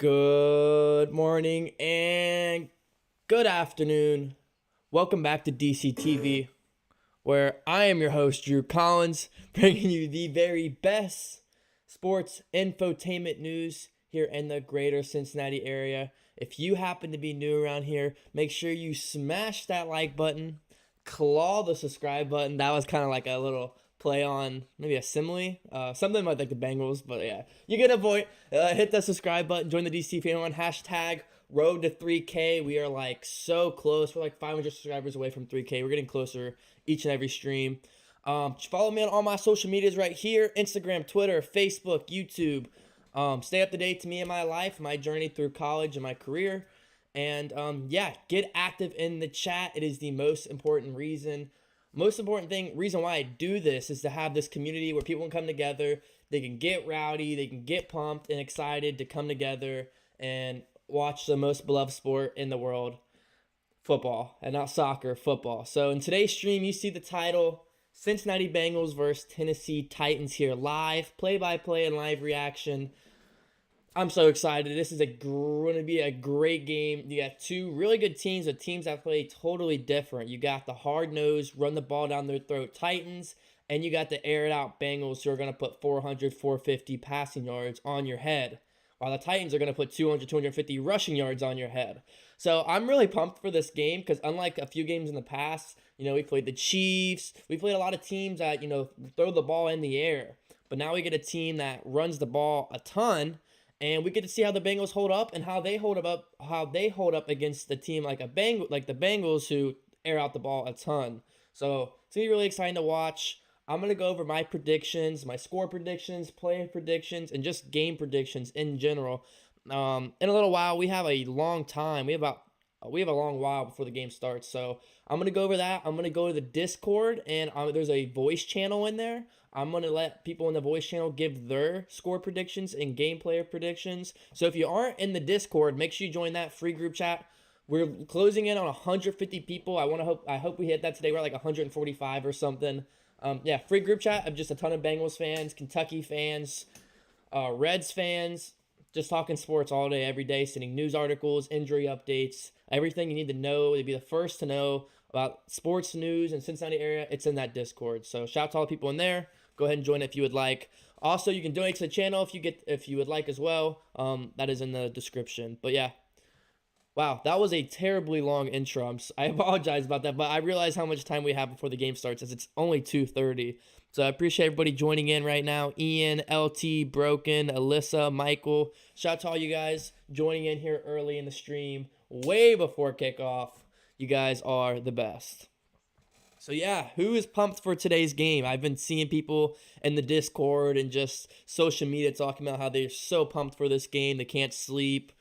Good morning and good afternoon. Welcome back to DCTV, where I am your host, Drew Collins, bringing you the very best sports infotainment news here in the greater Cincinnati area. If you happen to be new around here, make sure you smash that like button, claw the subscribe button. That was kind of like a little play on maybe a simile, something like the Bengals, but yeah, you get a point. Hit the subscribe button, join the DC fan on hashtag road to 3K. We are like so close. We're like 500 subscribers away from 3K. We're getting closer each and every stream. Follow me on all my social medias right here: Instagram, Twitter, Facebook, YouTube. Stay up to date to me and my life, my journey through college and my career. And yeah, get active in the chat. It is the most important reason why I do this is to have this community where people can come together. They can get rowdy, they can get pumped and excited to come together and watch the most beloved sport in the world, football, and not soccer, football. So in today's stream, you see the title, Cincinnati Bengals versus Tennessee Titans here live, play-by-play and live reaction. I'm so excited. This is going to be a great game. You got two really good teams, but teams that play totally different. You got the hard-nosed, run the ball down their throat Titans, and you got the air-it-out Bengals who are going to put 400, 450 passing yards on your head, while the Titans are going to put 200, 250 rushing yards on your head. So I'm really pumped for this game because unlike a few games in the past, we played the Chiefs. We played a lot of teams that, throw the ball in the air. But now we get a team that runs the ball a ton, and we get to see how the Bengals hold up and how they hold up against the team like the Bengals who air out the ball a ton. So it's gonna be really exciting to watch. I'm gonna go over my predictions, my score predictions, player predictions, and just game predictions in general. In a little while, we have a long time. We have a long while before the game starts. So I'm gonna go over that. I'm gonna go to the Discord, and there's a voice channel in there. I'm going to let people in the voice channel give their score predictions and game player predictions. So if you aren't in the Discord, make sure you join that free group chat. We're closing in on 150 people. I hope we hit that today. We're like 145 or something. Yeah, free group chat of just a ton of Bengals fans, Kentucky fans, Reds fans, just talking sports all day, every day, sending news articles, injury updates, everything you need to know. They'd be the first to know about sports news in Cincinnati area. It's in that Discord. So shout out to all the people in there. Go ahead and join if you would like. Also, you can donate to the channel if you would like as well. That is in the description. But yeah, wow, that was a terribly long intro. I apologize about that, but I realize how much time we have before the game starts, as it's only 2:30. So I appreciate everybody joining in right now. Ian, LT, Broken, Alyssa, Michael. Shout out to all you guys joining in here early in the stream, way before kickoff. You guys are the best. So yeah, who is pumped for today's game? I've been seeing people in the Discord and just social media talking about how they're so pumped for this game. They can't sleep.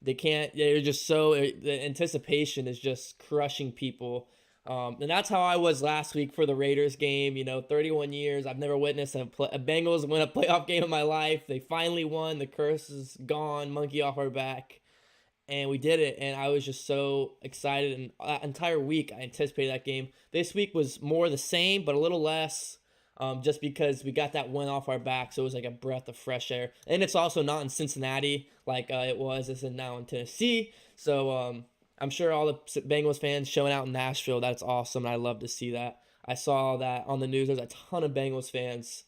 They're just so, the anticipation is just crushing people. And that's how I was last week for the Raiders game. 31 years, I've never witnessed a Bengals win a playoff game in my life. They finally won. The curse is gone, monkey off our back. And we did it, and I was just so excited. And that entire week, I anticipated that game. This week was more the same, but a little less, just because we got that win off our back. So it was like a breath of fresh air. And it's also not in Cincinnati like it was. It's now in Tennessee. So I'm sure all the Bengals fans showing out in Nashville, that's awesome. And I love to see that. I saw that on the news. There's a ton of Bengals fans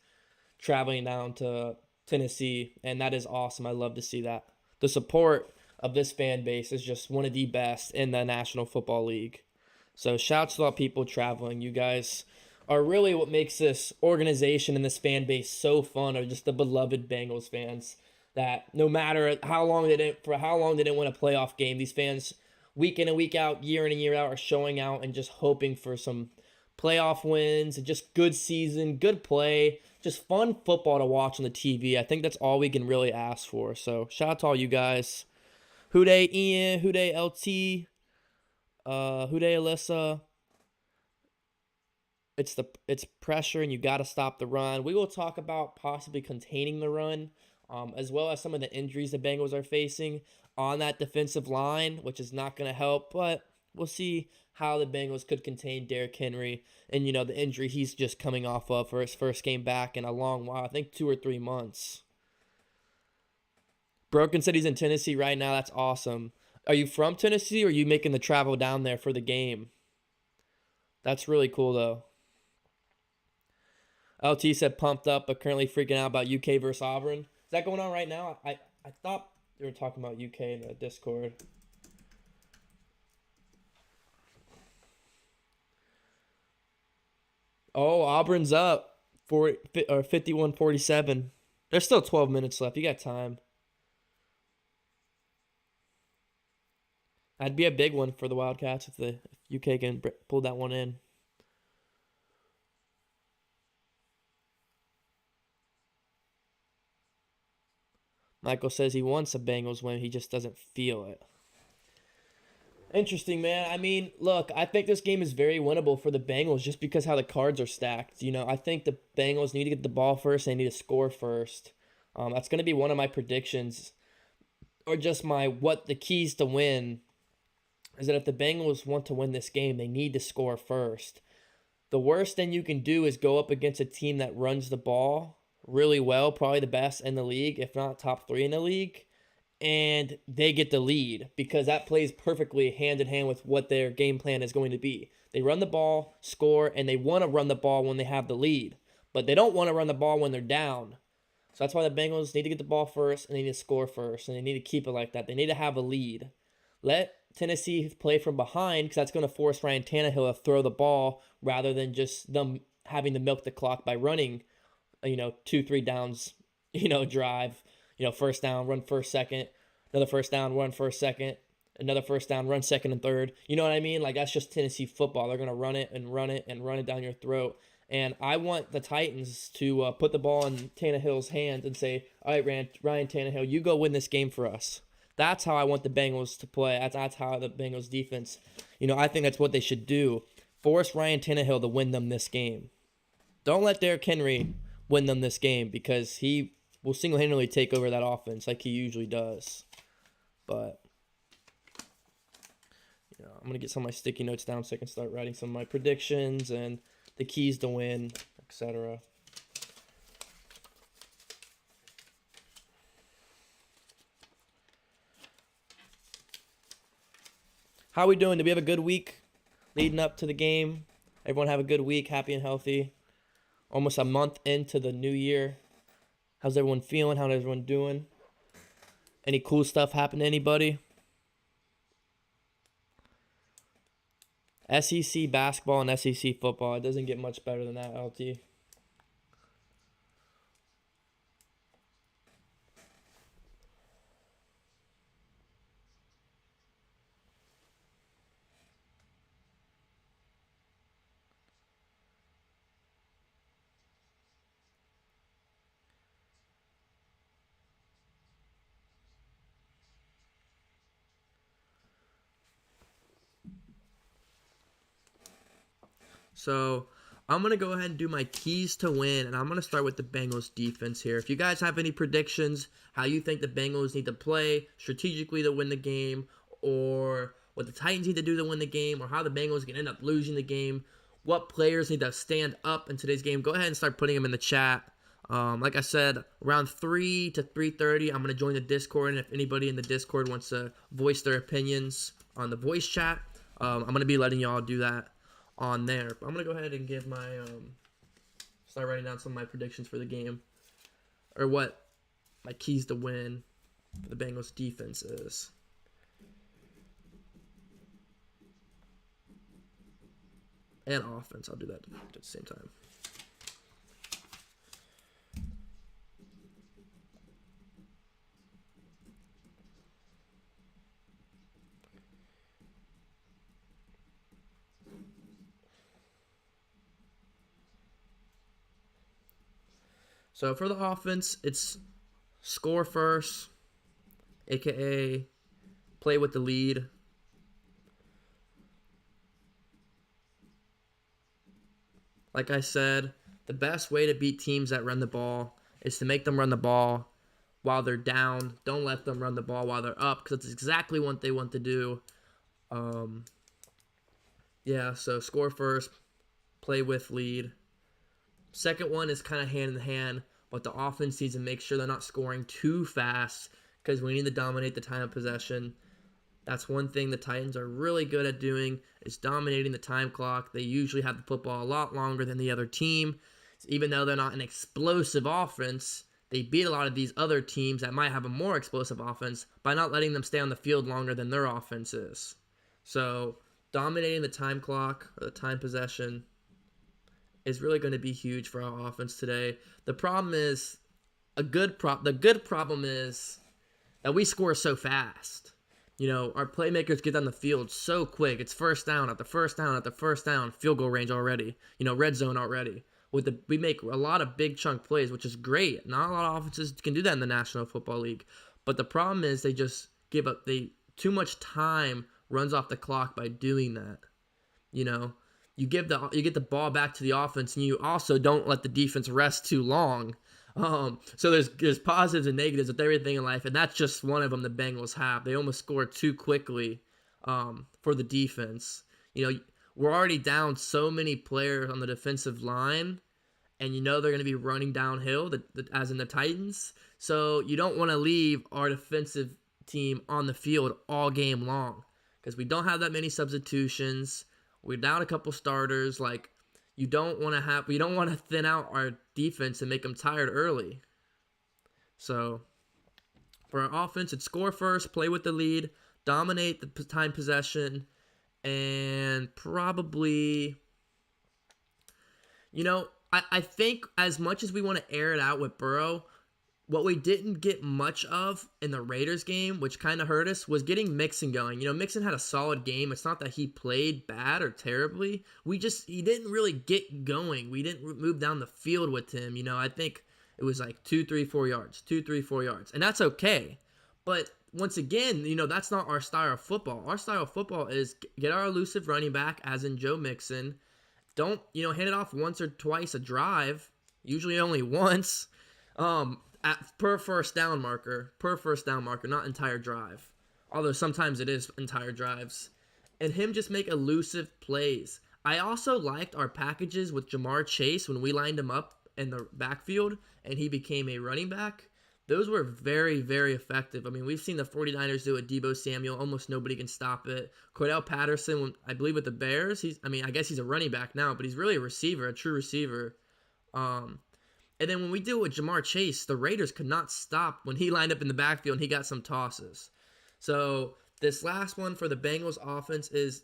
traveling down to Tennessee, and that is awesome. I love to see that. The support of this fan base is just one of the best in the National Football League. So shouts to all people traveling. You guys are really what makes this organization and this fan base so fun, are just the beloved Bengals fans that no matter how long they didn't win a playoff game, these fans week in and week out, year in and year out are showing out and just hoping for some playoff wins and just good season, good play, just fun football to watch on the TV. I think that's all we can really ask for. So shout out to all you guys. Who Dey Ian, Who Dey LT, Who Dey Alyssa. It's pressure, and you got to stop the run. We will talk about possibly containing the run, as well as some of the injuries the Bengals are facing on that defensive line, which is not going to help. But we'll see how the Bengals could contain Derrick Henry and the injury he's just coming off of for his first game back in a long while. I think 2 or 3 months. Broken said he's in Tennessee right now. That's awesome. Are you from Tennessee, or are you making the travel down there for the game? That's really cool, though. LT said pumped up, but currently freaking out about UK versus Auburn. Is that going on right now? I thought they were talking about UK in the Discord. Oh, Auburn's up 51-47. There's still 12 minutes left. You got time. That'd be a big one for the Wildcats if the UK can pull that one in. Michael says he wants a Bengals win. He just doesn't feel it. Interesting, man. I mean, look, I think this game is very winnable for the Bengals just because how the cards are stacked. I think the Bengals need to get the ball first. They need to score first. That's going to be one of my predictions, or just what the keys to win is that if the Bengals want to win this game, they need to score first. The worst thing you can do is go up against a team that runs the ball really well, probably the best in the league, if not top 3 in the league, and they get the lead, because that plays perfectly hand in hand with what their game plan is going to be. They run the ball, score, and they want to run the ball when they have the lead, but they don't want to run the ball when they're down. So that's why the Bengals need to get the ball first, and they need to score first, and they need to keep it like that. They need to have a lead. Let Tennessee play from behind, because that's going to force Ryan Tannehill to throw the ball rather than just them having to milk the clock by running, 2-3 downs, drive, first down, run first, second, another first down, run first, second, another first down, run second and third. You know what I mean? Like, that's just Tennessee football. They're going to run it and run it and run it down your throat. And I want the Titans to put the ball in Tannehill's hands and say, all right, Ryan Tannehill, you go win this game for us. That's how I want the Bengals to play. That's how the Bengals defense, I think that's what they should do. Force Ryan Tannehill to win them this game. Don't let Derrick Henry win them this game, because he will single-handedly take over that offense like he usually does. But, I'm going to get some of my sticky notes down so I can start writing some of my predictions and the keys to win, etc. How are we doing? Did we have a good week leading up to the game? Everyone have a good week, happy and healthy. Almost a month into the new year. How's everyone feeling? How's everyone doing? Any cool stuff happen to anybody? SEC basketball and SEC football. It doesn't get much better than that, LT. So I'm going to go ahead and do my keys to win, and I'm going to start with the Bengals defense here. If you guys have any predictions, how you think the Bengals need to play strategically to win the game, or what the Titans need to do to win the game, or how the Bengals can end up losing the game, what players need to stand up in today's game, go ahead and start putting them in the chat. Like I said, around 3 to 3:30, I'm going to join the Discord, and if anybody in the Discord wants to voice their opinions on the voice chat, I'm going to be letting y'all do that on there. But I'm going to go ahead and give my, start writing down some of my predictions for the game, or what my keys to win for the Bengals defense is. And offense, I'll do that at the same time. So for the offense, it's score first, aka play with the lead. Like I said, the best way to beat teams that run the ball is to make them run the ball while they're down. Don't let them run the ball while they're up, because that's exactly what they want to do. So score first, play with lead. Second one is kind of hand in hand, but the offense needs to make sure they're not scoring too fast, because we need to dominate the time of possession. That's one thing the Titans are really good at doing, is dominating the time clock. They usually have the football a lot longer than the other team. Even though they're not an explosive offense, they beat a lot of these other teams that might have a more explosive offense by not letting them stay on the field longer than their offense is. So dominating the time clock or the time possession is really going to be huge for our offense today. The problem is, the good problem is that we score so fast. Our playmakers get on the field so quick. It's first down after first down after first down, field goal range already. Red zone already. We make a lot of big chunk plays, which is great. Not a lot of offenses can do that in the National Football League. But the problem is they just give up. Too much time runs off the clock by doing that. You get the ball back to the offense, and you also don't let the defense rest too long. So there's positives and negatives with everything in life, and that's just one of them the Bengals have. They almost scored too quickly for the defense. We're already down so many players on the defensive line, and they're going to be running downhill, as in the Titans. So you don't want to leave our defensive team on the field all game long because we don't have that many substitutions. We're down a couple starters. We don't want to thin out our defense and make them tired early. So for our offense, it's score first, play with the lead, dominate the time possession, and probably, I think as much as we want to air it out with Burrow, what we didn't get much of in the Raiders game, which kind of hurt us, was getting Mixon going. Mixon had a solid game. It's not that he played bad or terribly. He didn't really get going. We didn't move down the field with him. I think it was like 2, 3, 4 yards. And that's okay. But once again, that's not our style of football. Our style of football is get our elusive running back, as in Joe Mixon. Don't, hand it off once or twice a drive, usually only once. Per first down marker, not entire drive. Although sometimes it is entire drives. And him just make elusive plays. I also liked our packages with Jamar Chase when we lined him up in the backfield and he became a running back. Those were very, very effective. I mean, we've seen the 49ers do it. Debo Samuel, almost nobody can stop it. Cordell Patterson, I believe with the Bears, I guess he's a running back now, but he's really a receiver, a true receiver. And then when we do it with Jamar Chase, the Raiders could not stop when he lined up in the backfield and he got some tosses. So this last one for the Bengals offense is,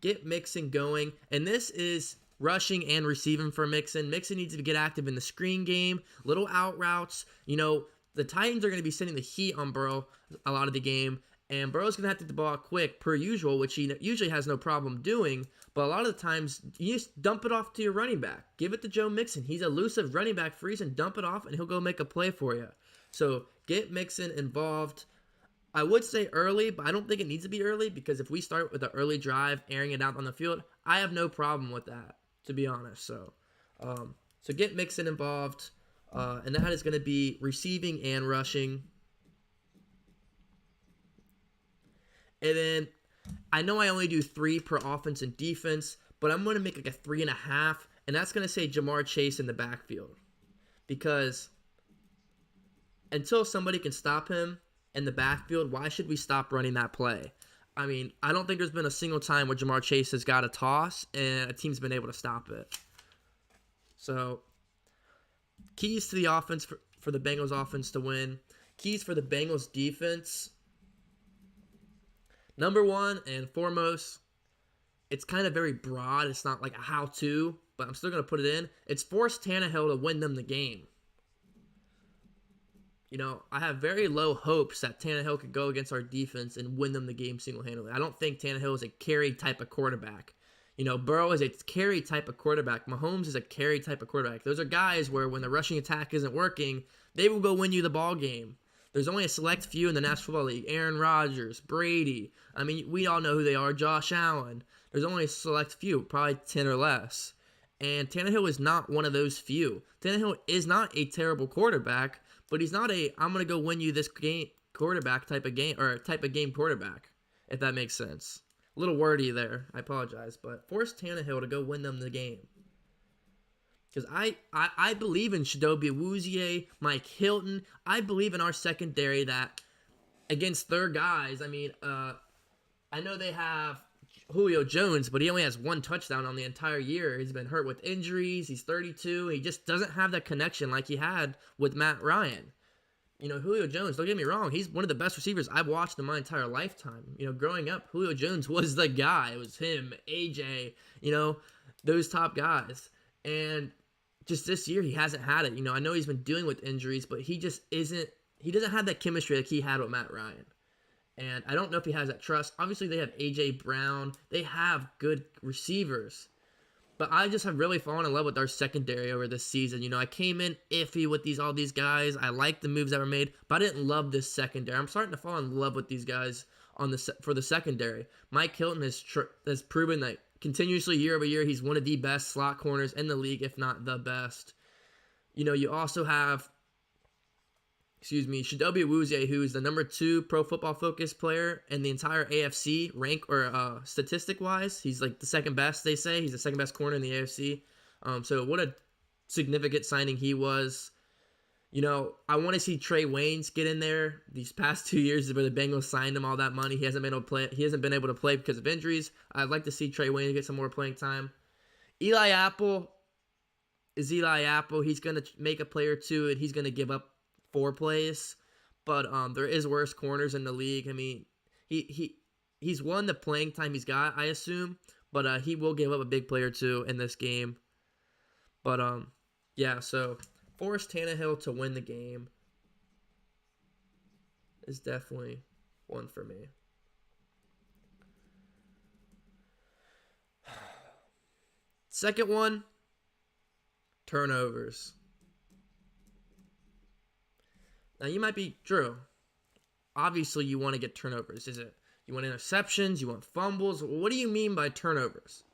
get Mixon going. And this is rushing and receiving for Mixon. Mixon needs to get active in the screen game, little out routes. The Titans are going to be sending the heat on Burrow a lot of the game. And Burrow's going to have to get the ball out quick, per usual, which he usually has no problem doing. But a lot of the times, you just dump it off to your running back. Give it to Joe Mixon. He's a elusive running back for a reason. Dump it off, and he'll go make a play for you. So get Mixon involved. I would say early, but I don't think it needs to be early because if we start with an early drive, airing it out on the field, I have no problem with that, to be honest. So get Mixon involved, and that is going to be receiving and rushing. And then I know I only do 3 per offense and defense, but I'm going to make like a 3.5, and that's going to say Jamar Chase in the backfield. Because until somebody can stop him in the backfield, why should we stop running that play? I mean, I don't think there's been a single time where Jamar Chase has got a toss and a team's been able to stop it. So, keys to the offense for the Bengals offense to win. Keys for the Bengals defense. Number one and foremost, it's kind of very broad. It's not like a how-to, but I'm still going to put it in. It's force Tannehill to win them the game. I have very low hopes that Tannehill could go against our defense and win them the game single-handedly. I don't think Tannehill is a carry type of quarterback. Burrow is a carry type of quarterback. Mahomes is a carry type of quarterback. Those are guys where when the rushing attack isn't working, they will go win you the ball game. There's only a select few in the National Football League. Aaron Rodgers, Brady. I mean, we all know who they are. Josh Allen. There's only a select few, probably 10 or less. And Tannehill is not one of those few. Tannehill is not a terrible quarterback, but he's not I'm going to go win you this game quarterback type of game, or type of game quarterback, if that makes sense. A little wordy there. I apologize. But force Tannehill to go win them the game. Because I believe in Chidobe Awuzie, Mike Hilton. I believe in our secondary that against their guys. I mean, I know they have Julio Jones, but he only has one touchdown on the entire year. He's been hurt with injuries. He's 32. He just doesn't have that connection like he had with Matt Ryan. Julio Jones, don't get me wrong, he's one of the best receivers I've watched in my entire lifetime. Growing up, Julio Jones was the guy. It was him, AJ, those top guys. And just this year, he hasn't had it. I know he's been dealing with injuries, but he doesn't have that chemistry like he had with Matt Ryan. And I don't know if he has that trust. Obviously, they have A.J. Brown. They have good receivers. But I just have really fallen in love with our secondary over this season. I came in iffy with all these guys. I liked the moves that were made, but I didn't love this secondary. I'm starting to fall in love with these guys for the secondary. Mike Hilton has proven that continuously year over year he's one of the best slot corners in the league, if not the best. You also have Chidobe Awuzie, who is the number 2 Pro Football Focus player in the entire AFC statistic-wise. He's like the second best, they say. He's the second best corner in the AFC. So what a significant signing he was. I want to see Trey Waynes get in there. These past 2 years where the Bengals signed him all that money, he hasn't been able to play. He hasn't been able to play because of injuries. I'd like to see Trey Waynes get some more playing time. Eli Apple is Eli Apple. He's going to make a play or two, and he's going to give up 4 plays, but there is worse corners in the league. I mean, he's won the playing time he's got, I assume, but he will give up a big play or two in this game. But yeah, so Forrest Tannehill to win the game is definitely one for me. Second one, turnovers. Now, you might be, Drew, obviously you want to get turnovers. Is it you want interceptions? You want fumbles? What do you mean by turnovers?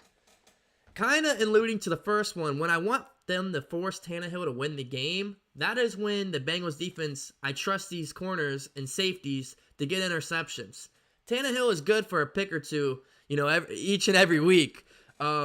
Kind of alluding to the first one, when I want them to force Tannehill to win the game, that is when the Bengals defense, I trust these corners and safeties to get interceptions. Tannehill is good for a pick or two, each and every week.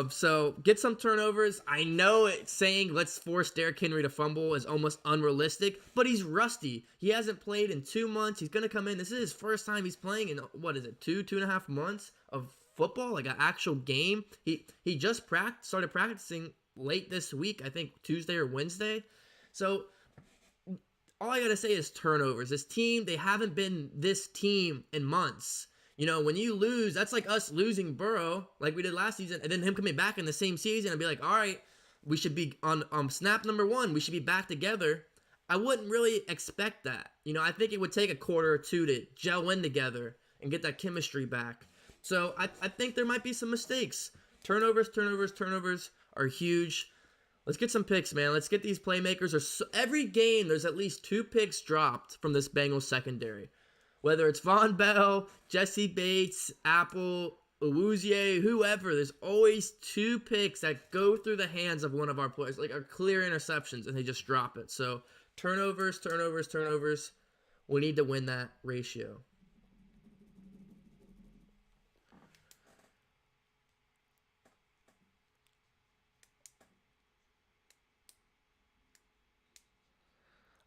So get some turnovers. I know it's saying let's force Derrick Henry to fumble is almost unrealistic, but he's rusty. He hasn't played in 2 months. He's going to come in. This is his first time he's playing in, 2.5 months of football, like an actual game. He just started practicing late this week, I think Tuesday or Wednesday. So all I got to say is turnovers. This team, they haven't been this team in months. When you lose, that's like us losing Burrow, like we did last season, and then him coming back in the same season and be like, all right, we should be on snap number 1. We should be back together. I wouldn't really expect that. I think it would take a quarter or two to gel in together and get that chemistry back. So I think there might be some mistakes. Turnovers are huge. Let's get some picks, man. Let's get these playmakers. Every game, there's at least 2 picks dropped from this Bengals secondary. Whether it's Von Bell, Jesse Bates, Apple, Awuzie, whoever, there's always 2 picks that go through the hands of one of our players, like are clear interceptions, and they just drop it. So turnovers. We need to win that ratio.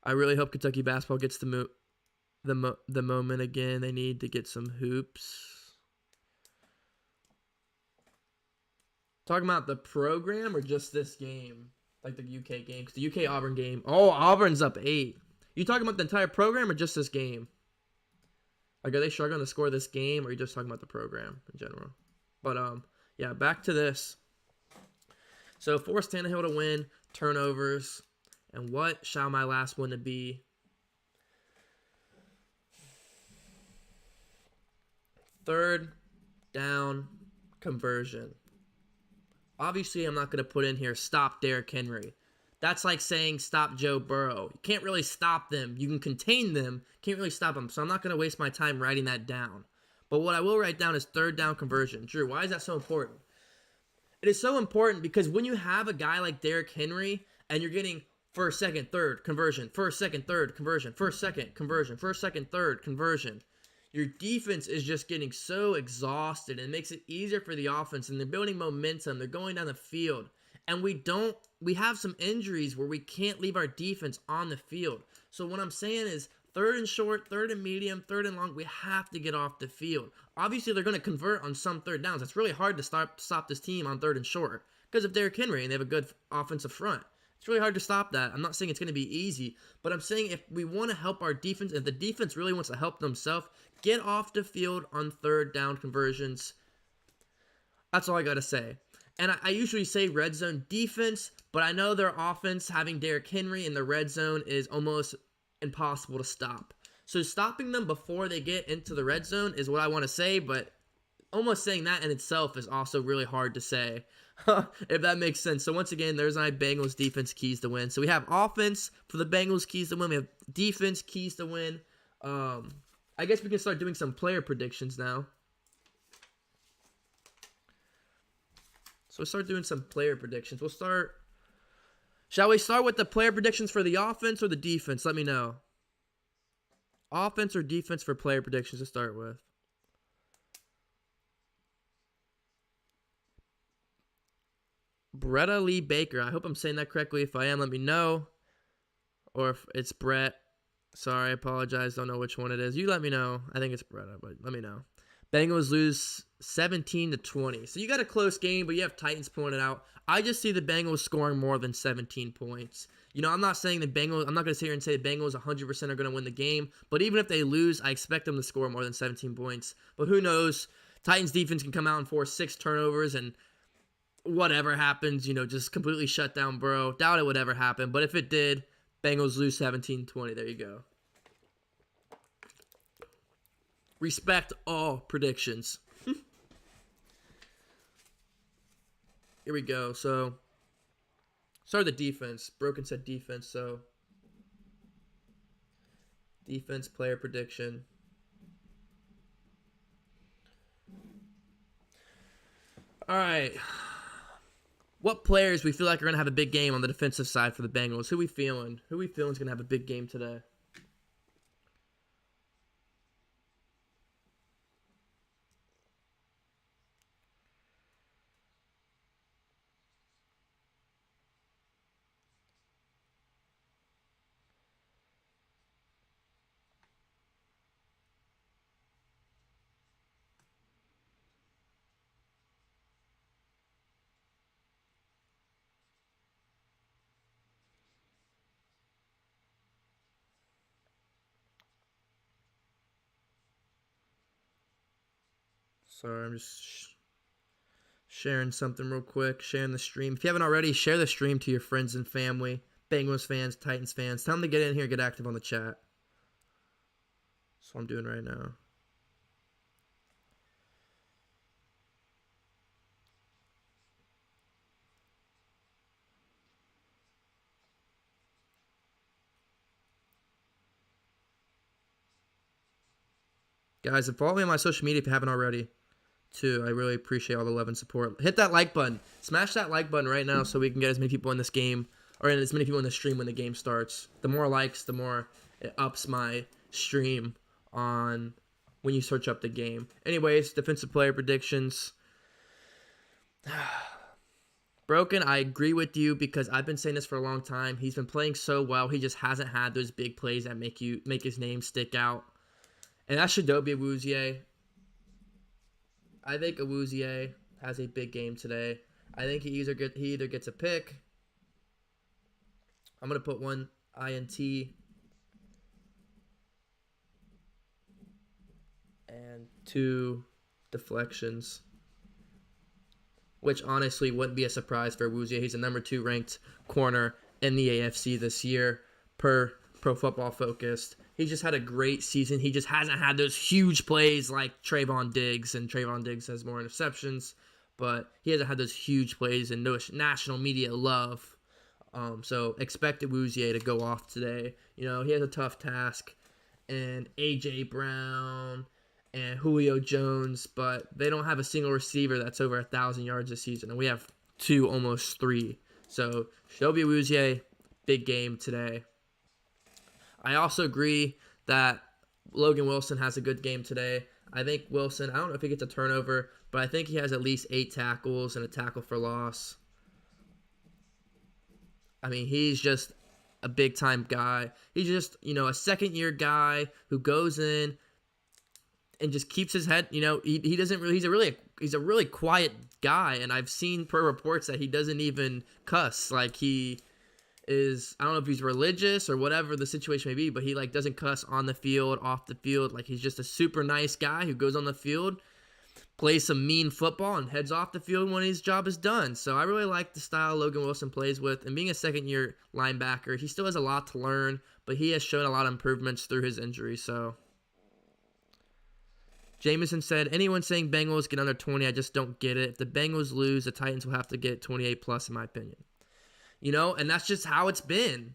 I really hope Kentucky basketball gets the moment again. They need to get some hoops. Talking about the program or just this game? Like the UK game? Because the UK Auburn game. Oh, Auburn's up 8. You talking about the entire program or just this game? Like, are they struggling to score this game, or are you just talking about the program in general? But, yeah, back to this. So, force Tannehill to win, turnovers, and what shall my last one to be? Third down conversion. Obviously, I'm not going to put in here, stop Derrick Henry. That's like saying stop Joe Burrow. You can't really stop them. You can contain them. Can't really stop them. So I'm not going to waste my time writing that down. But what I will write down is third down conversion. Drew, why is that so important? It is so important because when you have a guy like Derrick Henry and you're getting first, second, third conversion, first, second, third conversion, first, second conversion, first, second, third conversion, your defense is just getting so exhausted, and it makes it easier for the offense, and they're building momentum. They're going down the field, and we have some injuries where we can't leave our defense on the field. So what I'm saying is third and short, third and medium, third and long, we have to get off the field. Obviously, they're going to convert on some third downs. It's really hard to stop this team on third and short because of Derrick Henry, and they have a good offensive front. It's really hard to stop that. I'm not saying it's going to be easy, but I'm saying if we want to help our defense, if the defense really wants to help themselves, get off the field on third down conversions. That's all I got to say. And I usually say red zone defense, but I know their offense, having Derrick Henry in the red zone, is almost impossible to stop. So stopping them before they get into the red zone is what I want to say, but almost saying that in itself is also really hard to say, if that makes sense. So once again, there's my Bengals defense keys to win. So we have offense for the Bengals keys to win. We have defense keys to win. I guess we can start doing some player predictions now. So we'll start doing some player predictions. Shall we start with the player predictions for the offense or the defense? Let me know. Offense or defense for player predictions to start with. Bretta Lee Baker. I hope I'm saying that correctly. If I am, let me know. Or if it's Brett. Sorry, I apologize. Don't know which one it is. You let me know. I think it's Bretta, but let me know. Bengals lose 17-20. So you got a close game, but you have Titans pulling it out. I just see the Bengals scoring more than 17 points. You know, I'm not saying I'm not going to sit here and say the Bengals 100% are going to win the game, but even if they lose, I expect them to score more than 17 points. But who knows? Titans defense can come out and force 6 turnovers and whatever happens, just completely shut down Burrow. Doubt it would ever happen, but if it did, Bengals lose 17-20. There you go. Respect all predictions. Here we go. So, start the defense. Broken said defense, so defense player prediction. All right. What players we feel like are going to have a big game on the defensive side for the Bengals? Who we feeling? Who we feeling is going to have a big game today? Sorry, I'm just sharing something real quick. Sharing the stream. If you haven't already, share the stream to your friends and family. Bengals fans, Titans fans. Tell them to get in here and get active on the chat. That's what I'm doing right now. Guys, follow me on my social media if you haven't already. Too. I really appreciate all the love and support. Hit that like button. Smash that like button right now so we can get as many people in this game, or as many people in the stream when the game starts. The more likes, the more it ups my stream on when you search up the game. Anyways, defensive player predictions. Broken, I agree with you because I've been saying this for a long time. He's been playing so well. He just hasn't had those big plays that make his name stick out. And that's Chidobe Awuzie. I think Awuzie has a big game today. I think he either gets a pick. I'm going to put 1 INT and 2 deflections, which honestly wouldn't be a surprise for Awuzie. He's the number 2 ranked corner in the AFC this year per Pro Football Focus. He's just had a great season. He just hasn't had those huge plays like Trayvon Diggs, and Trayvon Diggs has more interceptions, but he hasn't had those huge plays and no national media love. So expect Awuzie to go off today. He has a tough task, and A.J. Brown and Julio Jones, but they don't have a single receiver that's over 1,000 yards this season, and we have 2, almost 3. So Chidobe Awuzie, big game today. I also agree that Logan Wilson has a good game today. I think Wilson, I don't know if he gets a turnover, but I think he has at least 8 tackles and a tackle for loss. I mean, he's just a big time guy. He's just, a second year guy who goes in and just keeps his head, he doesn't really, he's a really quiet guy. And I've seen per reports that he doesn't even cuss. Like he is, I don't know if he's religious or whatever the situation may be, but he like doesn't cuss on the field, off the field. Like he's just a super nice guy who goes on the field, plays some mean football, and heads off the field when his job is done. So I really like the style Logan Wilson plays with. And being a second-year linebacker, he still has a lot to learn, but he has shown a lot of improvements through his injury. So Jameson said, anyone saying Bengals get under 20, I just don't get it. If the Bengals lose, the Titans will have to get 28 plus, in my opinion. And that's just how it's been.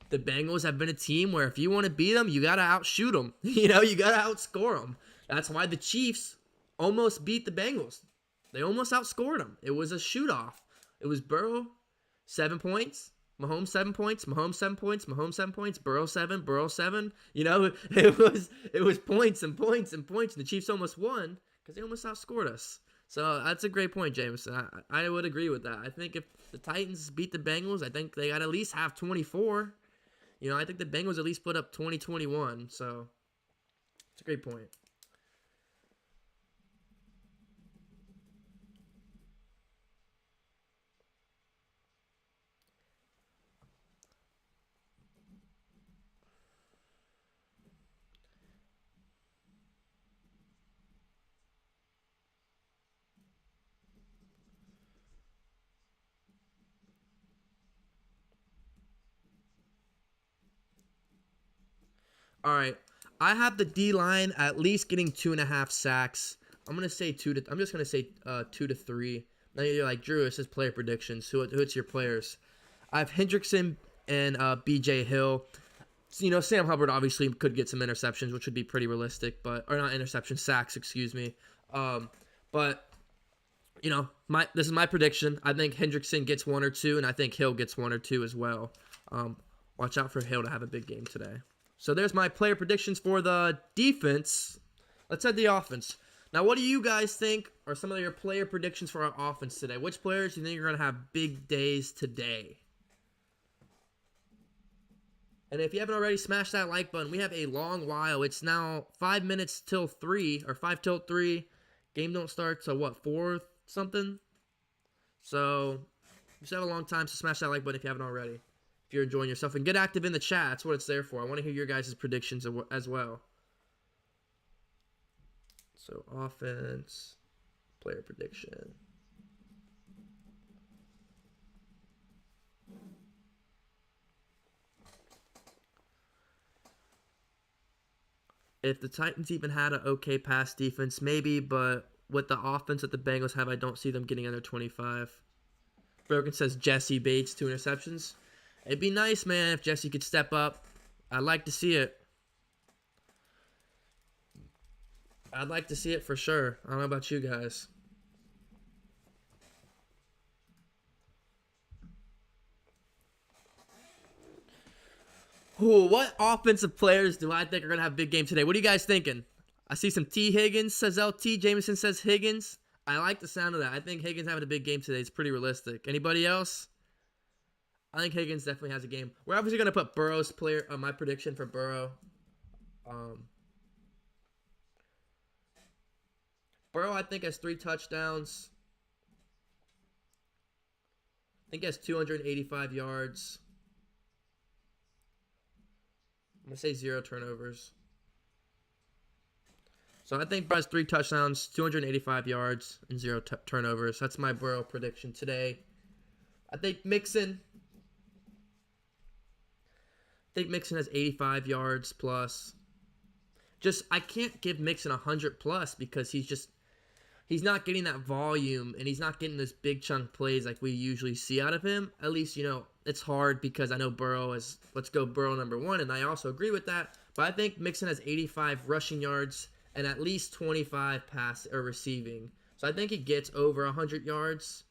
The Bengals have been a team where if you want to beat them, you got to outshoot them. You got to outscore them. That's why the Chiefs almost beat the Bengals. They almost outscored them. It was a shoot-off. It was Burrow, 7 points. Mahomes, 7 points. Mahomes, 7 points. Mahomes, 7 points. Burrow, 7. Burrow, 7. It was points and points and points. And the Chiefs almost won because they almost outscored us. So that's a great point, Jameson. I would agree with that. I think if the Titans beat the Bengals, I think they got to at least have 24. I think the Bengals at least put up 20-21. So it's a great point. All right, I have the D line at least getting 2.5 sacks. I'm just gonna say 2 to 3. Now you're like, Drew, it says player predictions. Who's your players? I have Hendrickson and B.J. Hill. So, Sam Hubbard obviously could get some interceptions, which would be pretty realistic, or not interceptions, sacks, excuse me. But this is my prediction. I think Hendrickson gets 1 or 2, and I think Hill gets 1 or 2 as well. Watch out for Hill to have a big game today. So there's my player predictions for the defense. Let's head the offense. Now, what do you guys think are some of your player predictions for our offense today? Which players do you think are going to have big days today? And if you haven't already, smash that like button. We have a long while. It's now 5 minutes till 3, or 5 till 3. Game don't start till 4 something? So, you still have a long time, so smash that like button if you haven't already. If you're enjoying yourself. And get active in the chat. That's what it's there for. I want to hear your guys' predictions as well. So, offense, player prediction. If the Titans even had an okay pass defense, maybe, but with the offense that the Bengals have, I don't see them getting under 25. Broken says Jesse Bates, 2 interceptions. It'd be nice, man, if Jesse could step up. I'd like to see it. I'd like to see it for sure. I don't know about you guys. Ooh, what offensive players do I think are going to have a big game today? What are you guys thinking? I see some T. Higgins, says LT. Jameson says Higgins. I like the sound of that. I think Higgins having a big game today is pretty realistic. Anybody else? I think Higgins definitely has a game. We're obviously going to put Burrow's player on my prediction for Burrow. Burrow, I think, has 3 touchdowns. I think he has 285 yards. I'm going to say 0 turnovers. So I think Burrow has 3 touchdowns, 285 yards, and 0 turnovers. That's my Burrow prediction today. I think Mixon has 85 yards plus. I can't give Mixon 100 plus because he's not getting that volume and he's not getting those big chunk plays like we usually see out of him. At least, it's hard because I know Burrow is, let's go Burrow number 1, and I also agree with that. But I think Mixon has 85 rushing yards and at least 25 pass or receiving. So I think he gets over 100 yards.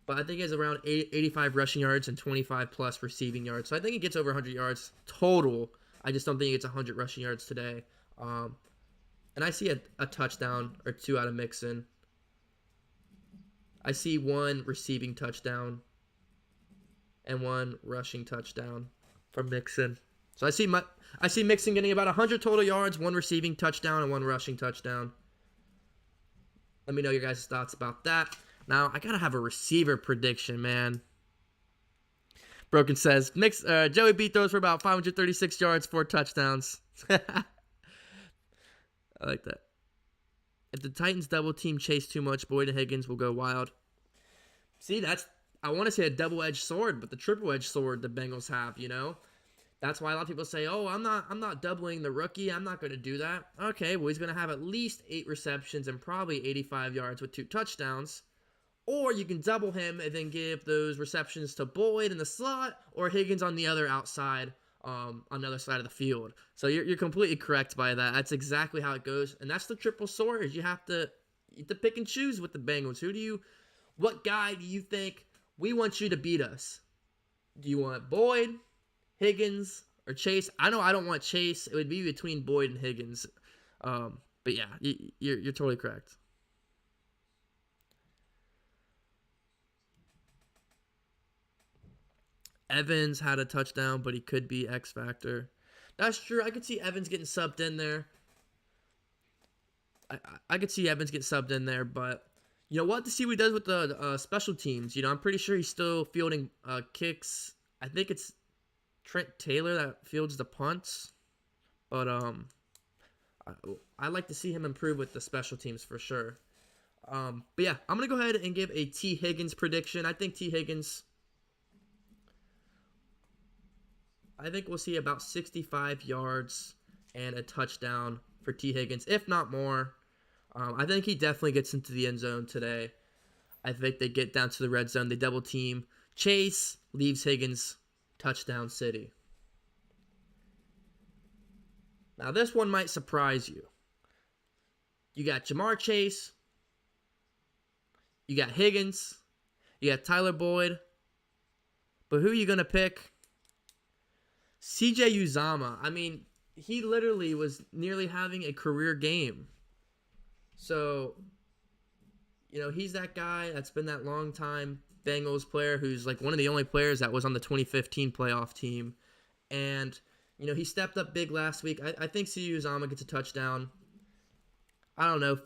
But I think he has around 85 rushing yards and 25 plus receiving yards. So I think he gets over 100 yards total. I just don't think he gets 100 rushing yards today. And I see a touchdown or 2 out of Mixon. I see 1 receiving touchdown. and 1 rushing touchdown from Mixon. So I see Mixon getting about 100 total yards, 1 receiving touchdown, and 1 rushing touchdown. Let me know your guys' thoughts about that. Now, I got to have a receiver prediction, man. Broken says, Joey B throws for about 536 yards, 4 touchdowns. I like that. If the Titans double team Chase too much, Boyd and Higgins will go wild. See, I want to say a double-edged sword, but the triple-edged sword the Bengals have, you know? That's why a lot of people say, "Oh, I'm not doubling the rookie. I'm not going to do that." Okay, well, he's going to have at least 8 receptions and probably 85 yards with 2 touchdowns. Or you can double him and then give those receptions to Boyd in the slot or Higgins on the other outside, on the other side of the field. So you're completely correct by that. That's exactly how it goes, and that's the triple sword. You have to pick and choose with the Bengals. What guy do you think we want you to beat us? Do you want Boyd, Higgins, or Chase? I know I don't want Chase. It would be between Boyd and Higgins. But yeah, you're totally correct. Evans had a touchdown, but he could be X factor. That's true. I could see Evans getting subbed in there. I could see Evans get subbed in there, but you know, we'll have to see what he does with the special teams. You know, I'm pretty sure he's still fielding kicks. I think it's Trent Taylor that fields the punts, but I like to see him improve with the special teams for sure. But yeah, I'm gonna go ahead and give a T. Higgins prediction. I think we'll see about 65 yards and a touchdown for T. Higgins, if not more. I think he definitely gets into the end zone today. I think they get down to the red zone. They double team. Chase leaves Higgins. Touchdown city. Now this one might surprise you. You got Jamar Chase. You got Higgins. You got Tyler Boyd. But who are you going to pick? CJ Uzomah. I mean, he literally was nearly having a career game. So, you know, he's that guy that's been that long time Bengals player who's like one of the only players that was on the 2015 playoff team. And, you know, he stepped up big last week. I think CJ Uzomah gets a touchdown. I don't know,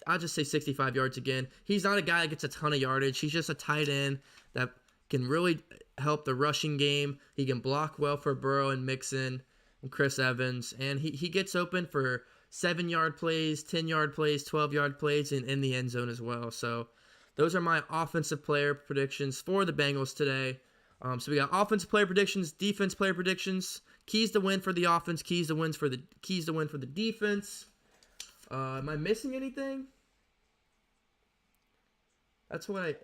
I'll just say 65 yards again. He's not a guy that gets a ton of yardage. He's just a tight end that can really help the rushing game. He can block well for Burrow and Mixon and Chris Evans. And he gets open for 7-yard plays, 10-yard plays, 12-yard plays, and in the end zone as well. So those are my offensive player predictions for the Bengals today. So we got offensive player predictions, defense player predictions, keys to win for the offense, keys to win for the defense. Am I missing anything? That's what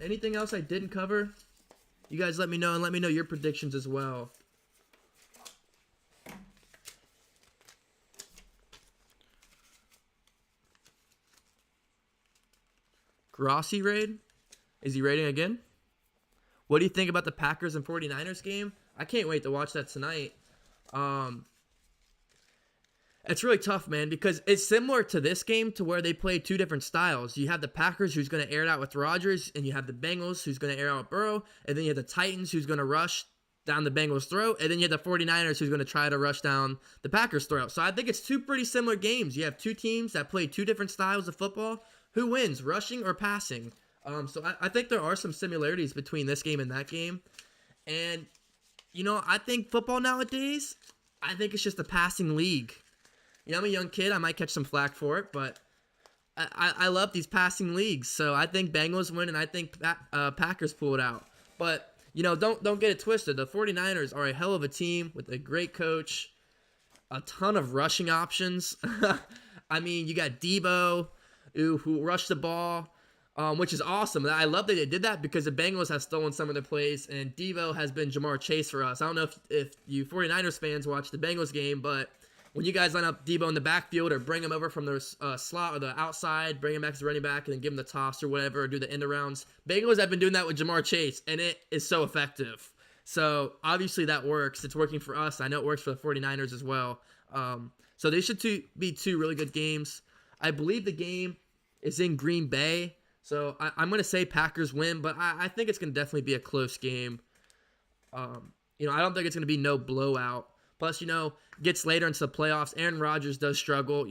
anything else I didn't cover? You guys let me know, and let me know your predictions as well. Grossi raid? Is he raiding again? What do you think about the Packers and 49ers game? I can't wait to watch that tonight. It's really tough, man, because it's similar to this game to where they play 2 different styles. You have the Packers who's going to air it out with Rodgers, and you have the Bengals who's going to air out with Burrow, and then you have the Titans who's going to rush down the Bengals' throat, and then you have the 49ers who's going to try to rush down the Packers' throat. So I think it's 2 pretty similar games. You have 2 teams that play 2 different styles of football. Who wins, rushing or passing? So I think there are some similarities between this game and that game. And, you know, I think football nowadays, I think it's just a passing league. You know, I'm a young kid. I might catch some flack for it, but I love these passing leagues. So I think Bengals win, and I think Packers pull it out. But, you know, don't get it twisted. The 49ers are a hell of a team with a great coach, a ton of rushing options. I mean, you got Debo, who rushed the ball, which is awesome. I love that they did that because the Bengals have stolen some of their plays, and Debo has been Jamar Chase for us. I don't know if you 49ers fans watch the Bengals game, but when you guys line up Debo in the backfield or bring him over from the slot or the outside, bring him back as the running back, and then give him the toss or whatever, or do the end arounds. Bengals have been doing that with Jamar Chase, and it is so effective. So, obviously, that works. It's working for us. I know it works for the 49ers as well. So, they should be 2 really good games. I believe the game is in Green Bay. So, I'm going to say Packers win, but I think it's going to definitely be a close game. I don't think it's going to be no blowout. Plus, gets later into the playoffs. Aaron Rodgers does struggle.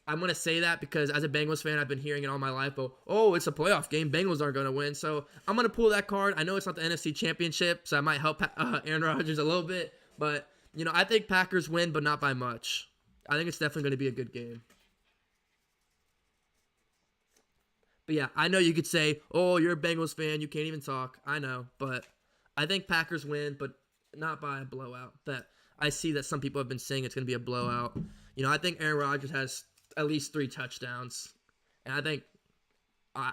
I'm going to say that because as a Bengals fan, I've been hearing it all my life. Oh, it's a playoff game. Bengals aren't going to win. So I'm going to pull that card. I know it's not the NFC Championship, so I might help Aaron Rodgers a little bit. But, I think Packers win, but not by much. I think it's definitely going to be a good game. But yeah, I know you could say, oh, you're a Bengals fan. You can't even talk. I know. But I think Packers win, but not by a blowout. That I see that some people have been saying it's going to be a blowout. I think Aaron Rodgers has at least 3 touchdowns. And I think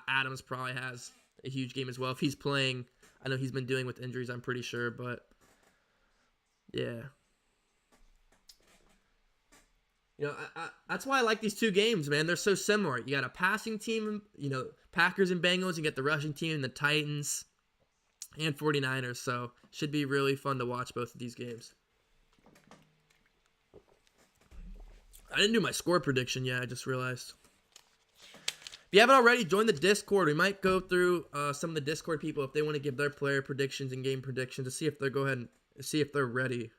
Adams probably has a huge game as well. If he's playing, I know he's been dealing with injuries, I'm pretty sure. But yeah. That's why I like these 2 games, man. They're so similar. You got a passing team, Packers and Bengals. You get the rushing team and the Titans and 49ers. So should be really fun to watch both of these games. I didn't do my score prediction yet. I just realized. If you haven't already, join the Discord. We might go through some of the Discord people if they want to give their player predictions and game predictions to see if they're see if they're ready.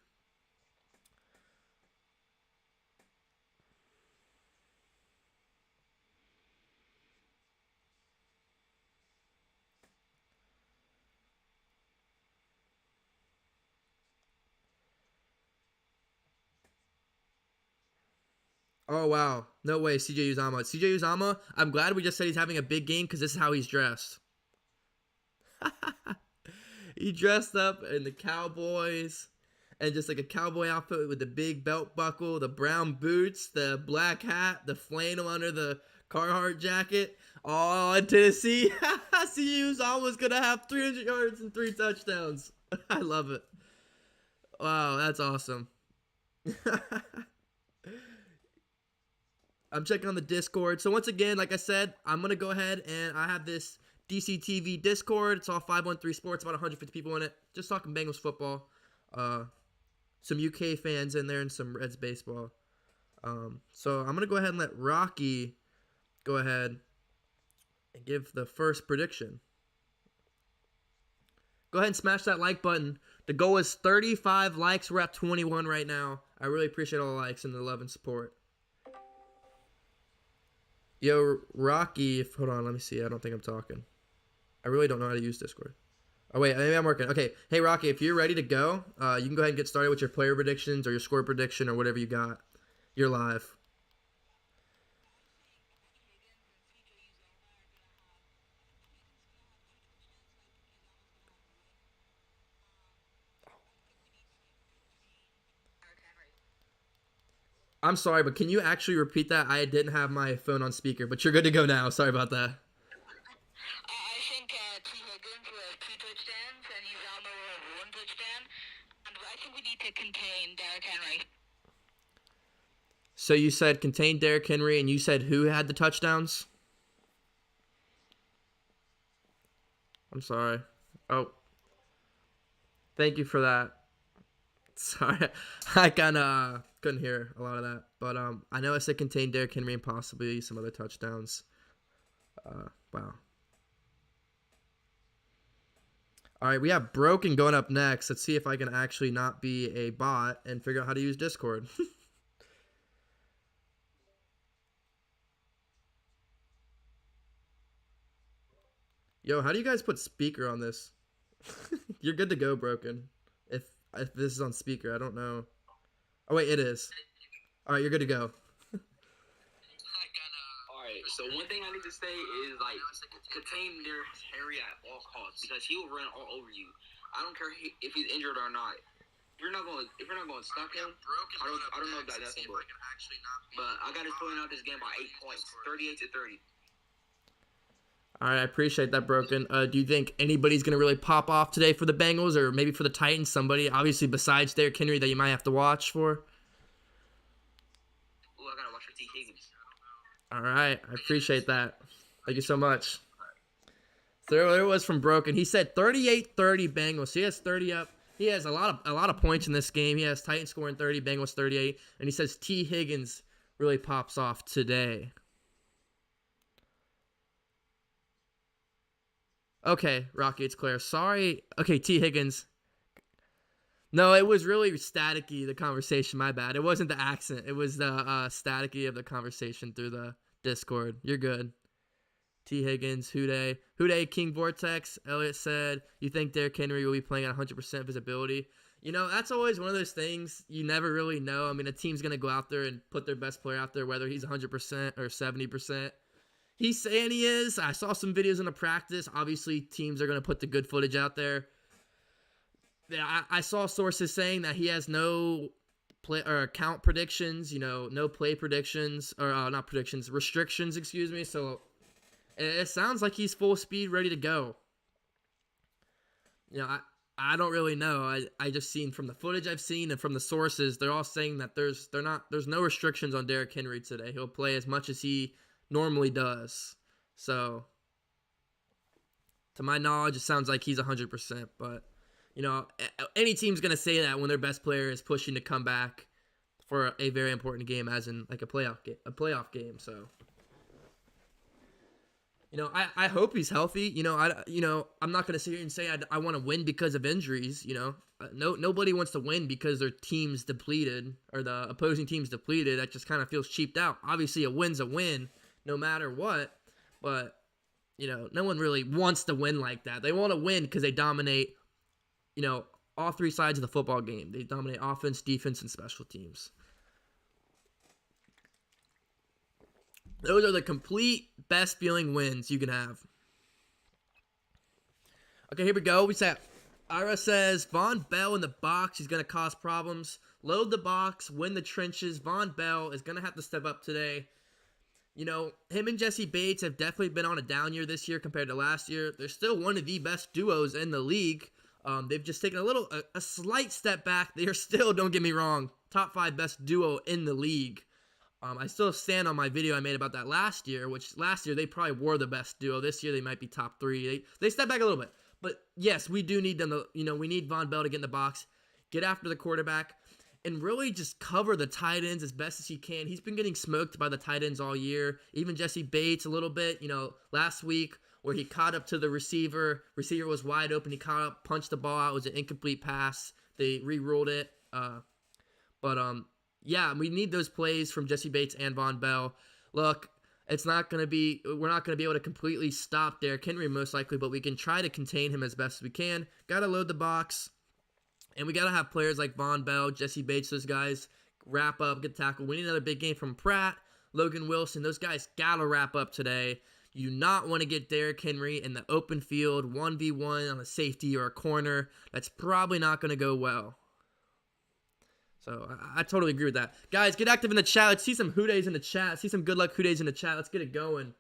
Oh, wow. No way, CJ Uzama. CJ Uzama, I'm glad we just said he's having a big game because this is how he's dressed. He dressed up in the Cowboys and just like a cowboy outfit with the big belt buckle, the brown boots, the black hat, the flannel under the Carhartt jacket. Oh, in Tennessee. CJ Uzama's going to have 300 yards and 3 touchdowns. I love it. Wow, that's awesome. I'm checking on the Discord. So once again, like I said, I'm going to go ahead and I have this DCTV Discord. It's all 513 Sports, about 150 people in it. Just talking Bengals football. Some UK fans in there and some Reds baseball. So I'm going to go ahead and let Rocky go ahead and give the first prediction. Go ahead and smash that like button. The goal is 35 likes. We're at 21 right now. I really appreciate all the likes and the love and support. Yo, Rocky, hold on, let me see. I don't think I'm talking. I really don't know how to use Discord. Oh, wait, maybe I'm working. Okay, hey, Rocky, if you're ready to go, you can go ahead and get started with your player predictions or your score prediction or whatever you got. You're live. I'm sorry, but can you actually repeat that? I didn't have my phone on speaker, but you're good to go now. Sorry about that. I think T. Higgins will have 2 touchdowns and Uzama will have 1 touchdown. And I think we need to contain Derrick Henry. So you said contain Derrick Henry, and you said who had the touchdowns? I'm sorry. Oh, thank you for that. Sorry, I kind of couldn't hear a lot of that, but I know I said contain Derrick Henry and possibly some other touchdowns. Wow. All right, we have Broken going up next. Let's see if I can actually not be a bot and figure out how to use Discord. Yo, how do you guys put speaker on this? You're good to go, Broken. If this is on speaker, I don't know. Oh wait, it is. All right, you're good to go. Alright, so one thing I need to say is, like, contain Derrick Henry at all costs because he will run all over you. I don't care if he's injured or not. If you're not going to stop him, I don't know if that's possible. But I got us pulling out this game by 8 points, 38-30. All right, I appreciate that, Broken. Do you think anybody's going to really pop off today for the Bengals or maybe for the Titans? Somebody, obviously, besides Derrick Henry that you might have to watch for? Ooh, I got to watch for T. Higgins. All right, I appreciate that. Thank you so much. So there it was from Broken. He said 38-30 Bengals. He has 30 up. He has a lot of points in this game. He has Titans scoring 30, Bengals 38, and he says T. Higgins really pops off today. Okay, Rocky, it's clear. Sorry. Okay, T. Higgins. No, it was really staticky, the conversation. My bad. It wasn't the accent. It was the staticky of the conversation through the Discord. You're good. T. Higgins, Houday, King Vortex. Elliot said, you think Derrick Henry will be playing at 100% visibility? You know, that's always one of those things you never really know. I mean, a team's going to go out there and put their best player out there, whether he's 100% or 70%. He's saying he is. I saw some videos in the practice. Obviously, teams are going to put the good footage out there. Yeah, I saw sources saying that he has no play or count predictions, no play predictions, or not predictions, restrictions, excuse me. So it sounds like he's full speed, ready to go. I don't really know. I just seen from the footage I've seen and from the sources, they're all saying that there's no restrictions on Derrick Henry today. He'll play as much as he normally does. So to my knowledge, it sounds like he's 100%, but any team's going to say that when their best player is pushing to come back for a very important game, as in like a playoff game. So, I hope he's healthy. I'm not going to sit here and say I want to win because of injuries. Nobody wants to win because their team's depleted or the opposing team's depleted. That just kind of feels cheaped out. Obviously, a win's a win no matter what, but no one really wants to win like that. They want to win because they dominate all three sides of the football game. They dominate offense, defense, and special teams. Those are the complete best feeling wins you can have. Okay, here we go. Ira says, Von Bell in the box. He's going to cause problems. Load the box, win the trenches. Von Bell is going to have to step up today. Him and Jesse Bates have definitely been on a down year this year compared to last year. They're still one of the best duos in the league. They've just taken a slight step back. They are still, don't get me wrong, top 5 best duo in the league. I still stand on my video I made about that last year, which last year they probably were the best duo. This year they might be top 3. They step back a little bit. But yes, we do need them to, we need Von Bell to get in the box, get after the quarterback, and really just cover the tight ends as best as he can. He's been getting smoked by the tight ends all year. Even Jesse Bates a little bit, last week, where he caught up to the receiver. Receiver was wide open. He caught up, punched the ball out. It was an incomplete pass. They re-ruled it. Yeah, we need those plays from Jesse Bates and Von Bell. Look, we're not going to be able to completely stop Derrick Henry most likely, but we can try to contain him as best as we can. Got to load the box. And we got to have players like Von Bell, Jesse Bates, those guys wrap up, get tackle. We need another big game from Pratt, Logan Wilson. Those guys got to wrap up today. You do not want to get Derrick Henry in the open field, 1v1 on a safety or a corner. That's probably not going to go well. So I totally agree with that. Guys, get active in the chat. Let's see some Houdays in the chat. Let's see some good luck Houdays in the chat. Let's get it going.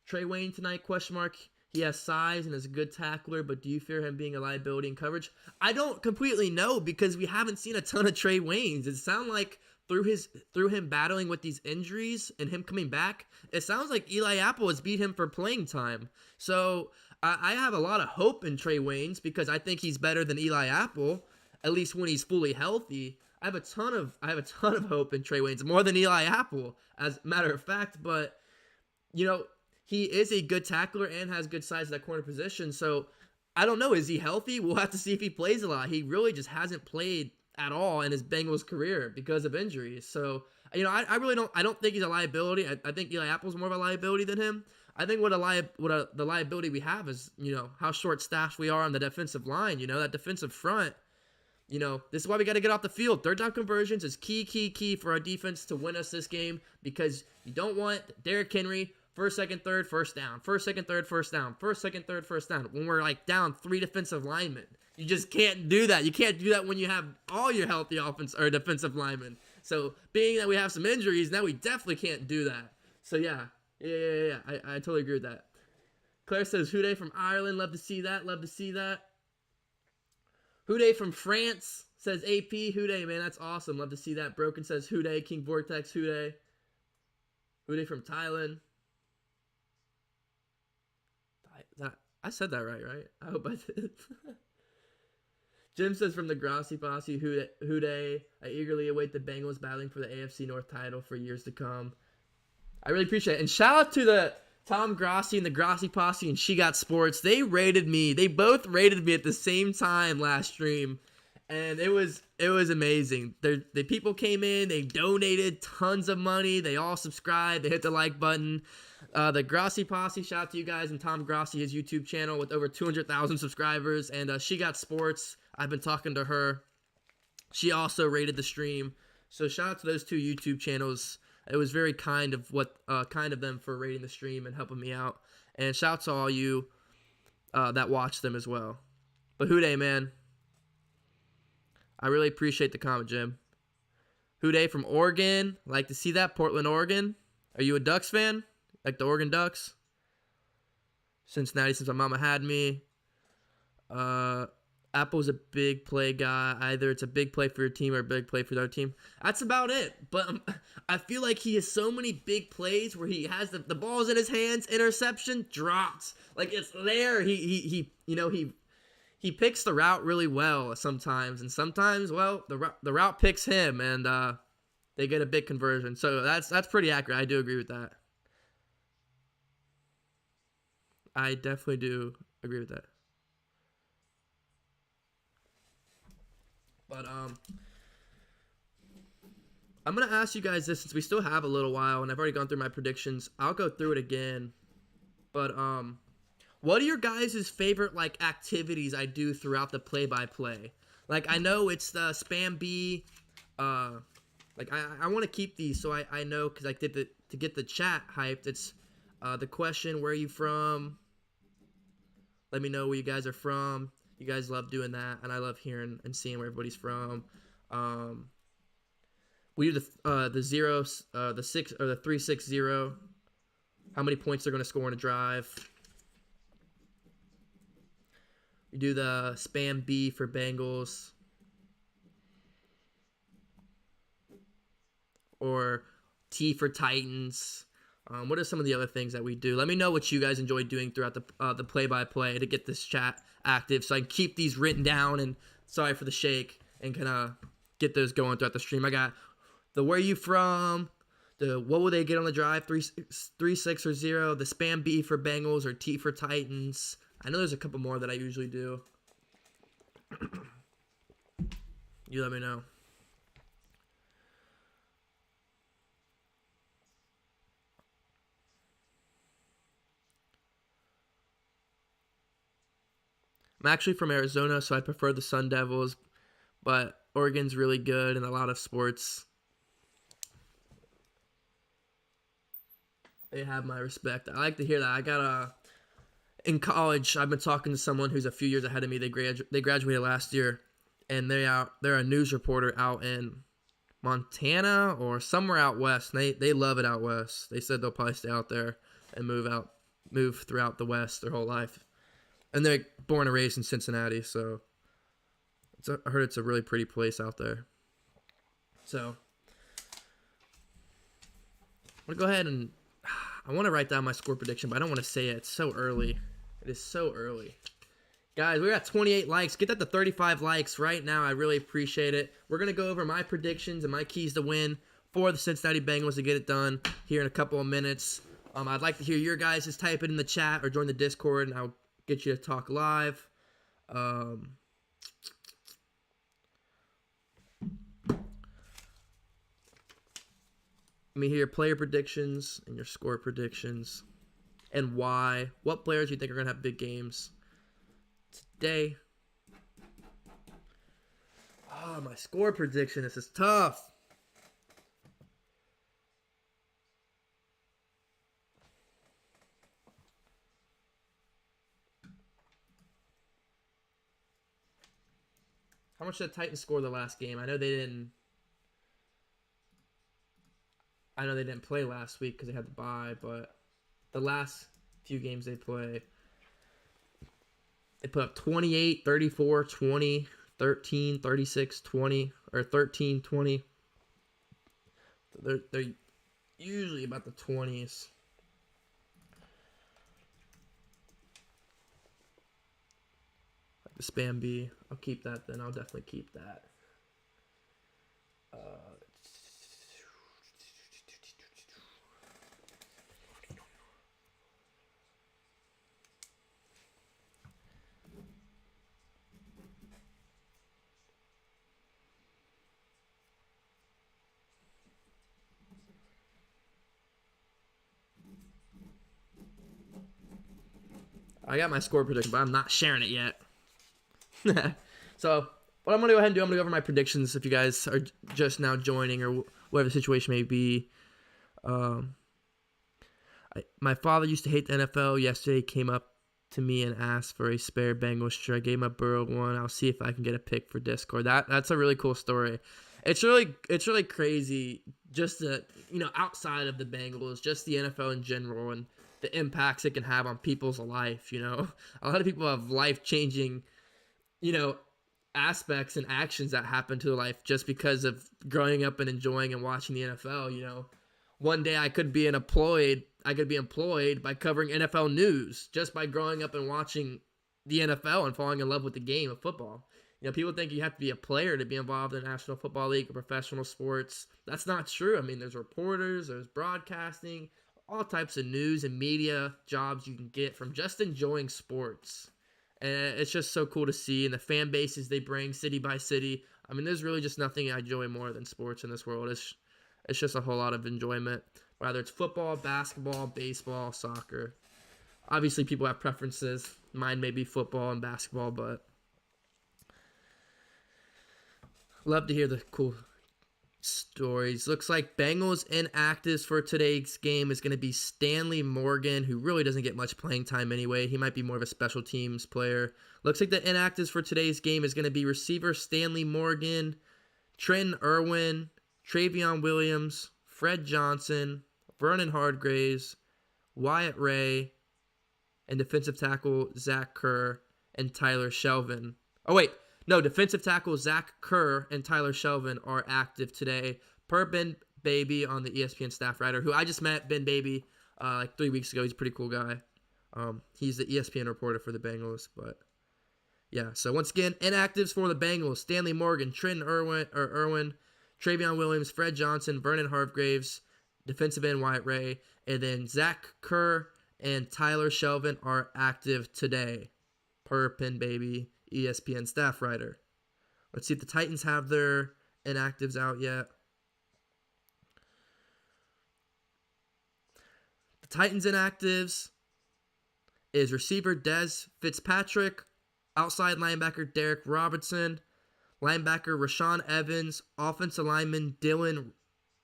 Trey Wayne tonight, question mark. He has size and is a good tackler, but do you fear him being a liability in coverage? I don't completely know because we haven't seen a ton of Trey Waynes. It sounds like through him battling with these injuries and him coming back, it sounds like Eli Apple has beat him for playing time. So I have a lot of hope in Trey Waynes because I think he's better than Eli Apple, at least when he's fully healthy. I have a ton of hope in Trey Waynes, more than Eli Apple, as a matter of fact. But he is a good tackler and has good size at that corner position. So I don't know. Is he healthy? We'll have to see if he plays a lot. He really just hasn't played at all in his Bengals career because of injuries. So, I really don't think he's a liability. I think Eli Apple's more of a liability than him. I think the liability we have is, how short-staffed we are on the defensive line, that defensive front. This is why we got to get off the field. Third down conversions is key for our defense to win us this game because you don't want Derrick Henry first, second, third, first down. First, second, third, first down. First, second, third, first down. When we're down 3 defensive linemen. You just can't do that. You can't do that when you have all your healthy offense or defensive linemen. So being that we have some injuries, now we definitely can't do that. So yeah. I totally agree with that. Claire says, Houday from Ireland. Love to see that. Houday from France says AP. Houday, man, that's awesome. Love to see that. Broken says Houday. King Vortex, Houday. Houday from Thailand. I said that right? I hope I did. Jim says from the Grossi Posse, Houday, I eagerly await the Bengals battling for the AFC North title for years to come. I really appreciate it. And shout out to Tom Grossi and the Grossi Posse and She Got Sports, they rated me. They both rated me at the same time last stream. And it was amazing. The people came in, they donated tons of money, they all subscribed, they hit the like button. The Grossi Posse, shout out to you guys, and Tom Grossi, his YouTube channel with over 200,000 subscribers. And She Got Sports, I've been talking to her. She also rated the stream. So shout out to those two YouTube channels. It was very kind of them for rating the stream and helping me out. And shout out to all you that watch them as well. But Houday, man, I really appreciate the comment, Jim. Houday from Oregon. Like to see that. Portland, Oregon. Are you a Ducks fan? Like the Oregon Ducks? Cincinnati, since my mama had me. Apple's a big play guy. Either it's a big play for your team or a big play for their team. That's about it. But I feel like he has so many big plays where he has the ball's in his hands, interception, dropped. Like it's there. He picks the route really well sometimes, and sometimes, well, the route picks him, and they get a big conversion. So that's pretty accurate. I do agree with that. I definitely do agree with that. But I'm gonna ask you guys this since we still have a little while, and I've already gone through my predictions. I'll go through it again. But what are your guys' favorite like activities I do throughout the play-by-play? Like I know it's the spam B. Like I want to keep these so I know because I did to get the chat hyped. It's the question, where are you from? Let me know where you guys are from. You guys love doing that, and I love hearing and seeing where everybody's from. We do the zeros, the 6 or the 3-6-0. How many points they're going to score in a drive. We do the spam B for Bengals. Or T for Titans. What are some of the other things that we do? Let me know what you guys enjoy doing throughout the play-by-play to get this chat active so I can keep these written down. And sorry for the shake, and kind of get those going throughout the stream. I got the where you from, the what will they get on the drive, 3-6 or 0, the spam B for Bengals or T for Titans. I know there's a couple more that I usually do. You let me know. I'm actually from Arizona, so I prefer the Sun Devils, but Oregon's really good in a lot of sports. They have my respect. I like to hear that. In college, I've been talking to someone who's a few years ahead of me. They graduated last year, and they're a news reporter out in Montana or somewhere out west. They love it out west. They said they'll probably stay out there and move throughout the West their whole life. And they're born and raised in Cincinnati, so I heard it's a really pretty place out there. So I'm going to go ahead and I want to write down my score prediction, but I don't want to say it. It's so early. It is so early. Guys, we're at 28 likes. Get that to 35 likes right now. I really appreciate it. We're going to go over my predictions and my keys to win for the Cincinnati Bengals to get it done here in a couple of minutes. I'd like to hear your guys. Type it in the chat or join the Discord, and I'll get you to talk live. Let me hear your player predictions and your score predictions and why. What players do you think are going to have big games today? Oh, my score prediction. This is tough. How much did the Titans score the last game? I know they didn't play last week because they had the bye, but the last few games they put up 28, 34, 20, 13, 36, 20, or 13, 20. They're usually about the 20s. The spam B. I'll keep that then. I'll definitely keep that. I got my score prediction, but I'm not sharing it yet. So what I'm gonna go ahead and do, I'm gonna go over my predictions. If you guys are just now joining or whatever the situation may be, um, my father used to hate the NFL. Yesterday, he came up to me and asked for a spare Bengals shirt. I gave him a Burrow one. I'll see if I can get a pick for Discord. That's a really cool story. It's really crazy. Just outside of the Bengals, just the NFL in general and the impacts it can have on people's life. A lot of people have life changing, aspects and actions that happen to their life just because of growing up and enjoying and watching the NFL. One day I could be employed by covering NFL news just by growing up and watching the NFL and falling in love with the game of football. People think you have to be a player to be involved in the National Football League or professional sports. That's not true. I mean, there's reporters, there's broadcasting, all types of news and media jobs you can get from just enjoying sports. And it's just so cool to see, and the fan bases they bring city by city. I mean, there's really just nothing I enjoy more than sports in this world. It's just a whole lot of enjoyment, whether it's football, basketball, baseball, soccer. Obviously, people have preferences. Mine may be football and basketball, but love to hear the cool stories. Looks like Bengals inactives for today's game is going to be Stanley Morgan, who really doesn't get much playing time anyway. He might be more of a special teams player. Looks like the inactives for today's game is going to be receiver Stanley Morgan, Trenton Irwin, Travion Williams, Fred Johnson, Vernon Hardgraves, Wyatt Ray, and defensive tackle Zach Kerr and Tyler Shelvin. Oh, wait. No, defensive tackle Zach Kerr and Tyler Shelvin are active today, per Ben Baby on the ESPN staff writer, who I just met, Ben Baby, like 3 weeks ago. He's a pretty cool guy. He's the ESPN reporter for the Bengals, but yeah. So once again, inactives for the Bengals: Stanley Morgan, Trenton Irwin, Travion Williams, Fred Johnson, Vernon Hargraves, defensive end Wyatt Ray, and then Zach Kerr and Tyler Shelvin are active today, per Ben Baby, ESPN staff writer. Let's see if the Titans have their inactives out yet. The Titans inactives is receiver Dez Fitzpatrick, outside linebacker Derek Robertson, linebacker Rashawn Evans, offensive lineman Dylan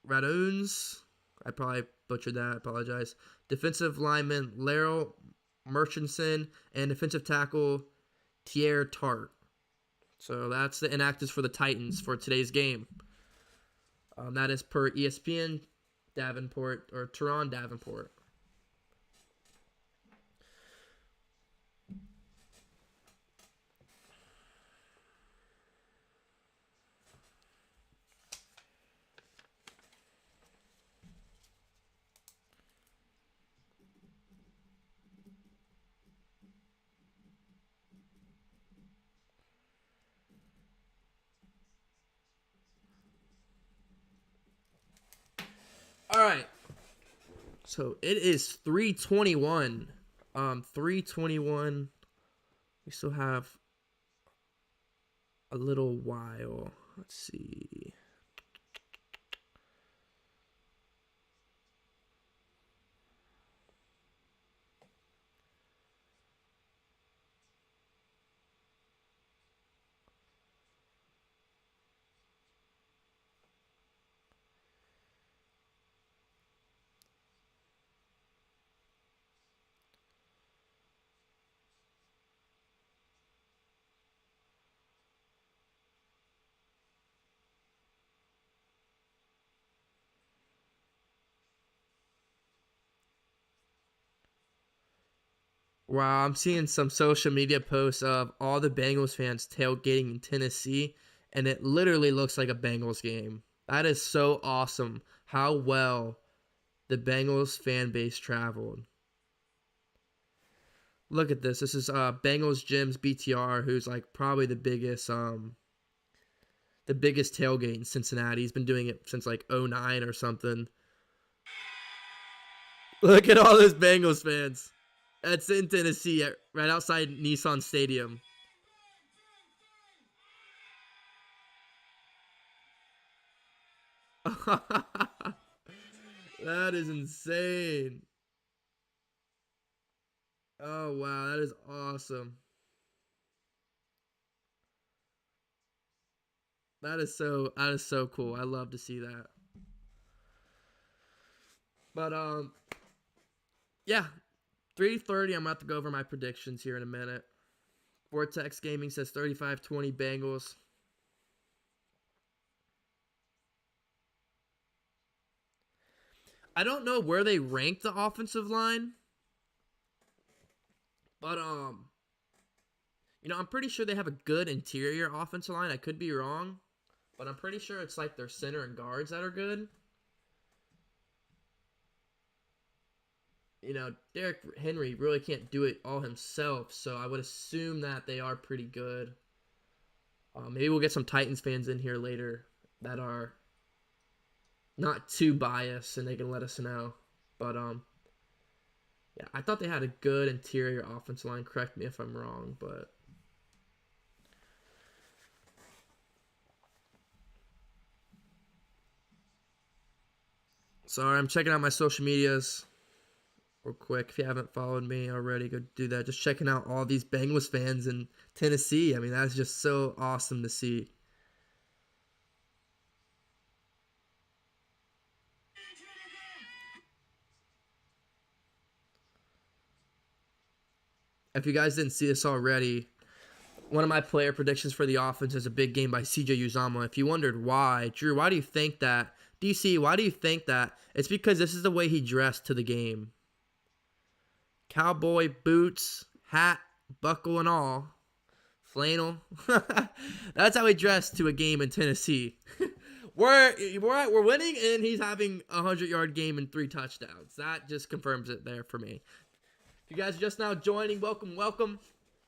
Raduns. I probably butchered that. I apologize. Defensive lineman Laryl Murchison, and defensive tackle Tier Tart. So that's the inactives for the Titans for today's game. That is per ESPN Davenport, or Teron Davenport. All right. So it is 3:21. 3:21. We still have a little while. Let's see. Wow, I'm seeing some social media posts of all the Bengals fans tailgating in Tennessee, and it literally looks like a Bengals game. That is so awesome how well the Bengals fan base traveled. Look at this. This is Bengals Jim's BTR, who's like probably the biggest tailgate in Cincinnati. He's been doing it since like '09 or something. Look at all those Bengals fans. That's in Tennessee, right outside Nissan Stadium. That is insane. Oh wow, that is awesome. That is so cool. I love to see that. But yeah, 3:30. I'm about to go over my predictions here in a minute. Vortex Gaming says 35-20 Bengals. I don't know where they rank the offensive line, but I'm pretty sure they have a good interior offensive line. I could be wrong, but I'm pretty sure it's like their center and guards that are good. Derrick Henry really can't do it all himself, so I would assume that they are pretty good. Maybe we'll get some Titans fans in here later that are not too biased, and they can let us know. But yeah, I thought they had a good interior offensive line. Correct me if I'm wrong, but sorry, I'm checking out my social medias real quick. If you haven't followed me already, go do that. Just checking out all these Bengals fans in Tennessee. I mean, that's just so awesome to see. If you guys didn't see this already, one of my player predictions for the offense is a big game by CJ Uzomah. If you wondered why, Drew, why do you think that? DC, why do you think that? It's because this is the way he dressed to the game. Cowboy boots, hat, buckle, and all. Flannel. That's how he dressed to a game in Tennessee. we're winning, and he's having a 100-yard game and 3 touchdowns. That just confirms it there for me. If you guys are just now joining, welcome.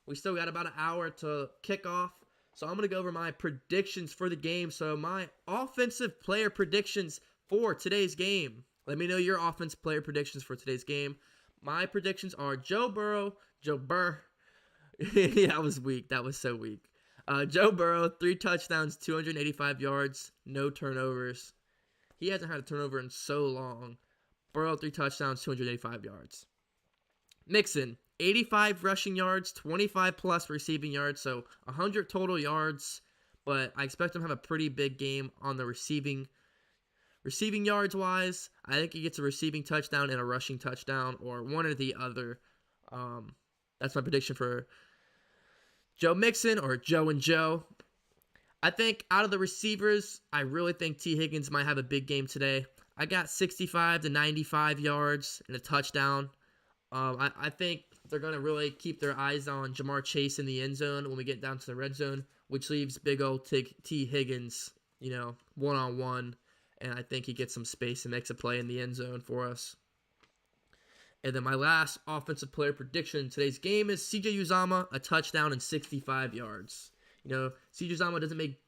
We still got about an hour to kick off. So I'm going to go over my predictions for the game. So my offensive player predictions for today's game. Let me know your offensive player predictions for today's game. My predictions are Joe Burrow. Yeah, that was weak. That was so weak. Joe Burrow, 3 touchdowns, 285 yards, no turnovers. He hasn't had a turnover in so long. Burrow, 3 touchdowns, 285 yards. Mixon, 85 rushing yards, 25 plus receiving yards, so 100 total yards. But I expect him to have a pretty big game on the receiving yards wise. I think he gets a receiving touchdown and a rushing touchdown, or one or the other. That's my prediction for Joe Mixon or Joe and Joe. I think out of the receivers, I really think T. Higgins might have a big game today. I got 65 to 95 yards and a touchdown. I think they're going to really keep their eyes on Jamar Chase in the end zone when we get down to the red zone, which leaves big old T. Higgins, one-on-one. And I think he gets some space and makes a play in the end zone for us. And then my last offensive player prediction in today's game is CJ Uzomah, a touchdown and 65 yards. CJ Uzomah doesn't make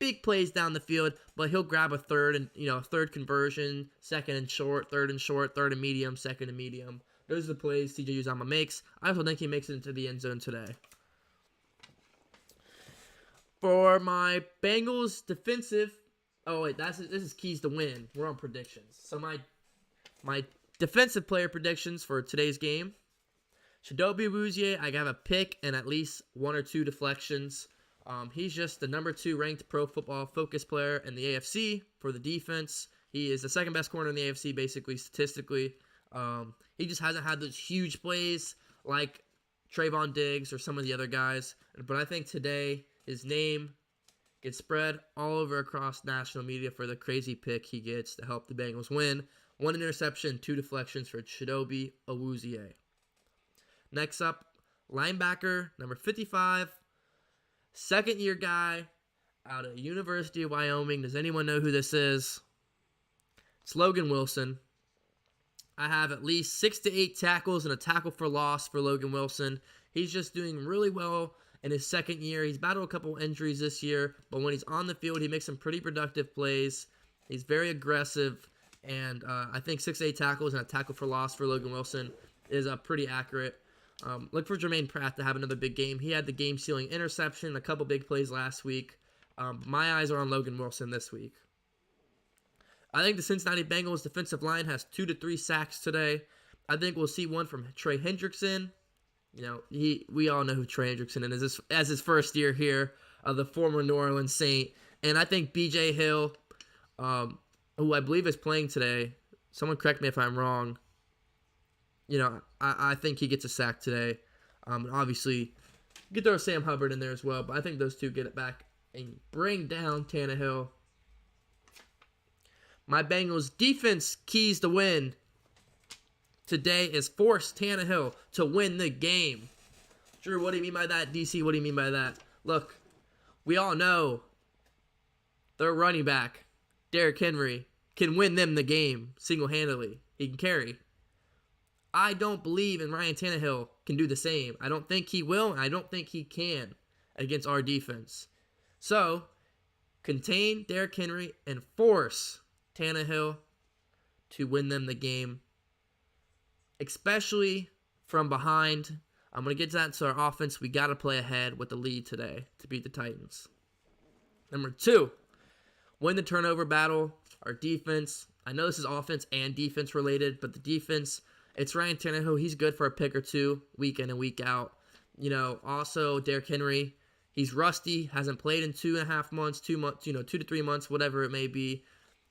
big plays down the field, but he'll grab a third conversion, second and short, third and medium, second and medium. Those are the plays CJ Uzomah makes. I also think he makes it into the end zone today. For my Bengals defensive, this is keys to win. We're on predictions. So my defensive player predictions for today's game: Chidobe Awuzie, I got a pick and at least 1 or 2 deflections. He's just the number 2 ranked Pro Football Focus player in the AFC for the defense. He is the second best corner in the AFC, basically, statistically. He just hasn't had those huge plays like Trayvon Diggs or some of the other guys. But I think today his name gets spread all over across national media for the crazy pick he gets to help the Bengals win. 1 interception, 2 deflections for Chidobe Awuzie. Next up, linebacker, number 55, second-year guy out of University of Wyoming. Does anyone know who this is? It's Logan Wilson. I have at least 6 to 8 tackles and a tackle for loss for Logan Wilson. He's just doing really well in his second year. He's battled a couple injuries this year, but when he's on the field, he makes some pretty productive plays. He's very aggressive, and I think 6 to 8 tackles and a tackle for loss for Logan Wilson is pretty accurate. Look for Jermaine Pratt to have another big game. He had the game-sealing interception, a couple big plays last week. My eyes are on Logan Wilson this week. I think the Cincinnati Bengals defensive line has 2 to 3 sacks today. I think we'll see one from Trey Hendrickson. We all know who Trey Hendrickson is as his first year here, the former New Orleans Saint. And I think B.J. Hill, who I believe is playing today, someone correct me if I'm wrong. I think he gets a sack today. Obviously, you could throw Sam Hubbard in there as well, but I think those two get it back and bring down Tannehill. My Bengals defense keys to win today is force Tannehill to win the game. Drew, what do you mean by that? DC, what do you mean by that? Look, we all know their running back, Derrick Henry, can win them the game single-handedly. He can carry. I don't believe in Ryan Tannehill can do the same. I don't think he will, and I don't think he can against our defense. So, contain Derrick Henry and force Tannehill to win them the game, especially from behind. I'm going to get to that. So our offense, we got to play ahead with the lead today to beat the Titans. Number 2, win the turnover battle. Our defense, I know this is offense and defense related, but the defense, it's Ryan Tannehill. He's good for a pick or two week in and week out. Also Derrick Henry, he's rusty, hasn't played in 2.5 months, 2 months, 2 to 3 months, whatever it may be.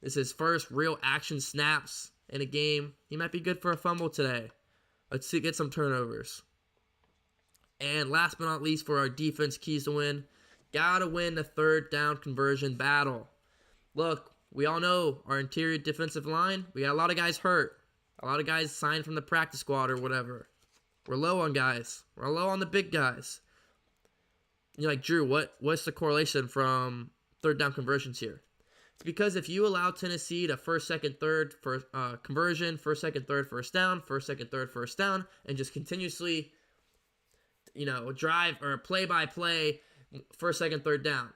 This is his first real action snaps in a game. He might be good for a fumble today. Let's see, get some turnovers. And last but not least, for our defense keys to win, gotta win the third down conversion battle. Look, we all know our interior defensive line, we got a lot of guys hurt. A lot of guys signed from the practice squad or whatever. We're low on guys. We're low on the big guys. You're like, Drew, what's the correlation from third down conversions here? It's because if you allow Tennessee to first, second, third for conversion, first, second, third, first down, first, second, third, first down, and just continuously, drive or play by play, first, second, third down,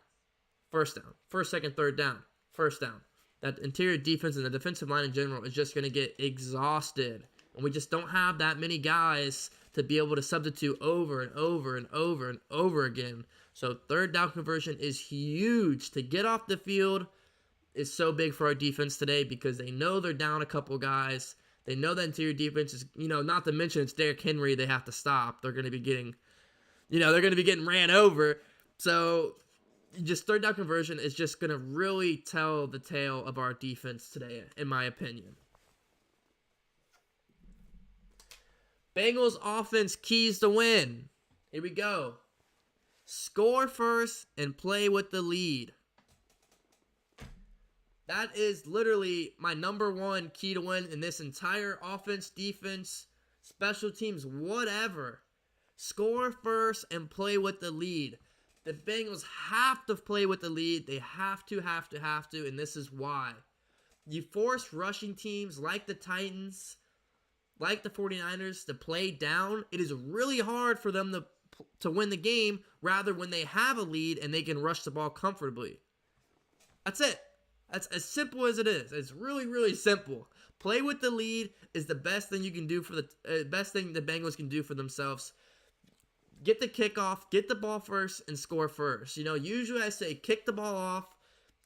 first down, first, second, third down, first down. That interior defense and the defensive line in general is just going to get exhausted. And we just don't have that many guys to be able to substitute over and over and over and over again. So third down conversion is huge. To get off the field is so big for our defense today because they know they're down a couple guys. They know that interior defense is, not to mention it's Derrick Henry they have to stop. They're going to be getting, ran over. So just third down conversion is just going to really tell the tale of our defense today, in my opinion. Bengals offense keys to win. Here we go. Score first and play with the lead. That is literally my number one key to win in this entire offense, defense, special teams, whatever. Score first and play with the lead. The Bengals have to play with the lead. They have to, and this is why. You force rushing teams like the Titans, like the 49ers, to play down. It is really hard for them to win the game, rather when they have a lead and they can rush the ball comfortably. That's it. That's as simple as it is. It's really, really simple. Play with the lead is the best thing you can do for best thing the Bengals can do for themselves. Get the kickoff, get the ball first, and score first. Usually I say kick the ball off,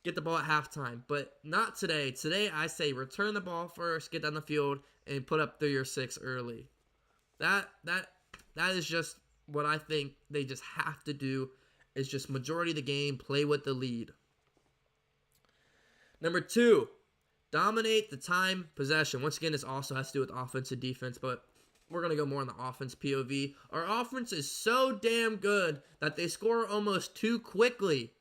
get the ball at halftime, but not today. Today I say return the ball first, get down the field, and put up 3 or 6 early. That is just what I think they just have to do. Is just majority of the game, play with the lead. Number 2, dominate the time possession. Once again, this also has to do with offense and defense, but we're going to go more on the offense POV. Our offense is so damn good that they score almost too quickly.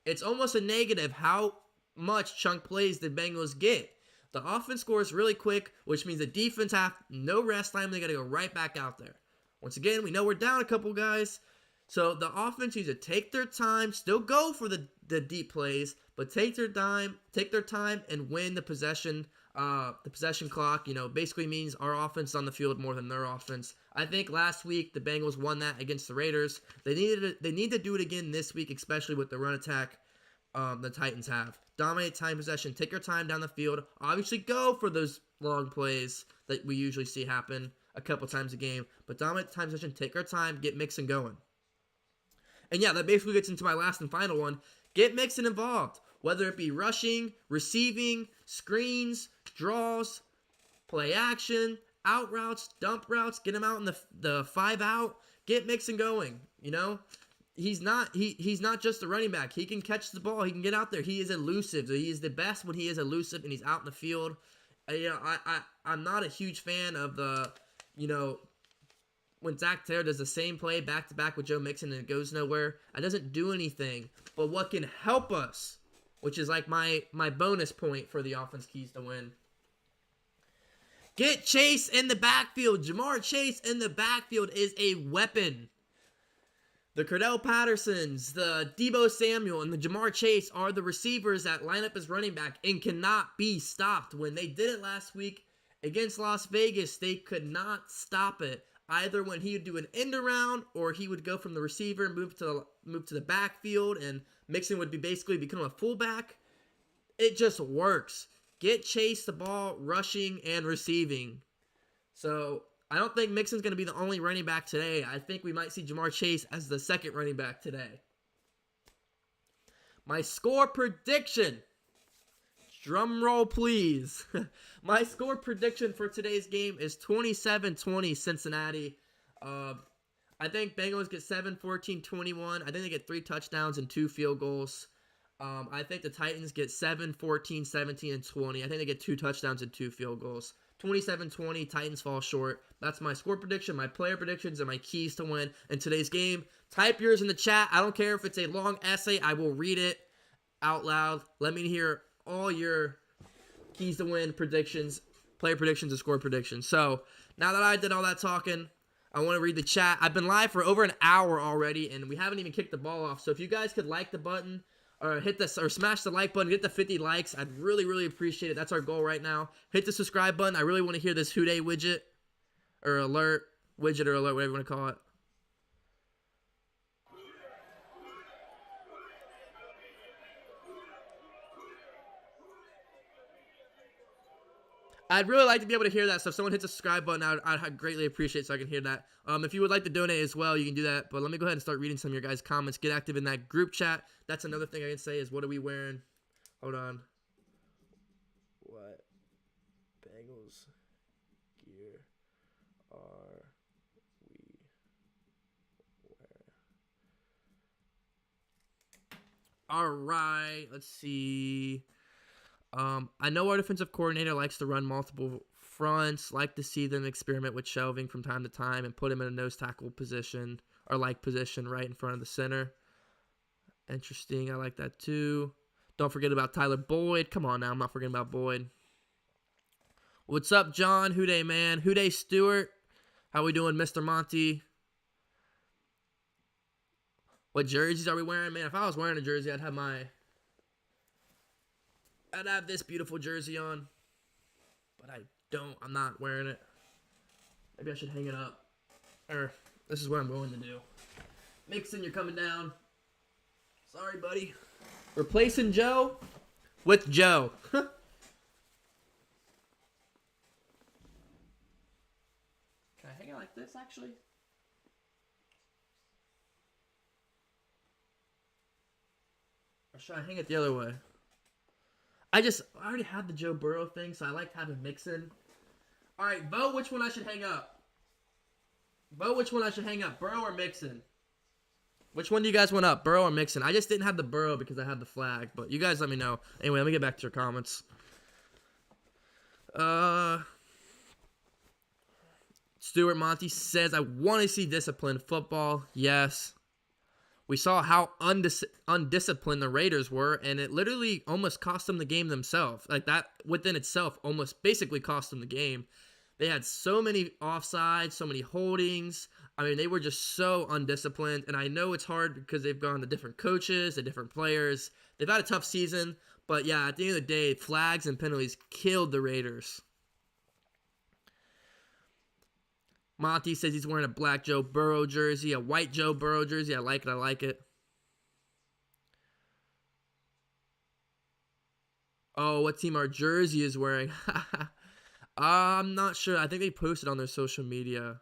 It's almost a negative how much chunk plays the Bengals get. The offense scores really quick, which means the defense have no rest time. They got to go right back out there. Once again, we know we're down a couple guys. So the offense needs to take their time, still go for the deep plays, but take their time and win the possession. The possession clock, basically means our offense is on the field more than their offense. I think last week the Bengals won that against the Raiders. They need to do it again this week, especially with the run attack the Titans have. Dominate time possession. Take your time down the field. Obviously, go for those long plays that we usually see happen a couple times a game. But dominate time possession. Take our time. Get Mixon going. And yeah, that basically gets into my last and final one. Get Mixon involved. Whether it be rushing, receiving, screens, draws, play action, out routes, dump routes, get him out in the 5 out, get Mixon going, you know? He's not just a running back. He can catch the ball. He can get out there. He is elusive. He is the best when he is elusive and he's out in the field. I'm not a huge fan of the, when Zach Taylor does the same play back to back with Joe Mixon and it goes nowhere. It doesn't do anything. But what can help us, which is like my bonus point for the offense keys to win. Get Chase in the backfield. Jamar Chase in the backfield is a weapon. The Cordell Pattersons, the Deebo Samuel, and the Jamar Chase are the receivers that line up as running back and cannot be stopped. When they did it last week against Las Vegas, they could not stop it. Either when he would do an end around or he would go from the receiver and move to the backfield and Mixon would basically become a fullback. It just works. Get Chase the ball rushing and receiving. So I don't think Mixon's going to be the only running back today. I think we might see Jamar Chase as the second running back today. My score prediction. Drum roll, please. My score prediction for today's game is 27-20 Cincinnati. I think Bengals get 7, 14, 21. I think they get 3 touchdowns and 2 field goals. I think the Titans get 7, 14, 17, and 20. I think they get 2 touchdowns and 2 field goals. 27-20, Titans fall short. That's my score prediction, my player predictions, and my keys to win in today's game. Type yours in the chat. I don't care if it's a long essay. I will read it out loud. Let me hear all your keys to win predictions, player predictions, and score predictions. So now that I did all that talking, I want to read the chat. I've been live for over an hour already, and we haven't even kicked the ball off. So if you guys could like the button, or smash the like button, get the 50 likes. I'd really, really appreciate it. That's our goal right now. Hit the subscribe button. I really want to hear this Who Dey widget, or alert, whatever you want to call it. I'd really like to be able to hear that. So if someone hits the subscribe button, I'd greatly appreciate it so I can hear that. If you would like to donate as well, you can do that. But let me go ahead and start reading some of your guys' comments. Get active in that group chat. That's another thing I can say is, what are we wearing? Hold on. What Bengals gear are we wearing? All right. Let's see. I know our defensive coordinator likes to run multiple fronts, like to see them experiment with shelving from time to time and put him in a nose tackle position or like position right in front of the center. Interesting. I like that too. Don't forget about Tyler Boyd. Come on now. I'm not forgetting about Boyd. What's up, John? Who Dey, man? Who Dey Stewart? How we doing, Mr. Monty? What jerseys are we wearing? Man, if I was wearing a jersey, I'd have this beautiful jersey on, but I don't. I'm not wearing it. Maybe I should hang it up. Or, this is what I'm going to do. Mixon, you're coming down. Sorry, buddy. Replacing Joe with Joe. Can I hang it like this, actually? Or should I hang it the other way? I already had the Joe Burrow thing, so I liked having Mixon. All right, vote which one I should hang up. Vote which one I should hang up, Burrow or Mixon. Which one do you guys want up, Burrow or Mixon? I just didn't have the Burrow because I had the flag, but you guys let me know. Anyway, let me get back to your comments. Stuart Monty says, I want to see disciplined football. Yes. We saw how undisciplined the Raiders were, and it literally almost cost them the game themselves. Like, that within itself almost basically cost them the game. They had so many offsides, so many holdings. I mean, they were just so undisciplined, and I know it's hard because they've gone to different coaches, to different players. They've had a tough season, but yeah, at the end of the day, flags and penalties killed the Raiders. Monty says he's wearing a black Joe Burrow jersey, a white Joe Burrow jersey. I like it. I like it. Oh, what team our jersey is wearing? I'm not sure. I think they posted on their social media.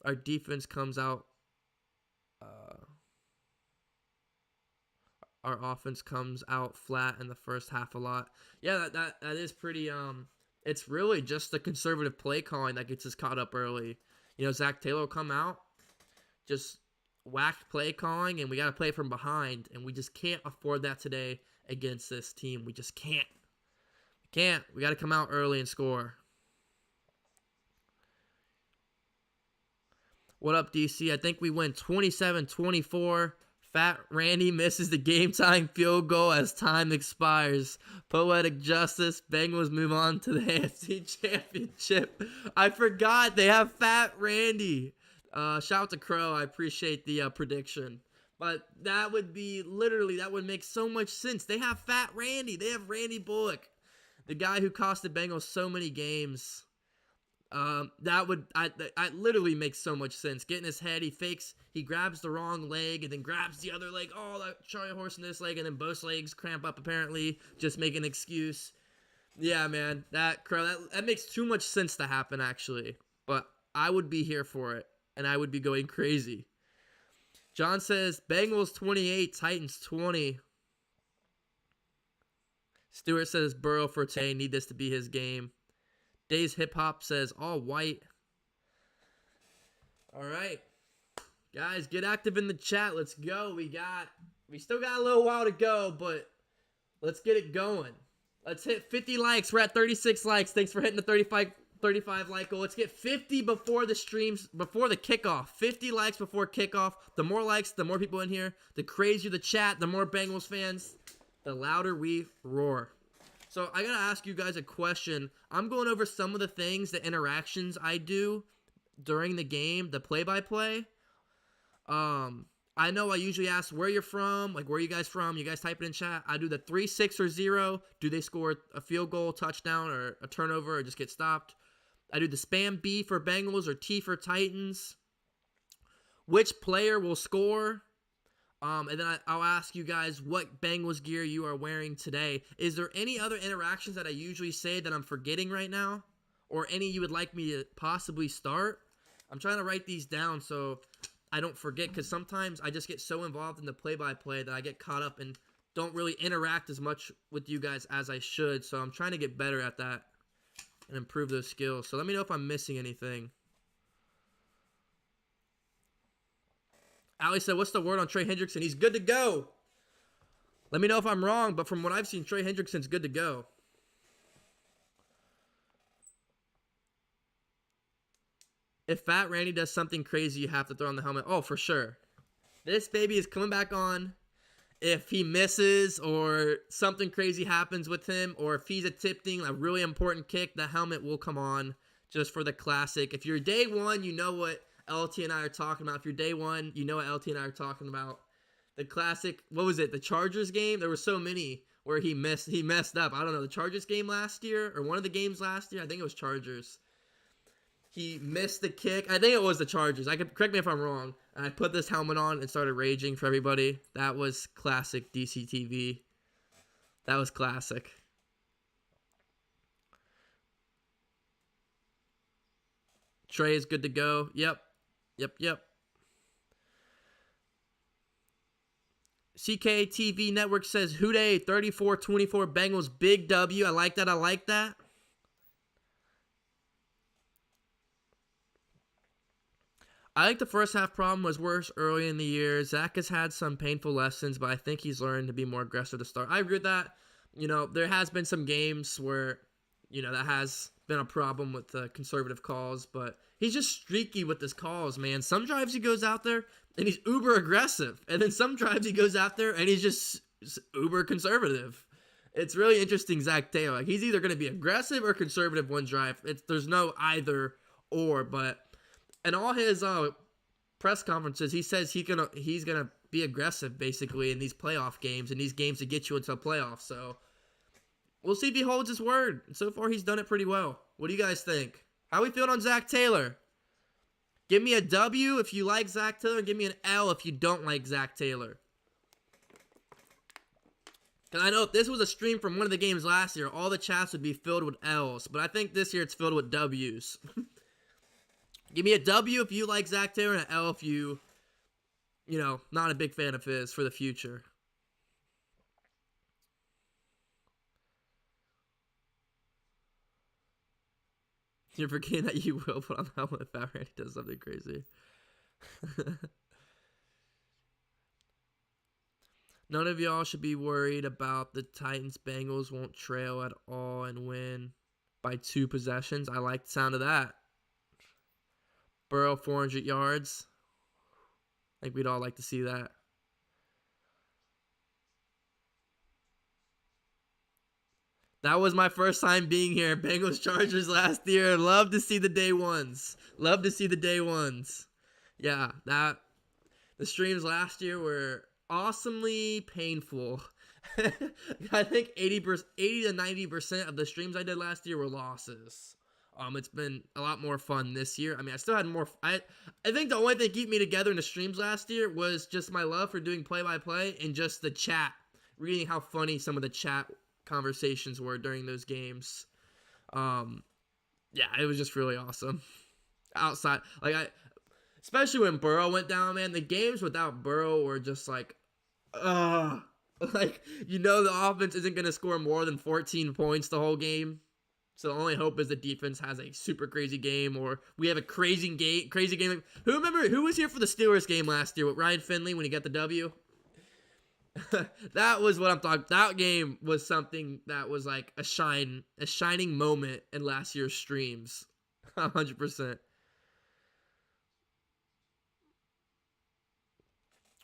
Our defense comes out. Our offense comes out flat in the first half a lot. Yeah, that is pretty It's really just the conservative play calling that gets us caught up early. Zach Taylor will come out, just whack play calling, and we got to play from behind, and we just can't afford that today against this team. We just can't. We got to come out early and score. What up, DC? I think we win 27-24. Fat Randy misses the game-tying field goal as time expires. Poetic justice. Bengals move on to the AFC Championship. I forgot they have Fat Randy. Shout out to Crow. I appreciate the prediction. But that would make so much sense. They have Fat Randy. They have Randy Bullock, the guy who cost the Bengals so many games. That literally makes so much sense. Get in his head, he grabs the wrong leg and then grabs the other leg. Oh, that Charlie horse in this leg, and then both legs cramp up apparently. Just make an excuse. Yeah, man, that makes too much sense to happen actually. But I would be here for it, and I would be going crazy. John says Bengals 28, Titans 20. Stewart says Burrow for Tay, need this to be his game. Days Hip Hop says all white. All right. Guys, get active in the chat. Let's go. We still got a little while to go, but let's get it going. Let's hit 50 likes. We're at 36 likes. Thanks for hitting the 35 like goal. Let's get 50 before the kickoff. 50 likes before kickoff. The more likes, the more people in here. The crazier the chat, the more Bengals fans, the louder we roar. So I got to ask you guys a question. I'm going over some of the things, the interactions I do during the game, the play-by-play. I know I usually ask where you're from, like where are you guys from? You guys type it in chat. I do the 3, 6, or 0. Do they score a field goal, touchdown, or a turnover, or just get stopped? I do the spam B for Bengals or T for Titans. Which player will score? And then I'll ask you guys what Bengals gear you are wearing today. Is there any other interactions that I usually say that I'm forgetting right now? Or any you would like me to possibly start? I'm trying to write these down so I don't forget, because sometimes I just get so involved in the play-by-play that I get caught up and don't really interact as much with you guys as I should. So I'm trying to get better at that and improve those skills. So let me know if I'm missing anything. Ali said, what's the word on Trey Hendrickson? He's good to go. Let me know if I'm wrong, but from what I've seen, Trey Hendrickson's good to go. If Fat Randy does something crazy, you have to throw on the helmet. Oh, for sure. This baby is coming back on. If he misses or something crazy happens with him, or if he's attempting a really important kick, the helmet will come on just for the classic. If you're day one, you know what LT and I are talking about. If you're day one, you know what LT and I are talking about. The classic, what was it? The Chargers game? There were so many where he messed up. I don't know, the Chargers game last year, or one of the games last year. I think it was Chargers. He missed the kick. I think it was the Chargers. Correct me if I'm wrong. I put this helmet on and started raging for everybody. That was classic DCTV. That was classic. Trey is good to go. Yep. CKTV Network says, Houday 34-24 Bengals, big W. I like that. I think the first half problem was worse early in the year. Zach has had some painful lessons, but I think he's learned to be more aggressive to start. I agree with that. There has been some games where, that has been a problem with the conservative calls, but he's just streaky with his calls, man. Some drives he goes out there and he's uber aggressive, and then some drives he goes out there and he's just uber conservative. It's really interesting, Zach Taylor. Like, he's either going to be aggressive or conservative one drive. There's no either or, but in all his press conferences, he says he's gonna be aggressive basically in these playoff games and these games to get you into a playoff. So we'll see if he holds his word. So far, he's done it pretty well. What do you guys think? How we feeling on Zach Taylor? Give me a W if you like Zach Taylor, and give me an L if you don't like Zach Taylor. Because I know if this was a stream from one of the games last year, all the chats would be filled with L's. But I think this year it's filled with W's. Give me a W if you like Zach Taylor, and an L if you, not a big fan of his for the future. You're forgetting that you will put on that one if Pat Randy does something crazy. None of y'all should be worried about the Titans. Bengals won't trail at all and win by 2 possessions. I like the sound of that. Burrow 400 yards. I think we'd all like to see that. That was my first time being here. Bengals Chargers last year. Love to see the day ones. Love to see the day ones. Yeah, the streams last year were awesomely painful. I think 80 to 90% of the streams I did last year were losses. It's been a lot more fun this year. I mean, I still had more. I think the only thing that kept me together in the streams last year was just my love for doing play-by-play and just the chat, reading how funny some of the chat conversations were during those games. Yeah, it was just really awesome. Outside, especially when Burrow went down, man. The games without Burrow were just like, the offense isn't gonna score more than 14 points the whole game. So the only hope is the defense has a super crazy game, or we have a crazy game. Who was here for the Steelers game last year with Ryan Finley when he got the W? That was what I'm talking. That game was something that was like a shining moment in last year's streams. 100%.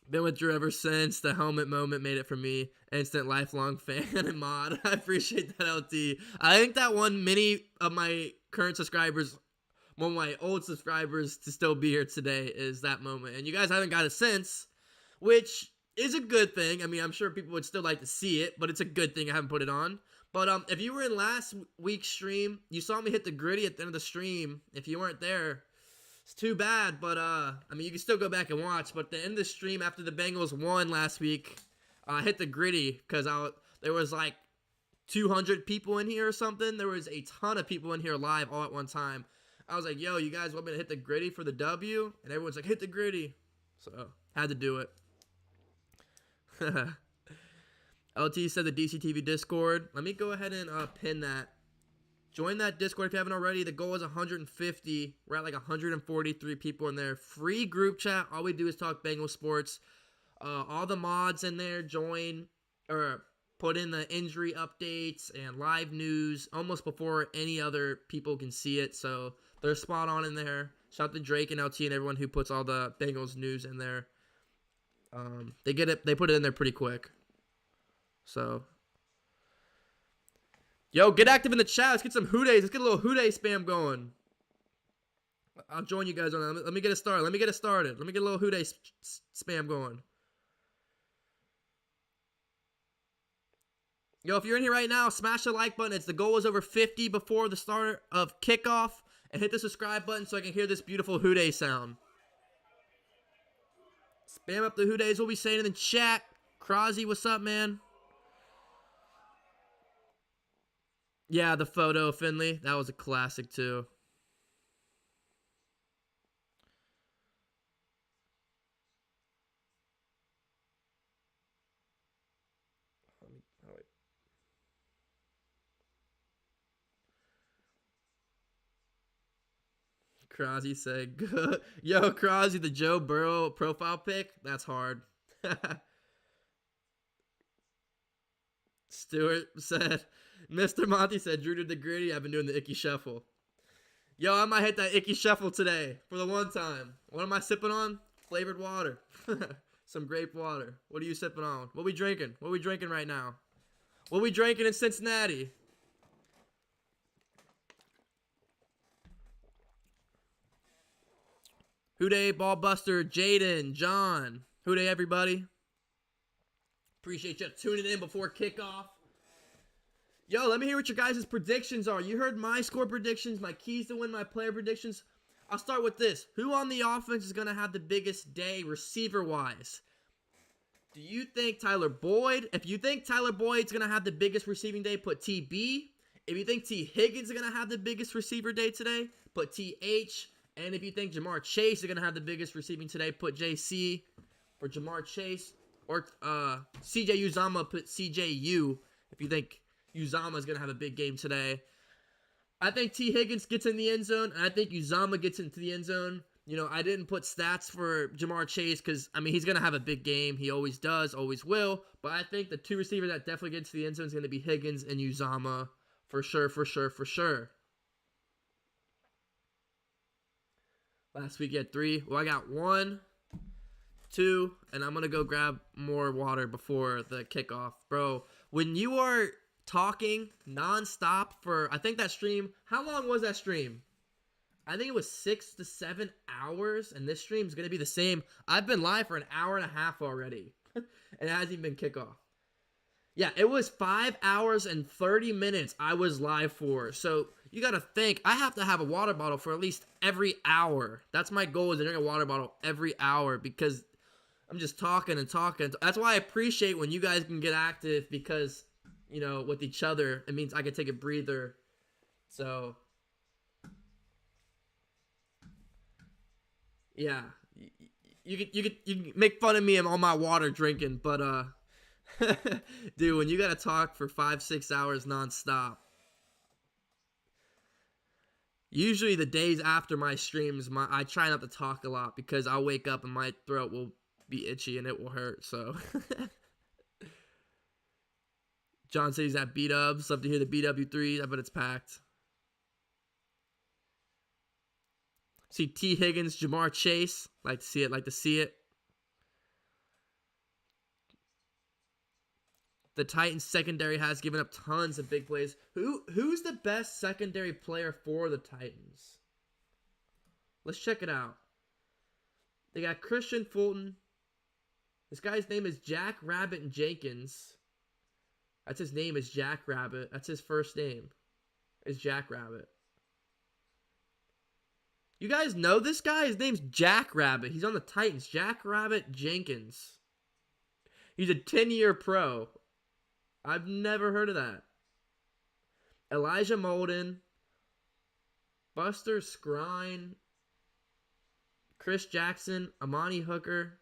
Been with Drew ever since. The helmet moment made it for me. Instant lifelong fan and mod. I appreciate that, LT. I think that won many of my current subscribers, one of my old subscribers, to still be here today is that moment. And you guys haven't got it since, which is a good thing. I mean, I'm sure people would still like to see it, but it's a good thing I haven't put it on. But if you were in last week's stream, you saw me hit the gritty at the end of the stream. If you weren't there, it's too bad, but I mean, you can still go back and watch. But at the end of the stream, after the Bengals won last week, I hit the gritty because there was like 200 people in here or something. There was a ton of people in here live all at one time. I was like, yo, you guys want me to hit the gritty for the W? And everyone's like, hit the gritty. So, had to do it. LT said the DCTV Discord. Let me go ahead and pin that. Join that Discord if you haven't already. The goal is 150. We're at like 143 people in there. Free group chat. All we do is talk Bengal sports. All the mods in there join or put in the injury updates and live news almost before any other people can see it. So they're spot on in there. Shout out to Drake and LT and everyone who puts all the Bengals news in there. They get it. They put it in there pretty quick. So. Yo, get active in the chat. Let's get some Houdays. Let's get a little Houday spam going. I'll join you guys on that. Let me get it started. Let me get a little Houday spam going. Yo, if you're in here right now, smash the like button. The goal is over 50 before the start of kickoff. And hit the subscribe button so I can hear this beautiful Houday sound. Spam up the Houdays. We'll be saying in the chat. Crosby, what's up, man? Yeah, the photo of Finley. That was a classic, too. Crosby said, good. Yo, Crosby, the Joe Burrow profile pic. That's hard. Stewart said, Mr. Monty said, Drew did the gritty. I've been doing the icky shuffle. Yo, I might hit that icky shuffle today for the one time. What am I sipping on? Flavored water. Some grape water. What are you sipping on? What we drinking? What we drinking right now? What we drinking in Cincinnati? Houday, Ballbuster, Jaden, John. Houday, everybody. Appreciate you tuning in before kickoff. Yo, let me hear what your guys' predictions are. You heard my score predictions, my keys to win, my player predictions. I'll start with this. Who on the offense is going to have the biggest day receiver-wise? Do you think Tyler Boyd? If you think Tyler Boyd's going to have the biggest receiving day, put TB. If you think T. Higgins is going to have the biggest receiver day today, put TH. And if you think Jamar Chase is going to have the biggest receiving today, put JC for Jamar Chase. Or CJ Uzama, put CJU if you think Uzama is going to have a big game today. I think T. Higgins gets in the end zone, and I think Uzama gets into the end zone. You know, I didn't put stats for Jamar Chase because, I mean, he's going to have a big game. He always does, always will. But I think the two receivers that definitely get to the end zone is going to be Higgins and Uzama. For sure, for sure, for sure. Last week you had 3. Well, I got 1, 2, and I'm going to go grab more water before the kickoff. Bro, when you are talking nonstop for, I think that stream, how long was that stream? I think it was 6 to 7 hours, and this stream's going to be the same. I've been live for an hour and a half already, and it hasn't even been kickoff. Yeah, it was 5 hours and 30 minutes I was live for. So you got to think, I have to have a water bottle for at least every hour. That's my goal, is to drink a water bottle every hour because I'm just talking and talking. That's why I appreciate when you guys can get active because, you know, with each other, it means I can take a breather. So yeah, you can make fun of me and all my water drinking, but dude, when you gotta talk for 5-6 hours nonstop, usually the days after my streams, I try not to talk a lot because I'll wake up and my throat will be itchy and it will hurt. So John says he's at B-Dubs. Love to hear the BW3. I bet it's packed. See T. Higgins, Jamar Chase. Like to see it, like to see it. The Titans secondary has given up tons of big plays. Who's the best secondary player for the Titans? Let's check it out. They got Christian Fulton. This guy's name is Jack Rabbit Jenkins. That's his name, is Jack Rabbit. That's his first name, is Jack Rabbit. You guys know this guy? His name's Jack Rabbit. He's on the Titans. Jack Rabbit Jenkins. He's a 10-year pro. I've never heard of that. Elijah Molden. Buster Skrine. Chris Jackson. Amani Hooker.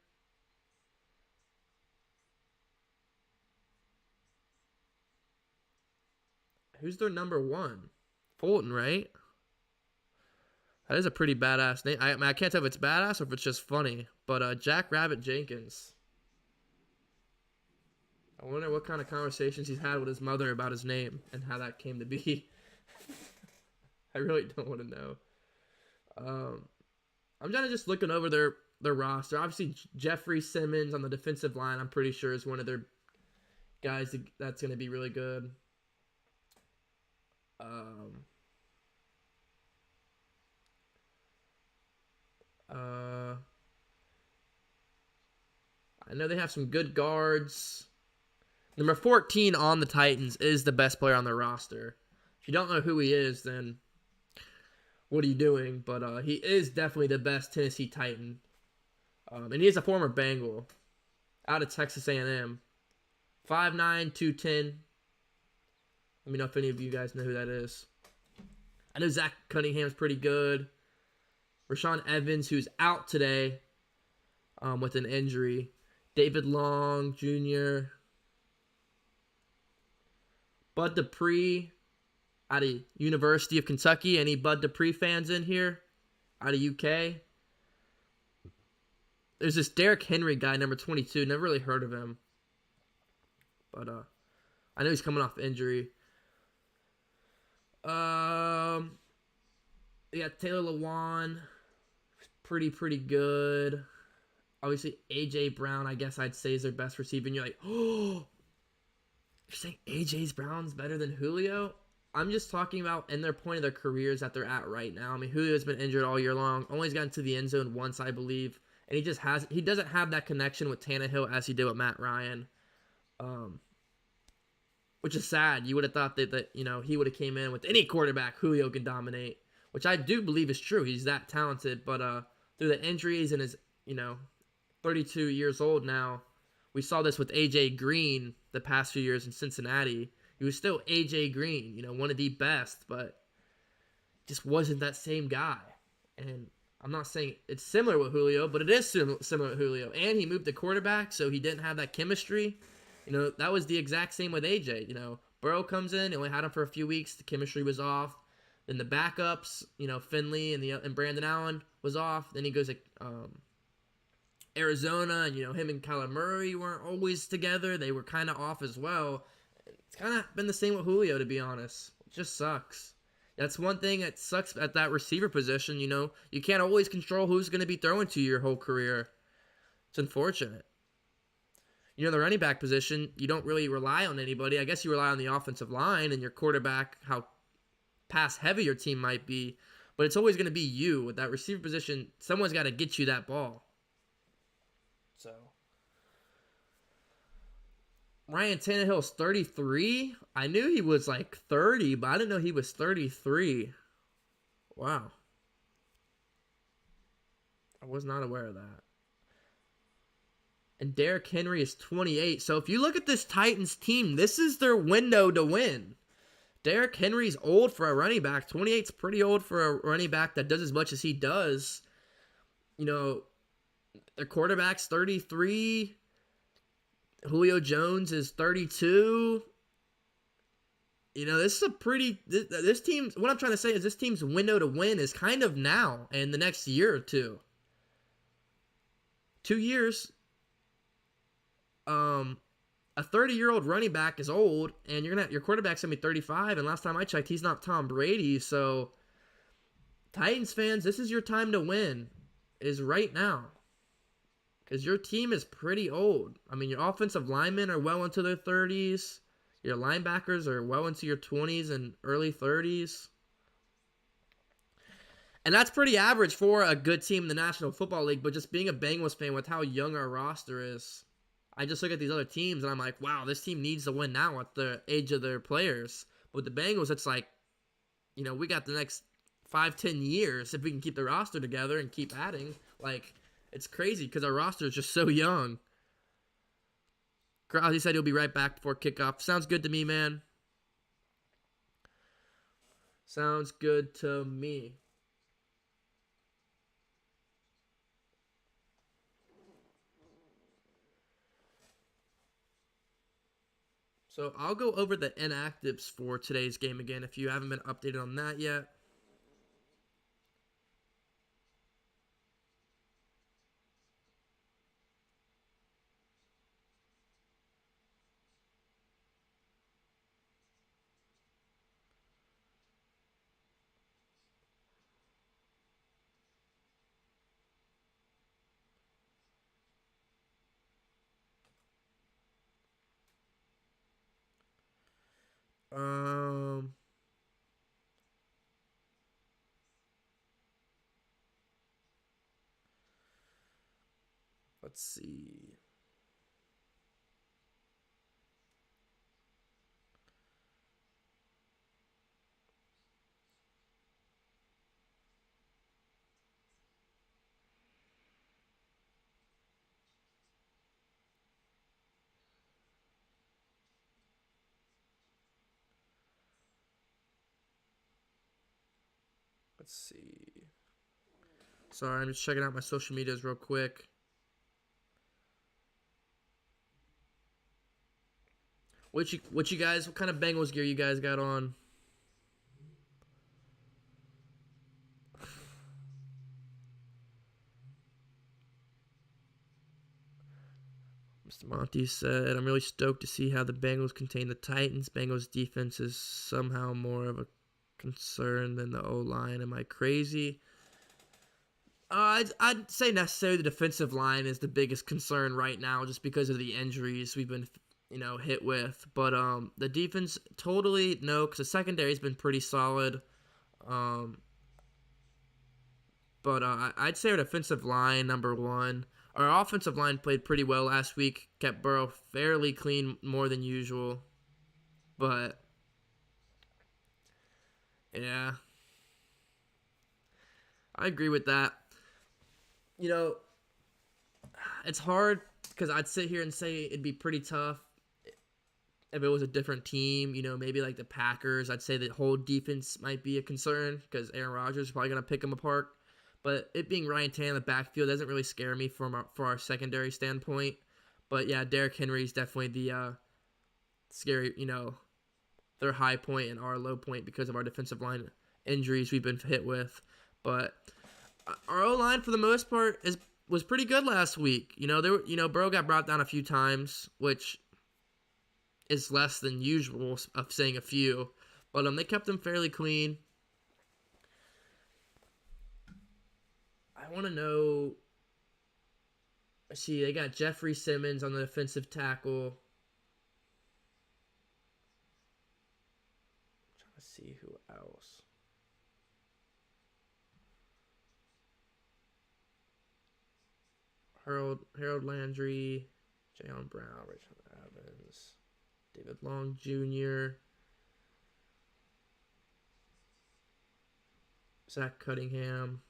Who's their number 1? Fulton, right? That is a pretty badass name. I can't tell if it's badass or if it's just funny. But Jack Rabbit Jenkins. I wonder what kind of conversations he's had with his mother about his name and how that came to be. I really don't want to know. I'm kind of just looking over their roster. Obviously, Jeffrey Simmons on the defensive line, I'm pretty sure is one of their guys that's going to be really good. I know they have some good guards. Number 14 on the Titans is the best player on their roster. If you don't know who he is, then what are you doing? But he is definitely the best Tennessee Titan. And he is a former Bengal out of Texas A&M. 5'9", 210. Let me know if any of you guys know who that is. I know Zach Cunningham's pretty good. Rashawn Evans, who's out today with an injury. David Long Jr. Bud Dupree out of University of Kentucky. Any Bud Dupree fans in here? Out of UK. There's this Derrick Henry guy, number 22. Never really heard of him. But I know he's coming off injury. Yeah, Taylor Lewan. Pretty good. Obviously, A.J. Brown, I guess I'd say, is their best receiver. And you're like, oh, you're saying A.J. Brown's better than Julio? I'm just talking about in their point of their careers that they're at right now. I mean, Julio's been injured all year long. Only gotten to the end zone once, I believe. And he doesn't have that connection with Tannehill as he did with Matt Ryan. Which is sad. You would have thought that he would have came in with any quarterback Julio could dominate. Which I do believe is true. He's that talented. But through the injuries and his, 32 years old now, we saw this with A.J. Green the past few years in Cincinnati. He was still A.J. Green, one of the best, but just wasn't that same guy. And I'm not saying it's similar with Julio, but it is similar with Julio. And he moved to quarterback, so he didn't have that chemistry. That was the exact same with A.J. Burrow comes in, he only had him for a few weeks. The chemistry was off. Then the backups, Finley and Brandon Allen was off. Then he goes to Arizona, and him and Kyler Murray weren't always together. They were kind of off as well. It's kind of been the same with Julio, to be honest. It just sucks. That's one thing that sucks at that receiver position. You can't always control who's going to be throwing to you your whole career. It's unfortunate. The running back position, you don't really rely on anybody. I guess you rely on the offensive line and your quarterback, how pass heavy your team might be. But it's always going to be you. With that receiver position, someone's got to get you that ball. So, Ryan Tannehill's 33. I knew he was like 30, but I didn't know he was 33. Wow. I was not aware of that. And Derrick Henry is 28. So if you look at this Titans team, this is their window to win. Derrick Henry's old for a running back. 28's pretty old for a running back that does as much as he does. Their quarterback's 33. Julio Jones is 32. This is a pretty... This team... What I'm trying to say is this team's window to win is kind of now and the next year or two. 2 years. A 30-year-old running back is old, and your quarterback's going to be 35, and last time I checked, he's not Tom Brady, so... Titans fans, this is your time to win. It is right now. Because your team is pretty old. I mean, your offensive linemen are well into their 30s. Your linebackers are well into your 20s and early 30s. And that's pretty average for a good team in the National Football League. But just being a Bengals fan with how young our roster is, I just look at these other teams and I'm like, wow, this team needs to win now at the age of their players. But with the Bengals, it's like, we got the next 5-10 years if we can keep the roster together and keep adding. It's crazy because our roster is just so young. He said he'll be right back before kickoff. Sounds good to me, man. Sounds good to me. So I'll go over the inactives for today's game again if you haven't been updated on that yet. Let's see. Let's see. Sorry, I'm just checking out my social medias real quick. What kind of Bengals gear you guys got on? Mr. Monty said, I'm really stoked to see how the Bengals contain the Titans. Bengals defense is somehow more of a concern than the O-line. Am I crazy? I'd say necessarily the defensive line is the biggest concern right now just because of the injuries we've been hit with. But the defense, totally no, because the secondary's been pretty solid. But I'd say our defensive line, number one. Our offensive line played pretty well last week. Kept Burrow fairly clean more than usual. But, yeah. I agree with that. It's hard because I'd sit here and say it'd be pretty tough if it was a different team, maybe like the Packers. I'd say the whole defense might be a concern because Aaron Rodgers is probably going to pick them apart. But it being Ryan Tannehill in the backfield doesn't really scare me for our secondary standpoint. But yeah, Derrick Henry is definitely the scary, their high point and our low point because of our defensive line injuries we've been hit with. But our O-line, for the most part, was pretty good last week. Burrow got brought down a few times, which is less than usual of saying a few. But they kept him fairly clean. I want to know. See, they got Jeffrey Simmons on the defensive tackle. I'm trying to see who else. Harold Landry, Jalen Brown, Richard Evans, David Long Jr., Zach Cunningham.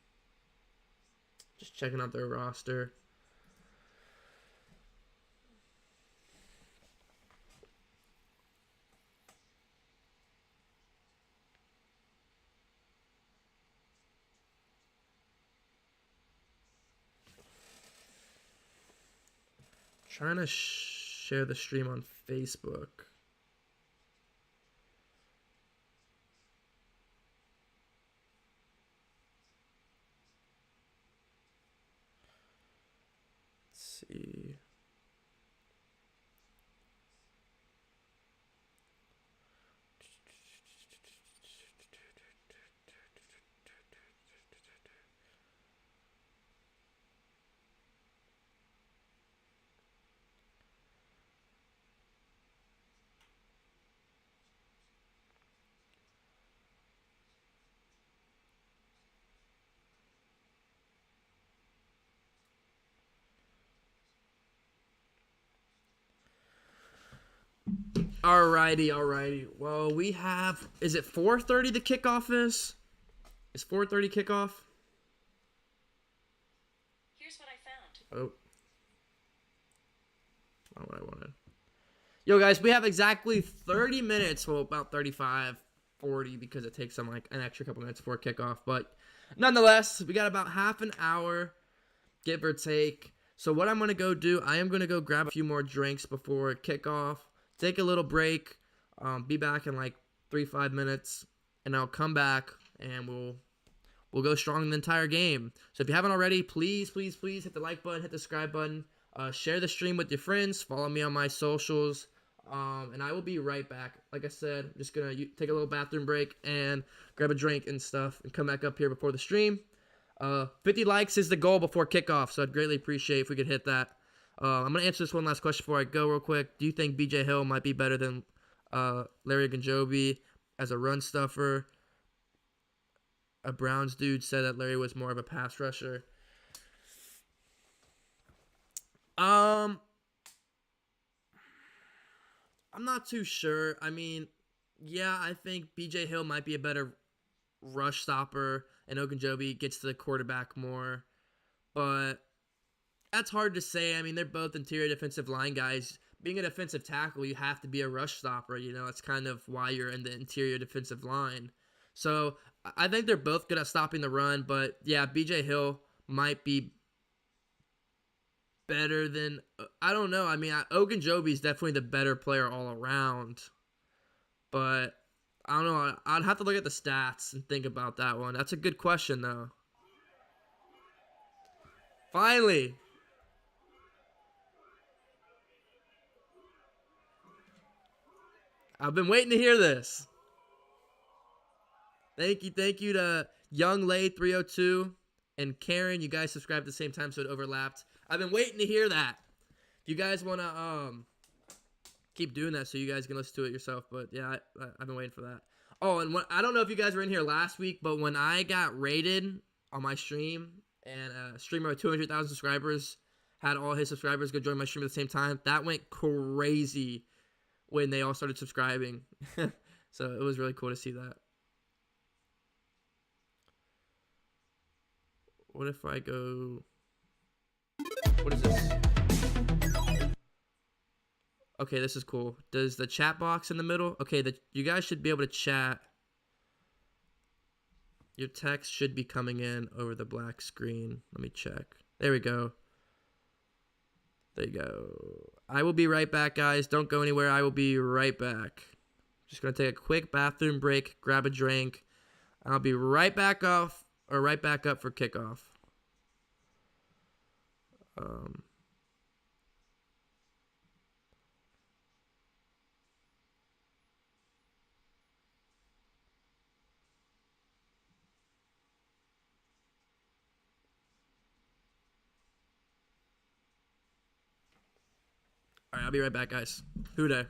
Just checking out their roster. Trying to share the stream on Facebook. Let's see. Alrighty. Well, we have. Is it 4:30 the kickoff is? Is 4:30 kickoff? Here's what I found. Oh. Not what I wanted. Yo, guys, we have exactly 30 minutes. Well, about 35, 40, because it takes them like an extra couple minutes before kickoff. But nonetheless, we got about half an hour, give or take. So what I'm going to go do, I am going to go grab a few more drinks before kickoff. Take a little break, be back in like 3-5 minutes, and I'll come back and we'll go strong the entire game. So if you haven't already, please hit the like button, hit the subscribe button, share the stream with your friends, follow me on my socials, and I will be right back. Like I said, I'm just gonna take a little bathroom break and grab a drink and stuff, and come back up here before the stream. 50 likes is the goal before kickoff, so I'd greatly appreciate if we could hit that. I'm going to answer this one last question before I go real quick. Do you think B.J. Hill might be better than Larry Ogunjobi as a run stuffer? A Browns dude said that Larry was more of a pass rusher. I'm not too sure. I mean, yeah, I think B.J. Hill might be a better rush stopper, and Ogunjobi gets to the quarterback more. But that's hard to say. I mean, they're both interior defensive line guys. Being a defensive tackle, you have to be a rush stopper. That's kind of why you're in the interior defensive line. So I think they're both good at stopping the run. But, yeah, B.J. Hill might be better than – I don't know. I mean, Ogunjobi is definitely the better player all around. But I don't know. I'd have to look at the stats and think about that one. That's a good question, though. Finally. I've been waiting to hear this. Thank you to Young Lay 302 and Karen. You guys subscribed at the same time, so it overlapped. I've been waiting to hear that. If you guys want to keep doing that so you guys can listen to it yourself, but yeah, I've been waiting for that. Oh, and I don't know if you guys were in here last week, but when I got rated on my stream and a streamer with 200,000 subscribers had all his subscribers go join my stream at the same time, that went crazy when they all started subscribing. So it was really cool to see that. What if I go... What is this? Okay, this is cool. Does the chat box in the middle? Okay, you guys should be able to chat. Your text should be coming in over the black screen. Let me check. There we go. There you go. I will be right back, guys. Don't go anywhere. I will be right back. Just going to take a quick bathroom break, grab a drink, I'll be right back up for kickoff. All right, I'll be right back, guys. Who dey?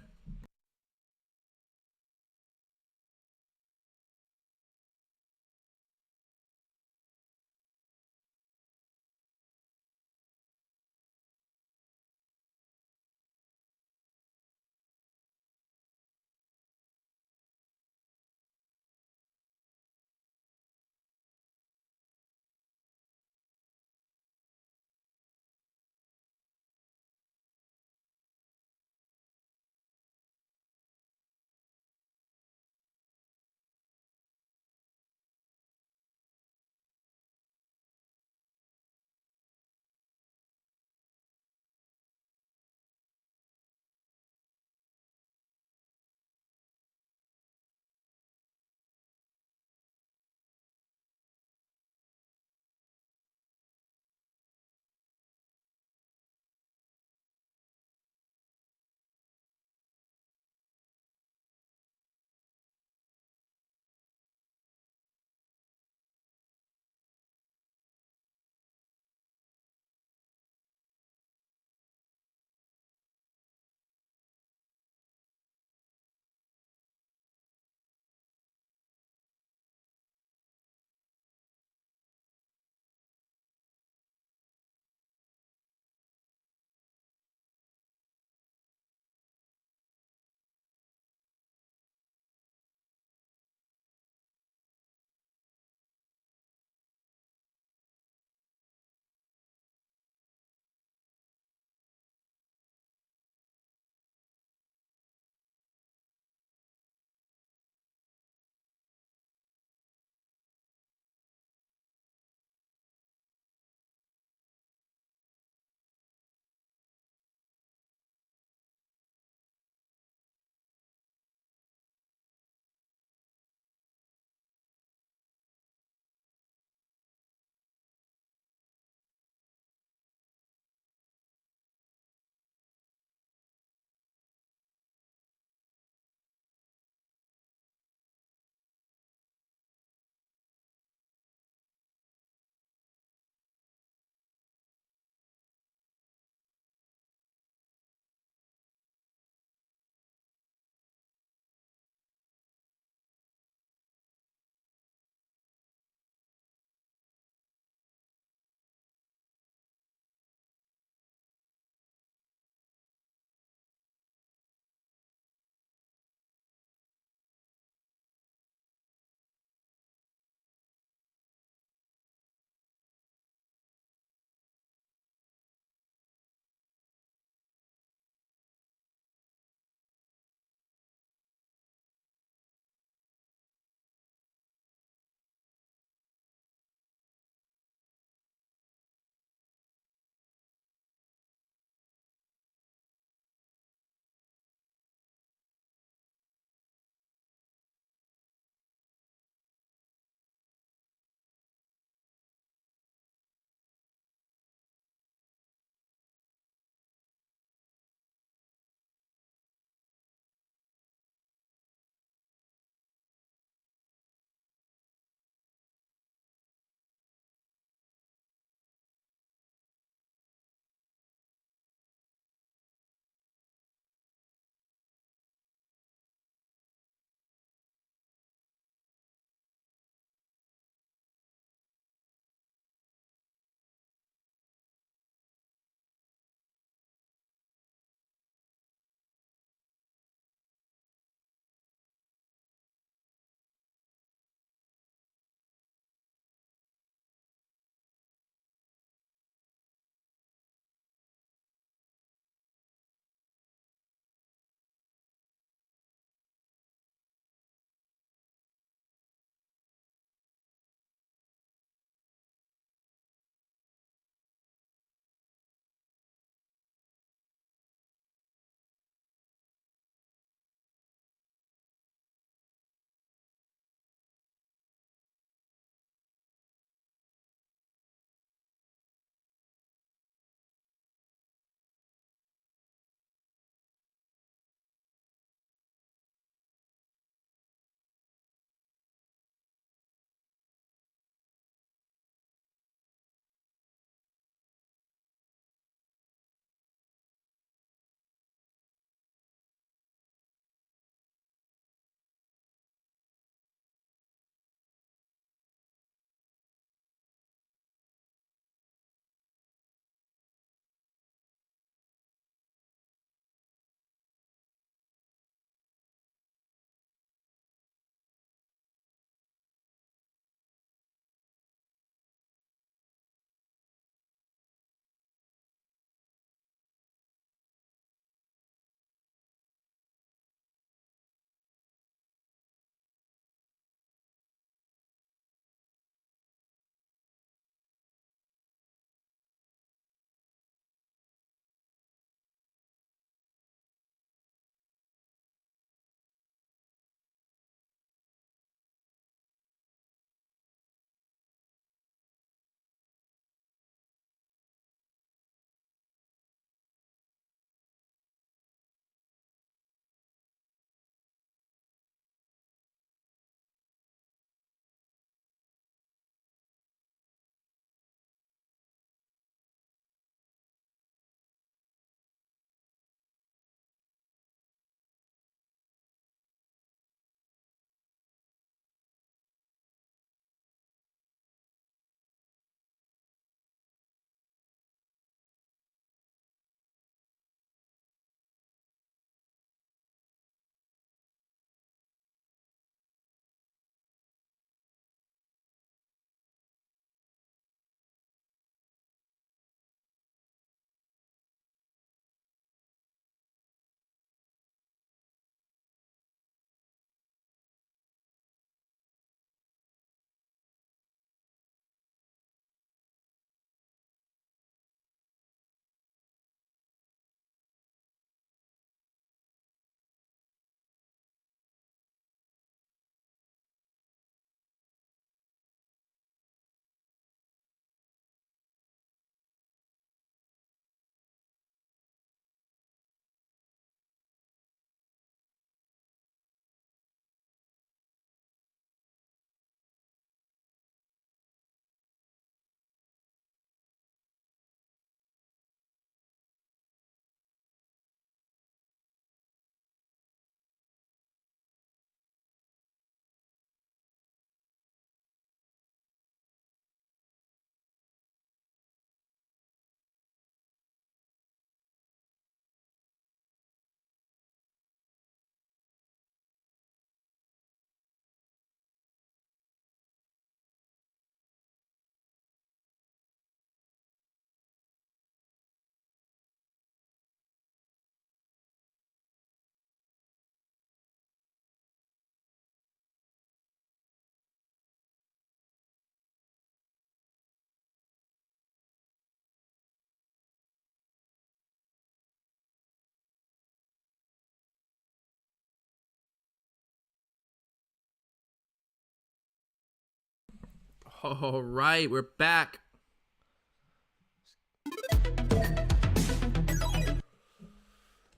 All right, we're back.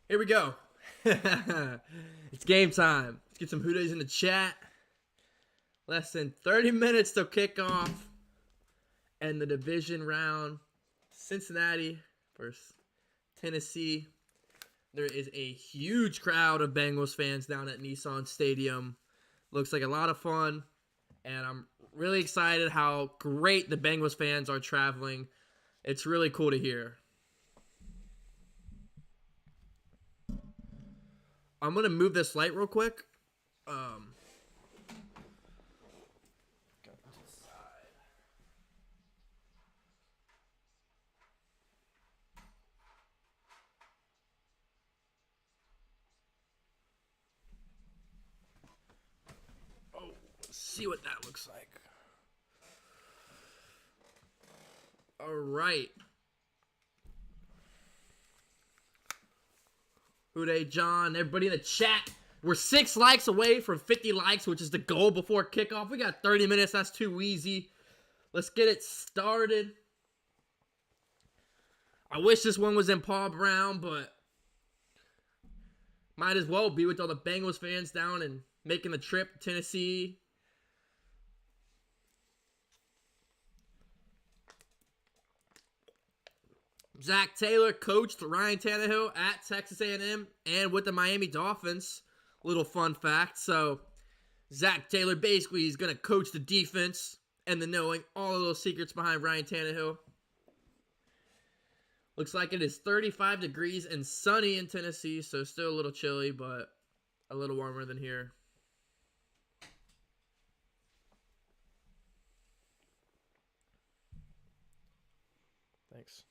Here we go. It's game time. Let's get some Who Days in the chat. Less than 30 minutes till kickoff. And the division round. Cincinnati versus Tennessee. There is a huge crowd of Bengals fans down at Nissan Stadium. Looks like a lot of fun. And I'm really excited how great the Bengals fans are traveling. It's really cool to hear. I'm going to move this light real quick. Let's see what that looks like. All right. Houday, John, everybody in the chat. We're 6 likes away from 50 likes, which is the goal before kickoff. We got 30 minutes. That's too easy. Let's get it started. I wish this one was in Paul Brown, but might as well be with all the Bengals fans down and making the trip to Tennessee. Zach Taylor coached Ryan Tannehill at Texas A&M and with the Miami Dolphins. Little fun fact. So, Zach Taylor basically is going to coach the defense and then knowing all of those secrets behind Ryan Tannehill. Looks like it is 35 degrees and sunny in Tennessee, so still a little chilly, but a little warmer than here. Thanks.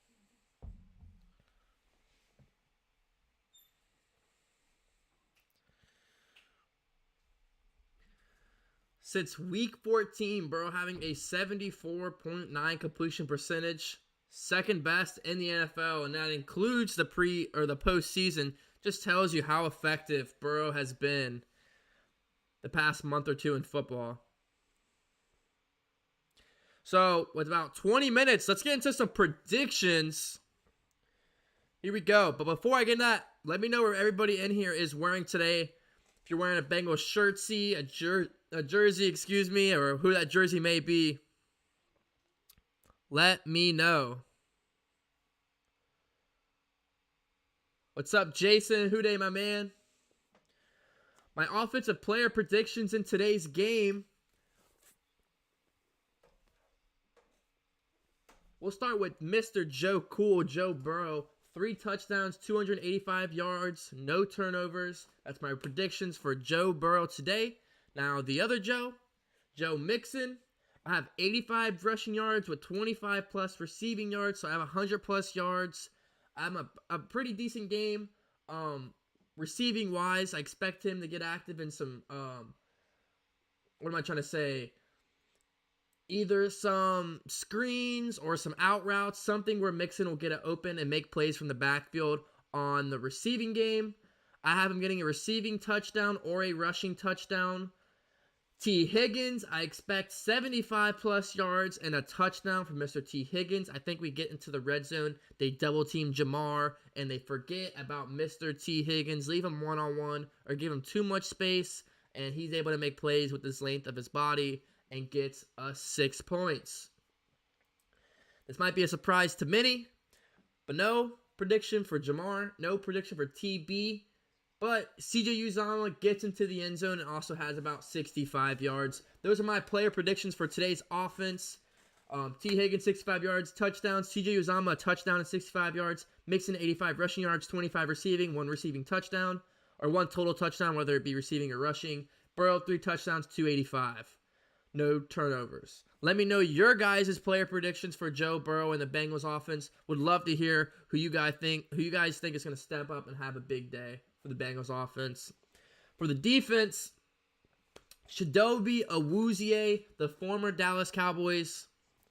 Since week 14, Burrow having a 74.9 completion percentage, second best in the NFL, and that includes the postseason. Just tells you how effective Burrow has been the past month or two in football. So, with about 20 minutes, let's get into some predictions. Here we go. But before I get into that, let me know where everybody in here is wearing today. If you're wearing a Bengals shirt, a jersey, or who that jersey may be, let me know. What's up, Jason? Houday, my man? My offensive player predictions in today's game. We'll start with Mr. Joe Cool, Joe Burrow. 3 touchdowns, 285 yards, no turnovers. That's my predictions for Joe Burrow today. Now, the other Joe Mixon, I have 85 rushing yards with 25 plus receiving yards, so I have 100 plus yards. I'm a pretty decent game. Receiving wise, I expect him to get active in some, what am I trying to say? Either some screens or some out routes, something where Mixon will get it open and make plays from the backfield. On the receiving game, I have him getting a receiving touchdown or a rushing touchdown. T. Higgins, I expect 75 plus yards and a touchdown from Mr. T. Higgins. I think we get into the red zone. They double team Jamar and they forget about Mr. T. Higgins. Leave him one-on-one or give him too much space, and he's able to make plays with this length of his body and gets us 6 points. This might be a surprise to many, but no prediction for Jamar, no prediction for TB. But CJ Uzomah gets into the end zone and also has about 65 yards. Those are my player predictions for today's offense. T. Higgins, 65 yards, touchdowns. CJ Uzomah, a touchdown and 65 yards. Mixon, 85 rushing yards, 25 receiving, 1 receiving touchdown. Or 1 total touchdown, whether it be receiving or rushing. Burrow, 3 touchdowns, 285. No turnovers. Let me know your guys' player predictions for Joe Burrow and the Bengals offense. Would love to hear who you guys think is going to step up and have a big day for the Bengals offense. For the defense, Chidobe Awuzie, the former Dallas Cowboys.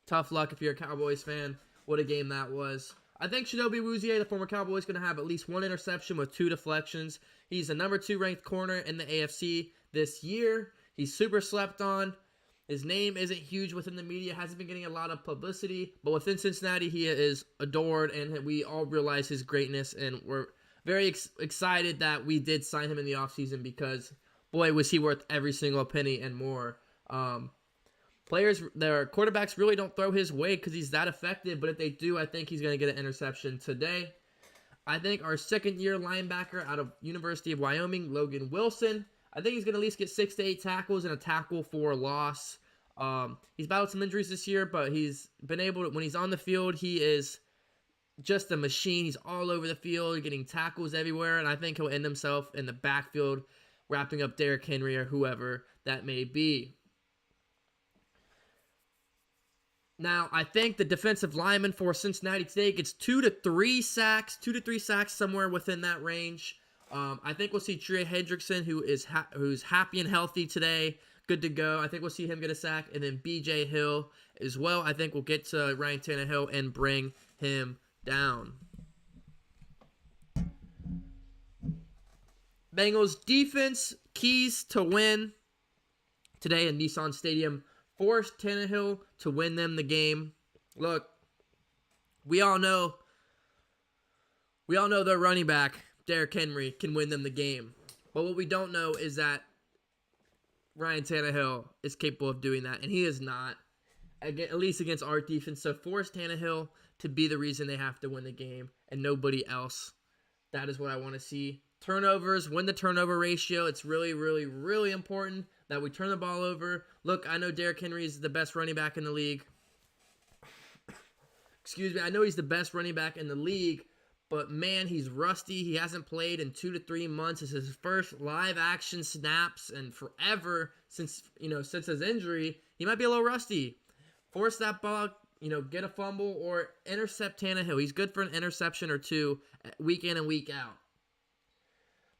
Tough luck if you're a Cowboys fan. What a game that was. I think Chidobe Awuzie, the former Cowboy, is going to have at least 1 interception with 2 deflections. He's the number 2 ranked corner in the AFC this year. He's super slept on. His name isn't huge within the media, hasn't been getting a lot of publicity, but within Cincinnati, he is adored, and we all realize his greatness, and we're very excited that we did sign him in the offseason because, boy, was he worth every single penny and more. Their quarterbacks really don't throw his way because he's that effective, but if they do, I think he's going to get an interception today. I think our second-year linebacker out of University of Wyoming, Logan Wilson, I think he's going to at least get 6 to 8 tackles and a tackle for loss. He's battled some injuries this year, but he's been able to, when he's on the field, he is just a machine. He's all over the field, getting tackles everywhere, and I think he'll end himself in the backfield, wrapping up Derrick Henry or whoever that may be. Now, I think the defensive lineman for Cincinnati today gets 2 to 3 sacks, somewhere within that range. I think we'll see Trey Hendrickson, who's happy and healthy today, good to go. I think we'll see him get a sack, and then B.J. Hill as well. I think we'll get to Ryan Tannehill and bring him down. Bengals defense, keys to win today in Nissan Stadium. Forced Tannehill to win them the game. Look, we all know their running back, Derrick Henry, can win them the game. But what we don't know is that Ryan Tannehill is capable of doing that, and he is not, at least against our defense. So force Tannehill to be the reason they have to win the game, and nobody else. That is what I want to see. Turnovers, win the turnover ratio. It's really, really, really important that we turn the ball over. Look, I know Derrick Henry is the best running back in the league. Excuse me. I know he's the best running back in the league, but man, he's rusty. He hasn't played in 2 to 3 months. It's his first live action snaps and forever since his injury. He might be a little rusty. Force that ball, get a fumble or intercept Tannehill. He's good for an interception or two week in and week out.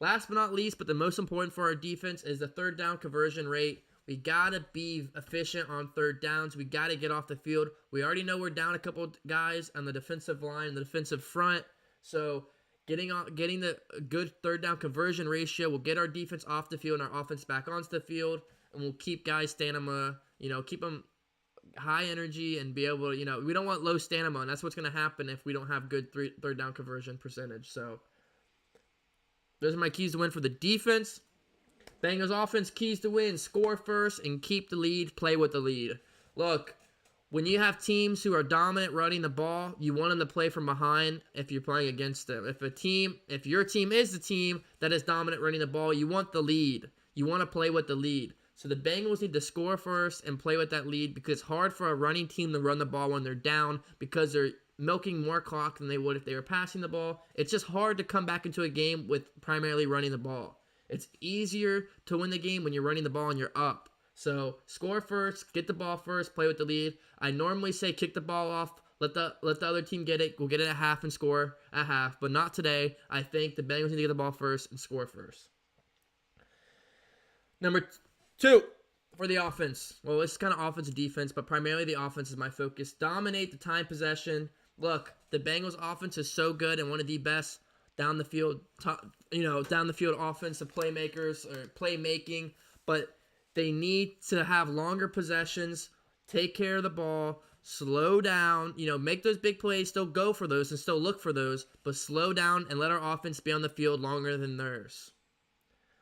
Last but not least, but the most important for our defense is the third down conversion rate. We got to be efficient on third downs. We got to get off the field. We already know we're down a couple guys on the defensive line and the defensive front. So getting the good third down conversion ratio will get our defense off the field and our offense back onto the field. And we'll keep guys stamina, keep them high energy and be able to, we don't want low stamina. And that's what's going to happen if we don't have good third down conversion percentage. So those are my keys to win for the defense. Bengals offense, keys to win: score first and keep the lead, play with the lead. Look, when you have teams who are dominant running the ball, you want them to play from behind if you're playing against them. If your team is the team that is dominant running the ball, you want the lead. You want to play with the lead. So the Bengals need to score first and play with that lead because it's hard for a running team to run the ball when they're down because they're milking more clock than they would if they were passing the ball. It's just hard to come back into a game with primarily running the ball. It's easier to win the game when you're running the ball and you're up. So score first, get the ball first, play with the lead. I normally say kick the ball off, let the other team get it, we'll get it at half and score at half, but not today. I think the Bengals need to get the ball first and score first. Number 2 for the offense. Well, it's kind of offense and defense, but primarily the offense is my focus. Dominate the time possession. Look, the Bengals offense is so good and one of the best down the field, offensive playmakers or playmaking, but they need to have longer possessions, take care of the ball, slow down, make those big plays, still go for those and still look for those, but slow down and let our offense be on the field longer than theirs.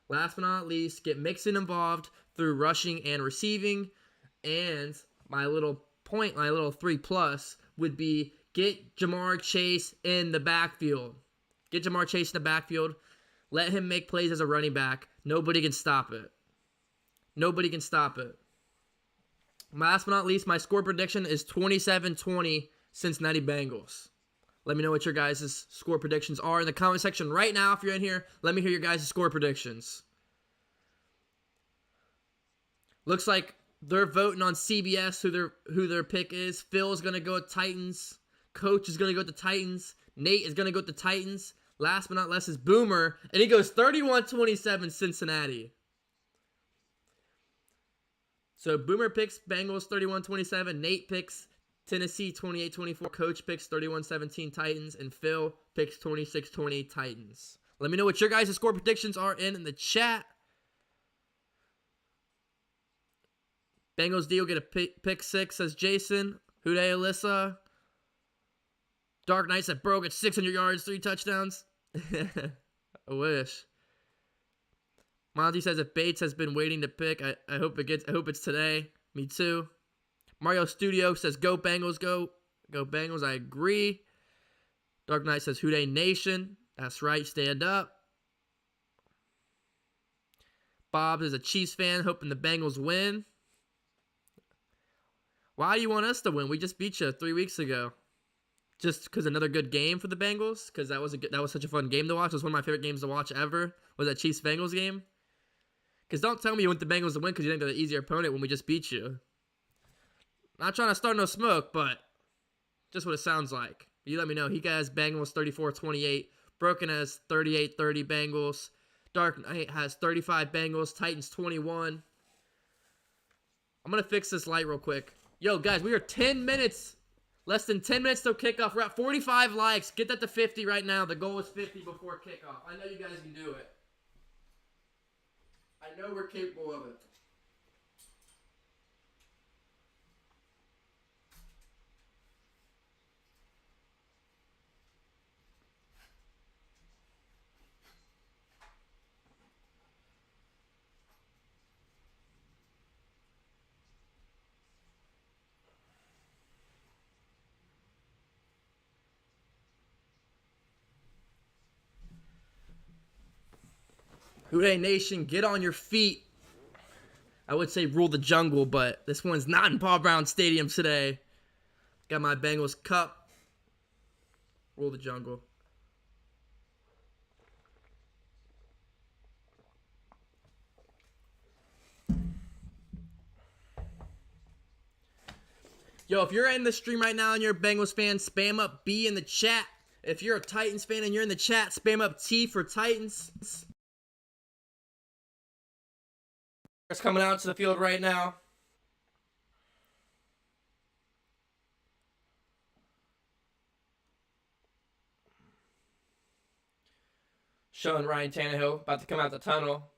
Last but not least, get Mixon involved through rushing and receiving, and my little 3+ would be get Jamar Chase in the backfield. Get Jamar Chase in the backfield. Let him make plays as a running back. Nobody can stop it. Last but not least, my score prediction is 27-20 Cincinnati Bengals. Let me know what your guys' score predictions are in the comment section right now. If you're in here, let me hear your guys' score predictions. Looks like they're voting on CBS who their pick is. Phil is going to go with Titans. Coach is going to go with the Titans. Nate is going to go with the Titans. Last but not least is Boomer, and he goes 31-27 Cincinnati. So Boomer picks Bengals 31-27. Nate picks Tennessee 28-24. Coach picks 31-17 Titans, and Phil picks 26-20 Titans. Let me know what your guys' score predictions are in the chat. Bengals deal get a pick 6, says Jason. Houday Alyssa. Dark Knight said Burrow gets 600 yards, 3 touchdowns. I wish. Monty says if Bates has been waiting to pick, I hope it's today. Me too. Mario Studio says go Bengals, go Bengals. I agree. Dark Knight says Houday Nation. That's right, stand up. Bob is a Chiefs fan, hoping the Bengals win. Why do you want us to win? We just beat you 3 weeks ago. Just because another good game for the Bengals? Because that was such a fun game to watch. It was one of my favorite games to watch ever. Was that Chiefs-Bengals game? Because don't tell me you want the Bengals to win because you think they're the easier opponent when we just beat you. Not trying to start no smoke, but just what it sounds like. You let me know. He has Bengals 34-28. Broken has 38-30 Bengals. Dark Knight has 35 Bengals. Titans 21. I'm going to fix this light real quick. Yo, guys, we are 10 minutes. Less than 10 minutes till kickoff. We're at 45 likes. Get that to 50 right now. The goal is 50 before kickoff. I know you guys can do it. I know we're capable of it. Houday Nation, get on your feet. I would say rule the jungle, but this one's not in Paul Brown Stadium today. Got my Bengals cup. Rule the jungle. Yo, if you're in the stream right now and you're a Bengals fan, spam up B in the chat. If you're a Titans fan and you're in the chat, spam up T for Titans. It's coming out to the field right now. Showing Ryan Tannehill about to come out the tunnel.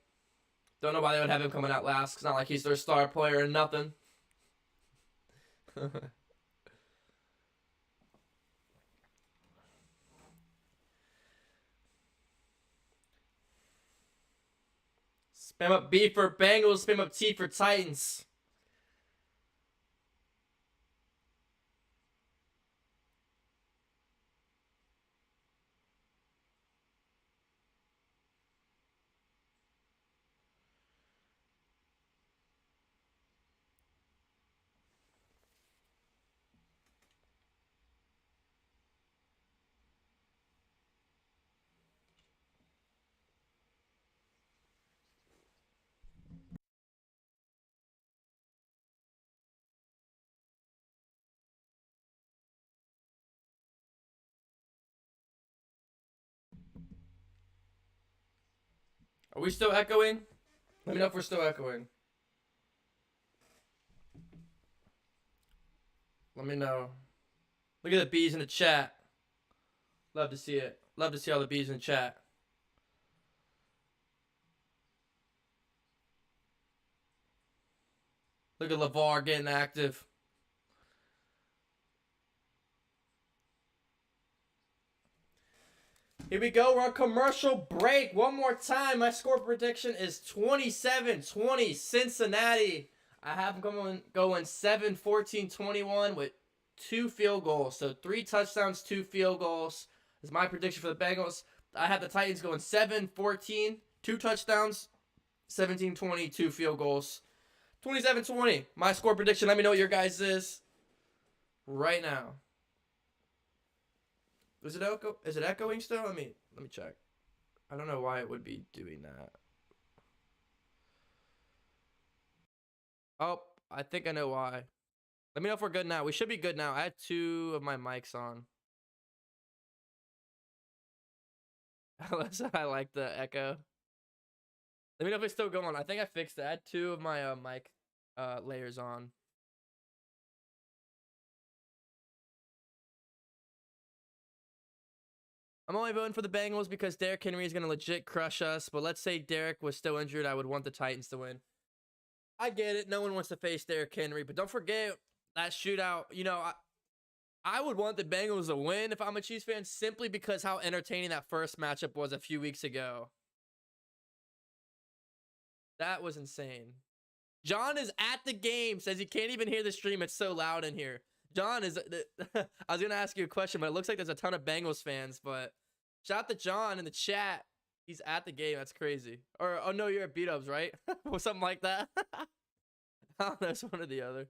Don't know why they would have him coming out last. It's not like he's their star player or nothing. Spam up B for Bengals. Spam up T for Titans. Are we still echoing? Let me know if we're still echoing. Let me know. Look at the bees in the chat. Love to see it. Love to see all the bees in the chat. Look at LeVar getting active. Here we go. We're on commercial break. One more time. My score prediction is 27-20 Cincinnati. I have them going 7-14-21 with 2 field goals. So 3 touchdowns, 2 field goals is my prediction for the Bengals. I have the Titans going 7-14, 2 touchdowns, 17-20, 2 field goals. 27-20. My score prediction. Let me know what your guys' is right now. Is it echoing still? Let me check. I don't know why it would be doing that. Oh, I think I know why. Let me know if we're good now. We should be good now. I had 2 of my mics on. I like the echo. Let me know if it's still going. I think I fixed it. I had 2 of my mic layers on. I'm only voting for the Bengals because Derrick Henry is going to legit crush us. But let's say Derrick was still injured. I would want the Titans to win. I get it. No one wants to face Derrick Henry, but don't forget that shootout. You know, I would want the Bengals to win if I'm a Chiefs fan, simply because how entertaining that first matchup was a few weeks ago. That was insane. John is at the game, says he can't even hear the stream. It's so loud in here. John is, I was going to ask you a question, but it looks like there's a ton of Bengals fans, but shout out to John in the chat. He's at the game. That's crazy. Or, oh no, you're at B-Dubs, right? Or something like that. I don't know. It's one or the other.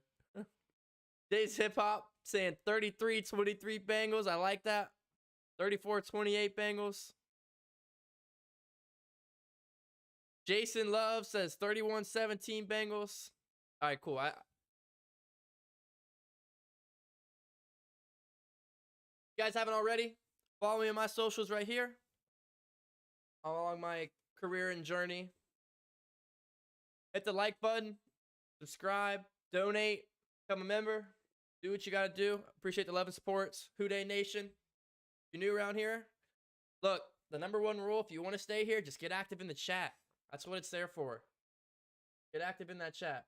Days Hip Hop saying 33-23 Bengals. I like that. 34-28 Bengals. Jason Love says 31-17 Bengals. All right, cool. You guys haven't already? Follow me on my socials right here. Along my career and journey. Hit the like button. Subscribe. Donate. Become a member. Do what you got to do. Appreciate the love and supports. Houday Nation. If you're new around here, look, the number one rule, if you want to stay here, just get active in the chat. That's what it's there for. Get active in that chat.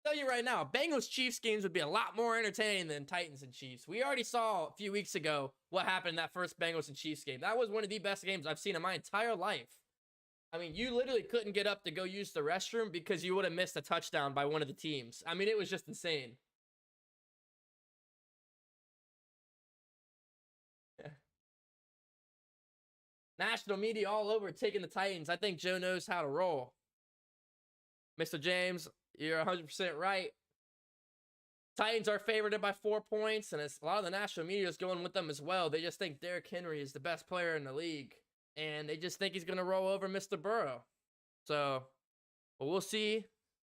I'll tell you right now, Bengals Chiefs games would be a lot more entertaining than Titans and Chiefs. We already saw a few weeks ago what happened in that first Bengals and Chiefs game. That was one of the best games I've seen in my entire life. I mean, you literally couldn't get up to go use the restroom because you would have missed a touchdown by one of the teams. I mean, it was just insane. National media all over taking the Titans. I think Joe knows how to roll. Mr. James, you're 100% right. Titans are favored by 4 points, and a lot of the national media is going with them as well. They just think Derrick Henry is the best player in the league, and they just think he's going to roll over Mr. Burrow. So, well, we'll see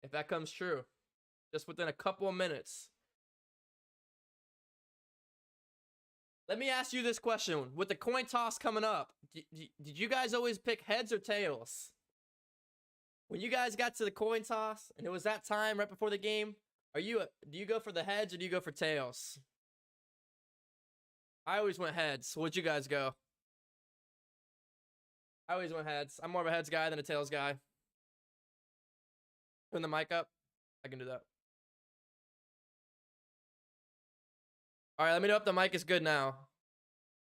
if that comes true just within a couple of minutes. Let me ask you this question. With the coin toss coming up, did you guys always pick heads or tails? When you guys got to the coin toss and it was that time right before the game, do you go for the heads or do you go for tails? I always went heads. What'd you guys go? I always went heads. I'm more of a heads guy than a tails guy. Turn the mic up. I can do that. All right, let me know if the mic is good now.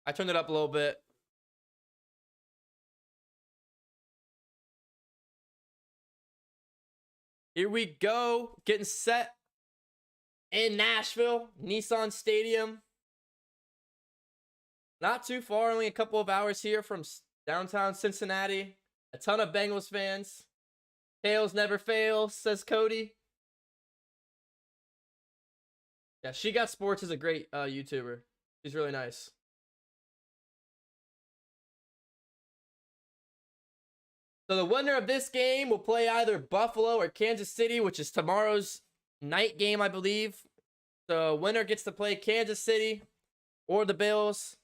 I turned it up a little bit. Here we go. Getting set in Nashville, Nissan Stadium. Not too far, only a couple of hours here from downtown Cincinnati. A ton of Bengals fans. Tails never fails, says Cody. Yeah, She Got Sports is a great YouTuber. She's really nice. So the winner of this game will play either Buffalo or Kansas City, which is tomorrow's night game, I believe. So winner gets to play Kansas City or the Bills.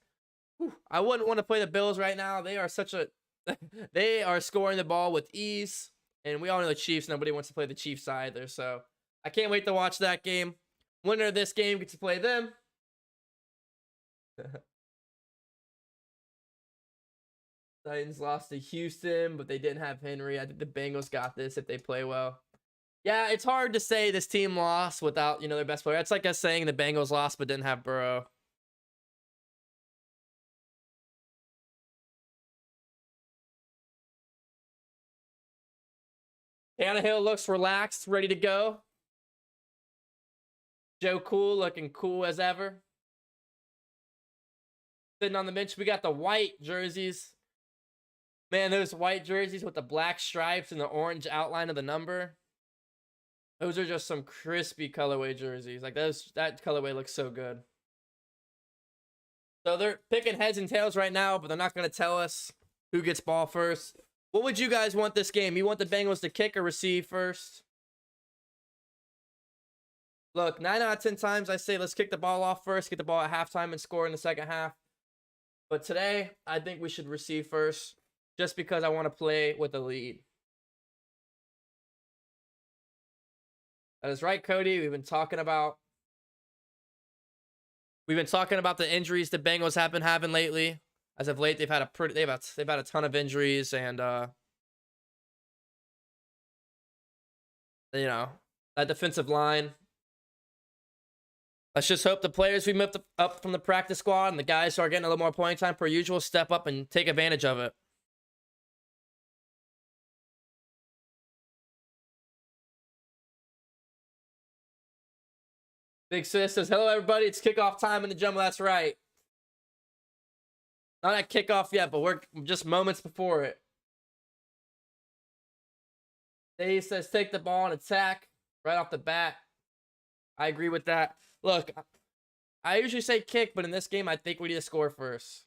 Whew, I wouldn't want to play the Bills right now. They are they are scoring the ball with ease. And we all know the Chiefs. Nobody wants to play the Chiefs either. So I can't wait to watch that game. Winner of this game gets to play them. Titans lost to Houston, but they didn't have Henry. I think the Bengals got this if they play well. Yeah, it's hard to say this team lost without, their best player. It's like us saying the Bengals lost but didn't have Burrow. Tannehill looks relaxed, ready to go. Joe Cool looking cool as ever. Sitting on the bench, we got the white jerseys. Man, those white jerseys with the black stripes and the orange outline of the number. Those are just some crispy colorway jerseys. Like that colorway looks so good. So they're picking heads and tails right now, but they're not going to tell us who gets ball first. What would you guys want this game? You want the Bengals to kick or receive first? Look, 9 out of 10 times I say let's kick the ball off first, get the ball at halftime and score in the second half. But today, I think we should receive first just because I want to play with a lead. That is right, Cody. We've been talking about the injuries the Bengals have been having lately. As of late, they've had a ton of injuries, and you know, that defensive line. Let's just hope the players we moved up from the practice squad and the guys who are getting a little more playing time per usual step up and take advantage of it. Big Sis says, hello, everybody. It's kickoff time in the jungle. That's right. Not at kickoff yet, but we're just moments before it. Dave says, take the ball and attack right off the bat. I agree with that. Look, I usually say kick, but in this game, I think we need to score first.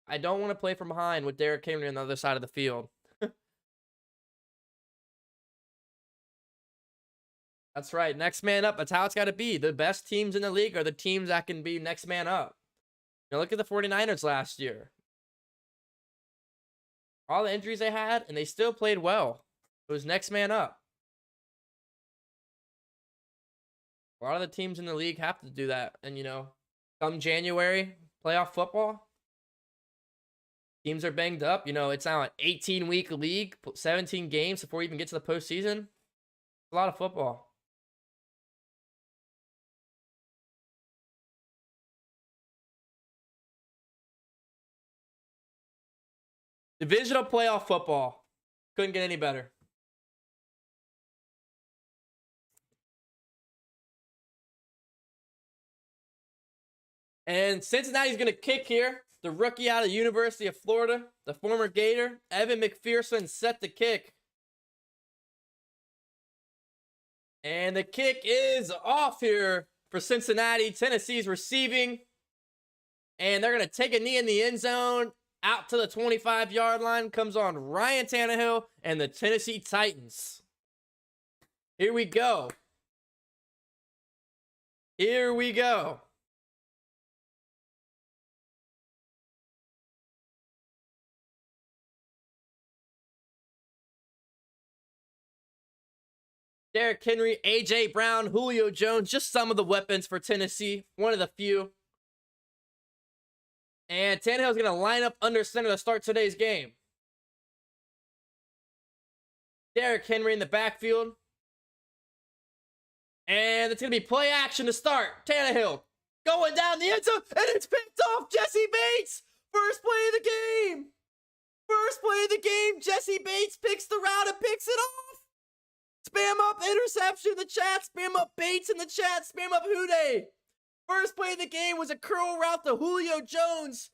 I don't want to play from behind with Derrick Henry on the other side of the field. That's right. Next man up. That's how it's got to be. The best teams in the league are the teams that can be next man up. Now look at the 49ers last year. All the injuries they had, and they still played well. It was next man up. A lot of the teams in the league have to do that. And, you know, come January, playoff football, teams are banged up. You know, it's now an 18-week league, 17 games before we even get to the postseason. A lot of football. Divisional playoff football. Couldn't get any better. And Cincinnati's going to kick here. The rookie out of the University of Florida, the former Gator, Evan McPherson, set the kick. And the kick is off here for Cincinnati. Tennessee's receiving. And they're going to take a knee in the end zone. Out to the 25-yard line comes on Ryan Tannehill and the Tennessee Titans. Here we go. Here we go. Derrick Henry, A.J. Brown, Julio Jones, just some of the weapons for Tennessee. One of the few. And Tannehill's going to line up under center to start today's game. Derrick Henry in the backfield. And it's going to be play action to start. Tannehill going down the end zone, and it's picked off. Jesse Bates, first play of the game. First play of the game, Jesse Bates picks the route and picks it off. Spam up interception in the chat. Spam up Bates in the chat. Spam up Houday. First play of the game was a curl route to Julio Jones.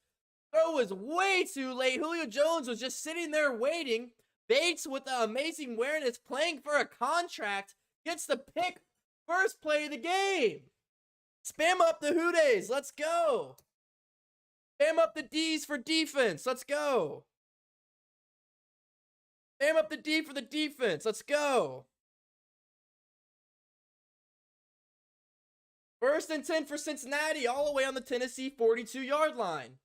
Throw was way too late. Julio Jones was just sitting there waiting. Bates, with the amazing awareness, playing for a contract, gets the pick. First play of the game. Spam up the Houdays. Let's go. Spam up the D's for defense. Let's go. Spam up the D for the defense. Let's go. First and 10 for Cincinnati, all the way on the Tennessee 42-yard line.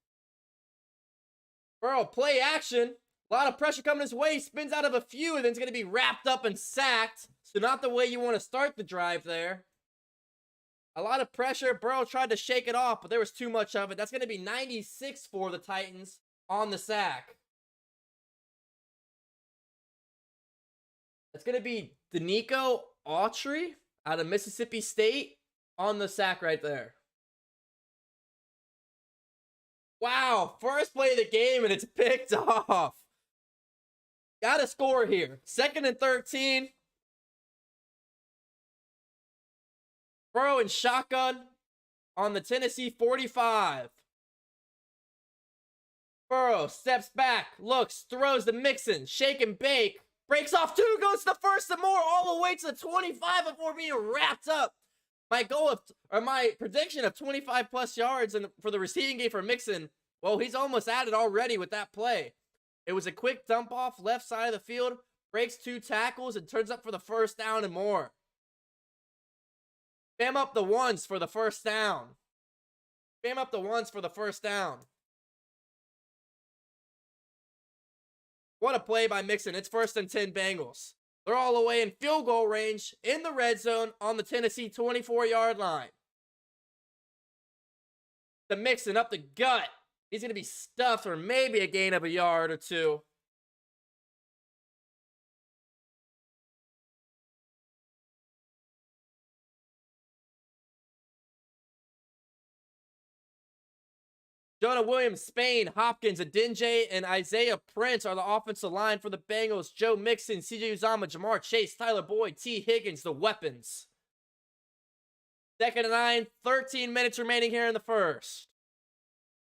Burrow, play action. A lot of pressure coming his way. Spins out of a few, and then it's going to be wrapped up and sacked. So not the way you want to start the drive there. A lot of pressure. Burrow tried to shake it off, but there was too much of it. That's going to be 96 for the Titans on the sack. That's going to be Danico Autry out of Mississippi State on the sack right there. Wow, first play of the game, and it's picked off. Got to score here. 2nd and 13. Burrow and shotgun on the Tennessee 45. Burrow steps back, looks, throws to Mixon, shake and bake. Breaks off 2, goes to the first and more, all the way to the 25 before being wrapped up. My prediction of 25 plus yards for the receiving game for Mixon, well, he's almost at it already with that play. It was a quick dump off left side of the field, breaks 2 tackles, and turns up for the first down and more. Spam up the ones for the first down. Spam up the ones for the first down. What a play by Mixon. It's 1st and 10 Bengals. They're all the way in field goal range in the red zone on the Tennessee 24-yard line. to Mixon up the gut. He's going to be stuffed for maybe a gain of a yard or two. Jonah Williams, Spain, Hopkins, Adinje, and Isaiah Prince are the offensive line for the Bengals. Joe Mixon, CJ Uzomah, Jamar Chase, Tyler Boyd, T. Higgins, the weapons. 2nd and 9, 13 minutes remaining here in the first.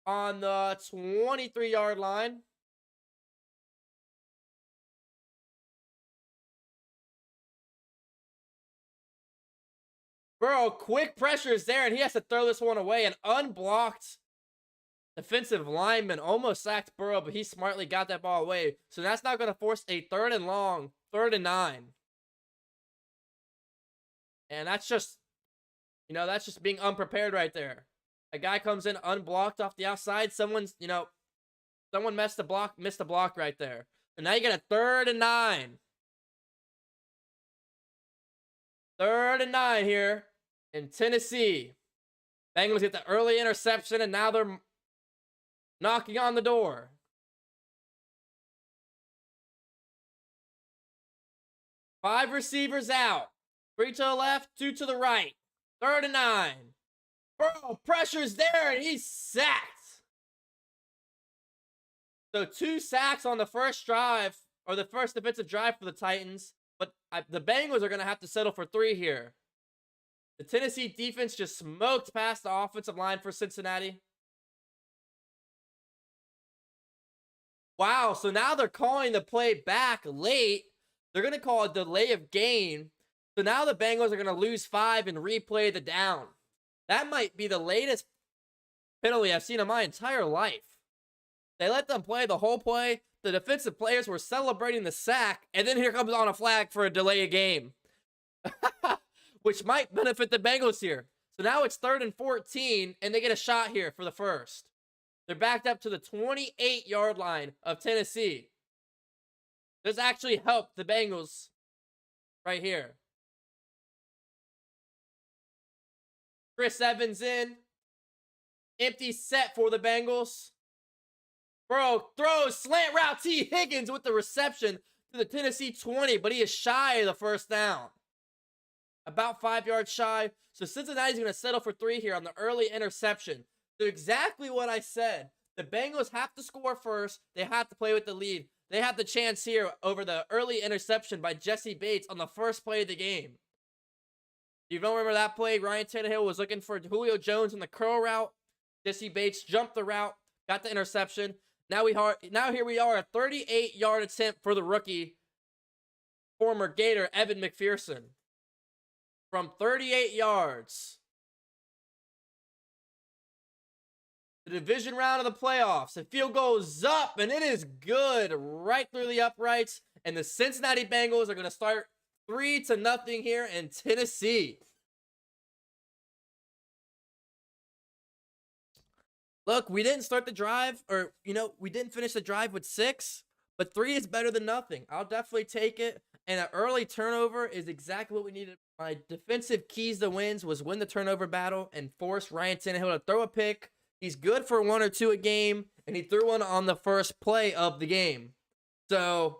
On the 23-yard line. Burrow, quick pressure is there, and he has to throw this one away. An unblocked defensive lineman almost sacked Burrow, but he smartly got that ball away. So that's not going to force a 3rd and long, 3rd and 9. And that's just, that's just being unprepared right there. A guy comes in unblocked off the outside. Someone missed the block right there. And now you get a 3rd and 9. 3rd and 9 here in Tennessee. Bengals get the early interception, and now they're knocking on the door. Five receivers out. 3 to the left, 2 to the right. 3rd and 9. Burrow, pressure's there, and he's sacked. So 2 sacks on the first drive, or the first defensive drive for the Titans. But the Bengals are going to have to settle for 3 here. The Tennessee defense just smoked past the offensive line for Cincinnati. Wow, so now they're calling the play back late. They're going to call a delay of game. So now the Bengals are going to lose 5 and replay the down. That might be the latest penalty I've seen in my entire life. They let them play the whole play. The defensive players were celebrating the sack, and then here comes on a flag for a delay of game. Which might benefit the Bengals here. So now it's 3rd and 14, and they get a shot here for the first. They're backed up to the 28-yard line of Tennessee. This actually helped the Bengals right here. Chris Evans in. Empty set for the Bengals. Burrow throws slant route. T. Higgins with the reception to the Tennessee 20, but he is shy of the first down. About 5 yards shy. So Cincinnati's going to settle for 3 here on the early interception. So exactly what I said. The Bengals have to score first. They have to play with the lead. They have the chance here over the early interception by Jesse Bates on the first play of the game. You don't remember that play? Ryan Tannehill was looking for Julio Jones in the curl route. Jesse Bates jumped the route, got the interception. Now here we are, a 38-yard attempt for the rookie, former Gator Evan McPherson. From 38 yards. The division round of the playoffs. The field goes up, and it is good right through the uprights. And the Cincinnati Bengals are going to start 3-0 here in Tennessee. Look, we didn't start the drive, or, we didn't finish the drive with 6, but 3 is better than nothing. I'll definitely take it. And an early turnover is exactly what we needed. My defensive keys to wins was win the turnover battle and force Ryan Tannehill to throw a pick. He's good for 1 or 2 a game, and he threw one on the first play of the game. So,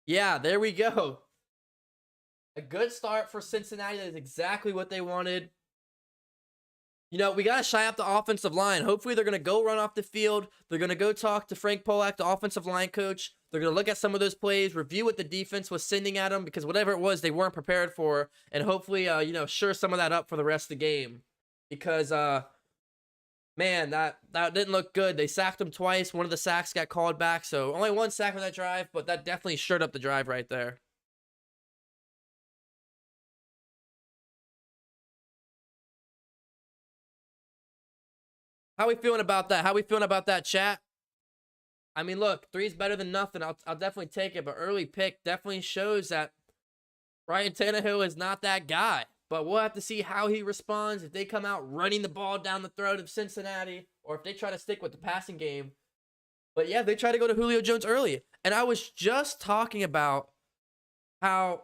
yeah, there we go. A good start for Cincinnati. That is exactly what they wanted. We got to shy up the offensive line. Hopefully, they're going to go run off the field. They're going to go talk to Frank Polak, the offensive line coach. They're going to look at some of those plays, review what the defense was sending at them, because whatever it was, they weren't prepared for, and hopefully, shore some of that up for the rest of the game. Because, man, that didn't look good. They sacked him twice. One of the sacks got called back, so only 1 sack on that drive, but that definitely shored up the drive right there. How we feeling about that? How we feeling about that, chat? I mean, look, 3 is better than nothing. I'll definitely take it, but early pick definitely shows that Ryan Tannehill is not that guy. But we'll have to see how he responds if they come out running the ball down the throat of Cincinnati, or if they try to stick with the passing game. But yeah, they try to go to Julio Jones early. And I was just talking about how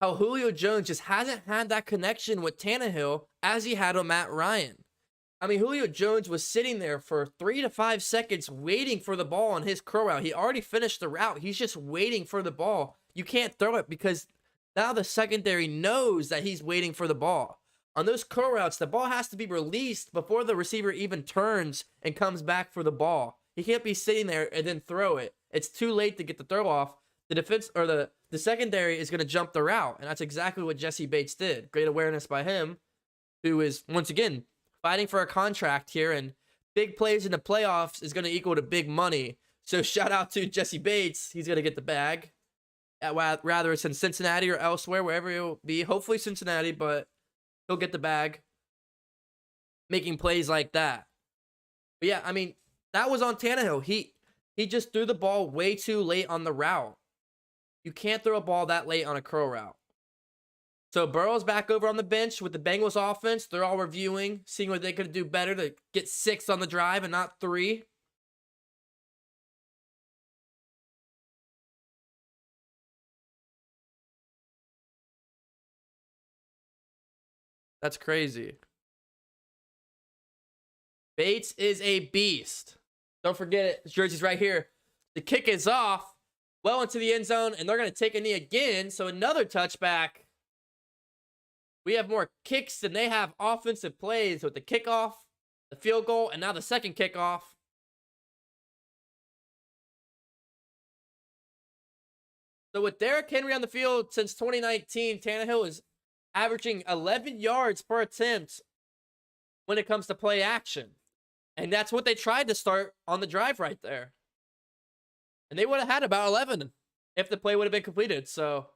how Julio Jones just hasn't had that connection with Tannehill as he had with Matt Ryan. I mean, Julio Jones was sitting there for 3 to 5 seconds waiting for the ball on his curl route. He already finished the route. He's just waiting for the ball. You can't throw it because now the secondary knows that he's waiting for the ball. On those curl routes, the ball has to be released before the receiver even turns and comes back for the ball. He can't be sitting there and then throw it. It's too late to get the throw off. The defense or the secondary is going to jump the route, and that's exactly what Jesse Bates did. Great awareness by him, who is, once again, fighting for a contract here, and big plays in the playoffs is going to equal to big money. So shout out to Jesse Bates. He's going to get the bag. Rather it's in Cincinnati or elsewhere, wherever he'll be. Hopefully Cincinnati, but he'll get the bag. Making plays like that. But yeah, I mean, that was on Tannehill. He just threw the ball way too late on the route. You can't throw a ball that late on a curl route. So Burrow's back over on the bench with the Bengals offense. They're all reviewing, seeing what they could do better to get 6 on the drive and not 3. That's crazy. Bates is a beast. Don't forget it. His jersey's right here. The kick is off well into the end zone, and they're going to take a knee again. So another touchback. We have more kicks than they have offensive plays with the kickoff, the field goal, and now the second kickoff. So with Derrick Henry on the field since 2019, Tannehill is averaging 11 yards per attempt when it comes to play action. And that's what they tried to start on the drive right there. And they would have had about 11 if the play would have been completed. So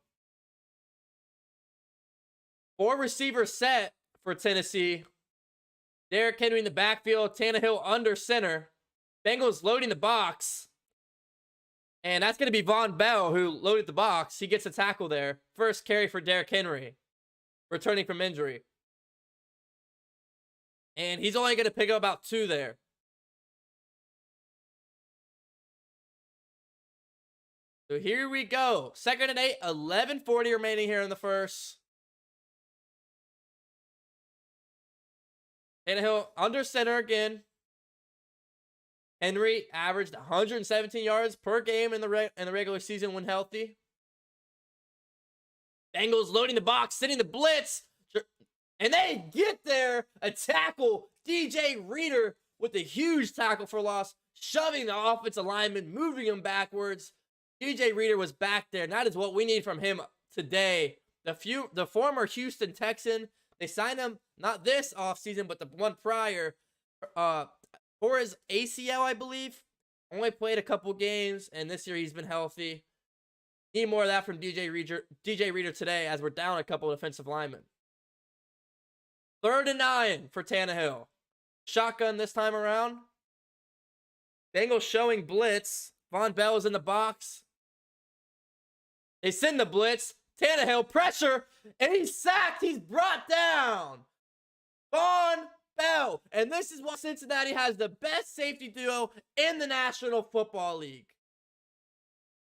4 receivers set for Tennessee. Derrick Henry in the backfield. Tannehill under center. Bengals loading the box. And that's going to be Von Bell who loaded the box. He gets a tackle there. First carry for Derrick Henry. Returning from injury. And he's only going to pick up about 2 there. So here we go. 2nd and 8. 11:40 remaining here in the first. Tannehill under center again. Henry averaged 117 yards per game in the regular season when healthy. Bengals loading the box, sending the blitz. And they get there. A tackle. DJ Reader with a huge tackle for loss. Shoving the offensive lineman, moving him backwards. DJ Reader was back there. And that is what we need from him today. The former Houston Texan. They signed him, not this offseason, but the one prior. For his ACL, I believe. Only played a couple games. And this year he's been healthy. Need more of that from DJ Reader today as we're down a couple of defensive linemen. 3rd and 9 for Tannehill. Shotgun this time around. Bengals showing blitz. Von Bell is in the box. They send the blitz. Tannehill pressure. And he's sacked. He's brought down. Von Bell. And this is why Cincinnati has the best safety duo in the National Football League.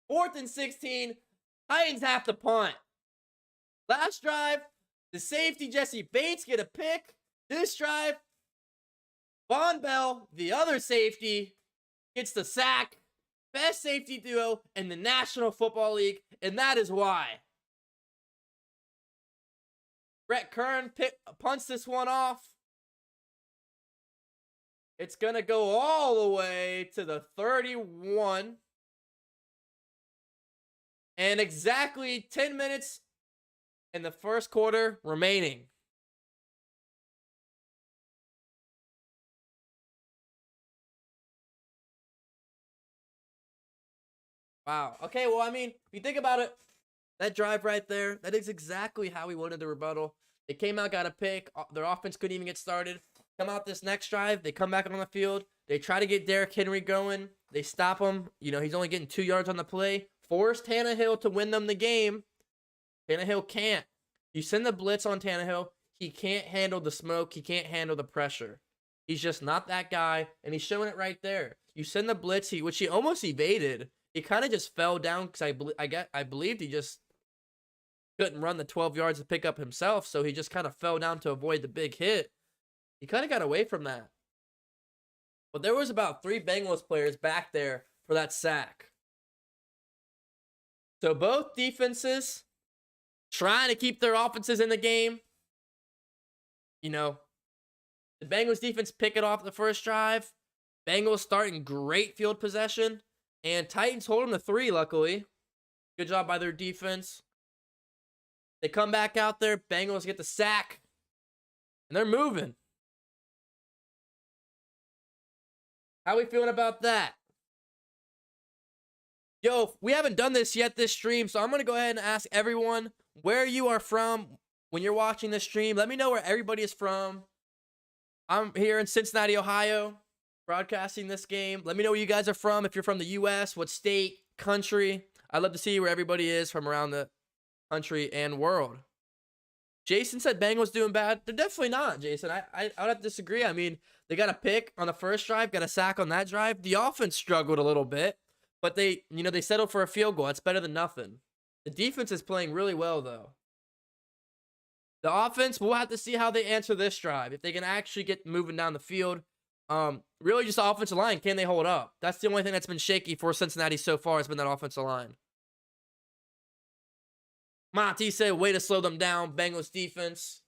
4th and 16. Titans have to punt. Last drive, the safety Jesse Bates get a pick. This drive, Von Bell, the other safety, gets the sack. Best safety duo in the National Football League, and that is why. Brett Kern punts this one off. It's going to go all the way to the 31. And exactly 10 minutes in the first quarter remaining. Wow. Okay, well, I mean, if you think about it, that drive right there, that is exactly how we wanted the rebuttal. They came out, got a pick. Their offense couldn't even get started. Come out this next drive. They come back on the field. They try to get Derrick Henry going. They stop him. You know, he's only getting 2 yards on the play. Force Tannehill to win them the game. Tannehill can't. You send the blitz on Tannehill. He can't handle the smoke. He can't handle the pressure. He's just not that guy, and he's showing it right there. You send the blitz, which he almost evaded. He kind of just fell down because I believed he just couldn't run the 12 yards to pick up himself, so he just kind of fell down to avoid the big hit. He kind of got away from that. But there was about 3 Bengals players back there for that sack. So both defenses trying to keep their offenses in the game. You know, the Bengals defense pick it off the first drive. Bengals starting great field possession. And Titans hold them to 3, luckily. Good job by their defense. They come back out there. Bengals get the sack. And they're moving. How we feeling about that? Yo, we haven't done this yet this stream, so I'm going to go ahead and ask everyone where you are from when you're watching this stream. Let me know where everybody is from. I'm here in Cincinnati, Ohio, broadcasting this game. Let me know where you guys are from. If you're from the U.S., what state, country. I'd love to see where everybody is from around the country and world. Jason said Bengals doing bad. They're definitely not, Jason. I would have to disagree. I mean, they got a pick on the first drive, got a sack on that drive. The offense struggled a little bit, but they settled for a field goal. That's better than nothing. The defense is playing really well, though. The offense, we'll have to see how they answer this drive. If they can actually get moving down the field. Really just the offensive line. Can they hold up? That's the only thing that's been shaky for Cincinnati so far has been that offensive line. Monty said, way to slow them down. Bengals defense.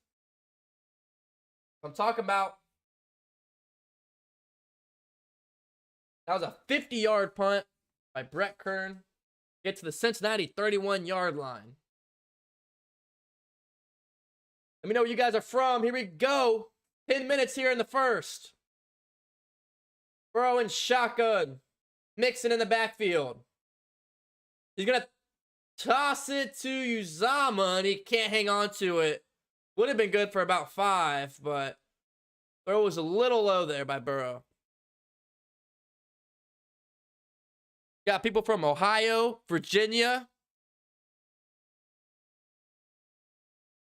I'm talking about. That was a 50-yard punt by Brett Kern. Get to the Cincinnati 31-yard line. Let me know where you guys are from. Here we go. 10 minutes here in the first. Throwing shotgun. Mixing in the backfield. He's going to toss it to Uzama, and he can't hang on to it. Would have been good for about 5, but throw was a little low there by Burrow. Got people from Ohio, Virginia.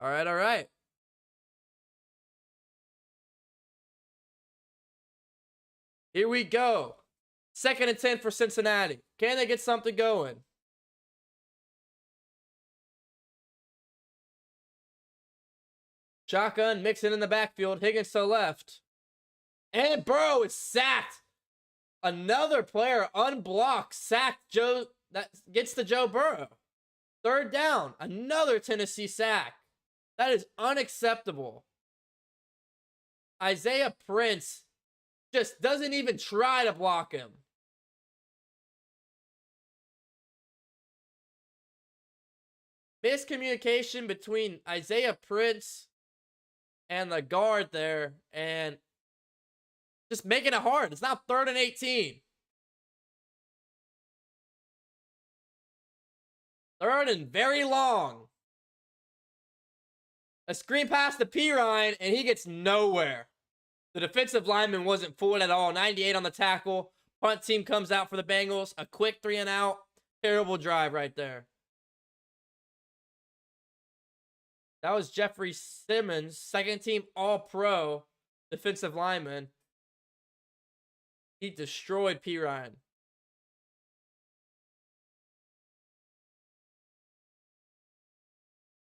All right, all right. Here we go. 2nd and 10 for Cincinnati. Can they get something going? Shotgun, mixing in the backfield. Higgins to the left. And Burrow is sacked. Another player unblocked. Sacked Joe. That gets to Joe Burrow. 3rd down. Another Tennessee sack. That is unacceptable. Isaiah Prince just doesn't even try to block him. Miscommunication between Isaiah Prince and the guard there, and just making it hard. It's now 3rd and 18. 3rd and very long. A screen pass to Pirine, and he gets nowhere. The defensive lineman wasn't fooled at all. 98 on the tackle. Punt team comes out for the Bengals. A quick 3 and out. Terrible drive right there. That was Jeffrey Simmons, 2nd team All-Pro defensive lineman. He destroyed Pirine.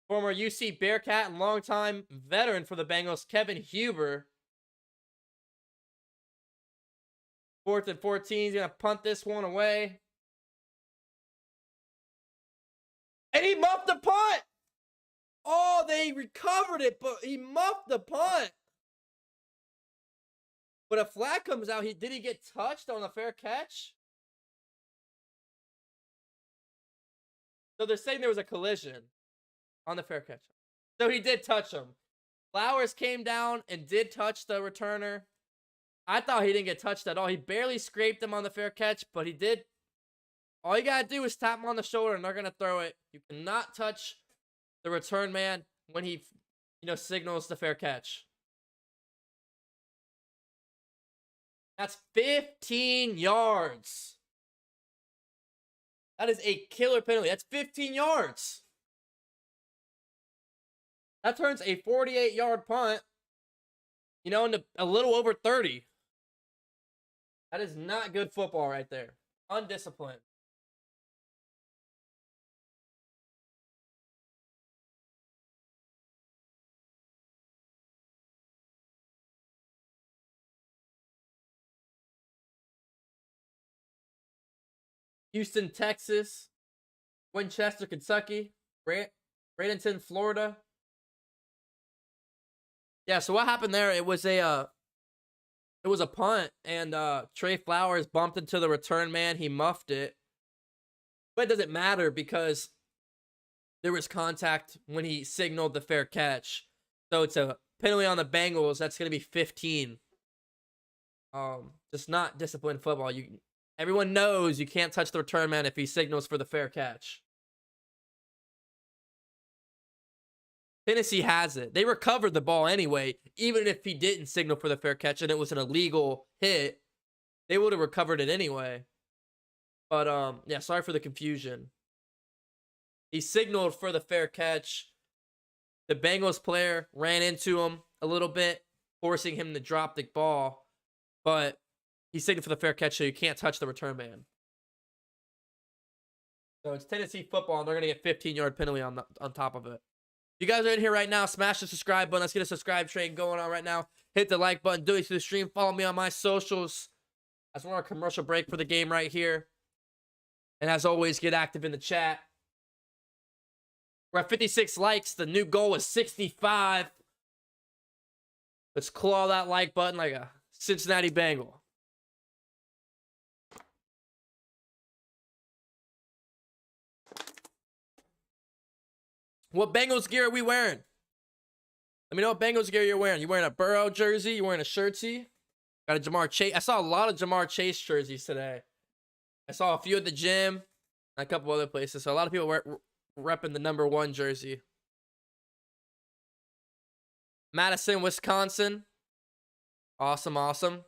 Former UC Bearcat and longtime veteran for the Bengals, Kevin Huber. 4th and 14. He's going to punt this one away. And he muffed the punt. Oh, they recovered it, but he muffed the punt. But a flag comes out. Did he get touched on the fair catch? So they're saying there was a collision on the fair catch. So he did touch him. Flowers came down and did touch the returner. I thought he didn't get touched at all. He barely scraped him on the fair catch, but he did. All you got to do is tap him on the shoulder and they're going to throw it. You cannot touch the return man when he, signals the fair catch. That's 15 yards. That is a killer penalty. That's 15 yards. That turns a 48-yard punt, into a little over 30. That is not good football right there. Undisciplined. Houston, Texas, Winchester, Kentucky, Bradenton, Florida. Yeah, so what happened there? It was a punt, and Trey Flowers bumped into the return man. He muffed it, but it doesn't matter because there was contact when he signaled the fair catch. So it's a penalty on the Bengals. That's going to be 15. Just not disciplined football. Everyone knows you can't touch the return man if he signals for the fair catch. Tennessee has it. They recovered the ball anyway, even if he didn't signal for the fair catch and it was an illegal hit. They would have recovered it anyway. But yeah, sorry for the confusion. He signaled for the fair catch. The Bengals player ran into him a little bit, forcing him to drop the ball. But he signaled for the fair catch, so you can't touch the return man. So it's Tennessee football, and they're going to get 15-yard penalty on top of it. If you guys are in here right now, smash the subscribe button. Let's get a subscribe train going on right now. Hit the like button. Do it to the stream. Follow me on my socials. That's one of our commercial break for the game right here. And as always, get active in the chat. We're at 56 likes. The new goal is 65. Let's claw that like button like a Cincinnati Bengal. What Bengals gear are we wearing? Let me know what Bengals gear you're wearing. You wearing a Burrow jersey? You wearing a shirtsy? Got a Jamar Chase. I saw a lot of Jamar Chase jerseys today. I saw a few at the gym and a couple other places. So a lot of people repping the number 1 jersey. Madison, Wisconsin. Awesome, awesome.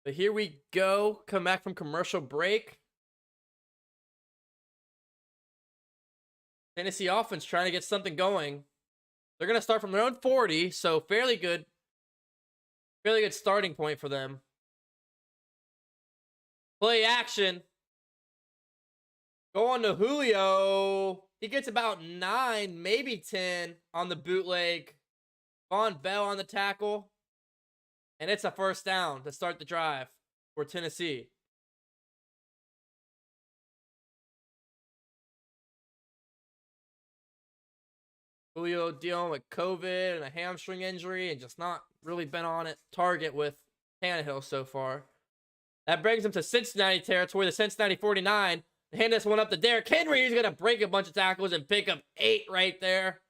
But here we go. Come back from commercial break. Tennessee offense trying to get something going. They're going to start from their own 40, so fairly good starting point for them. Play action. Go on to Julio. He gets about 9, maybe 10 on the bootleg. Von Bell on the tackle. And it's a first down to start the drive for Tennessee. Julio dealing with COVID and a hamstring injury and just not really been on target with Tannehill so far. That brings him to Cincinnati territory, the Cincinnati 49. Hand this one up to Derrick Henry. He's going to break a bunch of tackles and pick up 8 right there.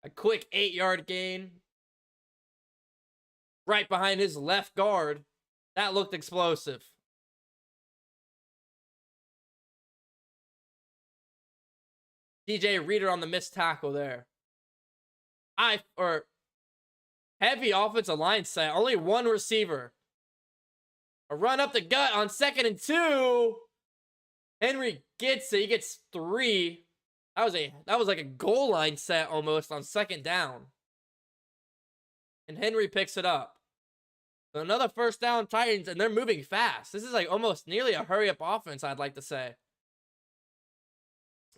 A quick 8-yard gain. Right behind his left guard. That looked explosive. DJ Reader on the missed tackle there. Heavy offensive line set. Only 1 receiver. A run up the gut on 2nd and 2. Henry gets it. He gets 3. That was like a goal line set almost on 2nd down. And Henry picks it up. So another first down Titans, and they're moving fast. This is like almost nearly a hurry-up offense, I'd like to say.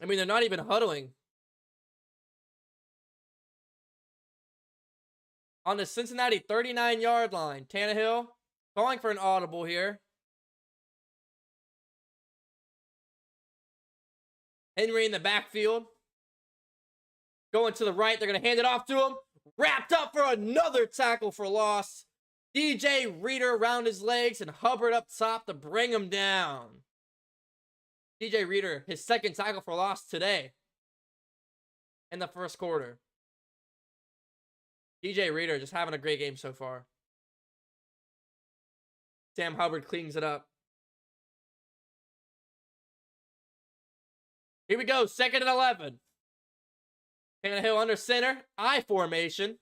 I mean, they're not even huddling. On the Cincinnati 39-yard line, Tannehill calling for an audible here. Henry in the backfield. Going to the right. They're going to hand it off to him. Wrapped up for another tackle for loss. DJ Reader around his legs and Hubbard up top to bring him down. DJ Reader, his 2nd tackle for loss today in the first quarter. DJ Reader just having a great game so far. Sam Hubbard cleans it up. Here we go, 2nd and 11. Tannehill under center, I formation,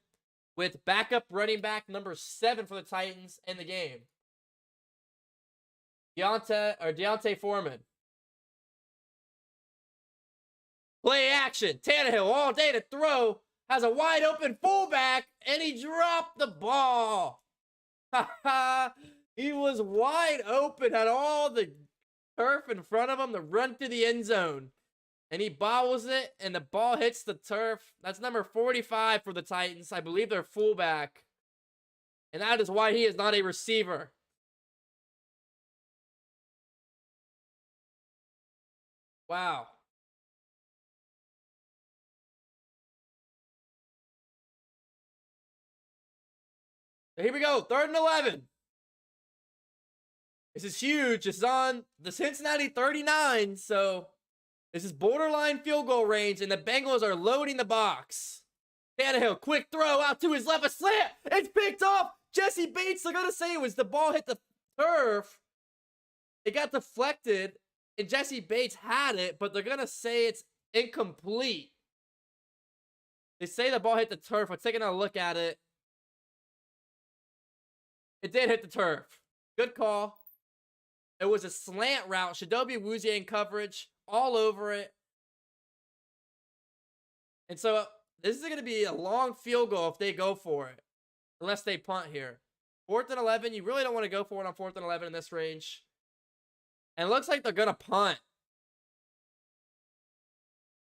with backup running back number 7 for the Titans in the game. Deontay Foreman. Play action. Tannehill all day to throw. Has a wide open fullback, and he dropped the ball. He was wide open, had all the turf in front of him to run to the end zone. And he bobbles it, and the ball hits the turf. That's number 45 for the Titans. I believe their fullback. And that is why he is not a receiver. Wow. So here we go. 3rd and 11. This is huge. It's on the Cincinnati 39. So this is borderline field goal range. And the Bengals are loading the box. Tannehill, quick throw out to his left. A slant. It's picked off. Jesse Bates, they're going to say it was the ball hit the turf. It got deflected. And Jesse Bates had it. But they're going to say it's incomplete. They say the ball hit the turf. We're taking a look at it. It did hit the turf. Good call. It was a slant route. Shadobi Awuzie in coverage. All over it. And so this is going to be a long field goal if they go for it. Unless they punt here. 4th and 11. You really don't want to go for it on 4th and 11 in this range. And it looks like they're going to punt.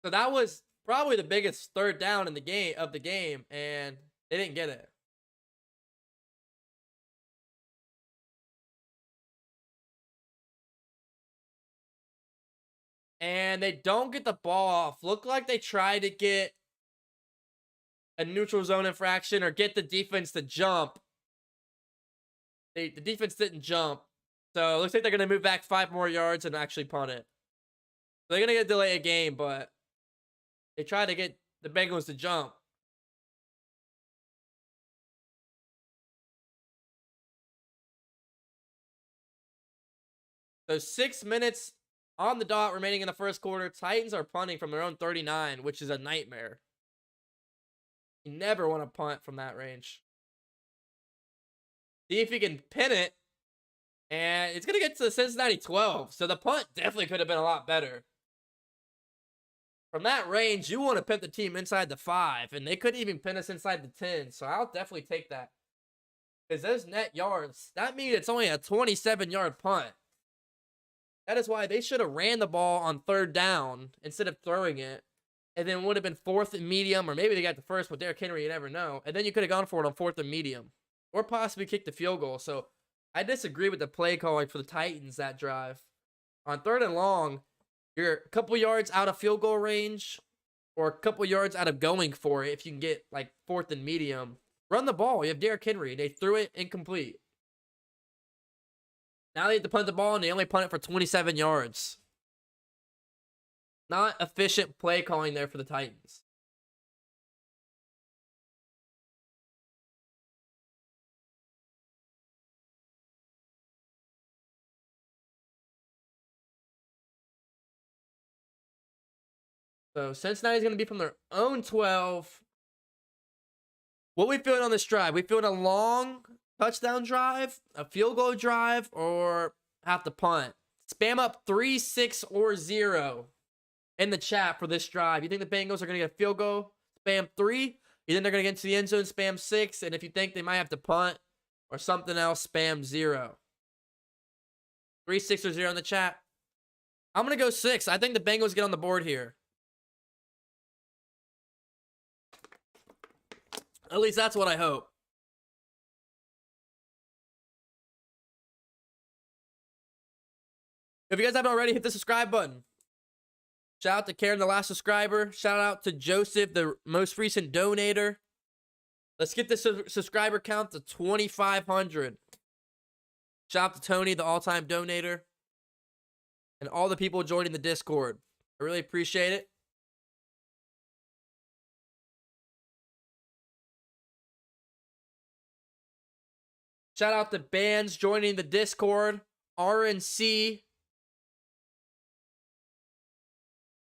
So that was probably the biggest 3rd down in the game and they didn't get it. And they don't get the ball off. Look like they tried to get a neutral zone infraction or get the defense to jump. The defense didn't jump. So it looks like they're going to move back 5 more yards and actually punt it. So they're going to get a delay a game, but they tried to get the Bengals to jump. So 6 minutes on the dot remaining in the first quarter. Titans are punting from their own 39, which is a nightmare. You never want to punt from that range. See if you can pin it. And it's going to get to the Cincinnati 12. So the punt definitely could have been a lot better. From that range, you want to pin the team inside the 5. And they couldn't even pin us inside the 10. So I'll definitely take that. Because those net yards, that means it's only a 27-yard punt. That is why they should have ran the ball on 3rd down instead of throwing it. And then it would have been 4th and medium. Or maybe they got the first with Derrick Henry. You never know. And then you could have gone for it on 4th and medium. Or possibly kicked the field goal. So I disagree with the play calling for the Titans that drive. On 3rd and long, you're a couple yards out of field goal range. Or a couple yards out of going for it if you can get like 4th and medium. Run the ball. You have Derrick Henry. They threw it incomplete. Now they have to punt the ball, and they only punt it for 27 yards. Not efficient play calling there for the Titans. So Cincinnati's going to be from their own 12. What we feeling on this drive? We feeling a long touchdown drive, a field goal drive, or have to punt? Spam up 3, 6, or 0 in the chat for this drive. You think the Bengals are going to get a field goal? Spam 3. You think they're going to get into the end zone? Spam 6. And if you think they might have to punt or something else, spam 0. 3, 6, or 0 in the chat. I'm going to go 6. I think the Bengals get on the board here. At least that's what I hope. If you guys haven't already, hit the subscribe button. Shout out to Karen, the last subscriber. Shout out to Joseph, the most recent donator. Let's get the subscriber count to 2,500. Shout out to Tony, the all-time donator. And all the people joining the Discord. I really appreciate it. Shout out to bands joining the Discord. RNC.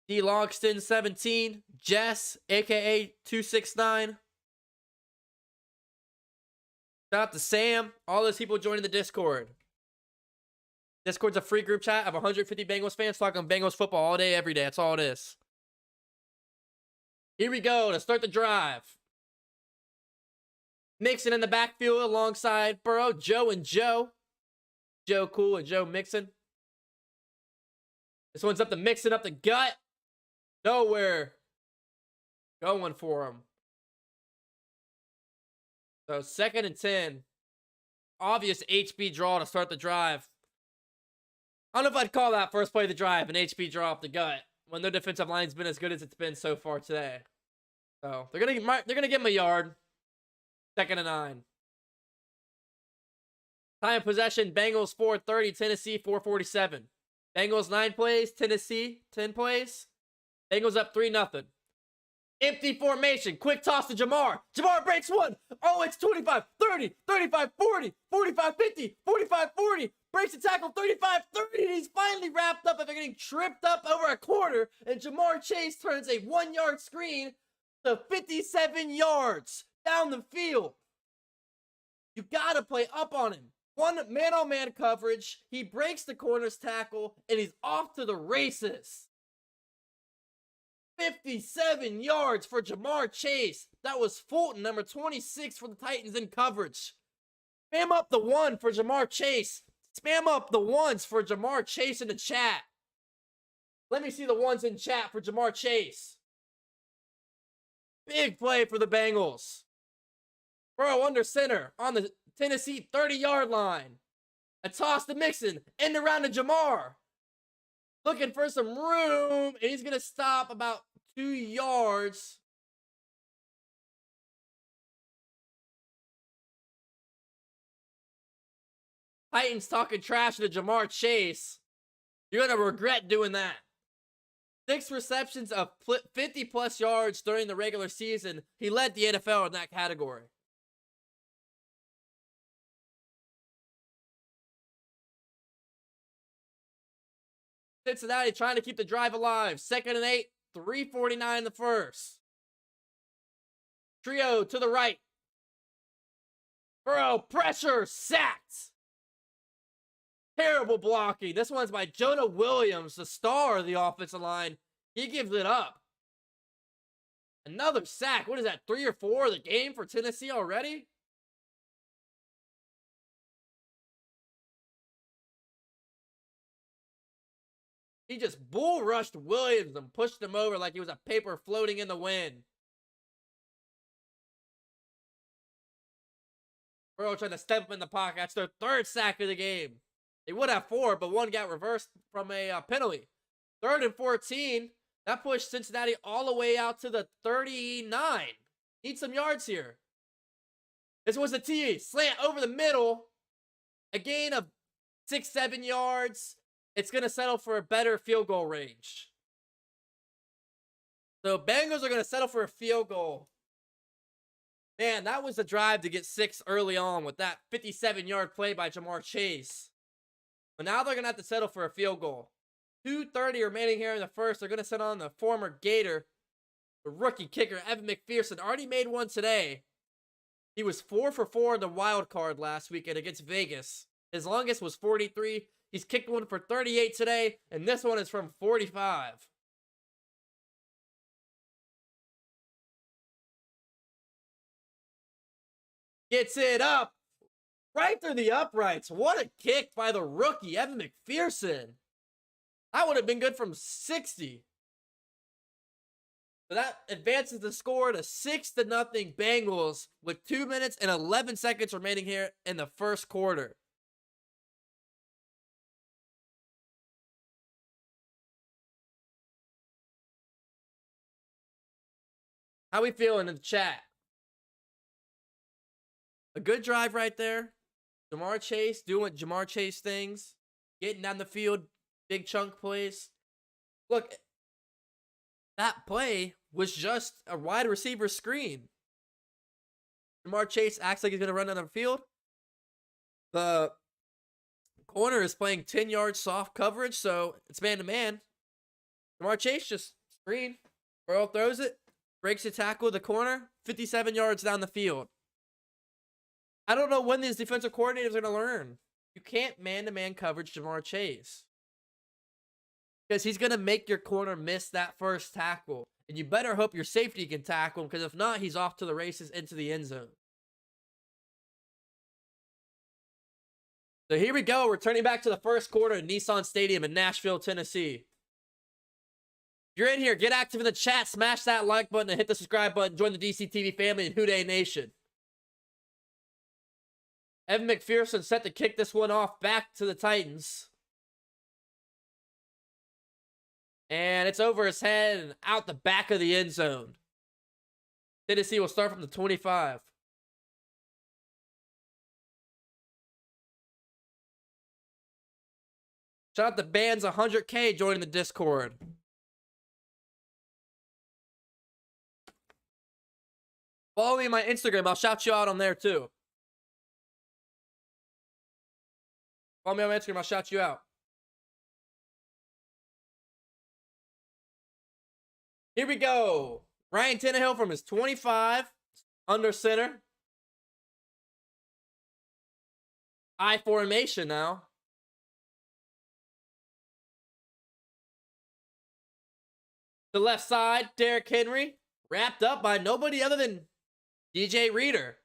D Logston 17. Jess, aka 269. Shout out to Sam. All those people joining the Discord. Discord's a free group chat of 150 Bengals fans talking Bengals football all day, every day. That's all it is. Here we go to start the drive. Mixon in the backfield alongside Burrow, Joe and Joe. Joe Cool and Joe Mixon. This one's up to Mixon, up the gut. Nowhere. Going for him. So 2nd and 10. obvious HB draw to start the drive. I don't know if I'd call that first play of the drive an HB draw off the gut when their defensive line's been as good as it's been so far today. So they're gonna give him a yard. 2nd and 9. Time of possession: Bengals 4:30, Tennessee 4:47. Bengals 9 plays, Tennessee 10 plays. Bengals up 3-0. Empty formation. Quick toss to Jamar. Jamar breaks one. Oh, it's 25, 30, 35, 40, 45, 50, 45, 40. Breaks the tackle 35, 30. And he's finally wrapped up after getting tripped up over a corner. And Jamar Chase turns a 1-yard screen to 57 yards down the field. You got to play up on him. One man-on-man coverage. He breaks the corner's tackle, and he's off to the races. 57 yards for Jamar Chase. That was Fulton, number 26 for the Titans in coverage. Spam up the 1 for Jamar Chase. Spam up the 1s for Jamar Chase in the chat. Let me see the 1s in chat for Jamar Chase. Big play for the Bengals. Burrow under center on the Tennessee 30-yard line. A toss to Mixon. End around to Jamar. Looking for some room. And he's going to stop about 2 yards. Titans talking trash to Jamar Chase. You're going to regret doing that. 6 receptions of 50-plus yards during the regular season. He led the NFL in that category. Cincinnati trying to keep the drive alive. 2nd and 8, 3:49 in the first. Trio to the right. Burrow, pressure, sacked. Terrible blocking. This one's by Jonah Williams, the star of the offensive line. He gives it up. Another sack. What is that, 3 or 4 of the game for Tennessee already? He just bull rushed Williams and pushed him over like he was a paper floating in the wind. Burrow trying to step up in the pocket. That's their 3rd sack of the game. They would have 4, but 1 got reversed from a penalty. 3rd and 14. That pushed Cincinnati all the way out to the 39. Need some yards here. This was a T. Slant over the middle. A gain of 6-7 yards. It's going to settle for a better field goal range. So Bengals are going to settle for a field goal. Man, that was the drive to get 6 early on with that 57-yard play by Jamar Chase. But now they're going to have to settle for a field goal. 2:30 remaining here in the first. They're going to set on the former Gator, the rookie kicker, Evan McPherson. Already made one today. He was 4 for 4 in the wild card last weekend against Vegas. His longest was 43. He's kicked one for 38 today, and this one is from 45. Gets it up. Right through the uprights. What a kick by the rookie, Evan McPherson. That would have been good from 60. So that advances the score to 6-0 Bengals with 2 minutes and 11 seconds remaining here in the first quarter. How we feeling in the chat? A good drive right there. Jamar Chase doing Jamar Chase things. Getting down the field. Big chunk plays. Look, that play was just a wide receiver screen. Jamar Chase acts like he's going to run down the field. The corner is playing 10 yards soft coverage, so it's man-to-man. Jamar Chase just screen. Burrow throws it. Breaks the tackle, the corner, 57 yards down the field. I don't know when these defensive coordinators are going to learn. You can't man-to-man coverage Jamar Chase. Because he's going to make your corner miss that first tackle. And you better hope your safety can tackle him, because if not, he's off to the races into the end zone. So here we go. We're turning back to the first quarter at Nissan Stadium in Nashville, Tennessee. If you're in here, get active in the chat, smash that like button, and hit the subscribe button. Join the DC TV family and Houday Nation. Evan McPherson set to kick this one off back to the Titans. And it's over his head and out the back of the end zone. Tennessee will start from the 25. Shout out the band's 100K joining the Discord. Follow me on my Instagram. I'll shout you out on there too. Follow me on my Instagram. I'll shout you out. Here we go. Ryan Tannehill from his 25. Under center. I formation now. The left side, Derrick Henry. Wrapped up by nobody other than DJ Reader.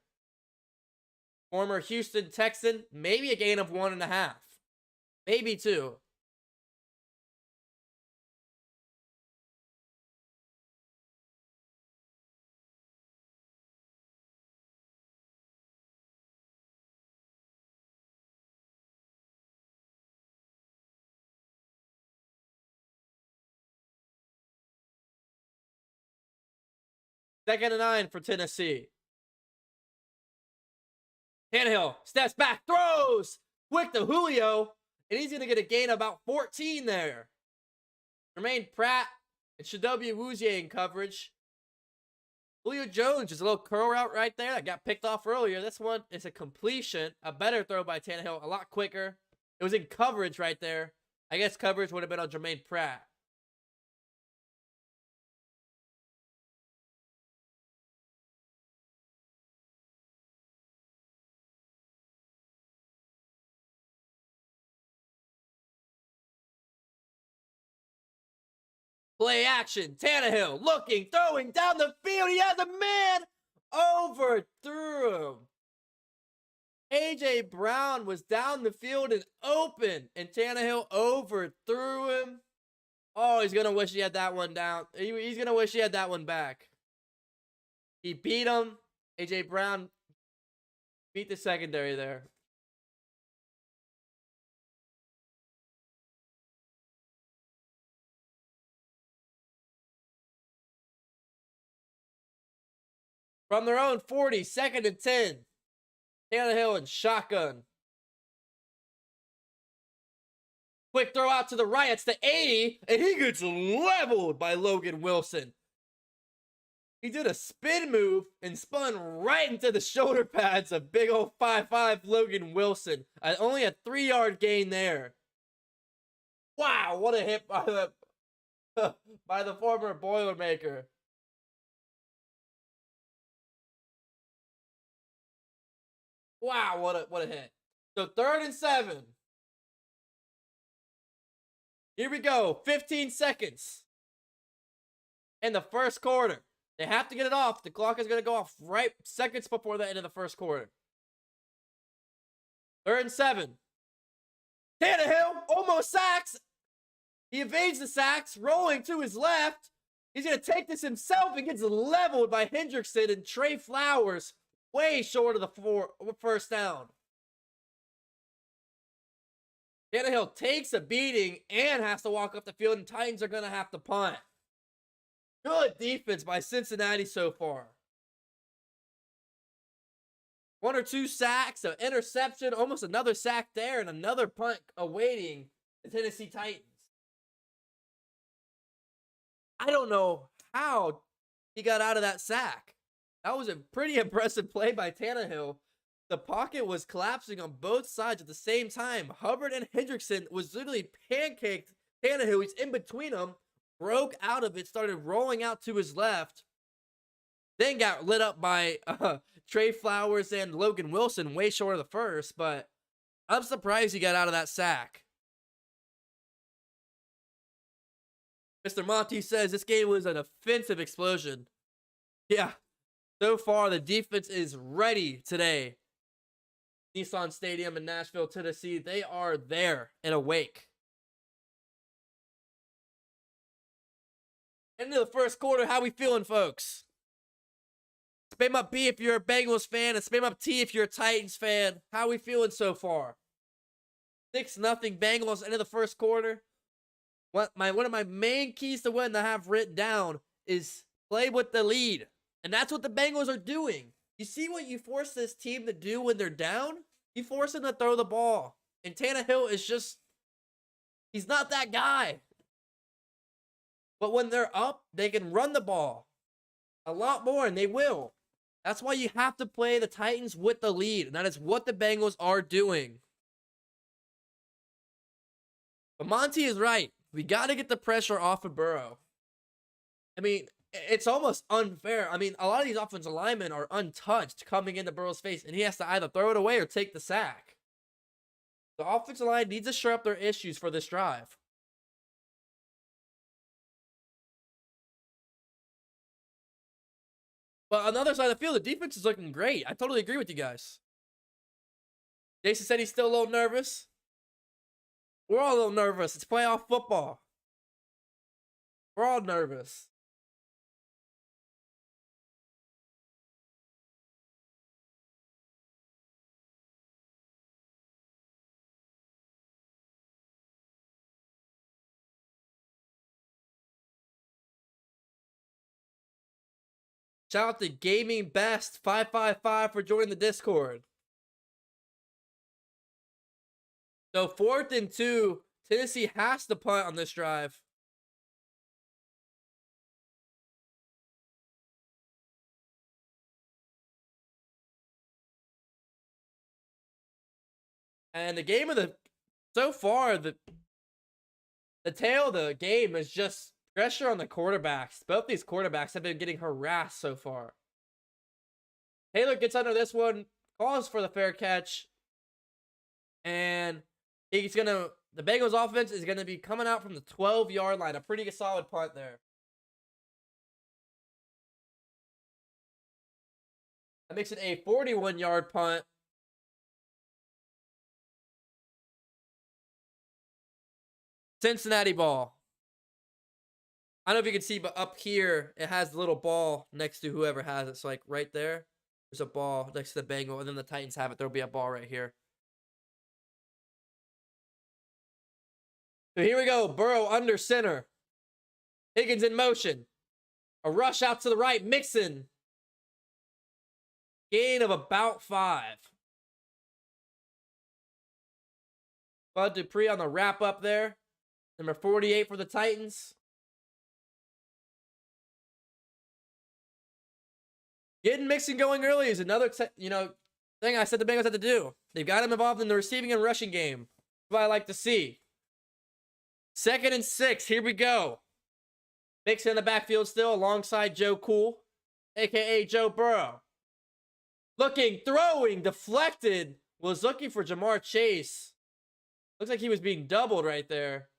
Former Houston Texan. Maybe a gain of 1.5. Maybe 2. Second and 9 for Tennessee. Tannehill steps back, throws quick to Julio, and he's going to get a gain of about 14 there. Jermaine Pratt and Shadobi Awuzie in coverage. Julio Jones, just a little curl route right there that got picked off earlier. This one is a completion, a better throw by Tannehill, a lot quicker. It was in coverage right there. I guess coverage would have been on Jermaine Pratt. Play action. Tannehill looking, throwing down the field. He has a man. Overthrew him. A.J. Brown was down the field and open, and Tannehill overthrew him. Oh, he's going to wish he had that one down. He's going to wish he had that one back. He beat him. A.J. Brown beat the secondary there. From their own 40, 2nd and 10. Tannehill and shotgun. Quick throw out to the right. It's the 80, and he gets leveled by Logan Wilson. He did a spin move and spun right into the shoulder pads of big old 5'5" Logan Wilson. Only a 3-yard gain there. Wow, what a hit by the former Boilermaker. Wow, what a hit. So 3rd and 7. Here we go. 15 seconds. In the first quarter. They have to get it off. The clock is going to go off right seconds before the end of the first quarter. 3rd and 7. Tannehill almost sacks. He evades the sacks, rolling to his left. He's going to take this himself and gets leveled by Hendrickson and Trey Flowers. Way short of the first down. Tannehill takes a beating and has to walk up the field, and Titans are going to have to punt. Good defense by Cincinnati so far. 1 or 2 sacks, an interception, almost another sack there, and another punt awaiting the Tennessee Titans. I don't know how he got out of that sack. That was a pretty impressive play by Tannehill. The pocket was collapsing on both sides at the same time. Hubbard and Hendrickson was literally pancaked Tannehill. He's in between them. Broke out of it, started rolling out to his left. Then got lit up by Trey Flowers and Logan Wilson, way short of the first. But I'm surprised he got out of that sack. Mr. Monty says this game was an offensive explosion. Yeah. So far, the defense is ready today. Nissan Stadium in Nashville, Tennessee. They are there and awake. Into the first quarter, how we feeling, folks? Spam up B if you're a Bengals fan, and spam up T if you're a Titans fan. How are we feeling so far? 6-0 Bengals, end of the first quarter. One of my main keys to win that I have written down is play with the lead. And that's what the Bengals are doing. You see what you force this team to do when they're down? You force them to throw the ball. And Tannehill is just, he's not that guy. But when they're up, they can run the ball a lot more, and they will. That's why you have to play the Titans with the lead. And that is what the Bengals are doing. But Monty is right. We got to get the pressure off of Burrow. I mean, it's almost unfair. I mean, a lot of these offensive linemen are untouched coming into Burrow's face, and he has to either throw it away or take the sack. The offensive line needs to shore up their issues for this drive. But on the other side of the field, the defense is looking great. I totally agree with you guys. Jason said he's still a little nervous. We're all a little nervous. It's playoff football. We're all nervous. Shout out to Gaming Best 555 for joining the Discord. So 4th and 2, Tennessee has to punt on this drive. And the game of the, so far, the tale of the game is just pressure on the quarterbacks. Both these quarterbacks have been getting harassed so far. Taylor gets under this one, calls for the fair catch, and he's gonna, the Bengals offense is gonna be coming out from the 12-yard line. A pretty solid punt there. That makes it a 41-yard punt. Cincinnati ball. I don't know if you can see, but up here, it has the little ball next to whoever has it. So, like, right there, there's a ball next to the Bengal, and then the Titans have it. There'll be a ball right here. So here we go. Burrow under center. Higgins in motion. A rush out to the right. Mixon. Gain of about 5. Bud Dupree on the wrap up there. Number 48 for the Titans. Getting Mixon going early is another thing I said the Bengals had to do. They've got him involved in the receiving and rushing game. That's what I like to see. 2nd and 6. Here we go. Mixon in the backfield still alongside Joe Cool, a.k.a. Joe Burrow. Looking, throwing, deflected. Was looking for Jamar Chase. Looks like he was being doubled right there.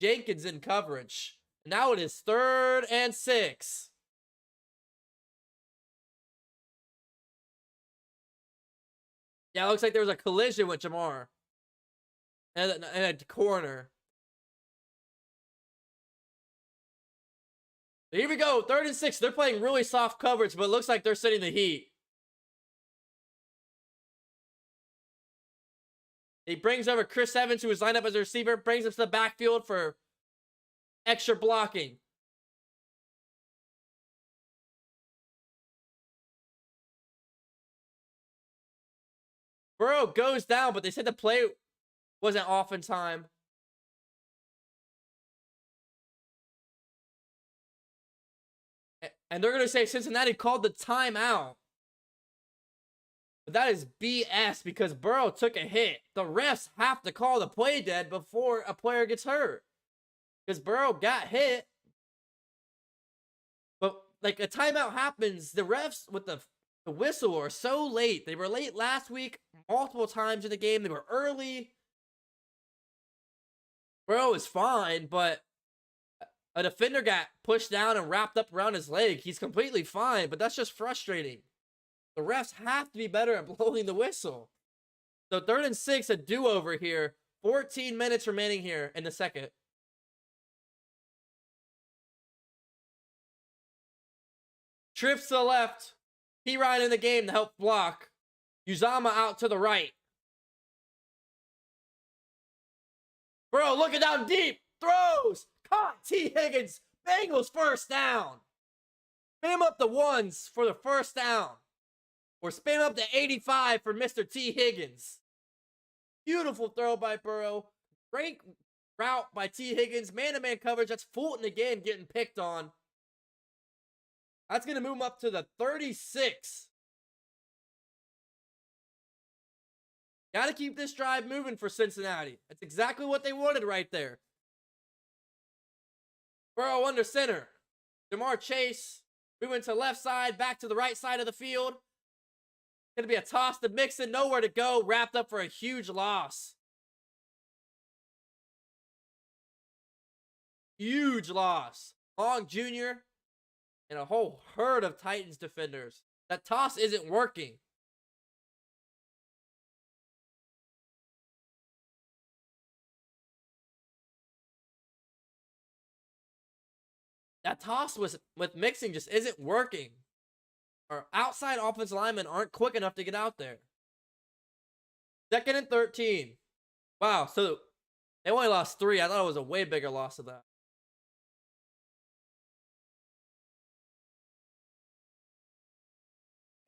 Jenkins in coverage. Now it is 3rd and 6. Yeah, it looks like there was a collision with Jamar. And a corner. Here we go, 3rd and 6. They're playing really soft coverage, but it looks like they're sitting the heat. He brings over Chris Evans, who was lined up as a receiver, brings him to the backfield for extra blocking. Burrow goes down, but they said the play wasn't off in time. And they're going to say Cincinnati called the timeout. But that is BS because Burrow took a hit. The refs have to call the play dead before a player gets hurt. Because Burrow got hit. But, like, a timeout happens. The refs with the whistle are so late. They were late last week multiple times in the game. They were early. Burrow is fine, but a defender got pushed down and wrapped up around his leg. He's completely fine, but that's just frustrating. The refs have to be better at blowing the whistle. So 3rd and 6, a do-over here. 14 minutes remaining here in the second. Trips to the left. P. Ryan in the game to help block. Uzama out to the right. Bro, looking down deep. Throws. Caught. T. Higgins. Bengals first down. Spam up the ones for the first down. Or spam up to 85 for Mr. T. Higgins. Beautiful throw by Burrow. Great route by T. Higgins. Man-to-man coverage. That's Fulton again getting picked on. That's going to move him up to the 36. Got to keep this drive moving for Cincinnati. That's exactly what they wanted right there. Burrow under center. Jamar Chase moving to left side, back to the right side of the field. Going to be a toss to Mixon. Nowhere to go. Wrapped up for a huge loss. Huge loss. Long Jr. and a whole herd of Titans defenders. That toss isn't working. That toss with Mixon just isn't working. Our outside offensive linemen aren't quick enough to get out there. 2nd and 13. Wow, so they only lost 3. I thought it was a way bigger loss than that.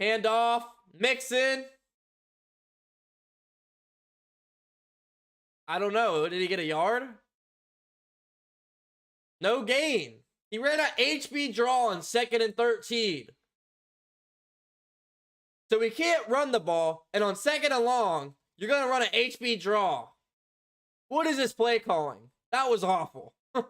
Handoff. Mixon. I don't know. Did he get a yard? No gain. He ran an HB draw on 2nd and 13. So we can't run the ball, and on 2nd and long, you're going to run an HB draw. What is this play calling? That was awful. An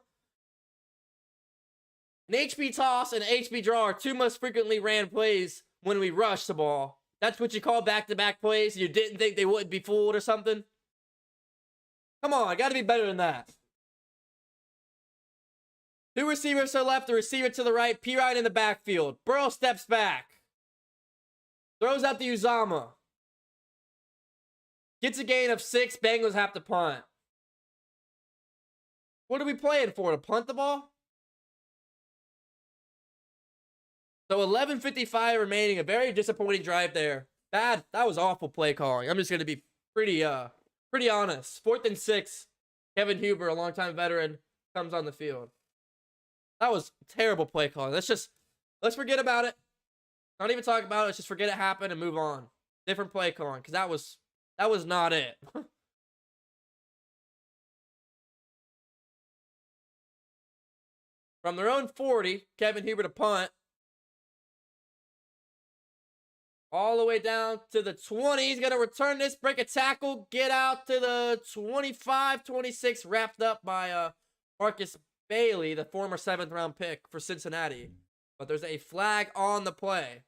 HB toss and an HB draw are 2 most frequently ran plays when we rush the ball. That's what you call back-to-back plays? You didn't think they wouldn't be fooled or something? Come on, got to be better than that. 2 receivers to the left, the receiver to the right. P. Ryan in the backfield. Burrow steps back. Throws out the Uzama. Gets a gain of 6. Bengals have to punt. What are we playing for? To punt the ball? So 11:55 remaining. A very disappointing drive there. Bad. That was awful play calling. I'm just going to be pretty honest. 4th and 6. Kevin Huber, a longtime veteran, comes on the field. That was terrible play calling. Let's forget about it. Not even talk about it. Let's just forget it happened and move on. Different play calling, because that was not it. From their own 40, Kevin Huber to punt. All the way down to the 20. He's going to return this, break a tackle, get out to the 25, 26, wrapped up by Marcus Bailey, the former 7th round pick for Cincinnati. But there's a flag on the play.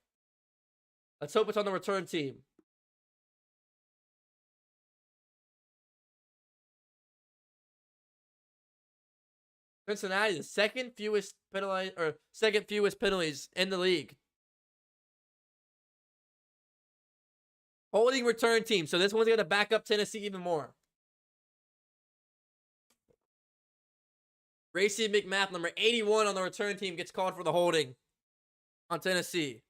Let's hope it's on the return team. Cincinnati, the second fewest penalties in the league. Holding return team. So this one's going to back up Tennessee even more. Racy McMath, number 81 on the return team, gets called for the holding on Tennessee.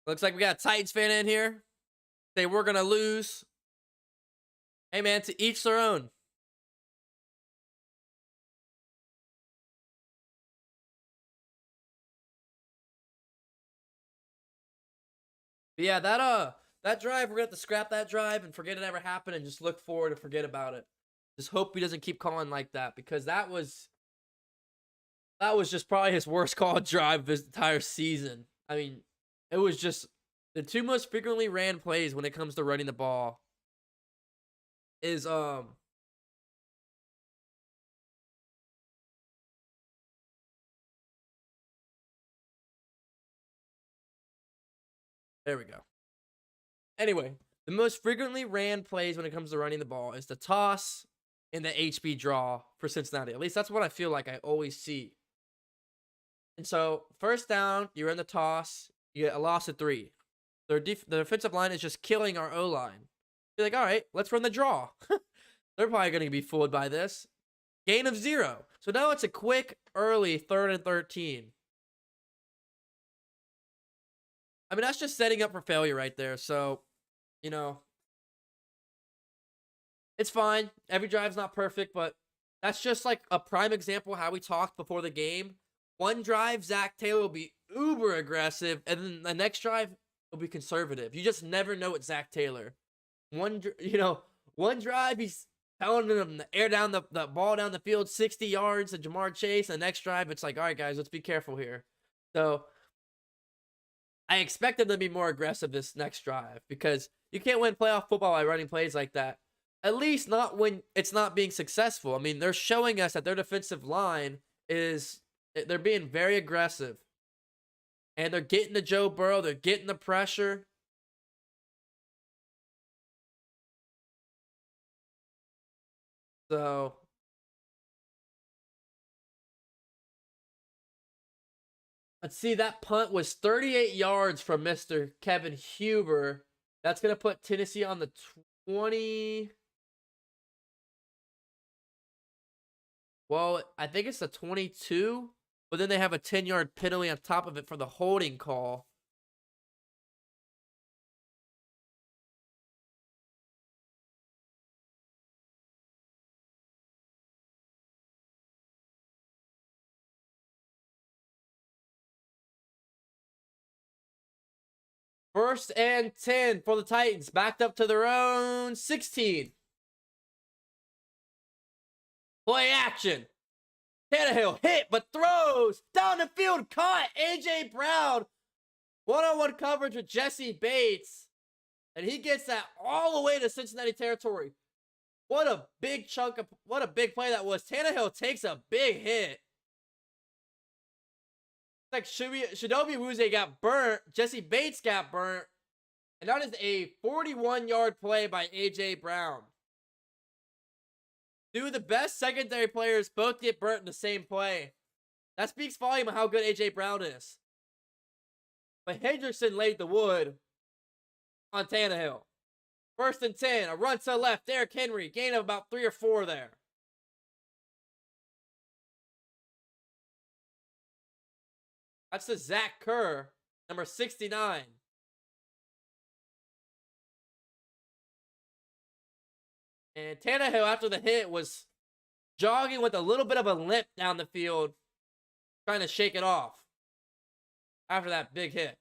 Looks like we got a Titans fan in here. Say we're going to lose. Hey, man, to each their own. But yeah, that drive, we're going to have to scrap that drive and forget it ever happened and just look forward and forget about it. Just hope he doesn't keep calling like that, because that was just probably his worst called drive of his entire season. I mean, it was just the 2 most frequently ran plays when it comes to running the ball is there we go. Anyway, the most frequently ran plays when it comes to running the ball is the toss and the HB draw for Cincinnati. At least that's what I feel like I always see. And so, first down, you're in the toss, you get a loss of 3. The defensive line is just killing our O-line. You're like, all right, let's run the draw. They're probably going to be fooled by this. Gain of 0. So now it's a quick, early 3rd and 13. I mean, that's just setting up for failure right there. So, you know, it's fine. Every drive's not perfect, but that's just like a prime example how we talked before the game. One drive, Zach Taylor will be uber aggressive, and then the next drive will be conservative. You just never know it's Zach Taylor. One drive, he's telling them to air down the ball down the field 60 yards to Jamar Chase. The next drive, it's like, all right, guys, let's be careful here. So I expect them to be more aggressive this next drive because you can't win playoff football by running plays like that. At least not when it's not being successful. I mean, they're showing us that their defensive line they're being very aggressive. And they're getting to Joe Burrow. They're getting the pressure. So let's see. That punt was 38 yards from Mr. Kevin Huber. That's going to put Tennessee on the 20. Well, I think it's the 22. But then they have a 10-yard penalty on top of it for the holding call. First and 10 for the Titans. Backed up to their own 16. Play action. Tannehill hit, but throws down the field. Caught. A.J. Brown. One-on-one coverage with Jesse Bates. And he gets that all the way to Cincinnati territory. What a big play that was. Tannehill takes a big hit. Like Chidobe Awuzie got burnt. Jesse Bates got burnt. And that is a 41-yard play by A.J. Brown. Two of the best secondary players both get burnt in the same play. That speaks volume of how good A.J. Brown is. But Hendrickson laid the wood on Tannehill. First and 10. A run to the left. Derrick Henry. Gain of about 3 or 4 there. That's the Zach Kerr, number 69. And Tannehill, after the hit, was jogging with a little bit of a limp down the field, trying to shake it off after that big hit.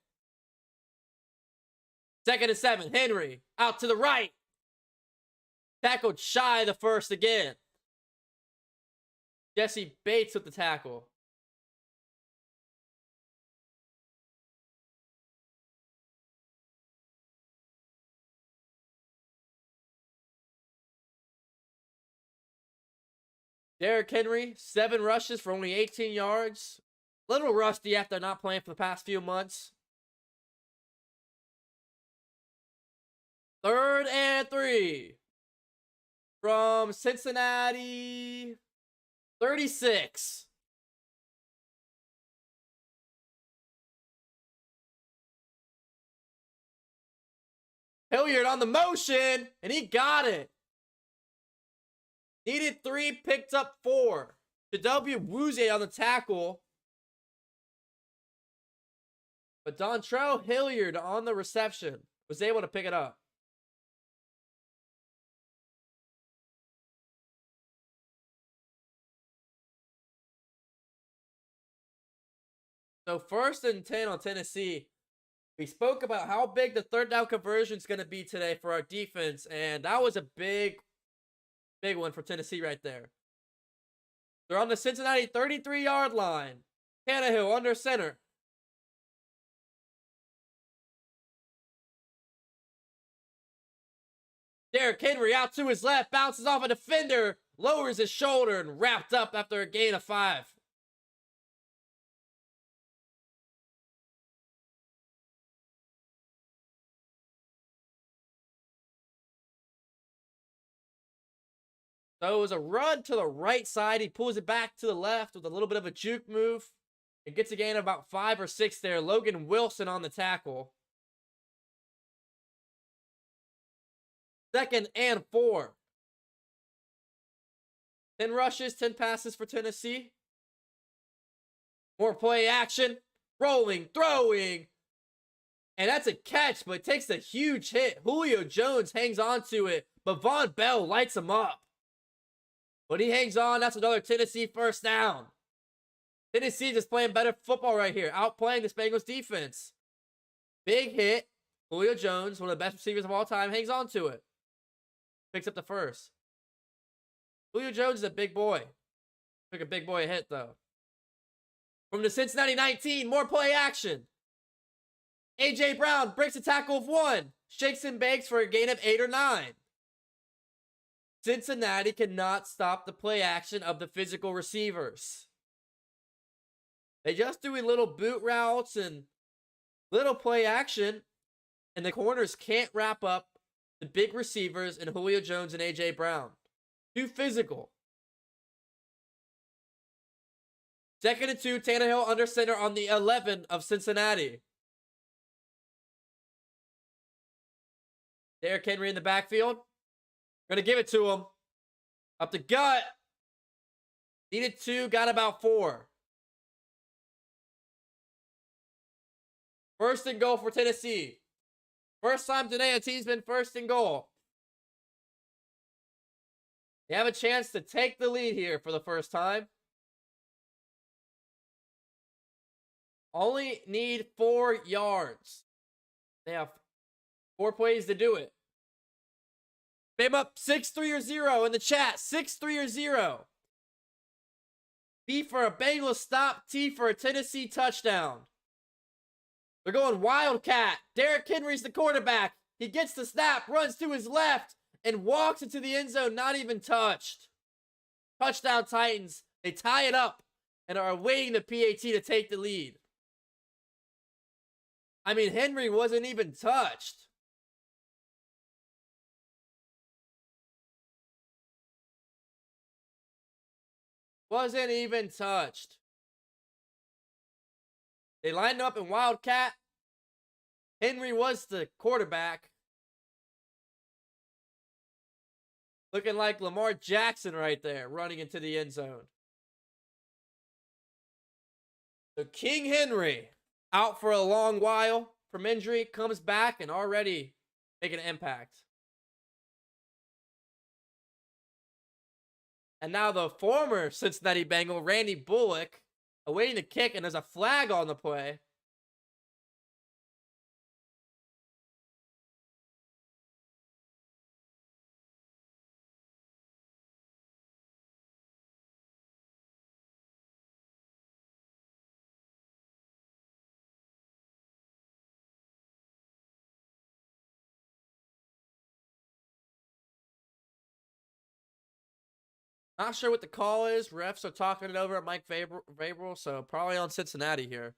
Second and 7. Henry out to the right. Tackled shy of the first again. Jesse Bates with the tackle. Derrick Henry, 7 rushes for only 18 yards. Little rusty after not playing for the past few months. 3rd and 3. From Cincinnati 36. Hilliard on the motion, and he got it. Needed 3, picked up 4. Chidobe Awuzie on the tackle. But Dontrell Hilliard on the reception was able to pick it up. So 1st and 10 on Tennessee. We spoke about how big the 3rd down conversion is going to be today for our defense, and that was a big one for Tennessee right there. They're on the Cincinnati 33-yard line. Tannehill under center. Derrick Henry out to his left, bounces off a defender, lowers his shoulder, and wrapped up after a gain of 5. So it was a run to the right side. He pulls it back to the left with a little bit of a juke move. It gets a gain of about 5 or 6 there. Logan Wilson on the tackle. 2nd and 4. 10 rushes, 10 passes for Tennessee. More play action. Rolling, throwing. And that's a catch, but it takes a huge hit. Julio Jones hangs on to it, but Von Bell lights him up. But he hangs on. That's another Tennessee first down. Tennessee just playing better football right here, outplaying this Bengals defense. Big hit. Julio Jones, one of the best receivers of all time, hangs on to it. Picks up the first. Julio Jones is a big boy. Took a big boy hit, though. From the Cincinnati 19, more play action. A.J. Brown breaks a tackle of 1. Shakes and bakes for a gain of 8 or 9. Cincinnati cannot stop the play action of the physical receivers. They just do little boot routes and little play action, and the corners can't wrap up the big receivers in Julio Jones and A.J. Brown. Too physical. 2nd and 2, Tannehill under center on the 11 of Cincinnati. Derrick Henry in the backfield. Gonna give it to him. Up the gut. Needed 2, got about 4. First and goal for Tennessee. First time today a team's been first and goal. They have a chance to take the lead here for the first time. Only need 4 yards. They have 4 plays to do it. Bam up 6-3 or 0 in the chat. 6-3 or 0. B for a Bengals stop. T for a Tennessee touchdown. They're going Wildcat. Derrick Henry's the quarterback. He gets the snap, runs to his left, and walks into the end zone, not even touched. Touchdown Titans. They tie it up and are awaiting the PAT to take the lead. I mean, Henry wasn't even touched. Wasn't even touched. They lined up in Wildcat. Henry was the quarterback. Looking like Lamar Jackson right there, running into the end zone. So King Henry, out for a long while from injury, comes back and already making an impact. And now the former Cincinnati Bengal, Randy Bullock, awaiting the kick, and there's a flag on the play. Not sure what the call is. Refs are talking it over at Mike Vrabel, so probably on Cincinnati here.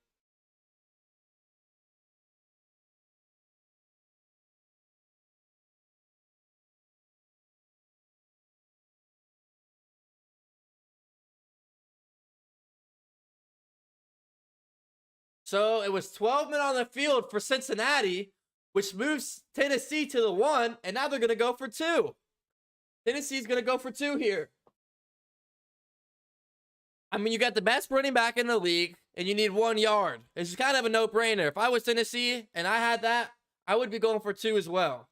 So it was 12 men on the field for Cincinnati, which moves Tennessee to the 1, and now they're going to go for 2. Tennessee's going to go for 2 here. I mean, you got the best running back in the league, and you need 1 yard. It's kind of a no-brainer. If I was Tennessee and I had that, I would be going for 2 as well.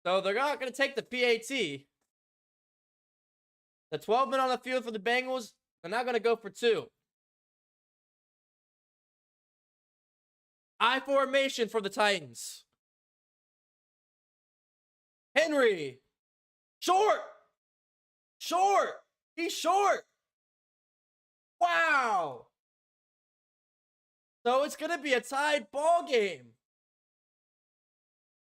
So they're not going to take the PAT. The 12 men on the field for the Bengals, they're not going to go for 2. I formation for the Titans. Henry. Short. Short. He's short. Wow. So it's going to be a tied ball game.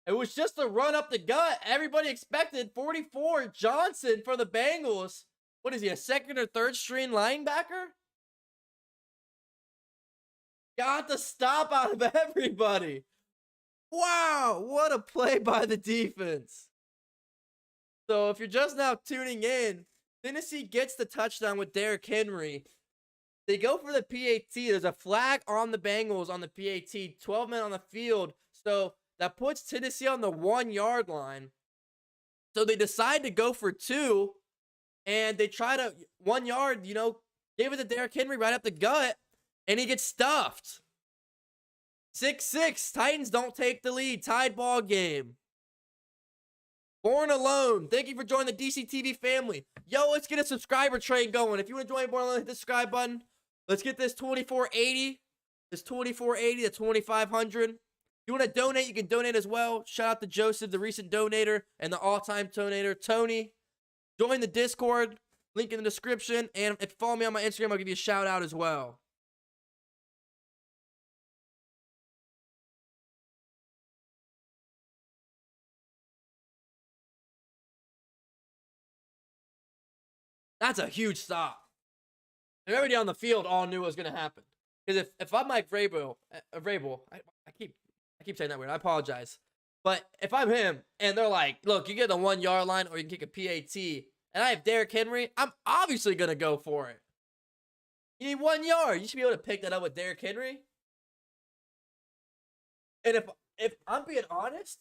It was just a run up the gut. Everybody expected 44 Johnson for the Bengals. What is he, a 2nd or 3rd string linebacker? Got the stop out of everybody. Wow, what a play by the defense. So if you're just now tuning in, Tennessee gets the touchdown with Derrick Henry. They go for the PAT. There's a flag on the Bengals on the PAT. 12 men on the field. So that puts Tennessee on the 1-yard line. So they decide to go for 2, and they try to 1 yard, give it to Derrick Henry right up the gut, and he gets stuffed. 6-6. Titans don't take the lead. Tied ball game. Born Alone, thank you for joining the DCTV family. Yo, let's get a subscriber train going. If you want to join Born Alone, hit the subscribe button. Let's get this 2480. This 2480 to 2500. If you want to donate, you can donate as well. Shout out to Joseph, the recent donator, and the all-time donator, Tony. Join the Discord. Link in the description. And if you follow me on my Instagram, I'll give you a shout out as well. That's a huge stop. And everybody on the field all knew what was going to happen. Because if I'm Mike Vrabel, I keep saying that weird. I apologize. But if I'm him and they're like, look, you get the 1 yard line or you can kick a PAT, and I have Derrick Henry, I'm obviously going to go for it. You need 1 yard. You should be able to pick that up with Derrick Henry. And if I'm being honest,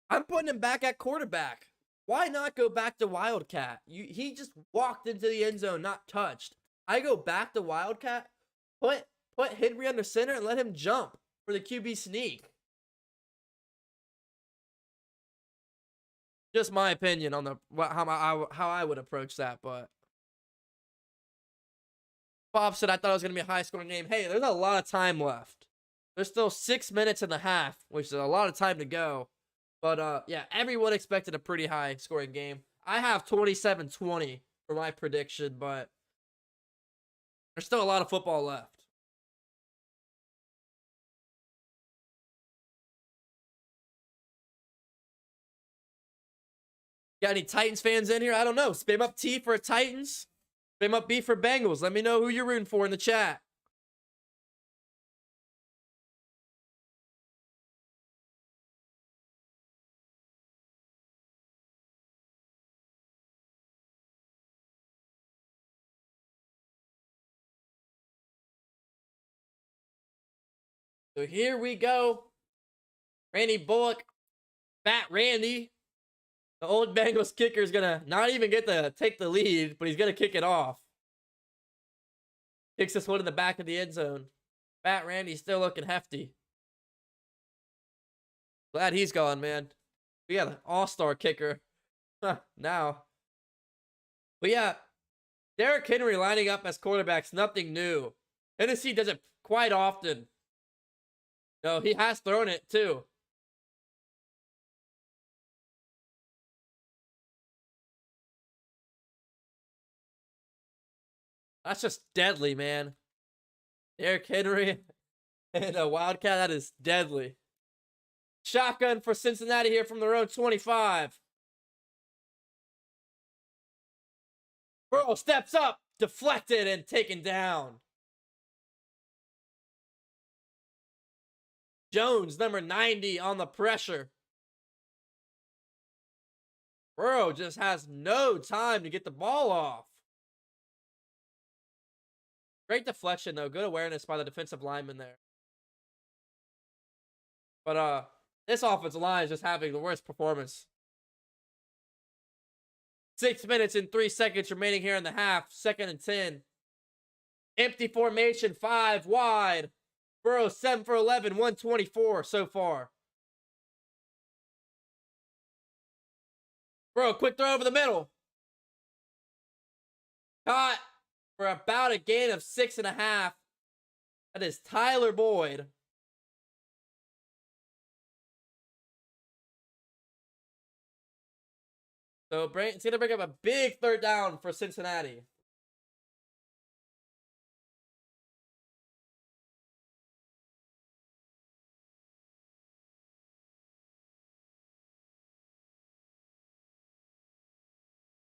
I'm putting him back at quarterback. Why not go back to Wildcat? He just walked into the end zone, not touched. I go back to Wildcat, put Henry under center, and let him jump for the QB sneak. Just my opinion on how I would approach that, but Bob said I thought it was going to be a high-scoring game. Hey, there's a lot of time left. There's still 6 minutes and a half, which is a lot of time to go. But, yeah, everyone expected a pretty high-scoring game. I have 27-20 for my prediction, but there's still a lot of football left. Got any Titans fans in here? I don't know. Spam up T for Titans. Spam up B for Bengals. Let me know who you're rooting for in the chat. So here we go. Randy Bullock. Fat Randy. The old Bengals kicker is going to not even get to take the lead, but he's going to kick it off. Kicks this one in the back of the end zone. Fat Randy's still looking hefty. Glad he's gone, man. We got an all-star kicker now. But yeah, Derrick Henry lining up as quarterback's nothing new. Tennessee does it quite often. No, he has thrown it too. That's just deadly, man. Derrick Henry and a Wildcat, that is deadly. Shotgun for Cincinnati here from their own 25. Burrow steps up, deflected, and taken down. Jones, number 90, on the pressure. Burrow just has no time to get the ball off. Great deflection, though. Good awareness by the defensive lineman there. But this offensive line is just having the worst performance. 6 minutes and 3 seconds remaining here in the half. 2nd and 10. Empty formation, 5 wide. Burrow 7 for 11, 124 so far. Burrow, quick throw over the middle. Caught for about a gain of 6.5. That is Tyler Boyd. So it's going to bring up a big 3rd down for Cincinnati.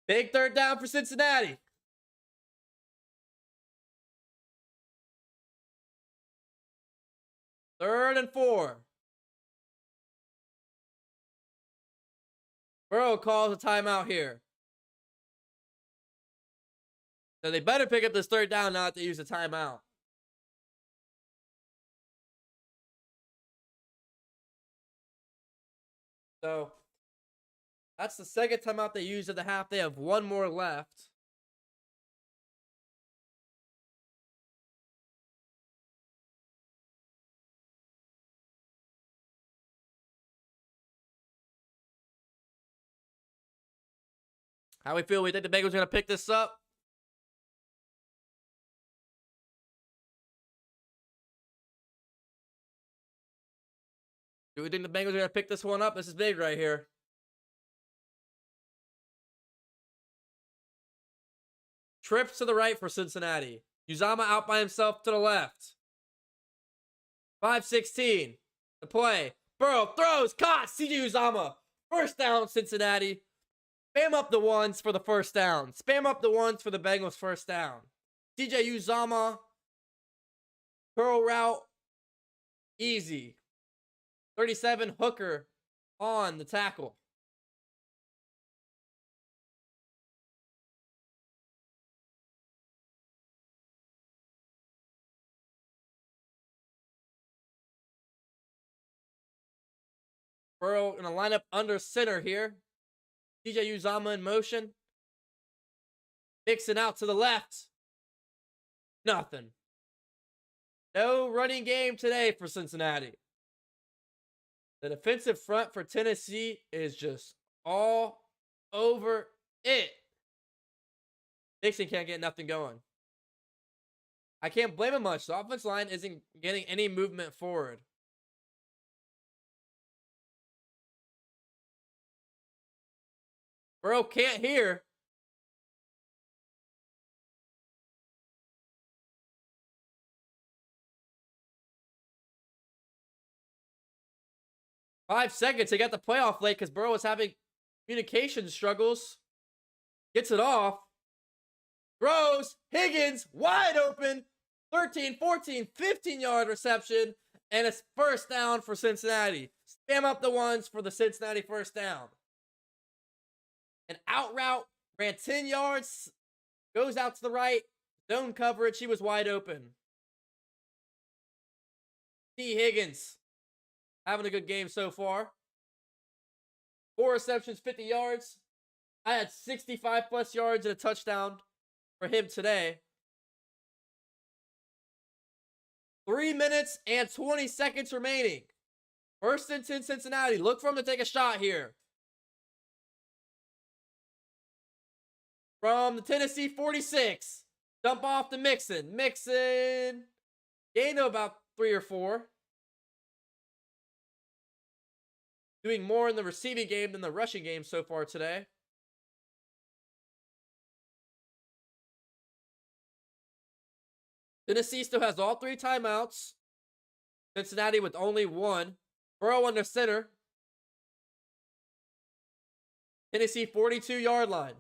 Big 3rd down for Cincinnati. Third and 4. Burrow calls a timeout here. So they better pick up this 3rd down, not to use the timeout. So that's the second timeout they used at the half. They have one more left. How we feel? We think the Bengals are going to pick this up? Do we think the Bengals are going to pick this one up? This is big right here. Trips to the right for Cincinnati. Uzama out by himself to the left. 5-16. The play. Burrow throws. Caught. CJ Uzama. First down, Cincinnati. Spam up the ones for the first down. Spam up the ones for the Bengals first down. CJ Uzama. Curl route. Easy. 37 Hooker on the tackle. Burrow going to line up under center here. CJ Uzama in motion. Mixing out to the left. Nothing. No running game today for Cincinnati. The defensive front for Tennessee is just all over it. Dixon can't get nothing going. I can't blame him much. The offensive line isn't getting any movement forward. Burrow can't hear. Five seconds. They got the playoff late because Burrow was having communication struggles. Gets it off. Throws. Higgins wide open. 13, 14, 15-yard reception. And it's first down for Cincinnati. Spam up the ones for the Cincinnati first down. An out route. Ran 10 yards. Goes out to the right. Zone coverage. He was wide open. T. Higgins. Having a good game so far. 4 receptions, 50 yards. I had 65 plus yards and a touchdown for him today. 3 minutes and 20 seconds remaining. First and 10 Cincinnati. Look for him to take a shot here. From the Tennessee 46. Dump off to Mixon. Mixon. Gain of about 3 or 4. Doing more in the receiving game than the rushing game so far today. Tennessee still has all 3 timeouts. Cincinnati with only 1. Burrow under center. Tennessee 42-yard line.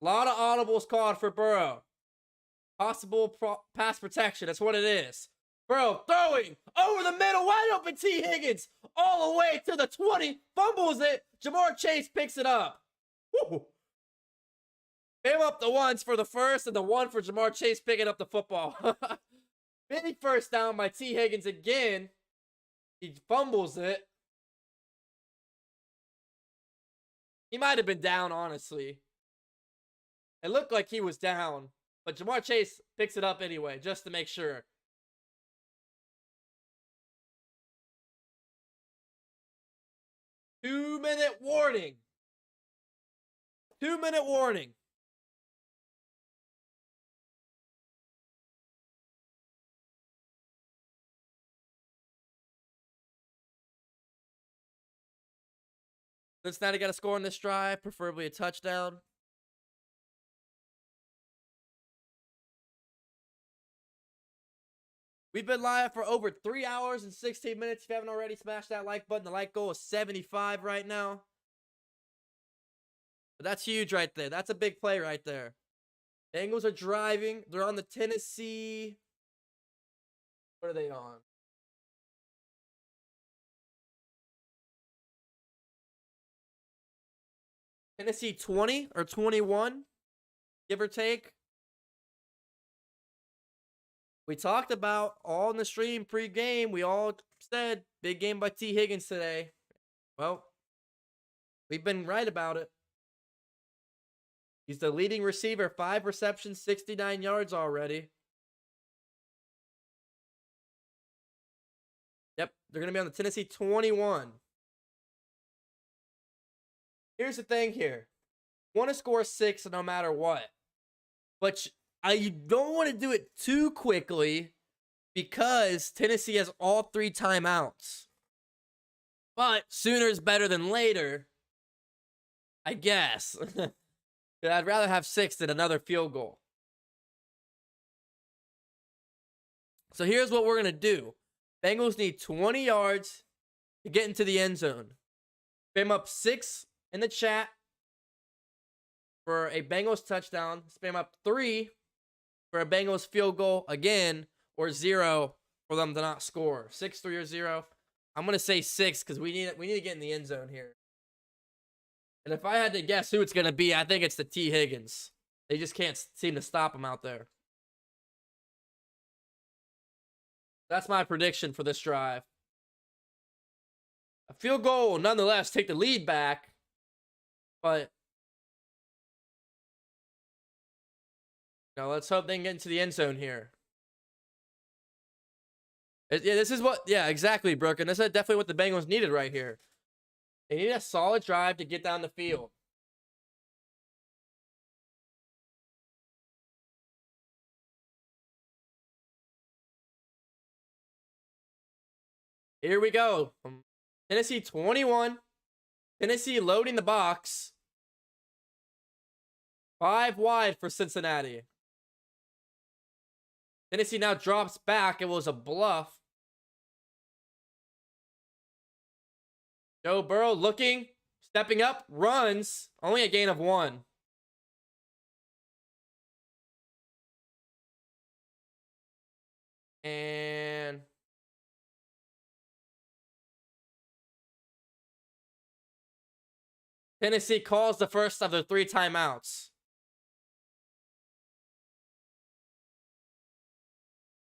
A lot of audibles called for Burrow. Possible pass protection. That's what it is. Burrow throwing over the middle. Wide open T. Higgins. All the way to the 20. Fumbles it. Jamar Chase picks it up. Woo. Gave up the ones for the first and the one for Jamar Chase picking up the football. Big first down by T. Higgins again. He fumbles it. He might have been down, honestly. It looked like he was down. But Jamar Chase picks it up anyway, just to make sure. Two-minute warning. 2-minute warning. Cincinnati got a score on this drive, preferably a touchdown. We've been live for over 3 hours and 16 minutes. If you haven't already, smash that like button. The like goal is 75 right now. But that's huge right there. That's a big play right there. Bengals are driving. They're on the Tennessee. What are they on? Tennessee 20 or 21, give or take. we talked about all in the stream pre-game. We all said big game by T. Higgins today. Well, we've been right about it. He's the leading receiver, 5 receptions, 69 yards already. Yep, they're going to be on the Tennessee 21. Here's the thing here. Want to score 6 no matter what. But you don't want to do it too quickly because Tennessee has all 3 timeouts. But sooner is better than later, I guess. I'd rather have 6 than another field goal. So here's what we're going to do. Bengals need 20 yards to get into the end zone. Spam up 6 in the chat for a Bengals touchdown. Spam up 3 for a Bengals field goal again, or 0 for them to not score. 6, 3, or 0. I'm going to say 6 because we need to get in the end zone here. And if I had to guess who it's going to be, I think it's the T. Higgins. They just can't seem to stop him out there. That's my prediction for this drive. A field goal will nonetheless take the lead back, but let's hope they can get into the end zone here. This is what, exactly, Brooke. And this is definitely what the Bengals needed right here. They need a solid drive to get down the field. Here we go. Tennessee 21. Tennessee loading the box. 5 wide for Cincinnati. Tennessee now drops back. It was a bluff. Joe Burrow looking, stepping up, runs. Only a gain of 1. And Tennessee calls the first of the 3 timeouts.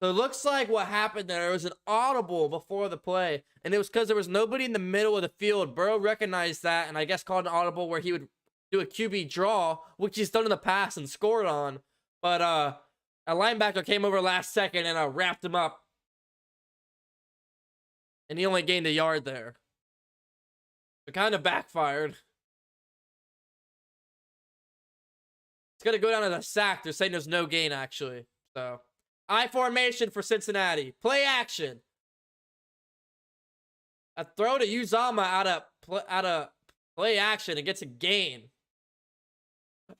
So it looks like what happened there was an audible before the play, and it was because there was nobody in the middle of the field. Burrow recognized that, and I guess called an audible where he would do a QB draw, which he's done in the past and scored on. But a linebacker came over last second and wrapped him up, and he only gained a yard there. It kind of backfired. It's going to go down to the sack. They're saying there's no gain, actually. So, I formation for Cincinnati. Play action. A throw to Uzama out of play action and gets a gain.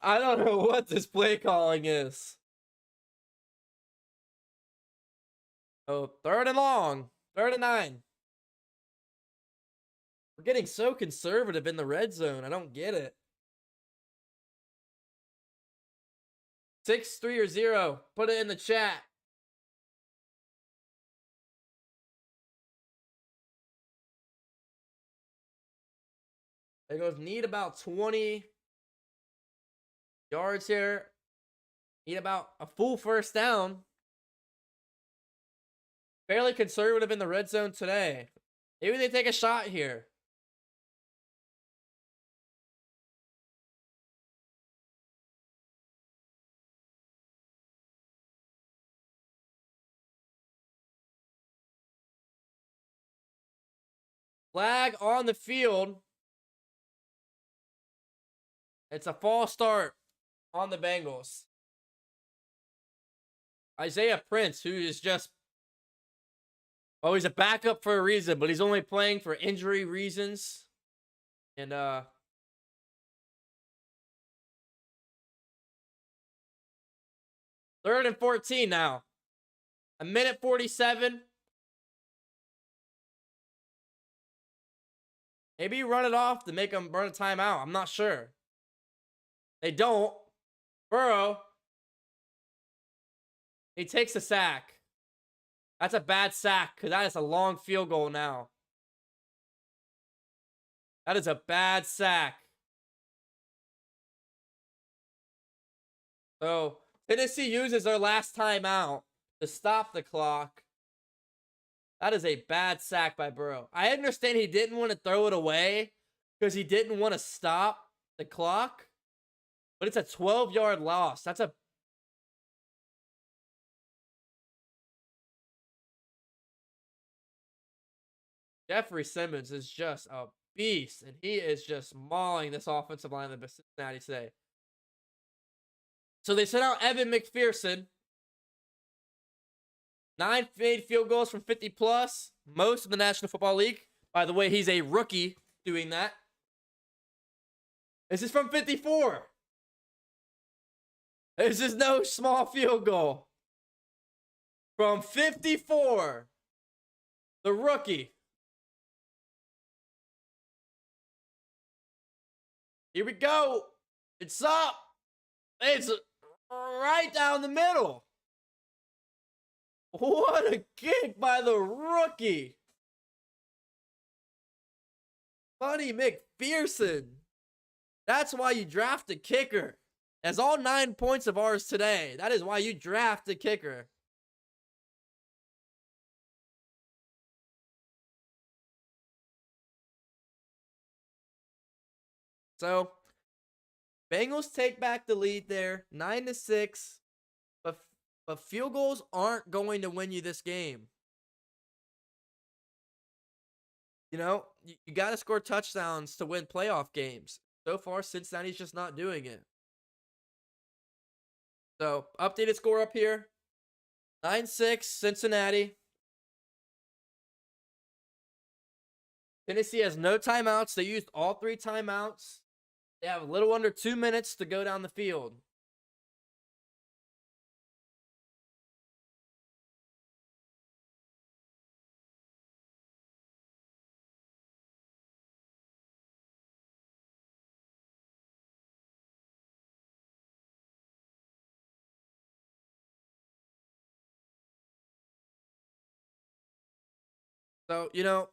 I don't know what this play calling is. Oh, 3rd and long. 3rd and 9. We're getting so conservative in the red zone. I don't get it. 6, 3, or 0. Put it in the chat. Bengals need about 20 yards here. Need about a full first down. Fairly conservative in the red zone today. Maybe they take a shot here. Flag on the field. It's a false start on the Bengals. Isaiah Prince, who is just... Oh, he's a backup for a reason, but he's only playing for injury reasons. And, 3rd and 14 now. 1:47. Maybe you run it off to make them burn a timeout. I'm not sure. They don't. Burrow. He takes a sack. That's a bad sack because that is a long field goal now. That is a bad sack. So, Tennessee uses their last timeout to stop the clock. That is a bad sack by Burrow. I understand he didn't want to throw it away because he didn't want to stop the clock, but it's a 12-yard loss. That's a Jeffrey Simmons is just a beast, and he is just mauling this offensive line of the Cincinnati today. So they sent out Evan McPherson. 9 made field goals from 50 plus, most in the National Football League. By the way, he's a rookie doing that. This is from 54. This is no small field goal. From 54, the rookie. Here we go. It's up. It's right down the middle. What a kick by the rookie. Buddy McPherson. That's why you draft a kicker. That's all 9 points of ours today. That is why you draft a kicker. So, Bengals take back the lead there, 9-6. But field goals aren't going to win you this game. You know, you got to score touchdowns to win playoff games. So far, Cincinnati's just not doing it. So, updated score up here. 9-6, Cincinnati. Tennessee has no timeouts. They used all 3 timeouts. They have a little under 2 minutes to go down the field. So, you know,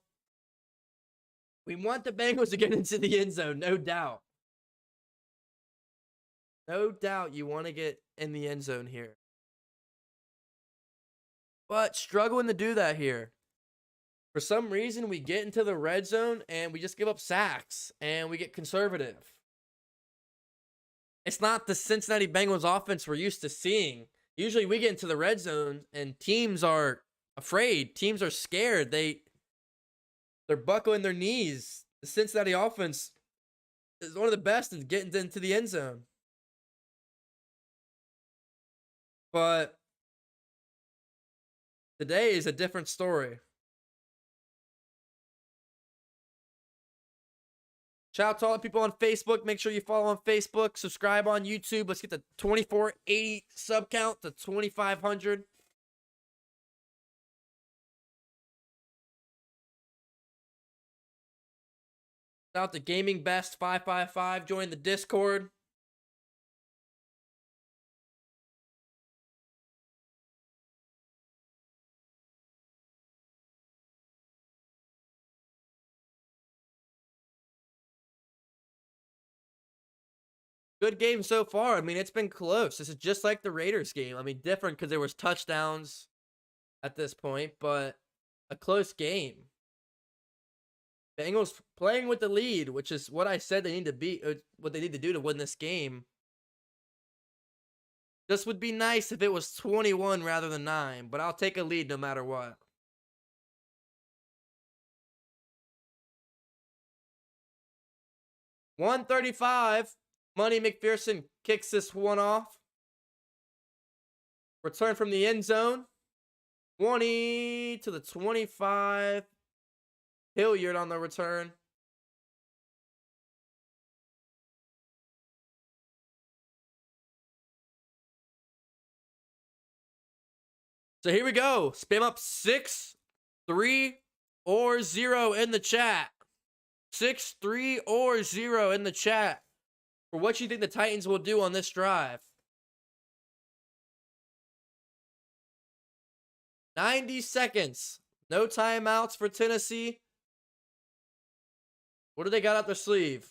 we want the Bengals to get into the end zone, no doubt. No doubt you want to get in the end zone here. But struggling to do that here. For some reason, we get into the red zone and we just give up sacks and we get conservative. It's not the Cincinnati Bengals offense we're used to seeing. Usually we get into the red zone and teams are afraid. Teams are scared. They're buckling their knees. The Cincinnati offense is one of the best in getting into the end zone. But today is a different story. Shout out to all the people on Facebook. Make sure you follow on Facebook. Subscribe on YouTube. Let's get the 2480 sub count to 2,500. Shout out to Gaming Best 555. Join the Discord. Good game so far. I mean, it's been close. This is just like the Raiders game. I mean, different because there was touchdowns at this point, but a close game. Bengals playing with the lead, which is what I said they need to be, what they need to do to win this game. This would be nice if it was 21 rather than 9, but I'll take a lead no matter what. $135. Money McPherson kicks this one off. Return from the end zone. 20 to the 25. Hilliard on the return. So here we go. Spam up 6, 3, or 0 in the chat. 6, 3, or 0 in the chat for what you think the Titans will do on this drive. 90 seconds. No timeouts for Tennessee. What do they got up their sleeve?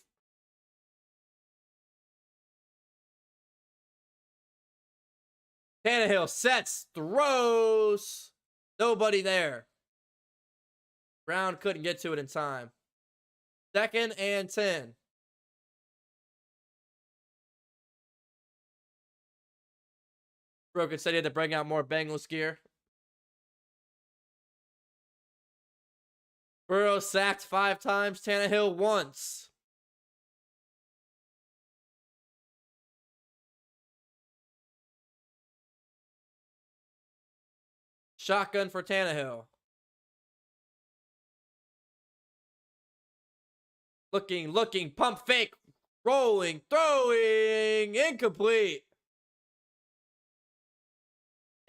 Tannehill sets, throws. Nobody there. Brown couldn't get to it in time. 2nd and 10. Broken said he had to bring out more Bengals gear. Burrow sacked 5 times. Tannehill once. Shotgun for Tannehill. Looking, pump fake, rolling, throwing, incomplete.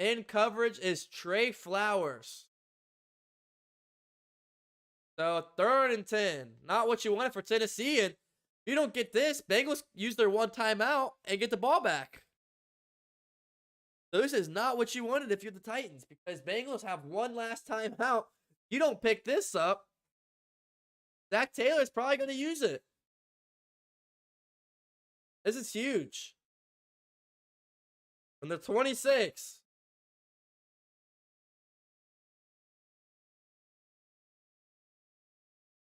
In coverage is Trey Flowers. So 3rd and 10. Not what you wanted for Tennessee. And if you don't get this, Bengals use their 1 timeout and get the ball back. So this is not what you wanted if you're the Titans, because Bengals have 1 last timeout. You don't pick this up, Zach Taylor's probably going to use it. This is huge. From the 26.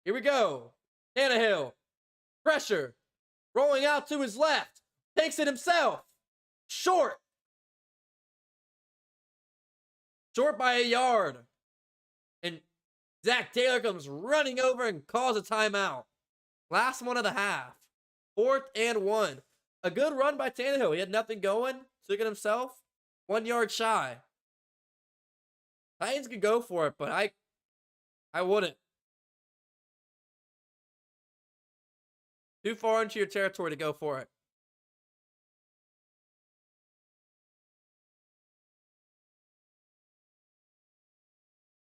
Here we go. Tannehill. Pressure. Rolling out to his left. Takes it himself. Short. Short by a yard. And Zach Taylor comes running over and calls a timeout. Last one of the half. 4th and 1. A good run by Tannehill. He had nothing going. Took it himself. 1 yard shy. Titans could go for it, but I wouldn't. Too far into your territory to go for it.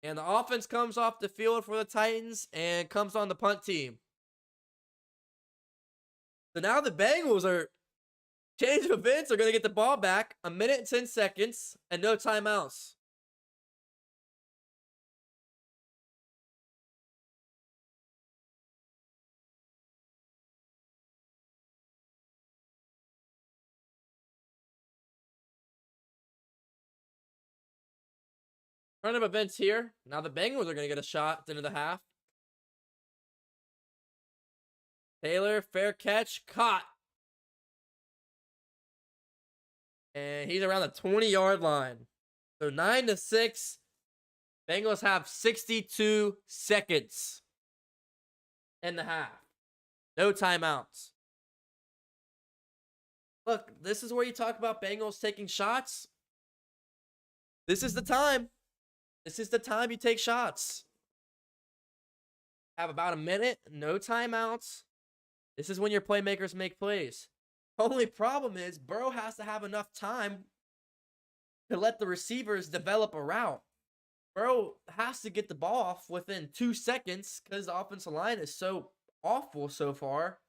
And the offense comes off the field for the Titans and comes on the punt team. So now the Bengals are, change of events, are going to get the ball back. 1 minute and 10 seconds and no timeouts. Run of events here. Now the Bengals are going to get a shot at the end of the half. Taylor, fair catch, caught. And he's around the 20-yard line. So 9-6. Bengals have 62 seconds in the half. No timeouts. Look, this is where you talk about Bengals taking shots. This is the time. This is the time you take shots. Have about a minute, no timeouts. This is when your playmakers make plays. Only problem is Burrow has to have enough time to let the receivers develop a route. Burrow has to get the ball off within 2 seconds because the offensive line is so awful so far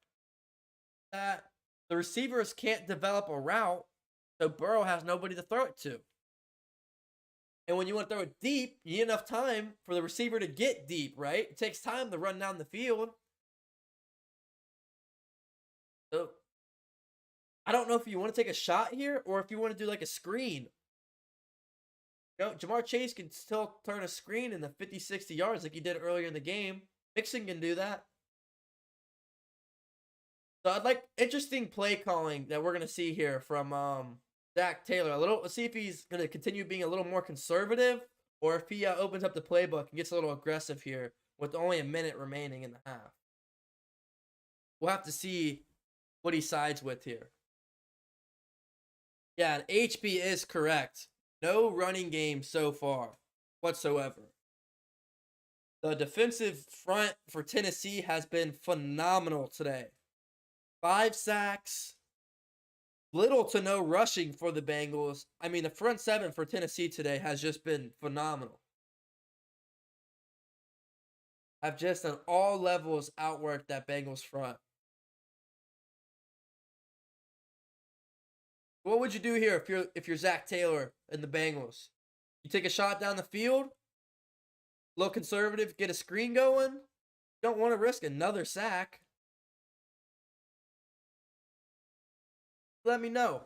that the receivers can't develop a route, so Burrow has nobody to throw it to. And when you want to throw it deep, you need enough time for the receiver to get deep, right? It takes time to run down the field. So, I don't know if you want to take a shot here or if you want to do like a screen. You know, Jamar Chase can still turn a screen in the 50, 60 yards like he did earlier in the game. Mixon can do that. So I'd like interesting play calling that we're going to see here from Zach Taylor. Let's see if he's going to continue being a little more conservative or if he opens up the playbook and gets a little aggressive here with only a minute remaining in the half. We'll have to see what he sides with here. Yeah, and HB is correct. No running game so far whatsoever. The defensive front for Tennessee has been phenomenal today. 5 sacks. Little to no rushing for the Bengals. I mean, the front 7 for Tennessee today has just been phenomenal. I've just on all levels outworked that Bengals front. What would you do here if you're Zach Taylor and the Bengals? You take a shot down the field, a little conservative, get a screen going. You don't want to risk another sack. Let me know.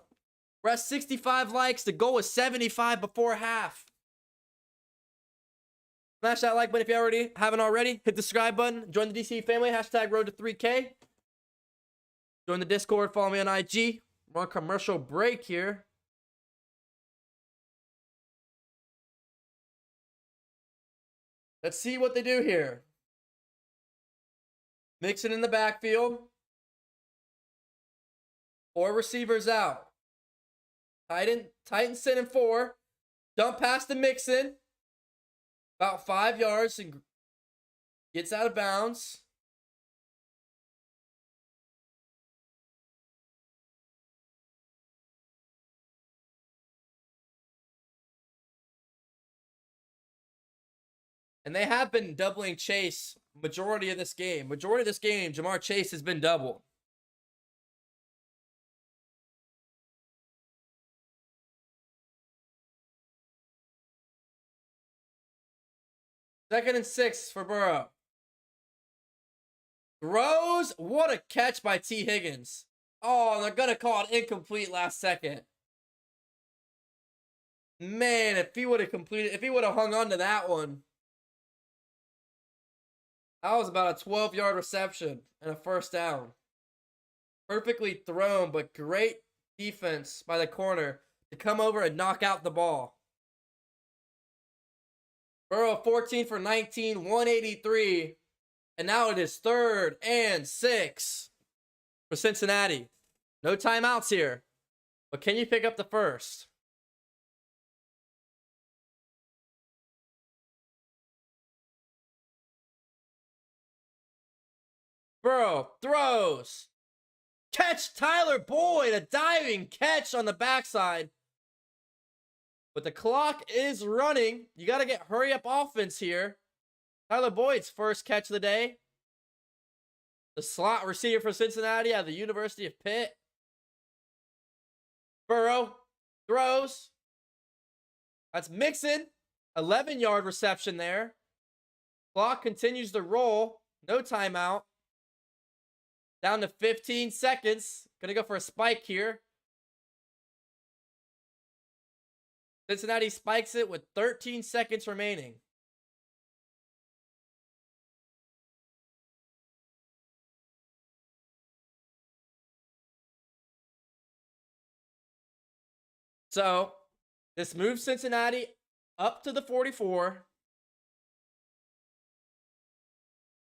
We're at 65 likes. The goal is 75 before half. Smash that like button if you haven't already. Hit the subscribe button. Join the DC family. Hashtag road to 3K. Join the Discord. Follow me on IG. We're on commercial break here. Let's see what they do here. Mixon in the backfield. 4 receivers out. Titans sending 4. Dump pass to Mixon. About 5 yards and gets out of bounds. And they have been doubling Chase majority of this game. Jamar Chase has been doubled. Second and 6 for Burrow. Throws. What a catch by T. Higgins. Oh, they're going to call it incomplete last second. Man, if he would have hung on to that one. That was about a 12-yard reception and a first down. Perfectly thrown, but great defense by the corner to come over and knock out the ball. Burrow 14 for 19, 183. And now it is 3rd and 6 for Cincinnati. No timeouts here. But can you pick up the first? Burrow throws. Catch Tyler Boyd. A diving catch on the backside. But the clock is running. You got to get hurry up offense here. Tyler Boyd's first catch of the day. The slot receiver for Cincinnati out of the University of Pitt. Burrow throws. That's Mixon. 11-yard reception there. Clock continues to roll. No timeout. Down to 15 seconds. Gonna go for a spike here. Cincinnati spikes it with 13 seconds remaining. So, this moves Cincinnati up to the 44.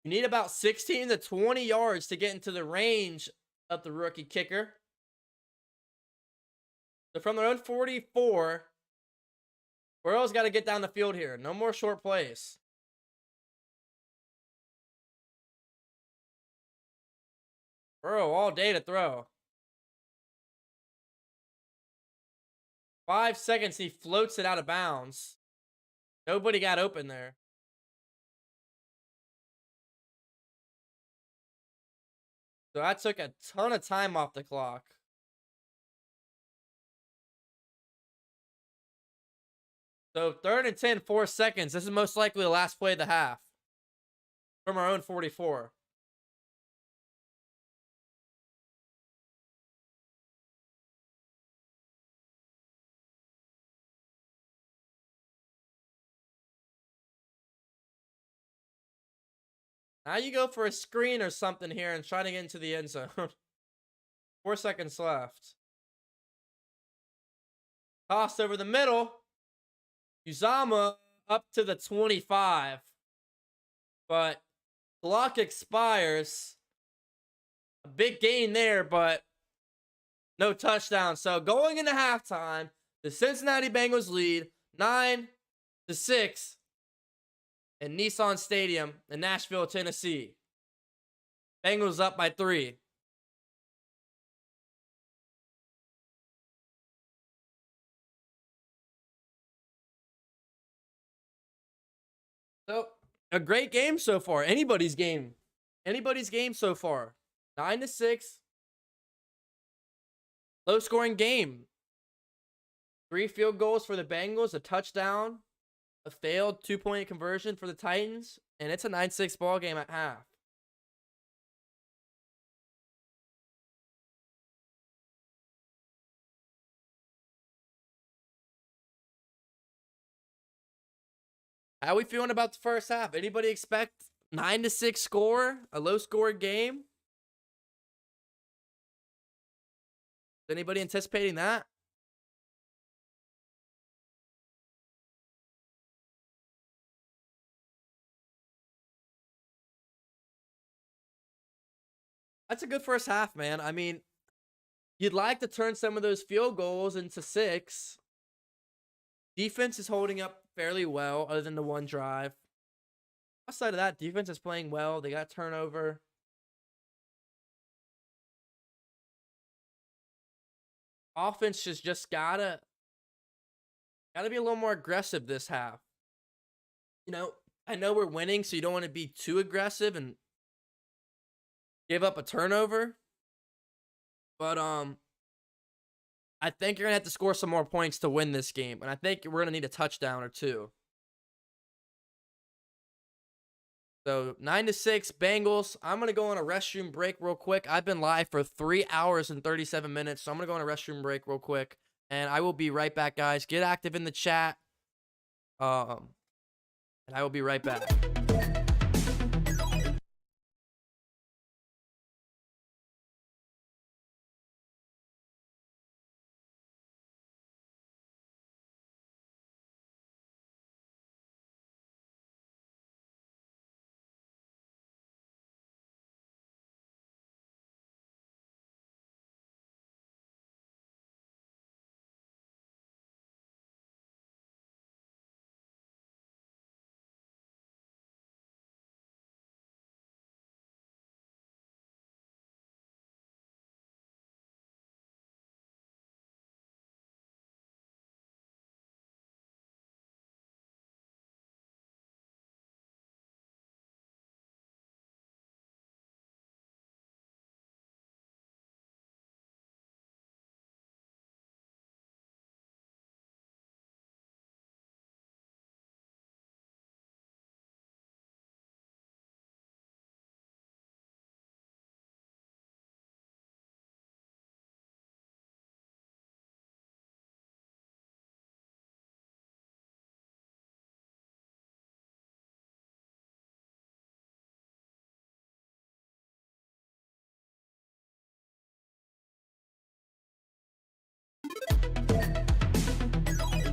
You need about 16 to 20 yards to get into the range of the rookie kicker. So from their own 44, Burrow's got to get down the field here. No more short plays. Burrow all day to throw. 5 seconds, he floats it out of bounds. Nobody got open there. So that took a ton of time off the clock. So 3rd and 10, 4 seconds. This is most likely the last play of the half. From our own 44. Now you go for a screen or something here and try to get into the end zone. 4 seconds left. Toss over the middle. Uzama up to the 25. But clock expires. A big gain there, but no touchdown. So going into halftime, the Cincinnati Bengals lead 9-6 in Nissan Stadium in Nashville, Tennessee. Bengals up by 3. So, a great game so far. Anybody's game. Anybody's game so far. 9-6. Low scoring game. 3 field goals for the Bengals, a touchdown, a failed 2-point conversion for the Titans, and it's a 9-6 ball game at half. How we feeling about the first half? Anybody expect 9-6 score? A low score game? Is anybody anticipating that? That's a good first half, man. I mean, you'd like to turn some of those field goals into 6. Defense is holding up fairly well, other than the one drive. Outside of that, defense is playing well. They got turnover. Offense just gotta be a little more aggressive this half. You know, I know we're winning, so you don't want to be too aggressive and give up a turnover. But I think you're gonna have to score some more points to win this game, and I think we're gonna need a touchdown or 2. So 9-6 Bengals. I'm gonna go on a restroom break real quick. I've been live for 3 hours and 37 minutes, so I'm gonna go on a restroom break real quick, and I will be right back, guys. Get active in the chat, and I will be right back.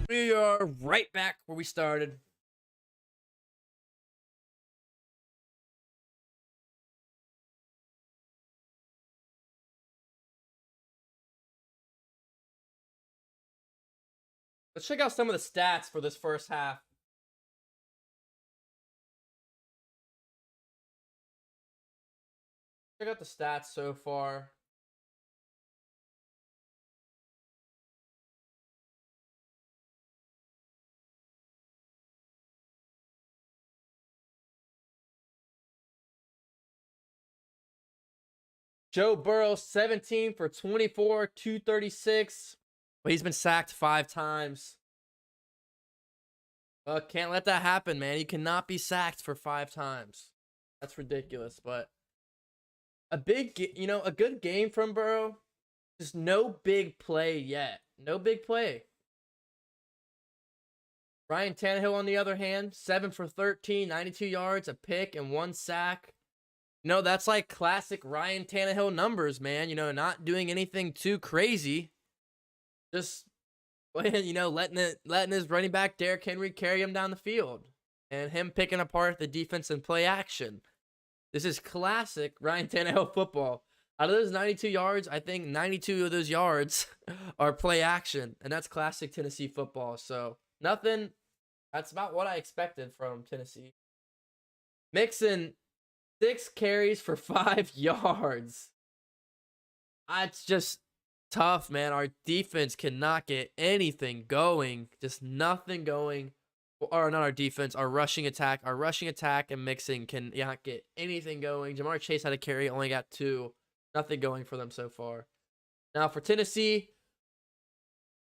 We are right back where we started. Let's check out some of the stats for this first half. Check out the stats so far. Joe Burrow, 17 for 24, 236. But he's been sacked 5 times. Can't let that happen, man. You cannot be sacked for 5 times. That's ridiculous. But a good game from Burrow. Just no big play yet. No big play. Ryan Tannehill, on the other hand, 7 for 13, 92 yards, a pick, and 1 sack. That's like classic Ryan Tannehill numbers, man. Not doing anything too crazy. Just letting his running back Derrick Henry carry him down the field, and him picking apart the defense and play action. This is classic Ryan Tannehill football. Out of those 92 yards, I think 92 of those yards are play action, and that's classic Tennessee football. So nothing. That's about what I expected from Tennessee. Mixon, 6 carries for 5 yards. It's just tough, man. Our defense cannot get anything going. Just nothing going. Or not our defense, our rushing attack. Our rushing attack and Mixon cannot get anything going. Jamar Chase had a carry, only got 2. Nothing going for them so far. Now for Tennessee,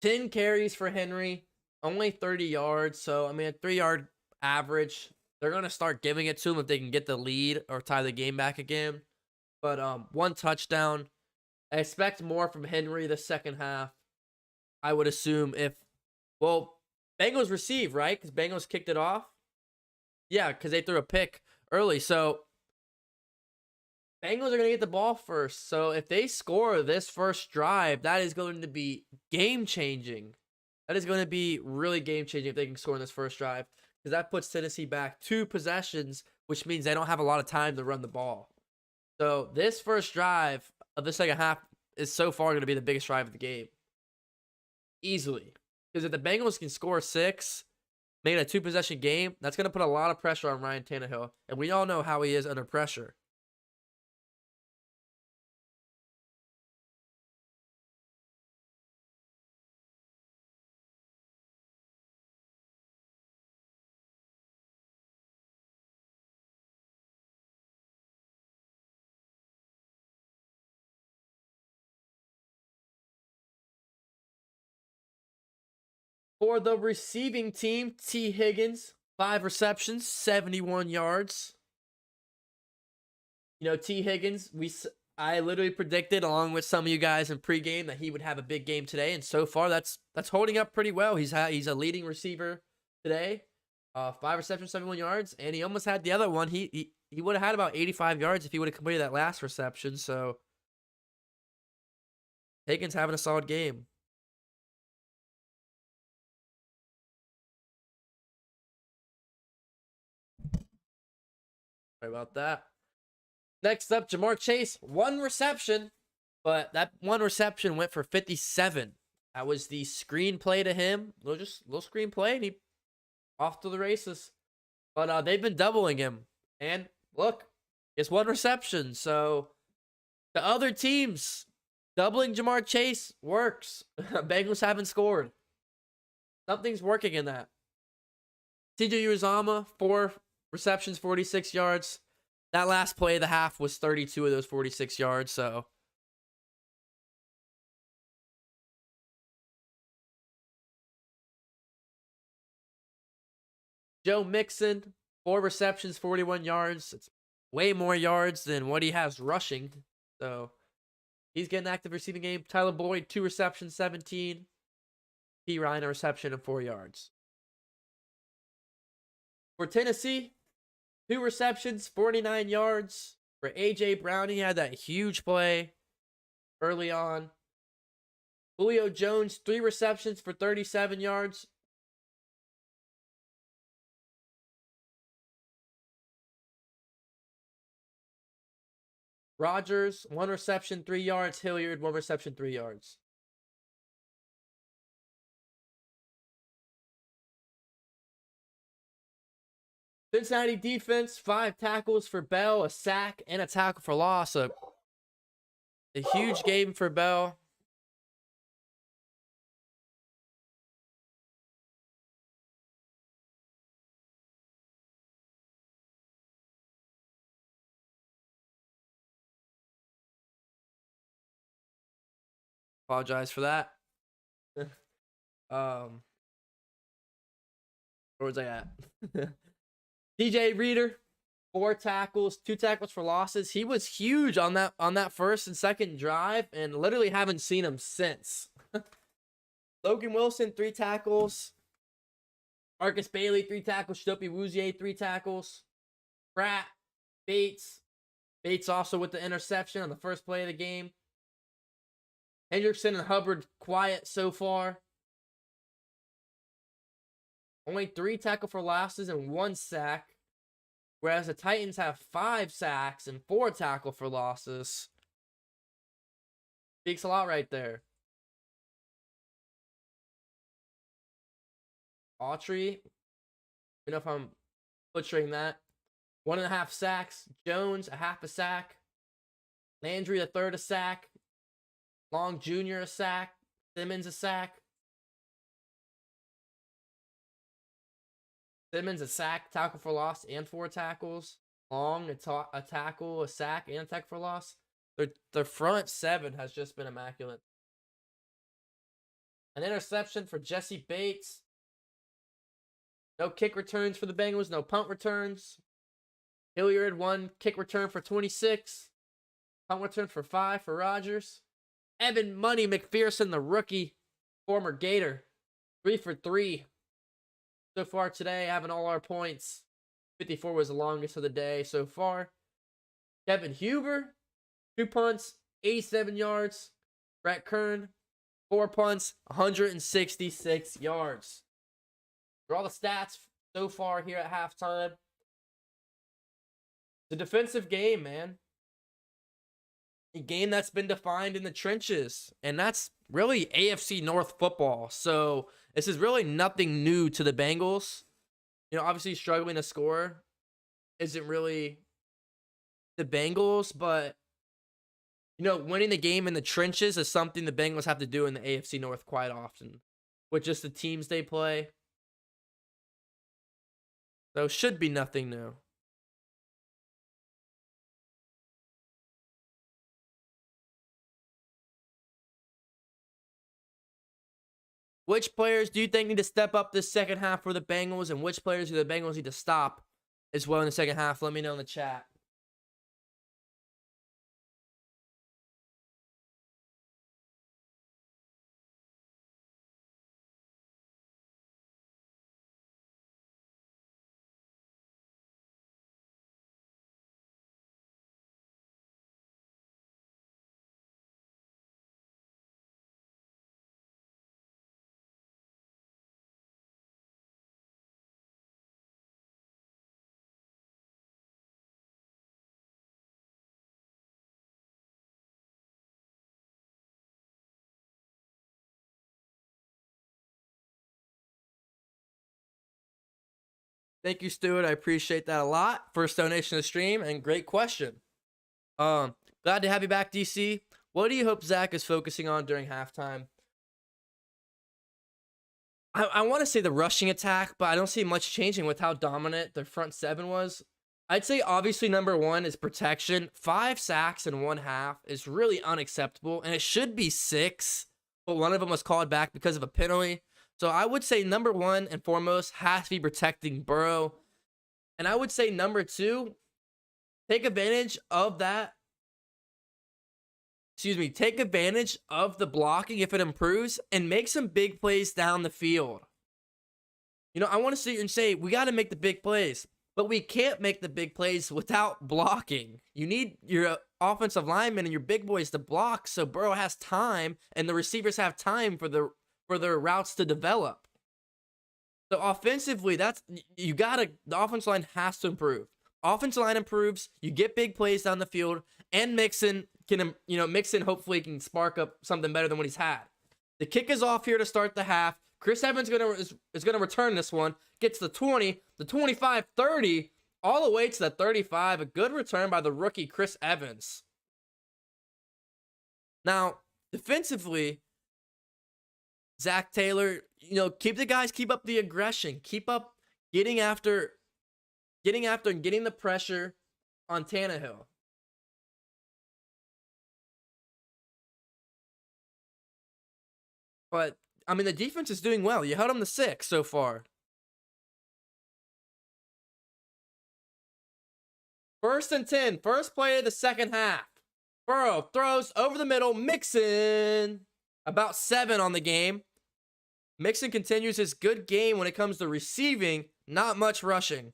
10 carries for Henry, only 30 yards. So, a 3-yard average. They're going to start giving it to him if they can get the lead or tie the game back again. But 1 touchdown. I expect more from Henry the second half. I would assume Bengals receive, right? Because Bengals kicked it off. Yeah, because they threw a pick early. So Bengals are going to get the ball first. So if they score this first drive, that is going to be game changing. That is going to be really game changing if they can score in this first drive, because that puts Tennessee back 2 possessions, which means they don't have a lot of time to run the ball. So this first drive of the second half is so far going to be the biggest drive of the game. Easily. Because if the Bengals can score 6, make it a 2-possession game, that's going to put a lot of pressure on Ryan Tannehill. And we all know how he is under pressure. For the receiving team, T. Higgins, 5 receptions, 71 yards. You know, T. Higgins, I literally predicted, along with some of you guys in pregame, that he would have a big game today, and so far that's holding up pretty well. He's a leading receiver today, 5 receptions, 71 yards, and he almost had the other one. He would have had about 85 yards if he would have completed that last reception. So Higgins having a solid game. Sorry about that. Next up, Jamar Chase, 1 reception, but that 1 reception went for 57. That was the screenplay to him. Little screenplay, and he off to the races. But they've been doubling him. And look, it's 1 reception. So the other teams, doubling Jamar Chase works. Bengals haven't scored. Something's working in that. TJ Uzama, 4 receptions, 46 yards. That last play of the half was 32 of those 46 yards, so. Joe Mixon, 4 receptions, 41 yards. It's way more yards than what he has rushing. So he's getting active receiving game. Tyler Boyd, 2 receptions, 17. P. Ryan, a reception and 4 yards. For Tennessee, 2 receptions, 49 yards. For A.J. Brown, he had that huge play early on. Julio Jones, 3 receptions for 37 yards. Rodgers, 1 reception, 3 yards. Hilliard, 1 reception, 3 yards. Cincinnati defense, 5 tackles for Bell, a sack, and a tackle for loss. A huge game for Bell. Apologize for that. Where was I at? DJ Reader, 4 tackles, 2 tackles for losses. He was huge on that first and second drive, and literally haven't seen him since. Logan Wilson, 3 tackles. Marcus Bailey, 3 tackles. Shdopi Wouzier, 3 tackles. Pratt, Bates. Bates also with the interception on the first play of the game. Hendrickson and Hubbard quiet so far. Only 3 tackle for losses and 1 sack. Whereas the Titans have 5 sacks and 4 tackle for losses. Speaks a lot right there. Autry. I don't know if I'm butchering that. 1.5 sacks. Jones, a half a sack. Landry, a third a sack. Long Jr. a sack. Simmons a sack. Simmons a sack, tackle for loss, and 4 tackles. Long a tackle, a sack, and a tackle for loss. Their front 7 has just been immaculate. An interception for Jesse Bates. No kick returns for the Bengals. No punt returns. Hilliard, 1 kick return for 26. Punt return for 5 for Rodgers. Evan Money McPherson, the rookie, former Gator, 3 for 3 so far today, having all our points. 54 was the longest of the day so far. Kevin Huber, 2 punts, 87 yards. Brett Kern, 4 punts, 166 yards. For all the stats so far here at halftime, it's a defensive game, man. A game that's been defined in the trenches, and that's really AFC North football. So this is really nothing new to the Bengals. Obviously struggling to score isn't really the Bengals, but winning the game in the trenches is something the Bengals have to do in the AFC North quite often with just the teams they play. So should be nothing new. Which players do you think need to step up this second half for the Bengals, and which players do the Bengals need to stop as well in the second half? Let me know in the chat. Thank you, Stuart. I appreciate that a lot. First donation to the stream, and great question. Glad to have you back, DC. What do you hope Zach is focusing on during halftime? I want to say the rushing attack, but I don't see much changing with how dominant their front seven was. I'd say obviously number one is protection. 5 sacks in 1 half is really unacceptable, and it should be 6, but one of them was called back because of a penalty. So I would say number one and foremost has to be protecting Burrow. And I would say number 2, take advantage of that. Take advantage of the blocking if it improves and make some big plays down the field. I want to sit here and say we got to make the big plays, but we can't make the big plays without blocking. You need your offensive linemen and your big boys to block so Burrow has time and the receivers have time for their routes to develop. So offensively, the offensive line has to improve. Offensive line improves, you get big plays down the field, and Mixon hopefully can spark up something better than what he's had. The kick is off here to start the half. Chris Evans is gonna return this one. Gets the 20, the 25, 30, all the way to the 35. A good return by the rookie Chris Evans. Now, defensively, Zach Taylor, keep up the aggression. Keep up getting after and getting the pressure on Tannehill. But, the defense is doing well. You held them to 6 so far. First and 10. First play of the second half. Burrow throws over the middle. Mixon. About 7 on the game. Mixon continues his good game when it comes to receiving. Not much rushing.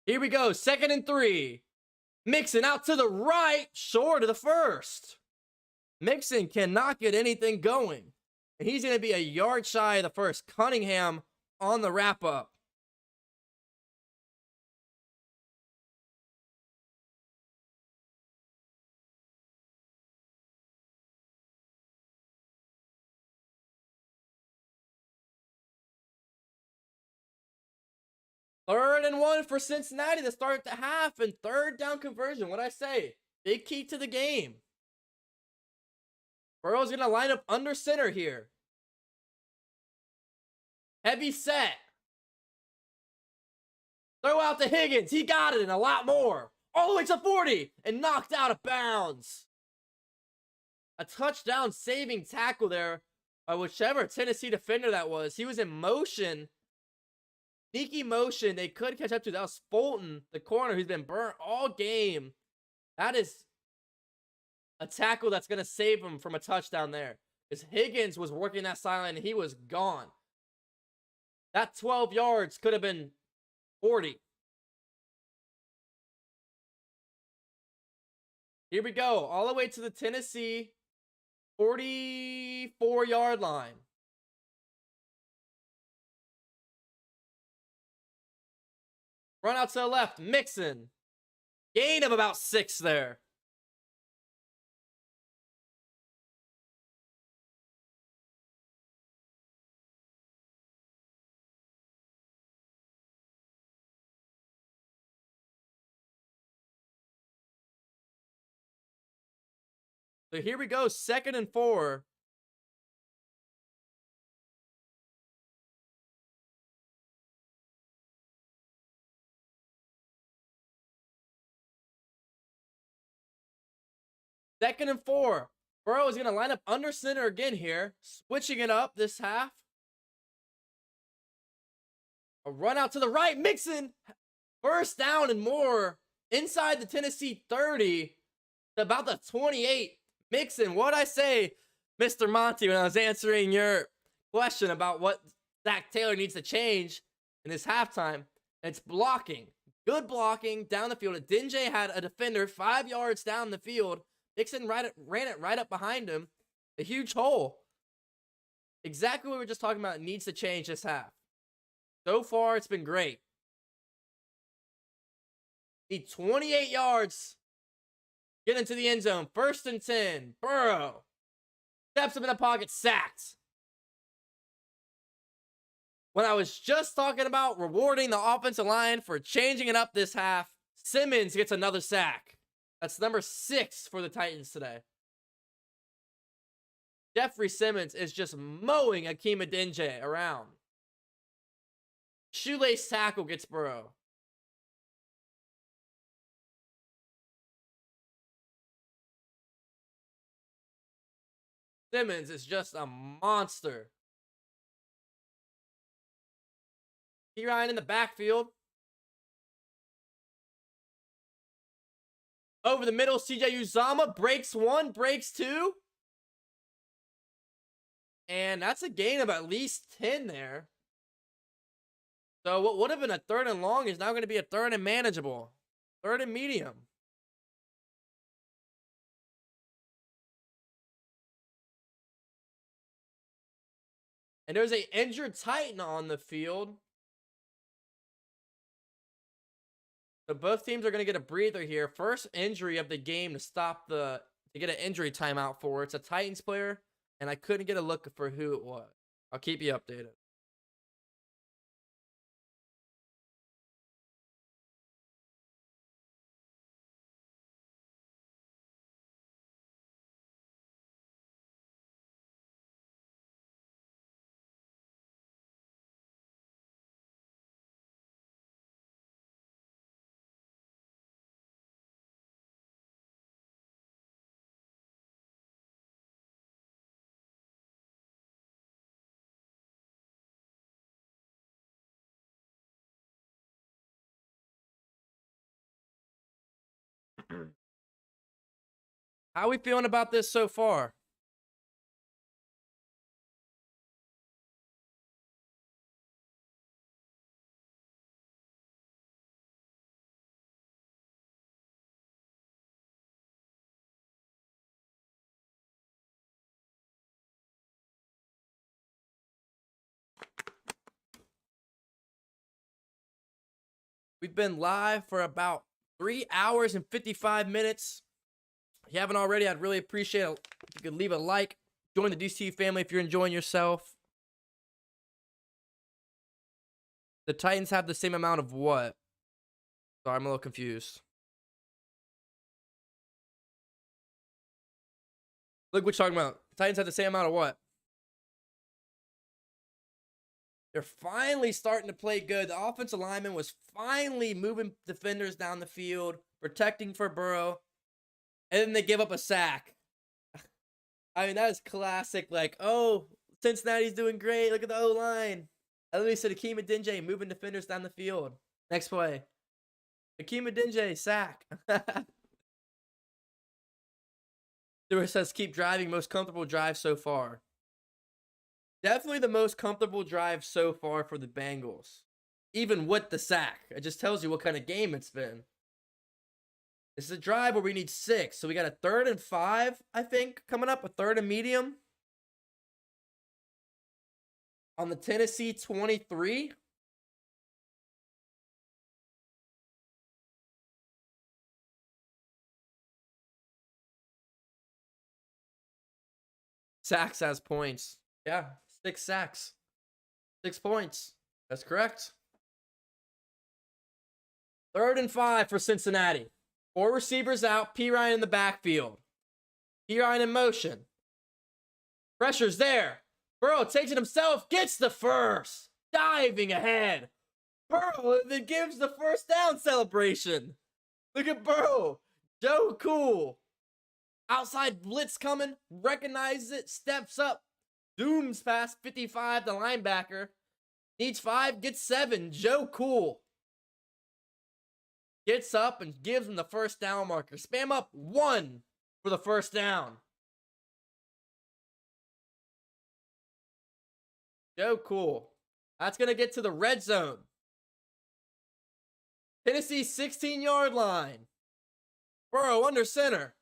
Here we go. 2nd and 3. Mixon out to the right. Short of the first. Mixon cannot get anything going. And he's going to be a yard shy of the first. Cunningham on the wrap-up. Third and 1 for Cincinnati to start the half, and third down conversion. What'd I say? Big key to the game. Burrow's going to line up under center here. Heavy set. Throw out to Higgins. He got it and a lot more. All the way to 40 and knocked out of bounds. a touchdown saving tackle there by whichever Tennessee defender that was. He was in motion. Sneaky motion. They could catch up to. That was Fulton, the corner, who's been burnt all game. That is a tackle that's going to save him from a touchdown there. Because Higgins was working that sideline and he was gone. That 12 yards could have been 40. Here we go. All the way to the Tennessee 44-yard line. Run out to the left. Mixon. Gain of about 6 there. So here we go, 2nd and 4. Second and 4. Burrow is going to line up under center again here. Switching it up this half. A run out to the right. Mixon. First down and more. Inside the Tennessee 30. About the 28. Mixon, what'd I say, Mr. Monty, when I was answering your question about what Zach Taylor needs to change in this halftime? It's blocking. Good blocking down the field. Dinjay had a defender 5 yards down the field. Mixon ran it right up behind him. A huge hole. Exactly what we were just talking about needs to change this half. So far, it's been great. Need 28 yards. Get into the end zone. 1st and 10. Burrow. Steps up in the pocket. Sacked. When I was just talking about rewarding the offensive line for changing it up this half, Simmons gets another sack. That's number 6 for the Titans today. Jeffrey Simmons is just mowing Akeem Dinjay around. Shoelace tackle gets Burrow. Simmons is just a monster. T. Ryan in the backfield. Over the middle, CJ Uzomah breaks 1, breaks 2. And that's a gain of at least 10 there. So what would have been a 3rd and long is now going to be a 3rd and manageable. 3rd and medium. And there's an injured Titan on the field. So both teams are going to get a breather here. First injury of the game to get an injury timeout for. It's a Titans player, and I couldn't get a look for who it was. I'll keep you updated. How are we feeling about this so far? We've been live for about 3 hours and 55 minutes. If you haven't already, I'd really appreciate it if you could leave a like. Join the DC family if you're enjoying yourself. The Titans have the same amount of what? Sorry, I'm a little confused. Look what you're talking about. The Titans have the same amount of what? They're finally starting to play good. The offensive lineman was finally moving defenders down the field, protecting for Burrow. And then they give up a sack. I mean, that is classic. Like, oh, Cincinnati's doing great. Look at the O-line. At least said Akeem Adinje moving defenders down the field. Next play. Akeem Adinje, sack. Stewart says, keep driving. Most comfortable drive so far. Definitely the most comfortable drive so far for the Bengals. Even with the sack. It just tells you what kind of game it's been. This is a drive where we need 6. So we got a 3rd and 5, I think, coming up. A 3rd and medium. On the Tennessee 23. Sacks has points. Yeah, 6 sacks. 6 points. That's correct. 3rd and 5 for Cincinnati. 4 receivers out. P. Ryan in the backfield. P. Ryan in motion. Pressure's there. Burrow takes it himself. Gets the first. Diving ahead. Burrow then gives the first down celebration. Look at Burrow. Joe Cool. Outside blitz coming. Recognizes it. Steps up. Zooms past 55, the linebacker. Needs 5. Gets 7. Joe Cool. Gets up and gives him the first down marker. Spam up 1 for the first down. Joe Cool. That's going to get to the red zone. Tennessee 16-yard line. Burrow under center.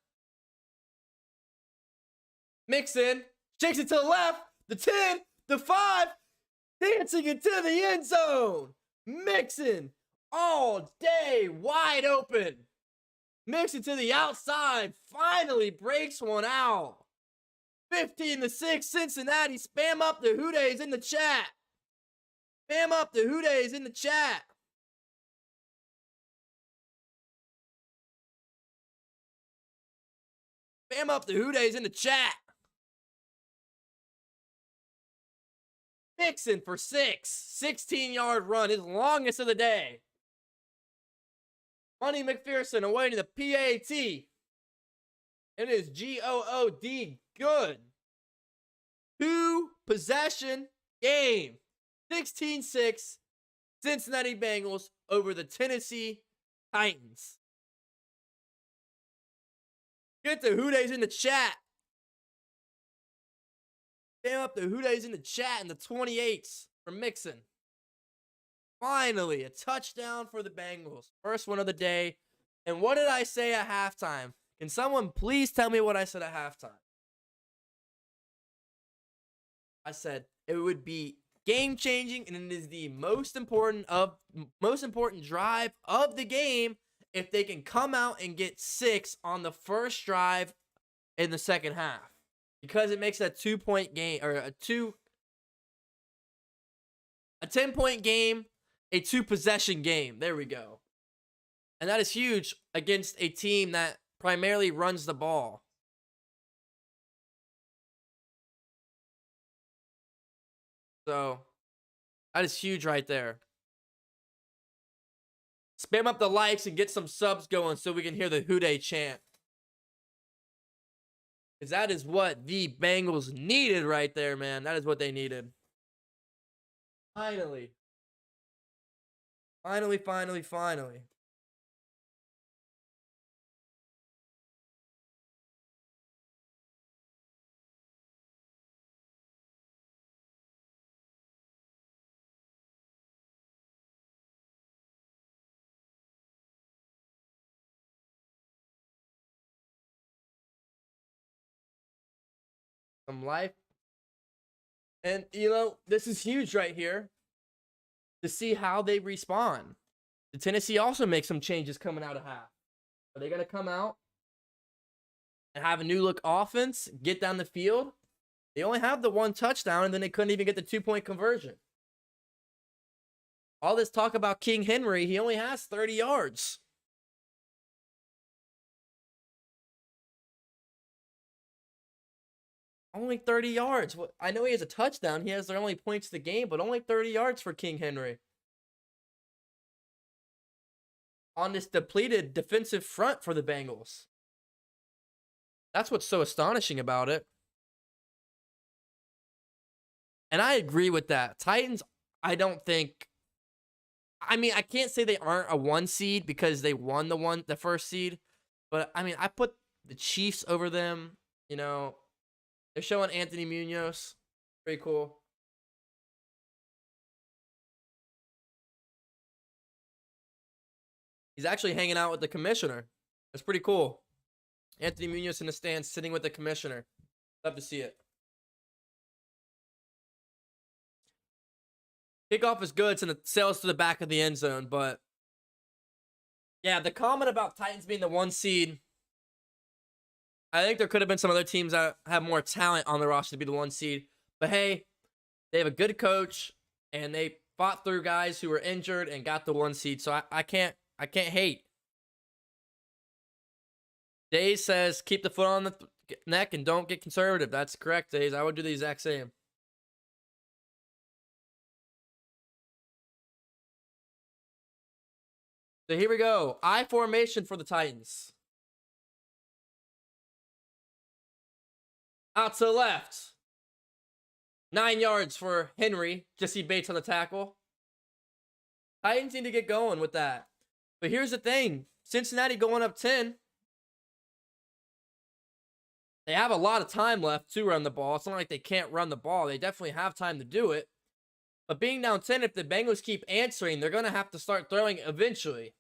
Mixon. Shakes it to the left. The 10. The 5. Dancing into the end zone. Mixon. All day wide open. Mixon to the outside. Finally breaks one out. 15-6 Cincinnati. Spam up the Who Days in the chat. Spam up the Who Days in the chat. Spam up the Who Days in the chat. Mixon for 6. 16-yard run. His longest of the day. Money McPherson away to the PAT. It is GOOD. Good. 2 possession game. 16-6 Cincinnati Bengals over the Tennessee Titans. Get the Who Days in the chat. Damn up the Who Days in the chat and the 28s from Mixon. Finally, a touchdown for the Bengals. First one of the day. And what did I say at halftime? Can someone please tell me what I said at halftime? I said it would be game-changing and it is the most important drive of the game if they can come out and get 6 on the first drive in the second half. Because it makes a 2-point game, or a 10-point game, a 2-possession game. There we go. And that is huge against a team that primarily runs the ball. So, that is huge right there. Spam up the likes and get some subs going so we can hear the Who Day chant. Because that is what the Bengals needed right there, man. That is what they needed. Finally. Finally. Some life. And, this is huge right here to see how they respond. The Tennessee also makes some changes coming out of half. Are they going to come out and have a new look offense, get down the field? They only have the 1 touchdown, and then they couldn't even get the 2-point conversion. All this talk about King Henry, he only has 30 yards. Only 30 yards. I know he has a touchdown. He has their only points of the game, but only 30 yards for King Henry. On this depleted defensive front for the Bengals. That's what's so astonishing about it. And I agree with that. Titans, I don't think. I mean, I can't say they aren't a 1 seed because they won the first seed. But I mean, I put the Chiefs over them. You know, they're showing Anthony Munoz. Pretty cool. He's actually hanging out with the commissioner. That's pretty cool. Anthony Munoz in the stands sitting with the commissioner. Love to see it. Kickoff is good, and it sails to the back of the end zone. But yeah, the comment about Titans being the 1 seed, I think there could have been some other teams that have more talent on the roster to be the 1 seed. But hey, they have a good coach, and they fought through guys who were injured and got the 1 seed. So I can't hate. Days says keep the foot on the neck and don't get conservative. That's correct, Days. I would do the exact same. So here we go. I formation for the Titans. Out to the left. 9 yards for Henry. Jesse Bates on the tackle. Titans need to get going with that. But here's the thing. Cincinnati going up 10. They have a lot of time left to run the ball. It's not like they can't run the ball. They definitely have time to do it. But being down 10, if the Bengals keep answering, they're going to have to start throwing eventually.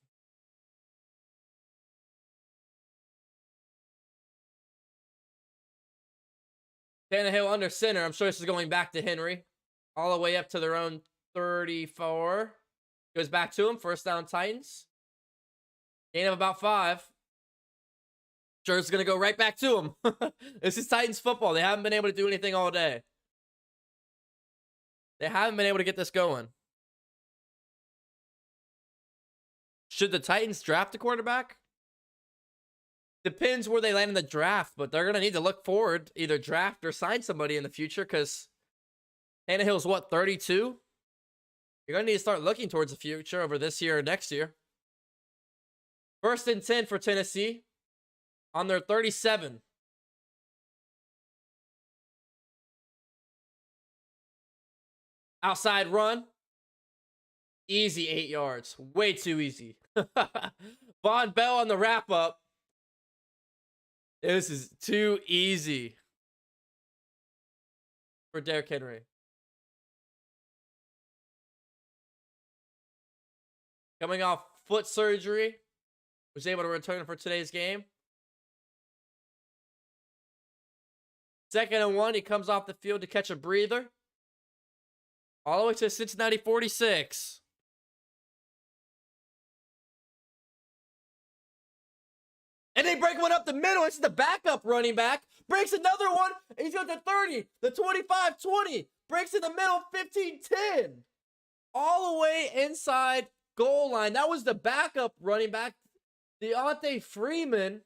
Tannehill under center. I'm sure this is going back to Henry. All the way up to their own 34. Goes back to him. First down, Titans. Gain of about 5. Sure, it's going to go right back to him. This is Titans football. They haven't been able to do anything all day. They haven't been able to get this going. Should the Titans draft a quarterback? Depends where they land in the draft, but they're going to need to look forward, either draft or sign somebody in the future, because Tannehill's what, 32? You're going to need to start looking towards the future over this year or next year. 1st and 10 for Tennessee on their 37. Outside run. Easy 8 yards. Way too easy. Von Bell on the wrap up. This is too easy for Derrick Henry. Coming off foot surgery. Was able to return for today's game. 2nd and 1. He comes off the field to catch a breather. All the way to Cincinnati 46. And they break one up the middle. It's the backup running back. Breaks another one. And he's got the 30, the 25, 20. Breaks in the middle, 15, 10. All the way inside goal line. That was the backup running back, Deontay Freeman.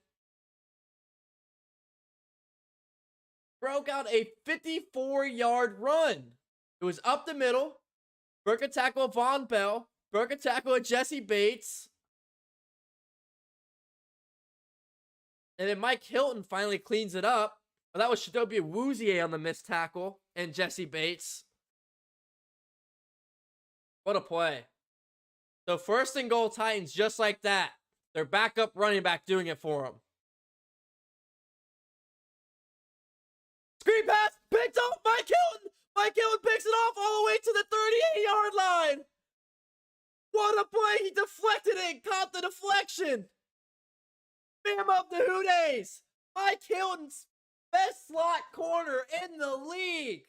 Broke out a 54-yard run. It was up the middle. Broke a tackle of Von Bell. Broke a tackle of Jesse Bates. And then Mike Hilton finally cleans it up. But that was Chidobe Awuzie on the missed tackle. And Jesse Bates. What a play. So 1st and goal Titans just like that. Their backup running back doing it for them. Screen pass. Picked off Mike Hilton. Mike Hilton picks it off all the way to the 38-yard line. What a play. He deflected it. Caught the deflection. Bam up the Hoodays. Mike Hilton's best slot corner in the league.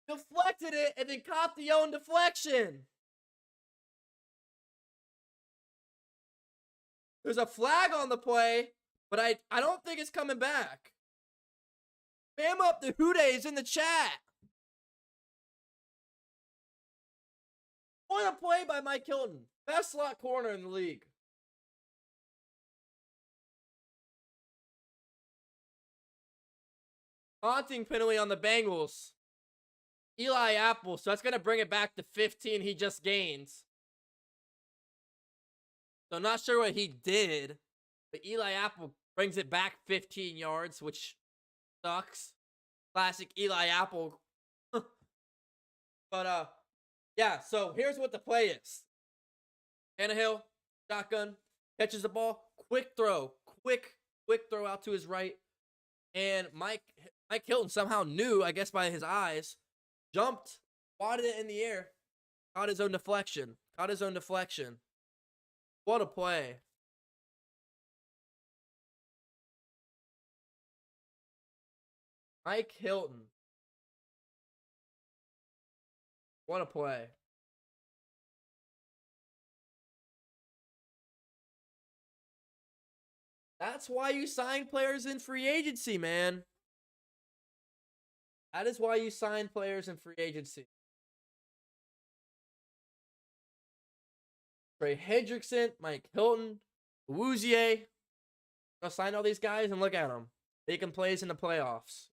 Deflected it and then caught the own deflection. There's a flag on the play, but I don't think it's coming back. Bam up the Hoodays in the chat. What a play by Mike Hilton. Best slot corner in the league. Haunting penalty on the Bengals. Eli Apple. So that's going to bring it back to 15 he just gains. So I'm not sure what he did. But Eli Apple brings it back 15 yards, which sucks. Classic Eli Apple. But yeah. So here's what the play is. Tannehill, shotgun, catches the ball, quick throw out to his right, and Mike Hilton somehow knew, I guess by his eyes, jumped, swatted it in the air, caught his own deflection. What a play. Mike Hilton. What a play. That's why you sign players in free agency, man. That is why you sign players in free agency. Trey Hendrickson, Mike Hilton, Woozier. Go sign all these guys and look at them. Making plays in the playoffs.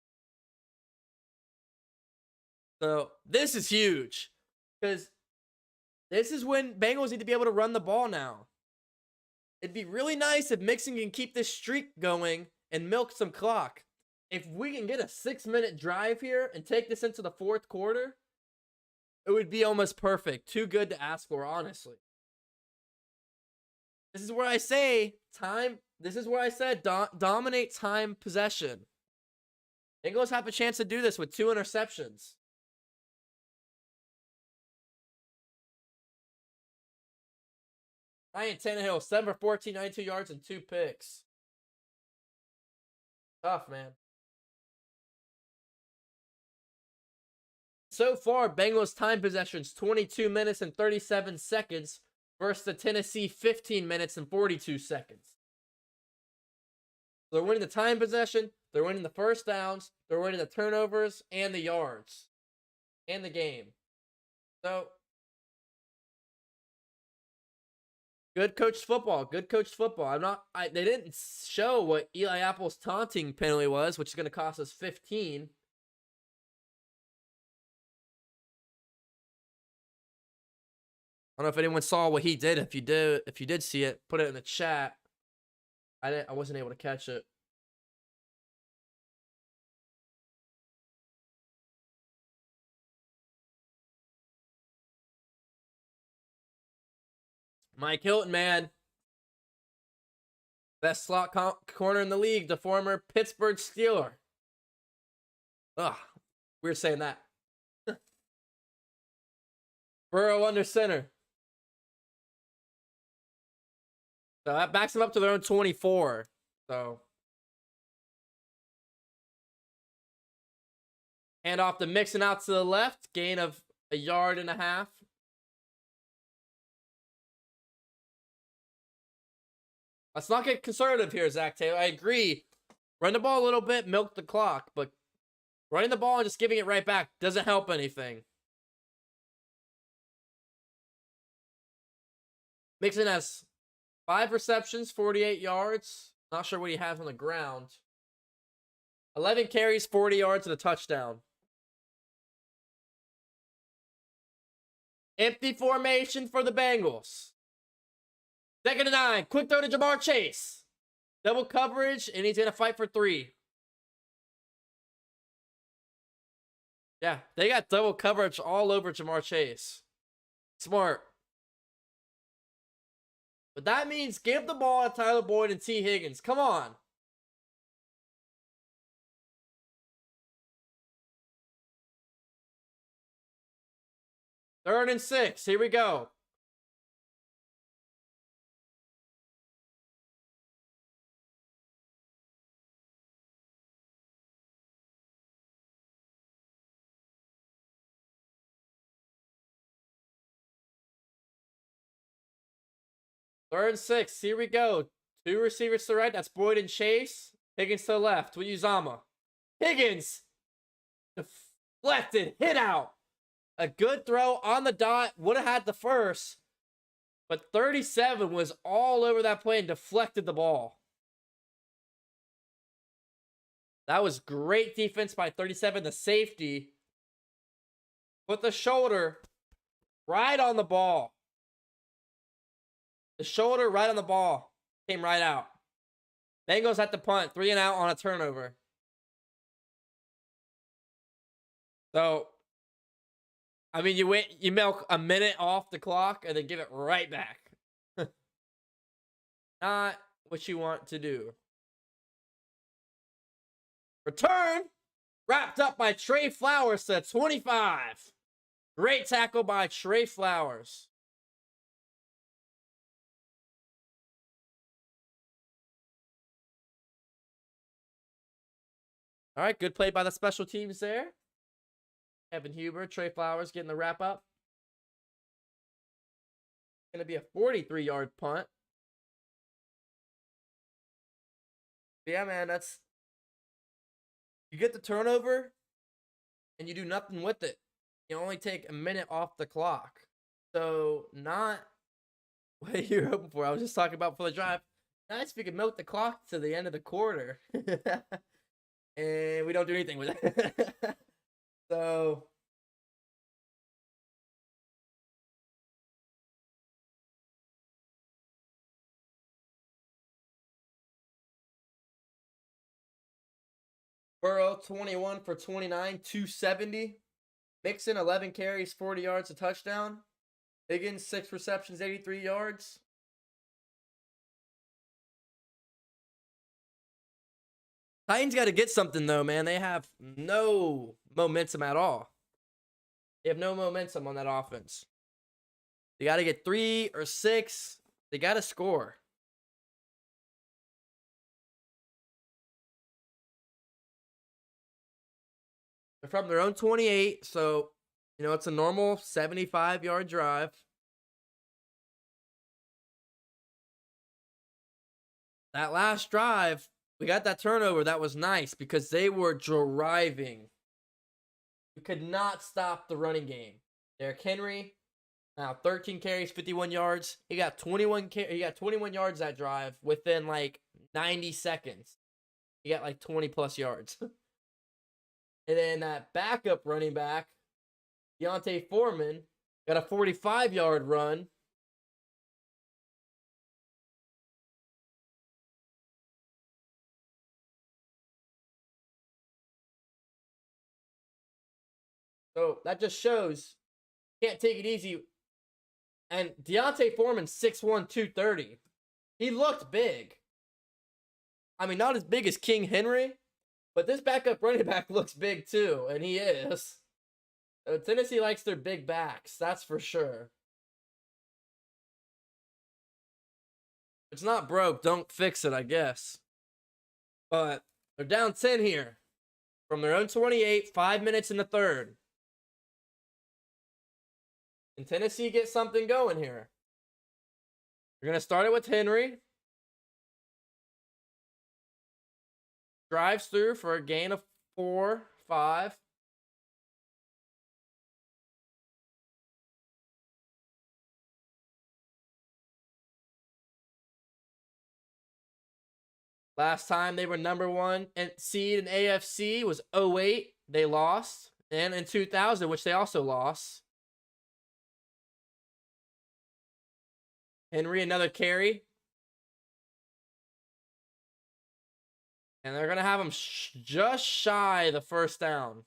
So this is huge. Because this is when Bengals need to be able to run the ball now. It'd be really nice if Mixon can keep this streak going and milk some clock. If we can get a 6-minute drive here and take this into the fourth quarter, it would be almost perfect. Too good to ask for, honestly. This is where I say dominate time possession. Bengals have a chance to do this with 2 interceptions. Ryan Tannehill, 7 for 14, 92 yards, and 2 picks. Tough, man. So far, Bengals time possessions, 22 minutes and 37 seconds versus the Tennessee 15 minutes and 42 seconds. They're winning the time possession, they're winning the first downs, they're winning the turnovers and the yards and the game. So, good coached football. They didn't show what Eli Apple's taunting penalty was, which is going to cost us 15. I don't know if anyone saw what he did. If you did see it, put it in the chat. I wasn't able to catch it. Mike Hilton, man. Best slot corner in the league, the former Pittsburgh Steeler. Ugh, we're saying that. Burrow under center. So that backs them up to their own 24. So. Hand off to Mixon out to the left. Gain of 1.5 yards. Let's not get conservative here, Zach Taylor. I agree. Run the ball a little bit, milk the clock. But running the ball and just giving it right back doesn't help anything. Mixon has 5 receptions, 48 yards. Not sure what he has on the ground. 11 carries, 40 yards, and a touchdown. Empty formation for the Bengals. 2nd and 9. Quick throw to Jamar Chase. Double coverage, and he's going to fight for 3. Yeah, they got double coverage all over Jamar Chase. Smart. But that means give the ball to Tyler Boyd and T. Higgins. Come on. Third and 6. Here we go. Third and 6. Here we go. 2 receivers to the right. That's Boyd and Chase. Higgins to the left with Uzama. Higgins. Deflected. Hit out. A good throw on the dot. Would have had the first. But 37 was all over that play and deflected the ball. That was great defense by 37. The safety. Put the shoulder right on the ball. The shoulder right on the ball. Came right out. Bengals at the punt. 3 and out on a turnover. So, I mean, you milk a minute off the clock and then give it right back. Not what you want to do. Return wrapped up by Trey Flowers to 25. Great tackle by Trey Flowers. All right, good play by the special teams there. Evan Huber, Trey Flowers getting the wrap up. Going to be a 43-yard punt. Yeah, man, you get the turnover and you do nothing with it. You only take a minute off the clock. So not what you're hoping for. I was just talking about for the drive. Nice if you could milk the clock to the end of the quarter. And we don't do anything with it. So Burrow 21 for 29, 270. Mixon 11 carries, 40 yards, a touchdown. Higgins 6 receptions, 83 yards. Titans got to get something though, man. They have no momentum at all. They have no momentum on that offense. They got to get 3 or 6. They got to score. They're from their own 28, so, it's a normal 75-yard drive. That last drive, we got that turnover. That was nice because they were driving. We could not stop the running game. Derrick Henry, now 13 carries, 51 yards. He got 21 yards that drive within like 90 seconds. He got like 20 plus yards. And then that backup running back, Deontay Foreman, got a 45-yard run. So that just shows can't take it easy. And Deontay Foreman, 6'1", 230. He looked big. I mean, not as big as King Henry, but this backup running back looks big too, and he is. So Tennessee likes their big backs, that's for sure. If it's not broke, don't fix it, I guess. But they're down 10 here. From their own 28, 5 minutes in the third. Can Tennessee get something going here? You're going to start it with Henry. Drives through for a gain of 4, 5. Last time they were number 1 seed in AFC was 08. They lost. And in 2000, which they also lost. Henry, another carry. And they're going to have him just shy the first down.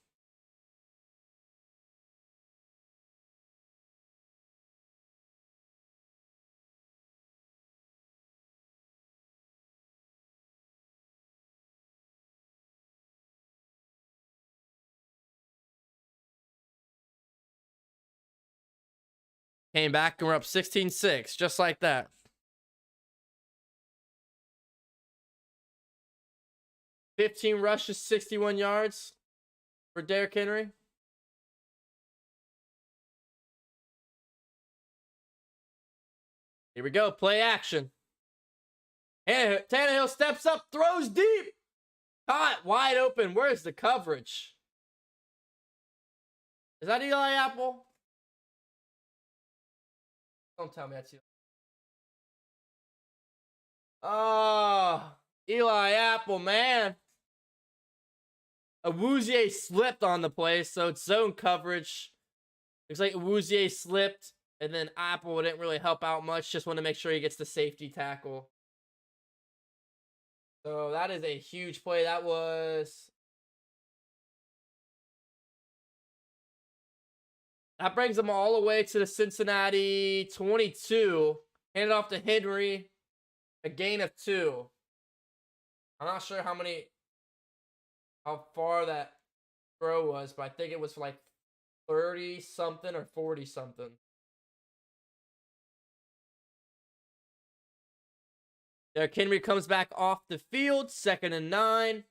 Came back and we're up 16-6, just like that. $15 rushes, 61 yards for Derrick Henry. Here we go, play action. And Tannehill steps up, throws deep. Caught, wide open. Where's the coverage? Is that Eli Apple? Don't tell me that's Eli. Oh, Eli Apple, man. Awuzie slipped on the play, so it's zone coverage. Looks like Awuzie slipped, and then Apple didn't really help out much. Just want to make sure he gets the safety tackle. So that is a huge play. That was That brings them all the way to the Cincinnati 22. Hand it off to Henry. A gain of 2. I'm not sure how far that throw was, but I think it was like 30 something or 40 something. Derrick Henry comes back off the field, 2nd and 9.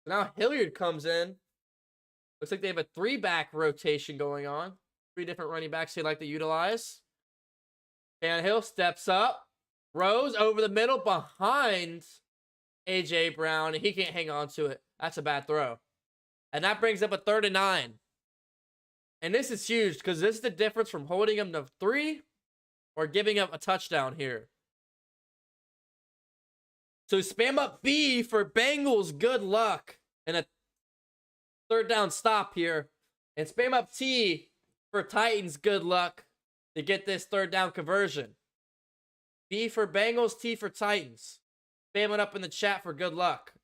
Now Hilliard comes in. Looks like they have a 3-back rotation going on. 3 different running backs they like to utilize. Tannehill steps up. Rose over the middle behind A.J. Brown, and he can't hang on to it. That's a bad throw. And that brings up a 3rd and 9. And this is huge because this is the difference from holding him to 3 or giving up a touchdown here. So spam up B for Bengals. Good luck. And a 3rd down stop here. And spam up T for Titans. Good luck to get this 3rd down conversion. B for Bengals, T for Titans. Spam it up in the chat for good luck.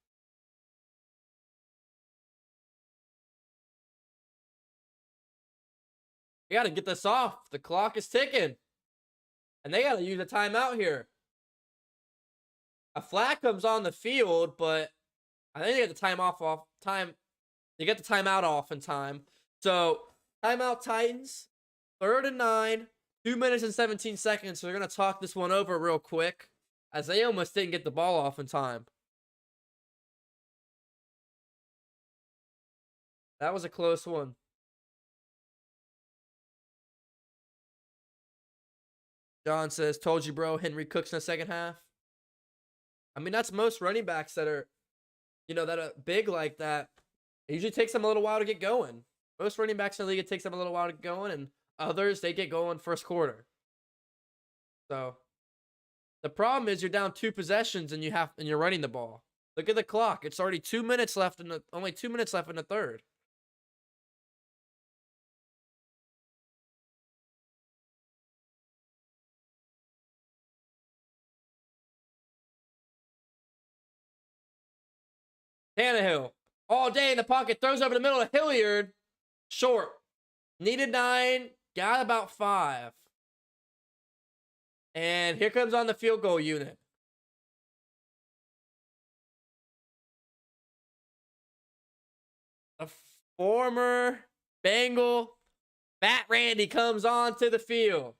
We got to get this off. The clock is ticking. And they got to use a timeout here. A flag comes on the field, but I think they get the they get the timeout off in time. So, timeout Titans. 3rd and 9. 2 minutes and 17 seconds. So, they're going to talk this one over real quick, as they almost didn't get the ball off in time. That was a close one. John says, told you, bro, Henry cooks in the second half. I mean, that's most running backs that are, that are big like that. It usually takes them a little while to get going. Most running backs in the league, it takes them a little while to get going, and others, they get going first quarter. So, the problem is you're down 2 possessions and you're running the ball. Look at the clock. It's already 2 minutes left only 2 minutes left in the 3rd. Tannehill, all day in the pocket, throws over the middle of Hilliard. Short. Needed 9, got about 5. And here comes on the field goal unit. A former Bengal, Fat Randy, comes on to the field.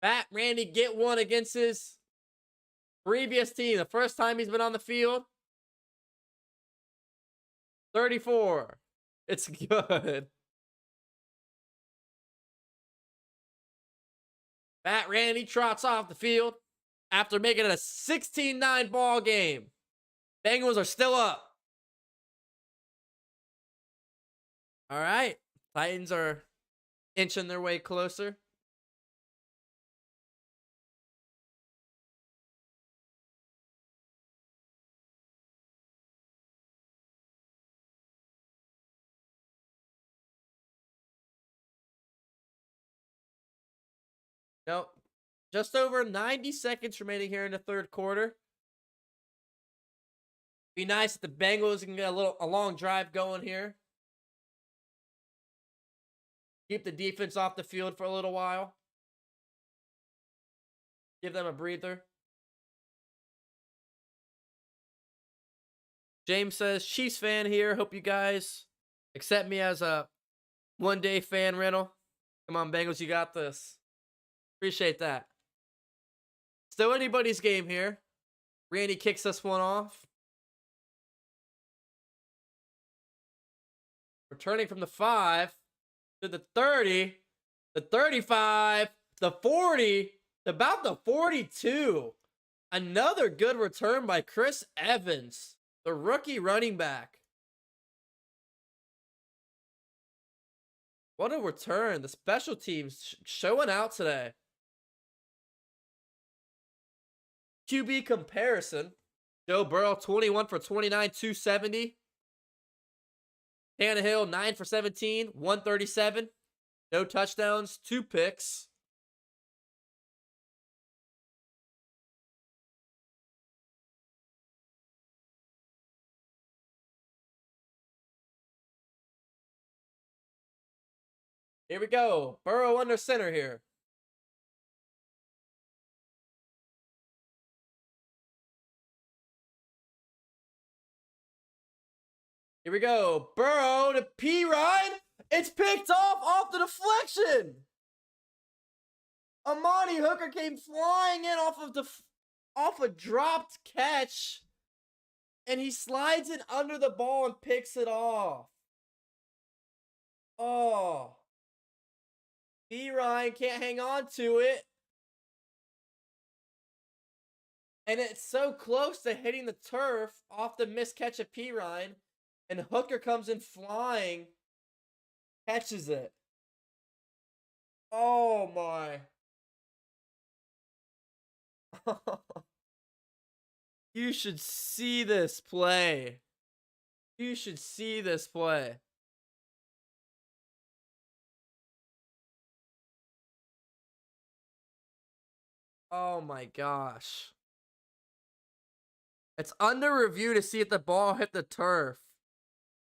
Fat Randy get one against his previous team. The first time he's been on the field. 34. It's good. Fat Randy trots off the field after making it a 16-9 ball game. Bengals are still up. All right. Titans are inching their way closer. Nope. Just over 90 seconds remaining here in the 3rd quarter. Be nice if the Bengals can get a long drive going here. Keep the defense off the field for a little while. Give them a breather. James says, Chiefs fan here. Hope you guys accept me as a one-day fan rental. Come on, Bengals, you got this. Appreciate that. Still anybody's game here. Randy kicks us one off. Returning from the 5 to the 30, the 35, the 40, about the 42. Another good return by Chris Evans, the rookie running back. What a return. The special teams showing out today. QB comparison. Joe Burrow, 21 for 29, 270. Tannehill, 9 for 17, 137. No touchdowns, 2 picks. Here we go. Burrow under center here. Here we go. Burrow to P. Ryan. It's picked off the deflection. Amani Hooker came flying in off a dropped catch, and he slides it under the ball and picks it off. Oh. P. Ryan can't hang on to it. And it's so close to hitting the turf off the missed catch of P. Ryan. And Hooker comes in flying, catches it. Oh my. You should see this play. You should see this play. Oh my gosh. It's under review to see if the ball hit the turf.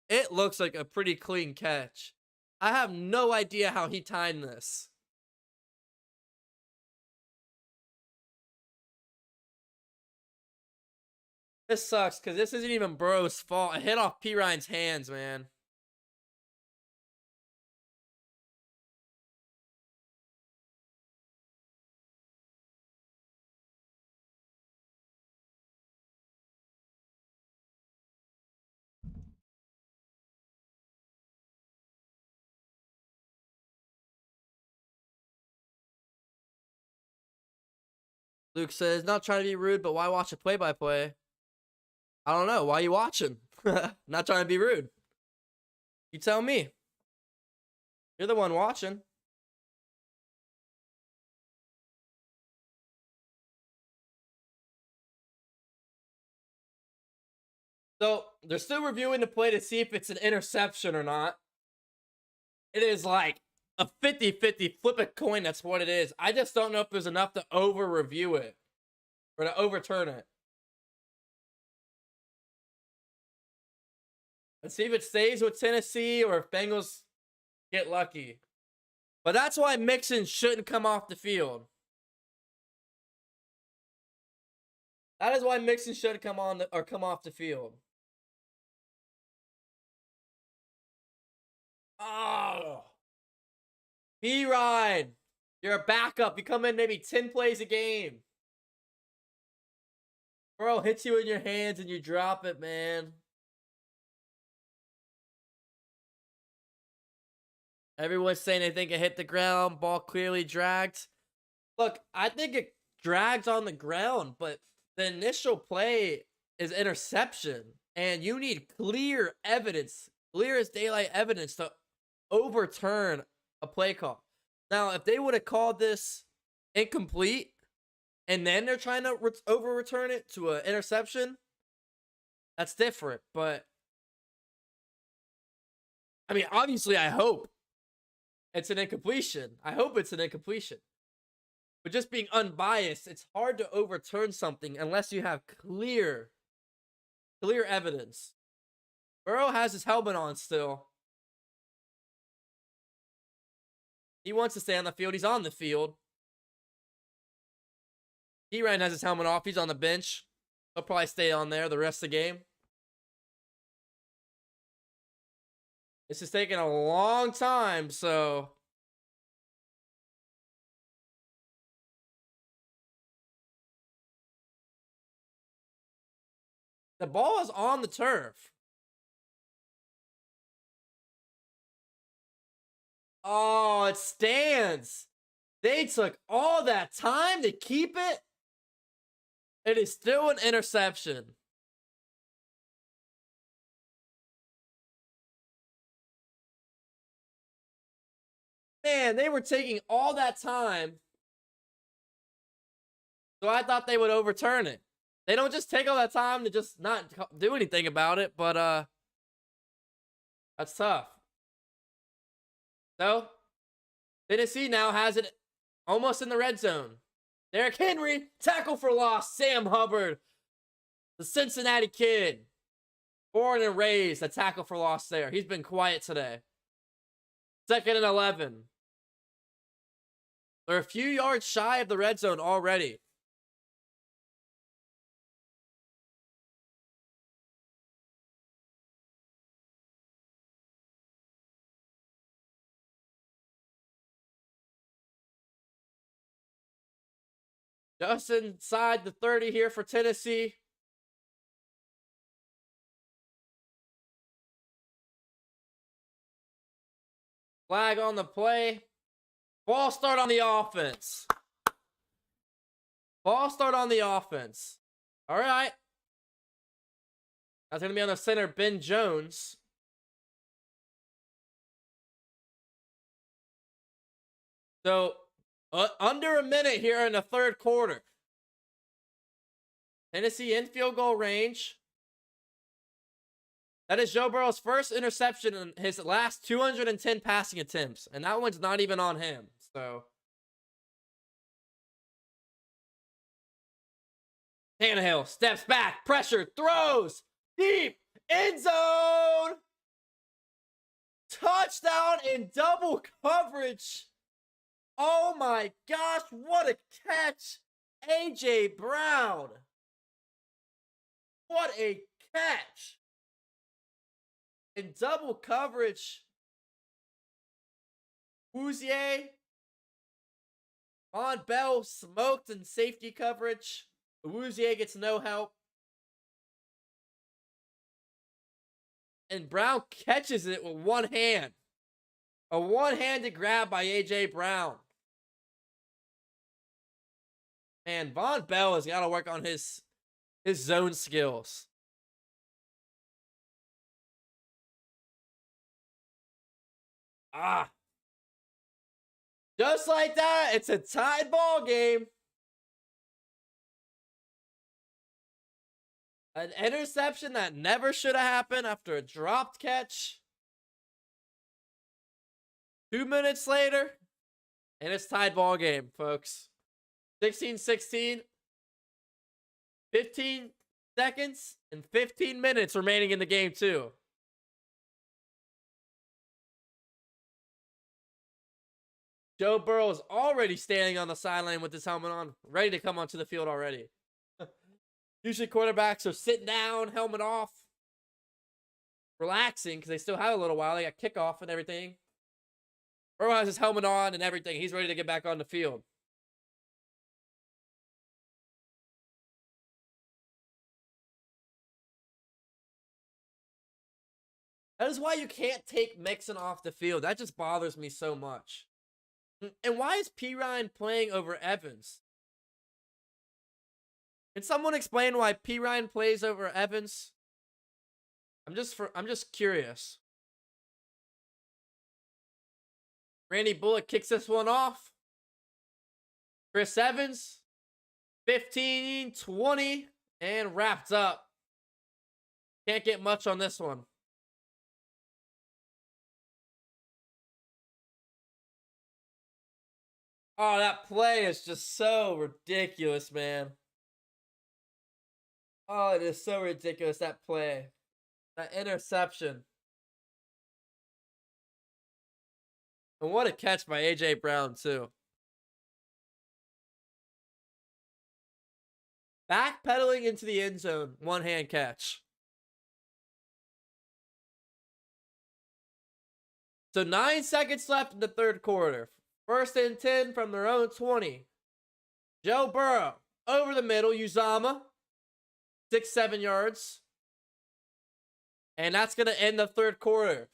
It looks like a pretty clean catch. I have no idea how he timed this. This sucks because this isn't even Burrow's fault. It hit off P. Ryan's hands, man. Luke says, not trying to be rude, but why watch a play-by-play? I don't know. Why are you watching? Not trying to be rude. You tell me. You're the one watching. So, they're still reviewing the play to see if it's an interception or not. It is like a 50-50 flip a coin. That's what it is. I just don't know if there's enough to over-review it or to overturn it. Let's see if it stays with Tennessee or if Bengals get lucky. But that's why Mixon shouldn't come off the field. That is why Mixon should come off the field. Oh. P. Ryan, you're a backup. You come in maybe 10 plays a game. Bro hits you in your hands and you drop it, man. Everyone's saying they think it hit the ground. Ball clearly dragged. Look, I think it drags on the ground, but the initial play is interception. And you need clear evidence, clear as daylight evidence to overturn a play call. Now, if they would have called this incomplete and then they're trying to overturn it to an interception, that's different. But, I mean, obviously, I hope it's an incompletion. I hope it's an incompletion. But just being unbiased, it's hard to overturn something unless you have clear evidence. Burrow has his helmet on still. He wants to stay on the field. He's on the field. P. Ryan has his helmet off. He's on the bench. He'll probably stay on there the rest of the game. This is taking a long time, so the ball is on the turf. Oh, it stands. They took all that time to keep it. It is still an interception. Man, they were taking all that time. So I thought they would overturn it. They don't just take all that time to just not do anything about it, but that's tough. So, Tennessee now has it almost in the red zone. Derrick Henry, tackle for loss. Sam Hubbard, the Cincinnati kid, born and raised, a tackle for loss there. He's been quiet today. 2nd and 11. They're a few yards shy of the red zone already. Just inside the 30 here for Tennessee. Flag on the play. Ball start on the offense. Ball start on the offense. All right. That's going to be on the center, Ben Jones. So, under a minute here in the third quarter. Tennessee in field goal range. That is Joe Burrow's first interception in his last 210 passing attempts. And that one's not even on him. So, Tannehill steps back, pressure, throws, deep, end zone. Touchdown in double coverage. Oh my gosh, what a catch. A.J. Brown. What a catch. In double coverage. Wouzier. Von Bell smoked in safety coverage. Wouzier gets no help. And Brown catches it with one hand. A one-handed grab by A.J. Brown. Man, Von Bell has got to work on his zone skills. Just like that, it's a tied ball game. An interception that never should have happened after a dropped catch. 2 minutes later, and it's tied ball game, folks. 16-16. 15 seconds and 15 minutes remaining in the game, too. Joe Burrow is already standing on the sideline with his helmet on, ready to come onto the field already. Usually quarterbacks are sitting down, helmet off, relaxing because they still have a little while. They got kickoff and everything. Burrow has his helmet on and everything. He's ready to get back on the field. That is why you can't take Mixon off the field. That just bothers me so much. And why is P. Ryan playing over Evans? Can someone explain why P. Ryan plays over Evans? I'm just curious. Randy Bullock kicks this one off. Chris Evans, 15-20, and wrapped up. Can't get much on this one. Oh, that play is just so ridiculous, man. Oh, it is so ridiculous, that play. That interception. And what a catch by A.J. Brown, too. Backpedaling into the end zone. One-hand catch. So 9 seconds left in the third quarter. 1st and 10 from their own 20. Joe Burrow over the middle. Uzama. 6-7 yards. And that's going to end the third quarter.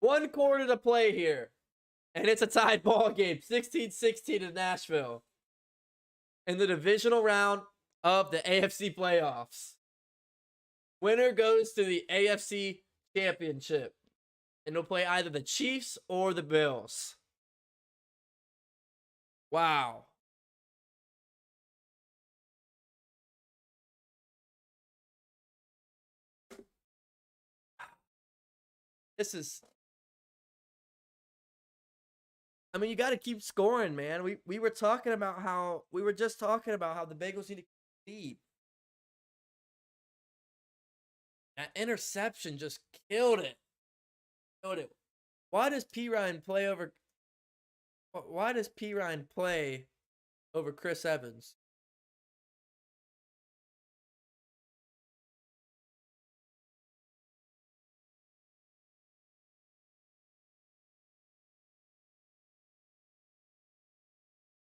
1 quarter to play here. And it's a tied ball game. 16-16 in Nashville. In the divisional round of the AFC playoffs. Winner goes to the AFC championship. And they'll play either the Chiefs or the Bills. Wow. This is I mean, you got to keep scoring, man. We were talking about how the Bengals need to lead. That interception just killed it. Killed it. Why does P Ryan play over? Why does P Ryan play over Chris Evans?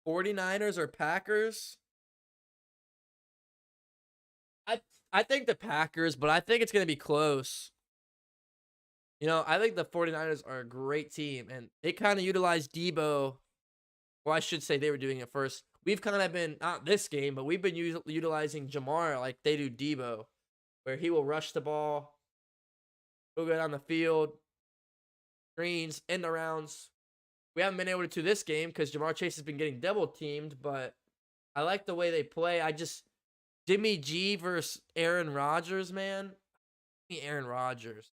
'49ers or Packers? I think the Packers, but I think it's going to be close. You know, I think the 49ers are a great team, and they kind of utilized Debo. Well, I should say they were doing it first. We've kind of been, not this game, but we've been utilizing Jamar like they do Debo, where he will rush the ball, he'll go down the field, screens, end arounds. We haven't been able to do this game because Jamar Chase has been getting double teamed, but I like the way they play. Jimmy G versus Aaron Rodgers, man. Give me Aaron Rodgers.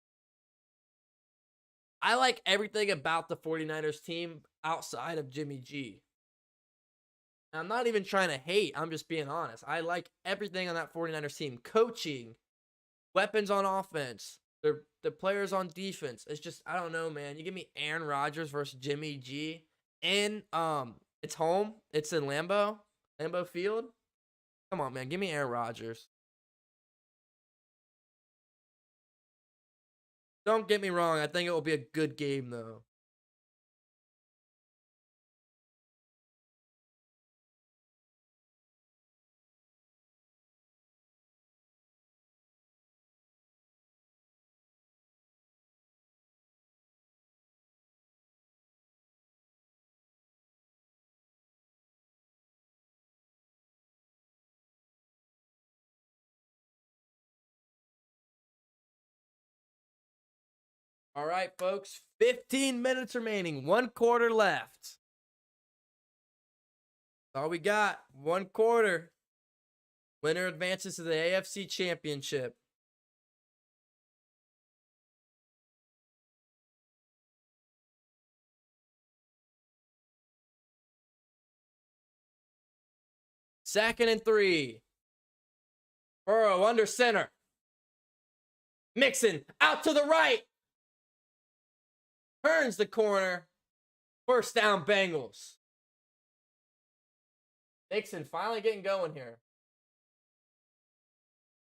I like everything about the 49ers team outside of Jimmy G. And I'm not even trying to hate. I'm just being honest. I like everything on that 49ers team. Coaching, weapons on offense, the players on defense. It's just, I don't know, man. You give me Aaron Rodgers versus Jimmy G. And it's home. It's in Lambeau Field. Come on, man. Give me Aaron Rodgers. Don't get me wrong. I think it will be a good game, though. All right, folks. 15 minutes remaining. 1 quarter left. That's all we got. 1 quarter. Winner advances to the AFC Championship. Second and 3. Burrow under center. Mixon out to the right. Turns the corner. First down, Bengals. Mixon finally getting going here.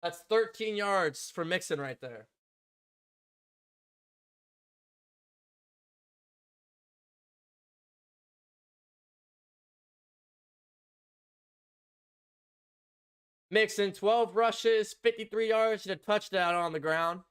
That's 13 yards for Mixon right there. Mixon, 12 rushes, 53 yards, and a touchdown on the ground.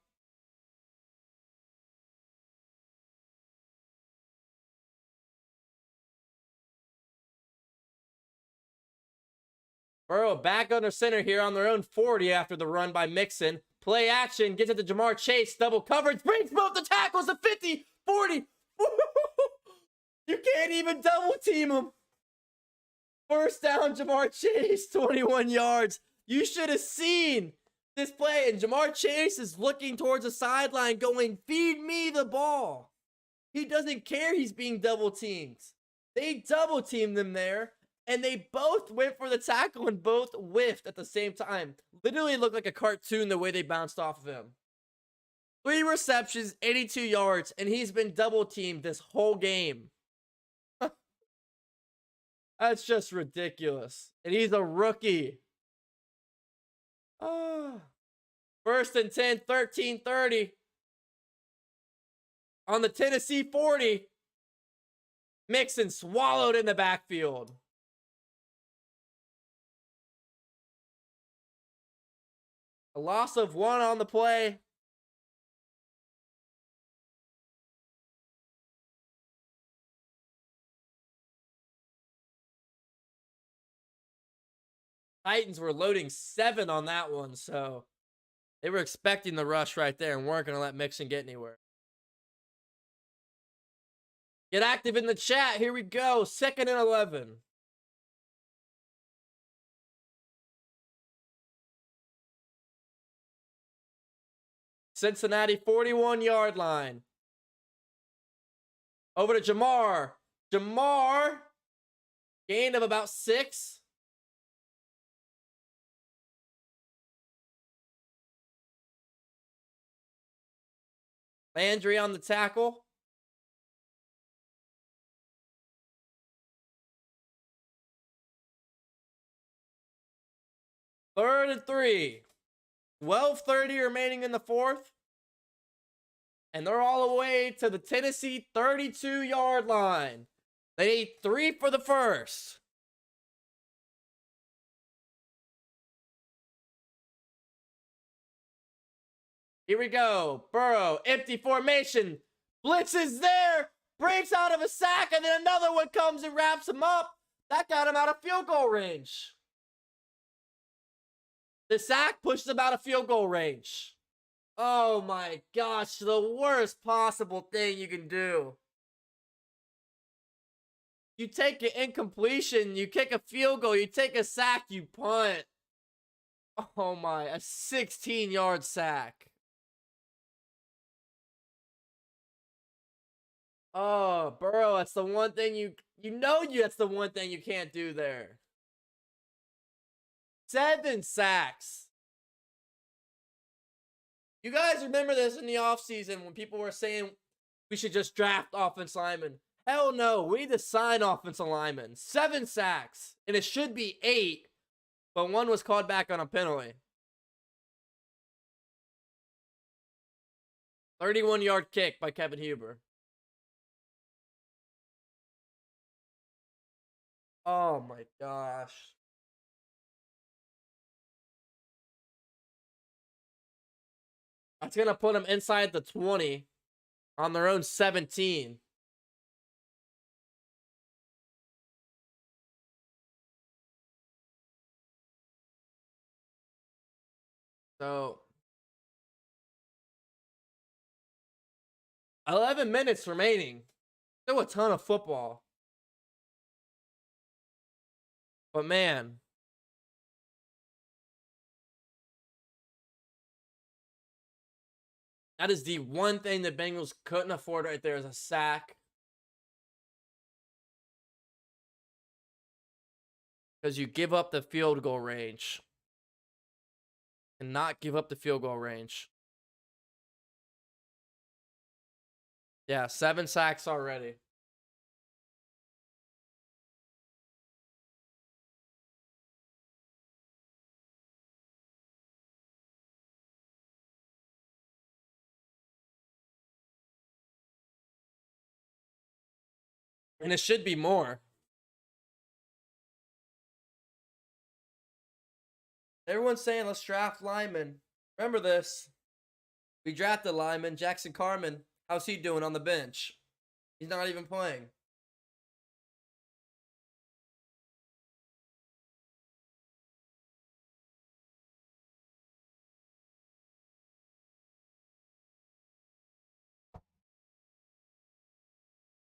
Burrow back under center here on their own 40 after the run by Mixon. Play action, gets it to Jamar Chase. Double coverage, breaks both the tackles to 50, 40. You can't even double team him. First down, Jamar Chase, 21 yards. You should have seen this play. And Jamar Chase is looking towards the sideline going, feed me the ball. He doesn't care he's being double teamed. They double teamed him there. And they both went for the tackle and both whiffed at the same time. Literally looked like a cartoon the way they bounced off of him. 3 receptions, 82 yards, and he's been double teamed this whole game. That's just ridiculous. And he's a rookie. First and 10, 13-30. On the Tennessee 40. Mixon swallowed in the backfield. A loss of 1 on the play. Titans were loading 7 on that one, so they were expecting the rush right there and weren't going to let Mixon get anywhere. Get active in the chat. Here we go. 2nd and 11. Cincinnati 41-yard line. Over to Jamar. Jamar, gain of about 6. Landry on the tackle. Third and 3. 12:30 remaining in the fourth. And they're all the way to the Tennessee 32-yard line. They need 3 for the first. Here we go. Burrow, empty formation. Blitz is there. Breaks out of a sack, and then another one comes and wraps him up. That got him out of field goal range. The sack pushed him out of field goal range. Oh my gosh, the worst possible thing you can do. You take an incompletion, you kick a field goal, you take a sack, you punt. Oh my, a 16-yard sack. Oh, Burrow, that's the one thing that's the one thing you can't do there. 7 sacks. You guys remember this in the offseason when people were saying we should just draft offensive linemen. Hell no, we need to sign offensive linemen. 7 sacks, and it should be 8, but 1 was called back on a penalty. 31-yard kick by Kevin Huber. Oh my gosh. That's going to put them inside the 20 on their own 17. So 11 minutes remaining. Still a ton of football. But man, that is the one thing the Bengals couldn't afford right there is a sack. Because you give up the field goal range. And not give up the field goal range. Yeah, 7 sacks already. And it should be more. Everyone's saying let's draft linemen. Remember this. We drafted lineman Jackson Carman. How's he doing on the bench? He's not even playing.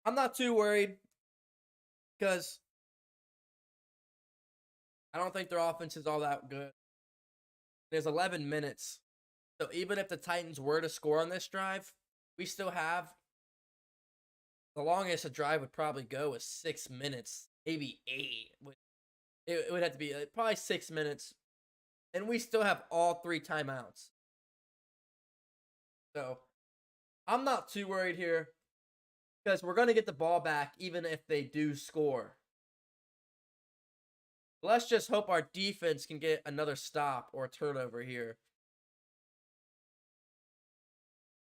I'm not too worried because I don't think their offense is all that good. There's 11 minutes. So even if the Titans were to score on this drive, we still have the longest a drive would probably go is 6 minutes, maybe 8. It would have to be probably 6 minutes. And we still have all 3 timeouts. So I'm not too worried here because we're going to get the ball back even if they do score. Let's just hope our defense can get another stop or a turnover here.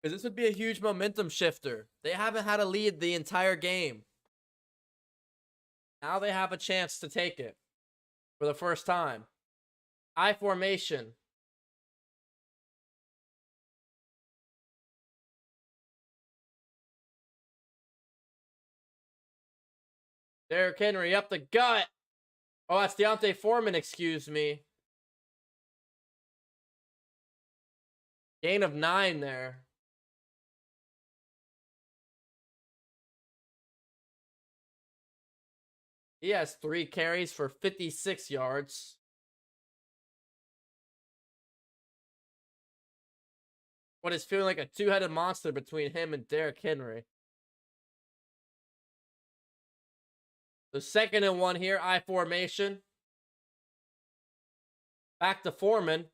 Because this would be a huge momentum shifter. They haven't had a lead the entire game. Now they have a chance to take it for the first time. I formation. Derrick Henry up the gut. Oh, that's Deontay Foreman, excuse me. Gain of 9 there. He has 3 carries for 56 yards. What is feeling like a 2-headed monster between him and Derrick Henry. The 2nd and 1 here, I formation. Back to Foreman.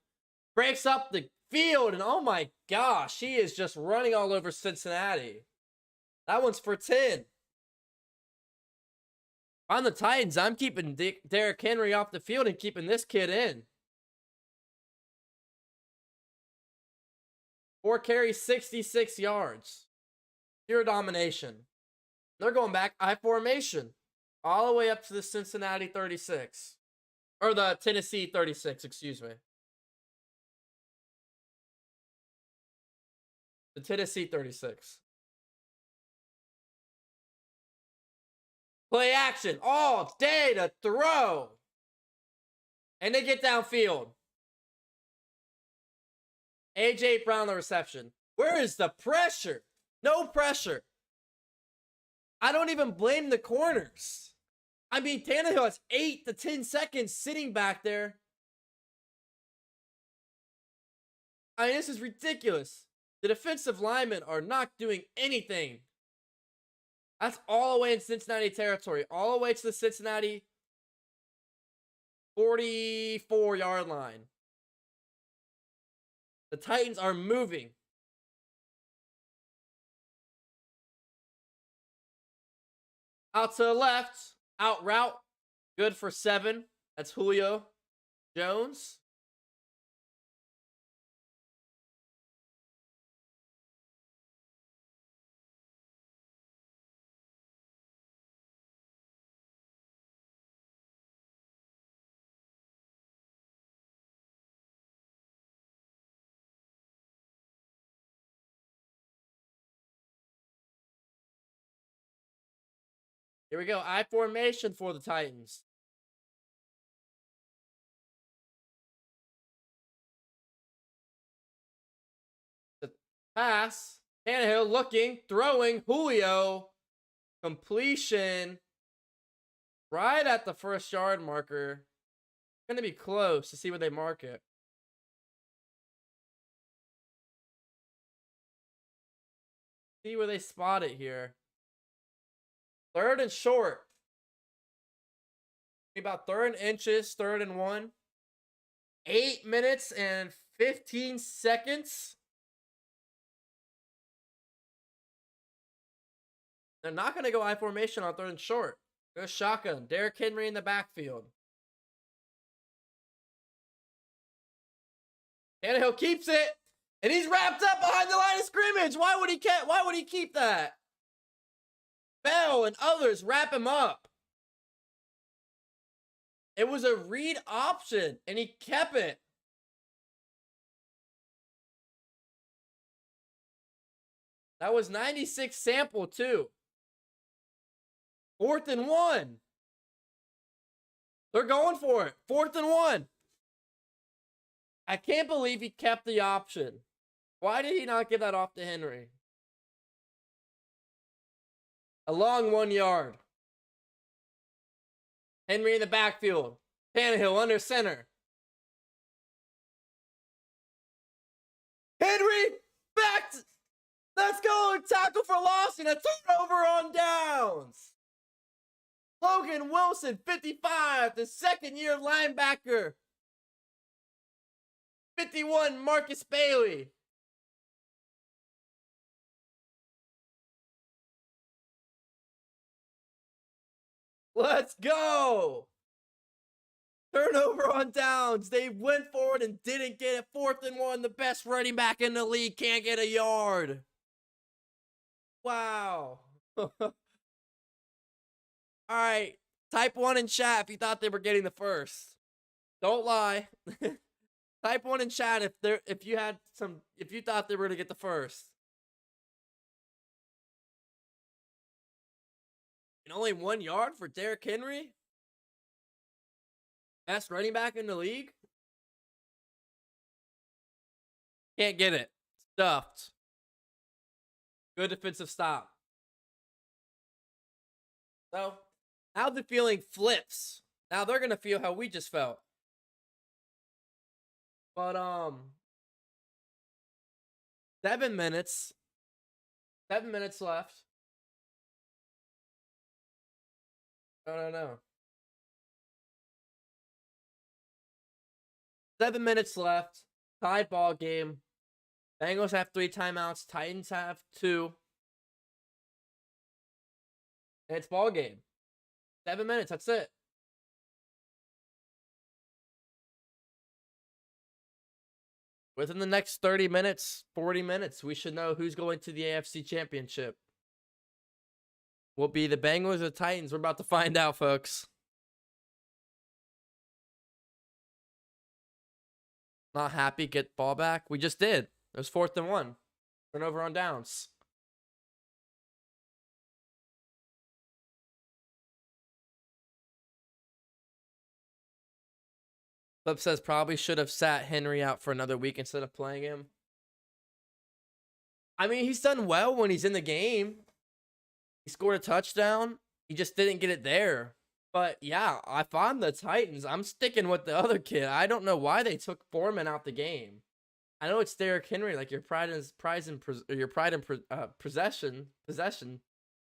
Breaks up the field, and oh my gosh, he is just running all over Cincinnati. That one's for 10. On the Titans, I'm keeping Derrick Henry off the field and keeping this kid in. 4 carries, 66 yards. Pure domination. They're going back I formation. All the way up to the Cincinnati 36. Or the Tennessee 36, excuse me. The Tennessee 36. Play action all day to throw. And they get downfield. A.J. Brown, the reception. Where is the pressure? No pressure. I don't even blame the corners. I mean, Tannehill has 8 to 10 seconds sitting back there. I mean, this is ridiculous. The defensive linemen are not doing anything. That's all the way in Cincinnati territory. All the way to the Cincinnati 44-yard line. The Titans are moving. Out to the left. Out route. Good for 7. That's Julio Jones. Here we go. I formation for the Titans. The pass. Tannehill looking, throwing. Julio. Completion. Right at the 1st-yard marker. Going to be close to see where they mark it. See where they spot it here. 3rd and short. About 3rd and inches, 3rd and 1. 8 minutes and 15 seconds. They're not going to go I formation on 3rd and short. Go shotgun. Derrick Henry in the backfield. Tannehill keeps it. And he's wrapped up behind the line of scrimmage. Why would he keep that? Bell and others wrap him up. It was a read option, and he kept it. That was 96 sample, too. 4th and 1. They're going for it. 4th and 1. I can't believe he kept the option. Why did he not give that off to Henry? A long 1 yard. Henry in the backfield. Tannehill under center. Henry back. Let's go. Tackle for loss and a turnover on downs. Logan Wilson, 55, the 2nd-year linebacker. 51, Marcus Bailey. Let's go. Turnover on downs. They went forward and didn't get it. 4th and 1. The best running back in the league can't get a yard. Wow. All right. Type 1 in chat if you thought they were getting the first. Don't lie. Type 1 in chat if you thought they were going to get the first. And only 1 yard for Derrick Henry? Best running back in the league? Can't get it. Stuffed. Good defensive stop. So, now the feeling flips. Now they're going to feel how we just felt. But, 7 minutes. 7 minutes left. No. 7 minutes left. Tied ball game. Bengals have 3 timeouts. Titans have 2. And it's ball game. 7 minutes. That's it. Within the next 30 minutes, 40 minutes, we should know who's going to the AFC Championship. Will be the Bengals or the Titans? We're about to find out, folks. Not happy. Get ball back. We just did. It was 4th and 1. Turnover on downs. Flip says probably should have sat Henry out for another week instead of playing him. I mean, he's done well when he's in the game. He scored a touchdown. He just didn't get it there. But yeah, if I'm the Titans, I'm sticking with the other kid. I don't know why they took Foreman out the game. I know it's Derrick Henry, like your pride and possession.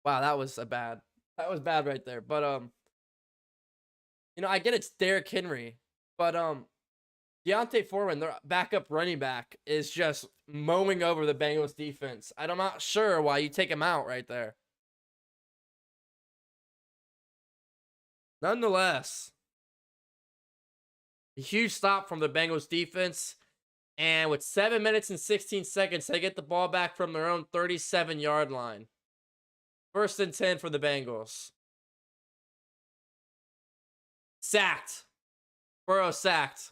Wow, that was bad. That was bad right there. But I get it's Derrick Henry, but Deontay Foreman, their backup running back, is just mowing over the Bengals defense. I'm not sure why you take him out right there. Nonetheless, a huge stop from the Bengals defense. And with 7 minutes and 16 seconds, they get the ball back from their own 37-yard line. 1st and 10 for the Bengals. Sacked. Burrow sacked.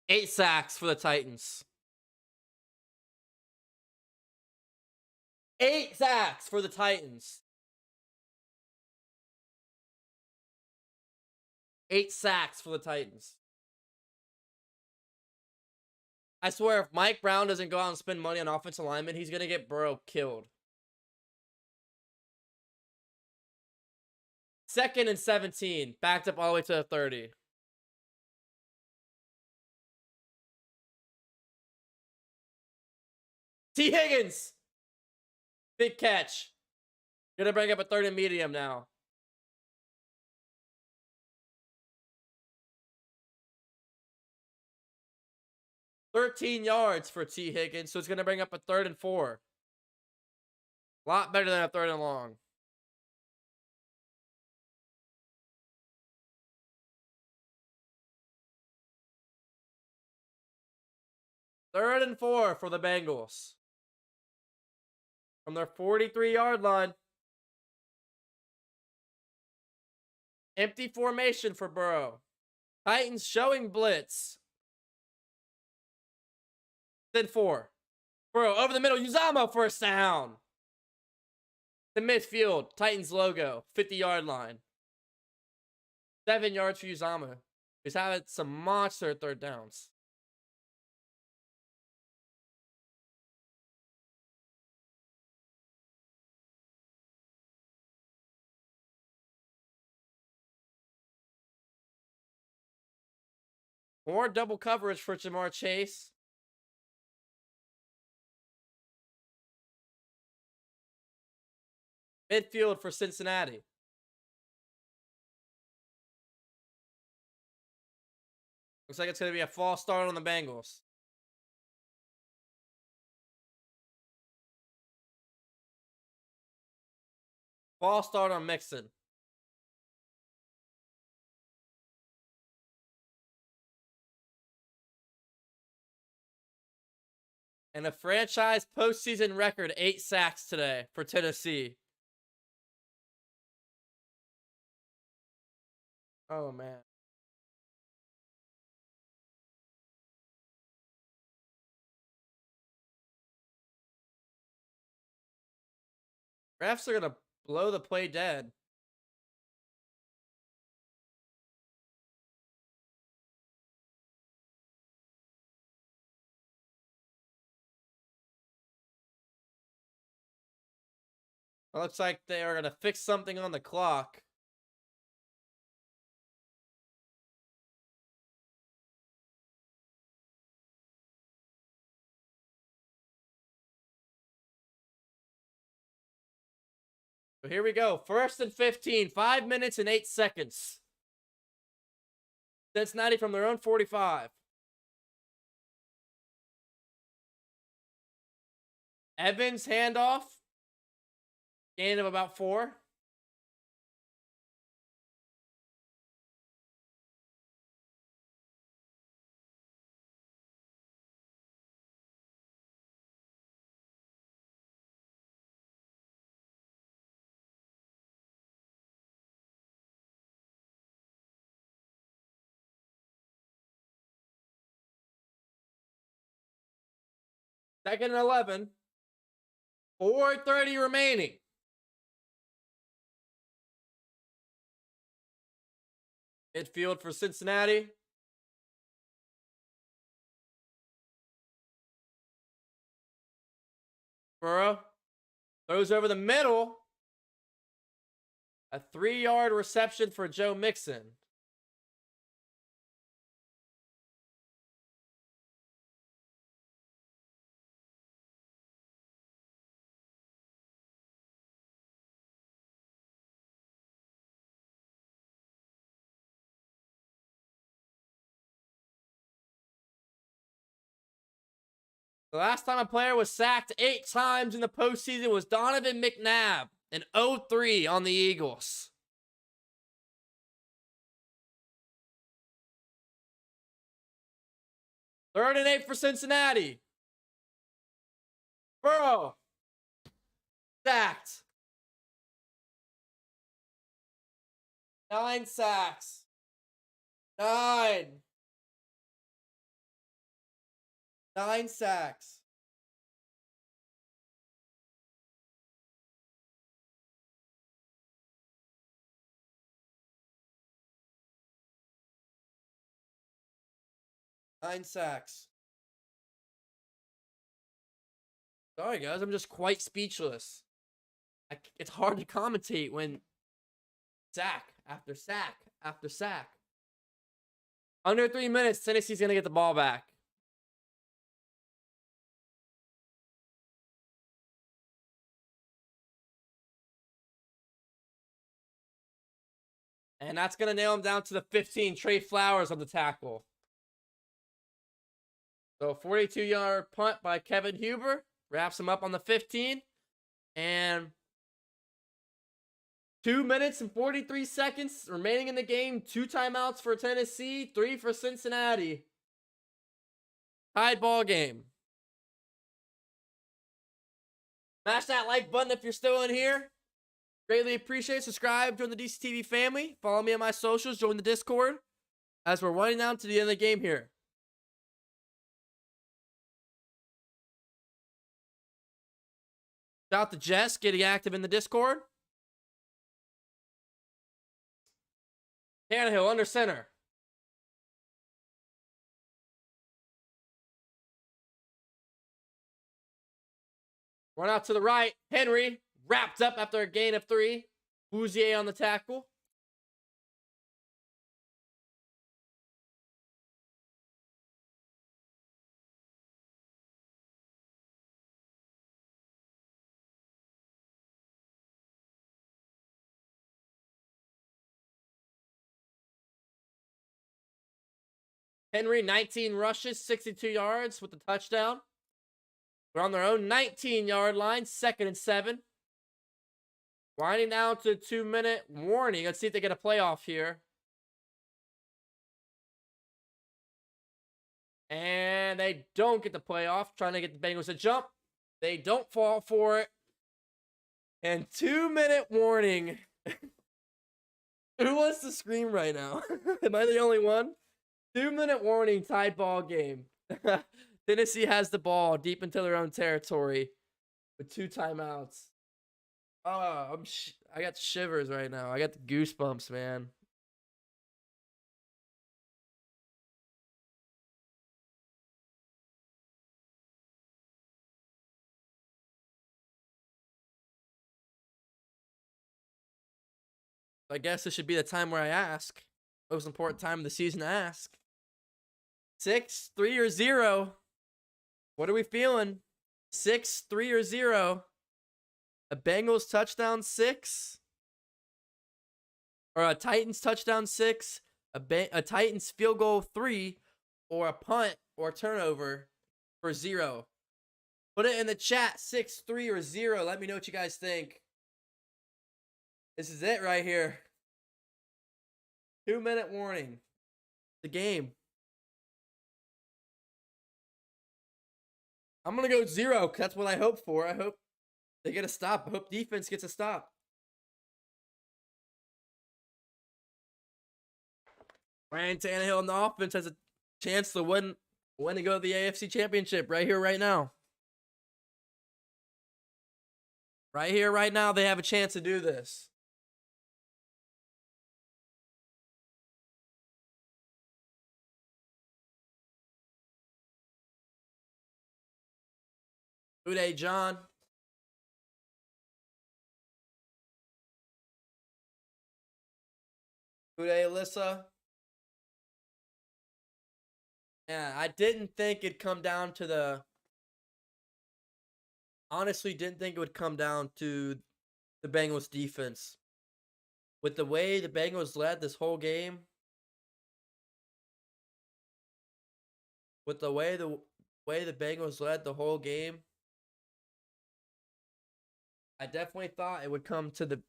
8 sacks for the Titans. 8 sacks for the Titans. 8 sacks for the Titans. I swear, if Mike Brown doesn't go out and spend money on offensive linemen, he's going to get Burrow killed. 2nd and 17. Backed up all the way to the 30. T. Higgins. Big catch. Gonna bring up a 3rd and medium now. $13 yards for T. Higgins, so it's gonna bring up a 3rd and 4. A lot better than a 3rd and long. Third and 4 for the Bengals. From their 43-yard line. Empty formation for Burrow. Titans showing blitz. Then 4. Burrow over the middle. Uzama 1st down. To midfield. Titans logo. 50-yard line. 7 yards for Uzama. He's having some monster 3rd downs. More double coverage for Jamar Chase. Midfield for Cincinnati. Looks like it's going to be a false start on the Bengals. False start on Mixon. And a franchise postseason record 8 sacks today for Tennessee. Oh, man. Refs are going to blow the play dead. It looks like they are going to fix something on the clock. So here we go. 1st and 15. 5 minutes and 8 seconds. Cincinnati from their own 45. Evans handoff. Gain of about 4. Second and 11. 4:30 remaining. Midfield for Cincinnati. Burrow throws over the middle. A 3-yard reception for Joe Mixon. The last time a player was sacked 8 times in the postseason was Donovan McNabb in 03 on the Eagles. Third and 8 for Cincinnati. Burrow. Sacked. 9 sacks. 9. 9 sacks. Nine sacks. Sorry, guys. I'm just quite speechless. It's hard to commentate when sack after sack after sack. Under 3 minutes, Tennessee's going to get the ball back. And that's going to nail him down to the 15. Trey Flowers on the tackle. So 42-yard punt by Kevin Huber. Wraps him up on the 15. And 2 minutes and 43 seconds remaining in the game. 2 timeouts for Tennessee. 3 for Cincinnati. Tied ball game. Smash that like button if you're still in here. Greatly appreciate it. Subscribe, join the DCTV family. Follow me on my socials. Join the Discord. As we're winding down to the end of the game here. Shout out to Jess getting active in the Discord. Tannehill under center. Run out to the right. Henry wrapped up after a gain of 3. Bouzier on the tackle. Henry, 19 rushes, 62 yards with the touchdown. We're on their own 19-yard line, 2nd and 7. Winding down to a 2-minute warning. Let's see if they get a playoff here. And they don't get the playoff. Trying to get the Bengals to jump. They don't fall for it. And 2-minute warning. Who wants to scream right now? Am I the only one? 2-minute warning, tied ball game. Tennessee has the ball deep into their own territory with 2 timeouts. Oh, I got shivers right now. I got the goosebumps, man. I guess this should be the time where I ask. Most important time of the season to ask. 6, 3, or 0. What are we feeling? 6, 3, or 0. a Bengals touchdown 6, or a Titans touchdown 6, a Titans field goal 3, or a punt or turnover for 0. Put it in the chat, 6, 3, or 0. Let me know what you guys think. This is it right here. 2-minute warning. The game. I'm going to go 0 because that's what I hope for. I hope they get a stop. I hope defense gets a stop. Ryan Tannehill and the offense has a chance to win and go to the AFC Championship right here, right now. Right here, right now, they have a chance to do this. Uday John. Uday Alyssa. Yeah, I didn't think it'd come down to the... Honestly, didn't think it would come down to the Bengals defense. With the way the Bengals led this whole game, with the way the Bengals led the whole game, I definitely thought it would come to the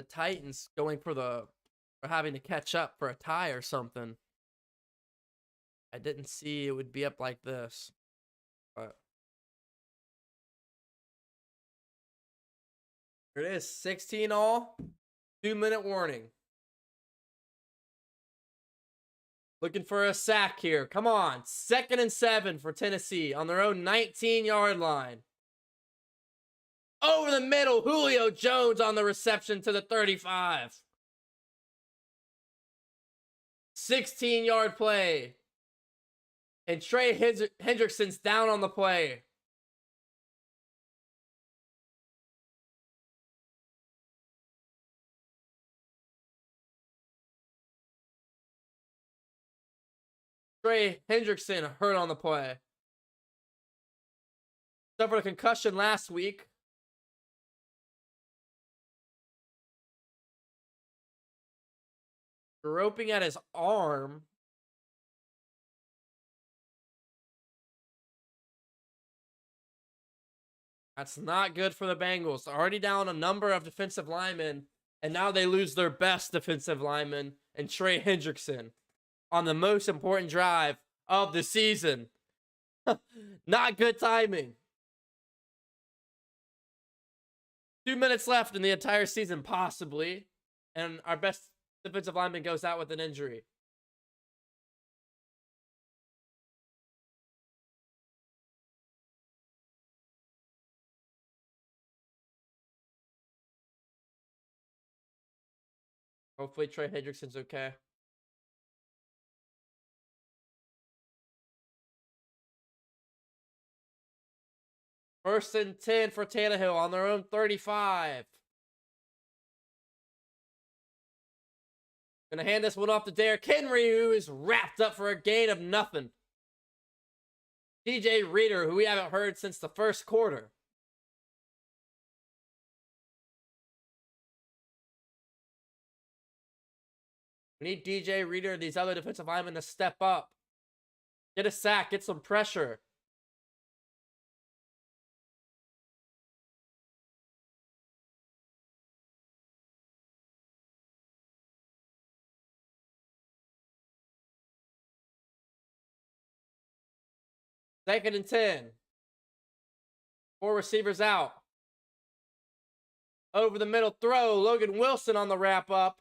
Titans going for having to catch up for a tie or something. I didn't see it would be up like this. But here it is, 16-all, 2-minute warning. Looking for a sack here. Come on. 2nd and 7 for Tennessee on their own 19-yard line. Over the middle, Julio Jones on the reception to the 35. 16-yard play. And Trey Hendrickson's down on the play. Trey Hendrickson hurt on the play. Suffered a concussion last week. Groping at his arm. That's not good for the Bengals. They're already down a number of defensive linemen, and now they lose their best defensive lineman and Trey Hendrickson on the most important drive of the season. Not good timing. 2 minutes left in the entire season, possibly, and our best defensive lineman goes out with an injury. Hopefully Trey Hendrickson's okay. First and 10 for Tannehill on their own 35. Gonna hand this one off to Derrick Henry, who is wrapped up for a gain of nothing. DJ Reader, who we haven't heard since the first quarter. We need DJ Reader and these other defensive linemen to step up. Get a sack, get some pressure. Second and 10. 4 receivers out. Over the middle throw. Logan Wilson on the wrap up.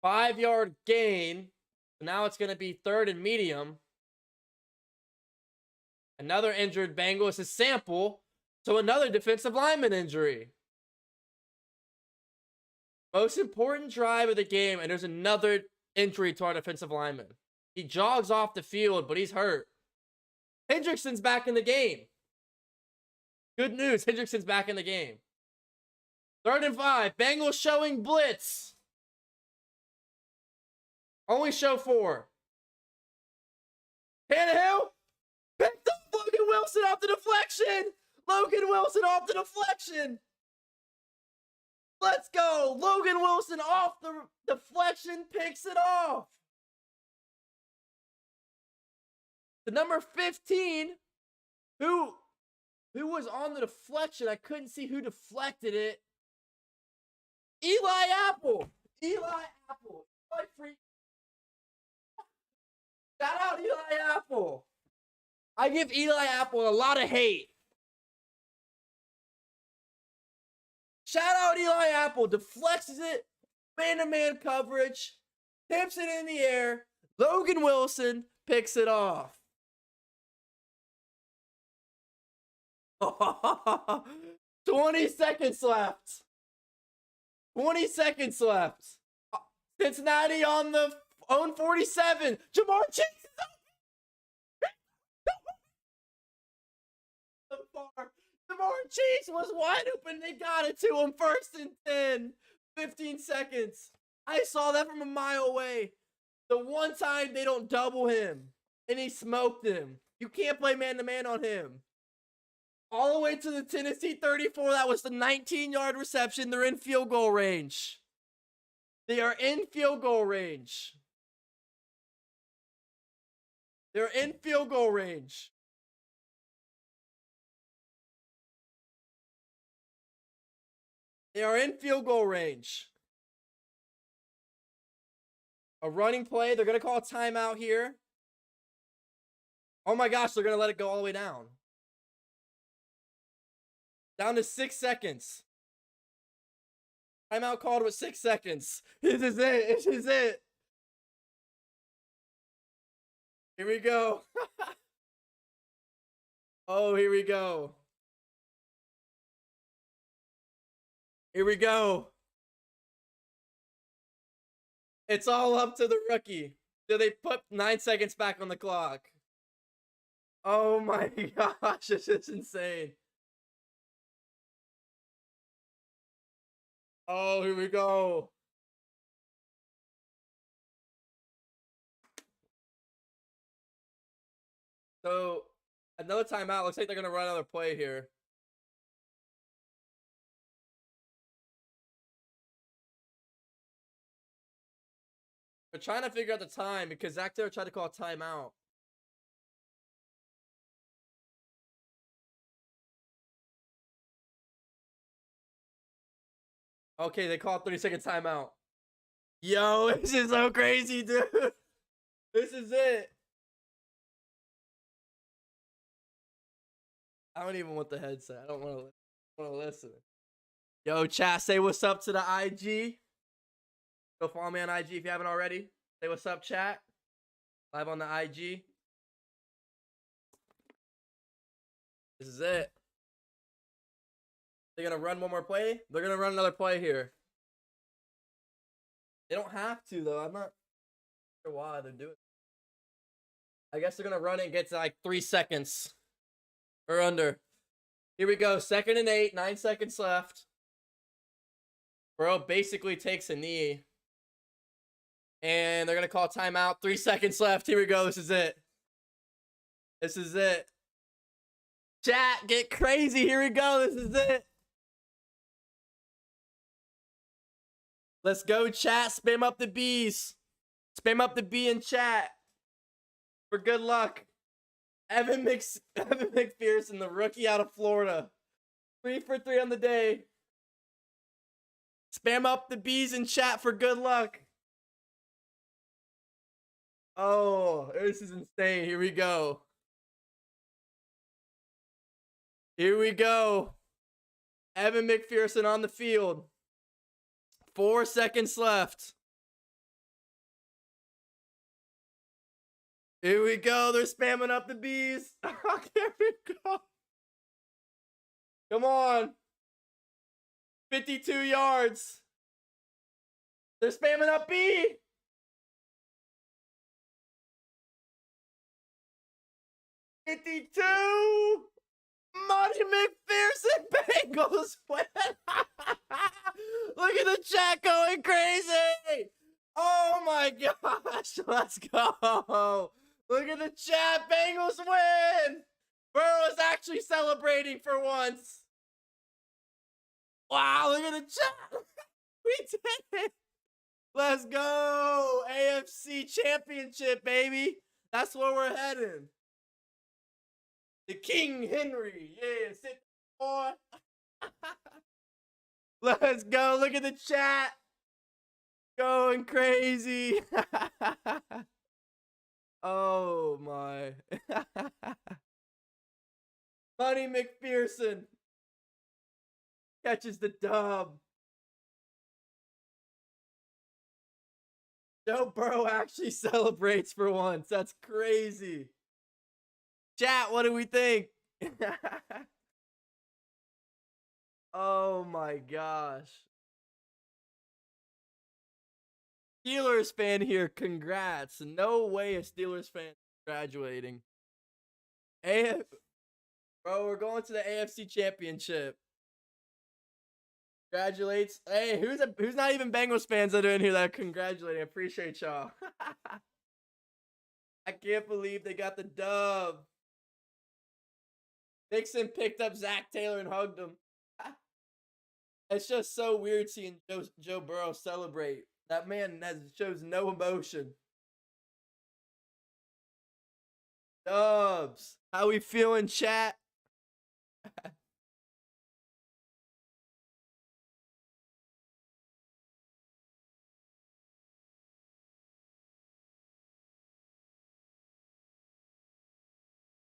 5-yard gain. So now it's going to be 3rd and medium. Another injured Bengal is his sample. So another defensive lineman injury. Most important drive of the game, and there's another injury to our defensive lineman. He jogs off the field, but he's hurt. Hendrickson's back in the game. Good news, Hendrickson's back in the game. 3rd and 5, Bengals showing blitz. Only show 4. Tannehill picked up. Logan Wilson off the deflection. Logan Wilson off the deflection. Let's go. Logan Wilson off the deflection picks it off. The number 15, who was on the deflection. I couldn't see who deflected it. Eli Apple. Eli Apple. Shout out Eli Apple. I give Eli Apple a lot of hate. Shout out Eli Apple. Deflects it. Man-to-man coverage. Tips it in the air. Logan Wilson picks it off. 20 seconds left. 20 seconds left. Cincinnati on the own 47. Jamar Chase is so far. Jamar Chase was wide open. They got it to him. 1st and 10. 15 seconds. I saw that from a mile away. The one time they don't double him. And he smoked him. You can't play man-to-man on him. All the way to the Tennessee 34. That was the 19-yard reception. They're in field goal range. They are in field goal range. They're in field goal range. They are in field goal range. A running play. They're going to call a timeout here. Oh my gosh, they're going to let it go all the way down. Down to 6 seconds. Timeout called with 6 seconds. This is it. This is it. Here we go. Oh, here we go. Here we go. It's all up to the rookie. Do they put 9 seconds back on the clock? Oh my gosh, this is insane. Oh, here we go. So, another timeout. Looks like they're going to run another play here. They're trying to figure out the time because Zach Taylor tried to call a timeout. Okay, they called 30-second timeout. Yo, this is so crazy, dude. This is it. I don't even want the headset. I don't want to listen. Yo, chat, say what's up to the IG. Go follow me on IG if you haven't already. Say what's up, chat. Live on the IG. This is it. They're going to run one more play? They're going to run another play here. They don't have to, though. I'm not sure why they're doing it. I guess they're going to run it and get to like 3 seconds. Or under. Here we go. 2nd and 8. 9 seconds left. Bro basically takes a knee. And they're going to call timeout. 3 seconds left. Here we go. This is it. This is it. Chat, get crazy. Here we go. This is it. Let's go, chat. Spam up the B's. Spam up the B in chat. For good luck. Evan McPherson, the rookie out of Florida. 3 for 3 on the day. Spam up the B's in chat for good luck. Oh, this is insane. Here we go. Here we go. Evan McPherson on the field. 4 seconds left. Here we go. They're spamming up the B's. Here we go. Come on. 52 yards. They're spamming up B. $52. Monty McPherson Bengals win. Look at the chat going crazy. Oh my gosh. Let's go. Look at the chat. Bengals win. Burrow is actually celebrating for once. Wow, look at the chat. We did it. Let's go. AFC Championship, baby. That's where we're heading. The King Henry. Yeah, sit boy. Let's go. Look at the chat. Going crazy. Oh my. Money McPherson catches the dub. Joe Burrow actually celebrates for once. That's crazy. Chat, what do we think? Oh my gosh. Steelers fan here, congrats. No way a Steelers fan graduating. Bro, we're going to the AFC Championship. Congratulates. Hey, who's not even Bengals fans that are in here that are congratulating? I appreciate y'all. I can't believe they got the dub. Nixon picked up Zach Taylor and hugged him. It's just so weird seeing Joe Burrow celebrate. That man shows no emotion. Dubs. How we feeling, chat?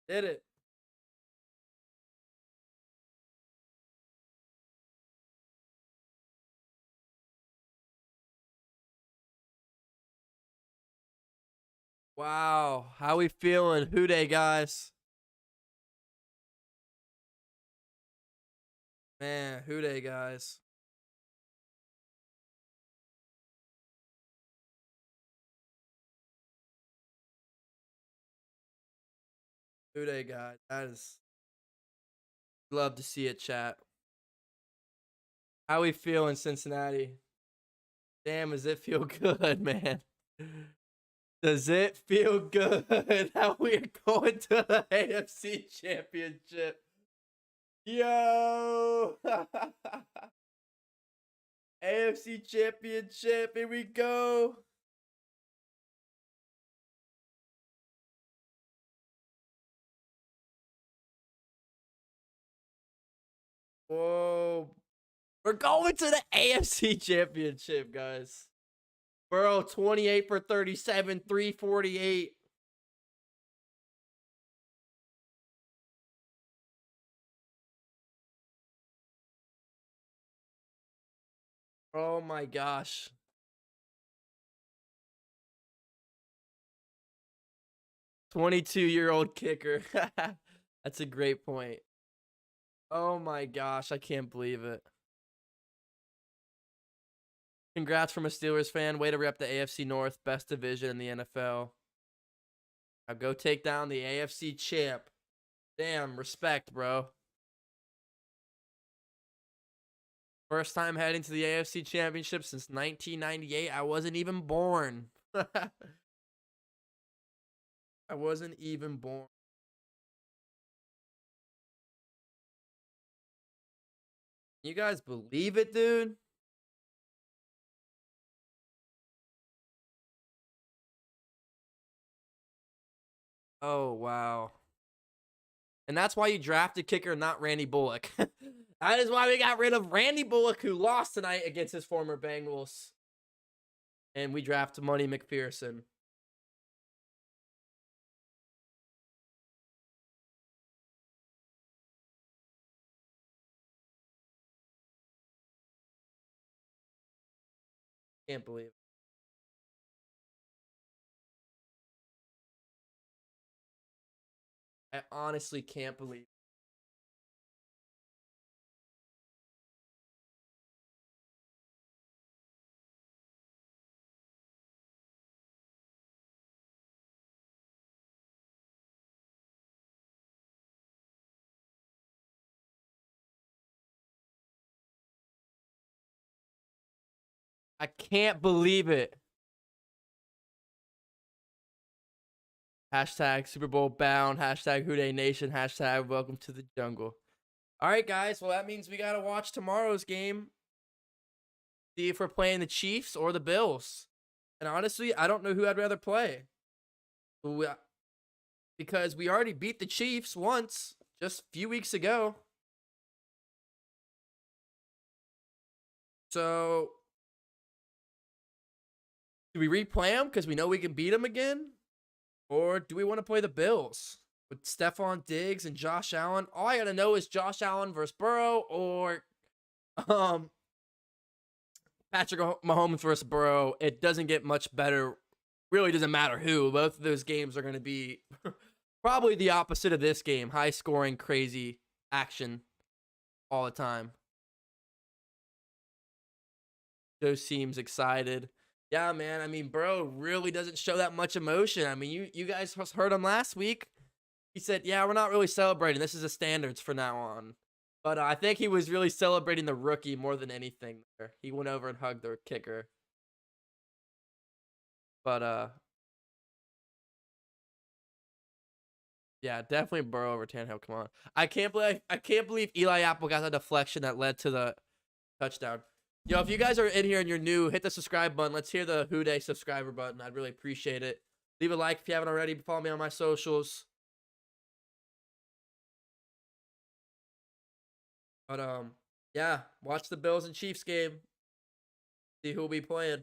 Did it. Wow. How we feeling? Who dey, guys? Man, who dey, guys? Who dey, guys? That is. Love to see it, chat. How we feeling, Cincinnati? Damn, does it feel good, man? Does it feel good how we're going to the AFC Championship? Yo! AFC Championship, here we go. Whoa. We're going to the AFC Championship, guys. Burrow 28 for 37, 348. Oh my gosh. 22-year-old kicker. That's a great point. Oh my gosh, I can't believe it. Congrats from a Steelers fan. Way to rep the AFC North, best division in the NFL. Now go take down the AFC champ. Damn, respect, bro. First time heading to the AFC Championship since 1998. I wasn't even born. I wasn't even born. You guys believe it, dude? Oh, wow. And that's why you drafted kicker, not Randy Bullock. That is why we got rid of Randy Bullock, who lost tonight against his former Bengals. And we drafted Money McPherson. Can't believe it. I honestly can't believe it. I can't believe it. Hashtag Super Bowl bound. Hashtag Houday Nation. Hashtag welcome to the jungle. All right, guys. Well, that means we got to watch tomorrow's game. See if we're playing the Chiefs or the Bills. And honestly, I don't know who I'd rather play. Because we already beat the Chiefs once, just a few weeks ago. So, do we replay them because we know we can beat them again? Or do we want to play the Bills with Stephon Diggs and Josh Allen? All I got to know is Josh Allen versus Burrow or Patrick Mahomes versus Burrow. It doesn't get much better. Really doesn't matter who. Both of those games are going to be probably the opposite of this game. High scoring, crazy action all the time. Joe seems excited. Yeah, man. I mean, Burrow really doesn't show that much emotion. I mean, you guys heard him last week. He said, yeah, we're not really celebrating. This is the standards for now on. But I think he was really celebrating the rookie more than anything there. He went over and hugged the kicker. But, yeah, definitely Burrow over Tannehill. Come on. I can't believe Eli Apple got the deflection that led to the touchdown. Yo, if you guys are in here and you're new, hit the subscribe button. Let's hear the Houday subscriber button. I'd really appreciate it. Leave a like if you haven't already. Follow me on my socials. But yeah, watch the Bills and Chiefs game. See who'll be playing.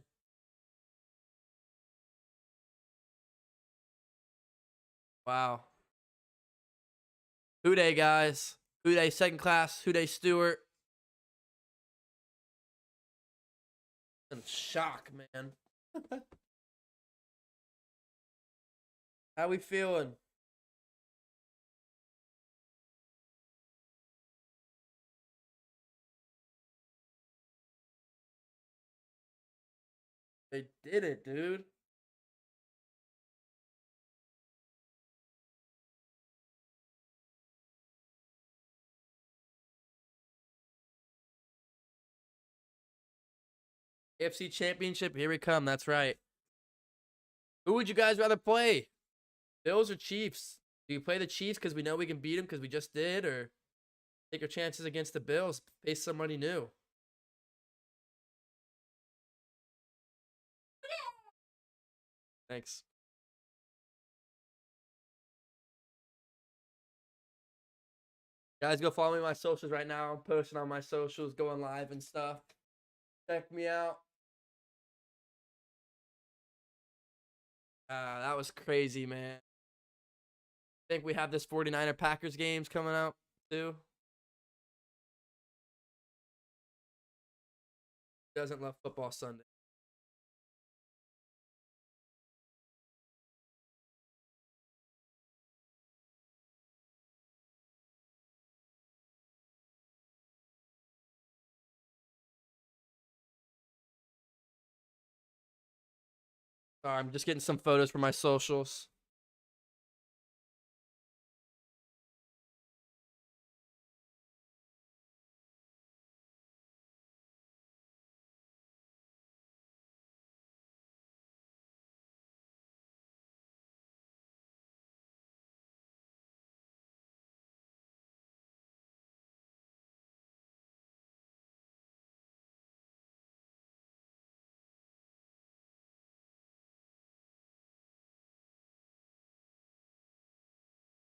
Wow. Houday, guys. Houday second class. Houday Stewart. In shock, man. How we feeling? They did it, dude. AFC Championship, here we come. That's right. Who would you guys rather play? Bills or Chiefs? Do you play the Chiefs because we know we can beat them because we just did, or take your chances against the Bills, face somebody new? Thanks. Guys, go follow me on my socials right now. I'm posting on my socials, going live and stuff. Check me out. That was crazy, man. I think we have this 49er Packers games coming up, too. Doesn't love football Sunday. Sorry, I'm just getting some photos for my socials.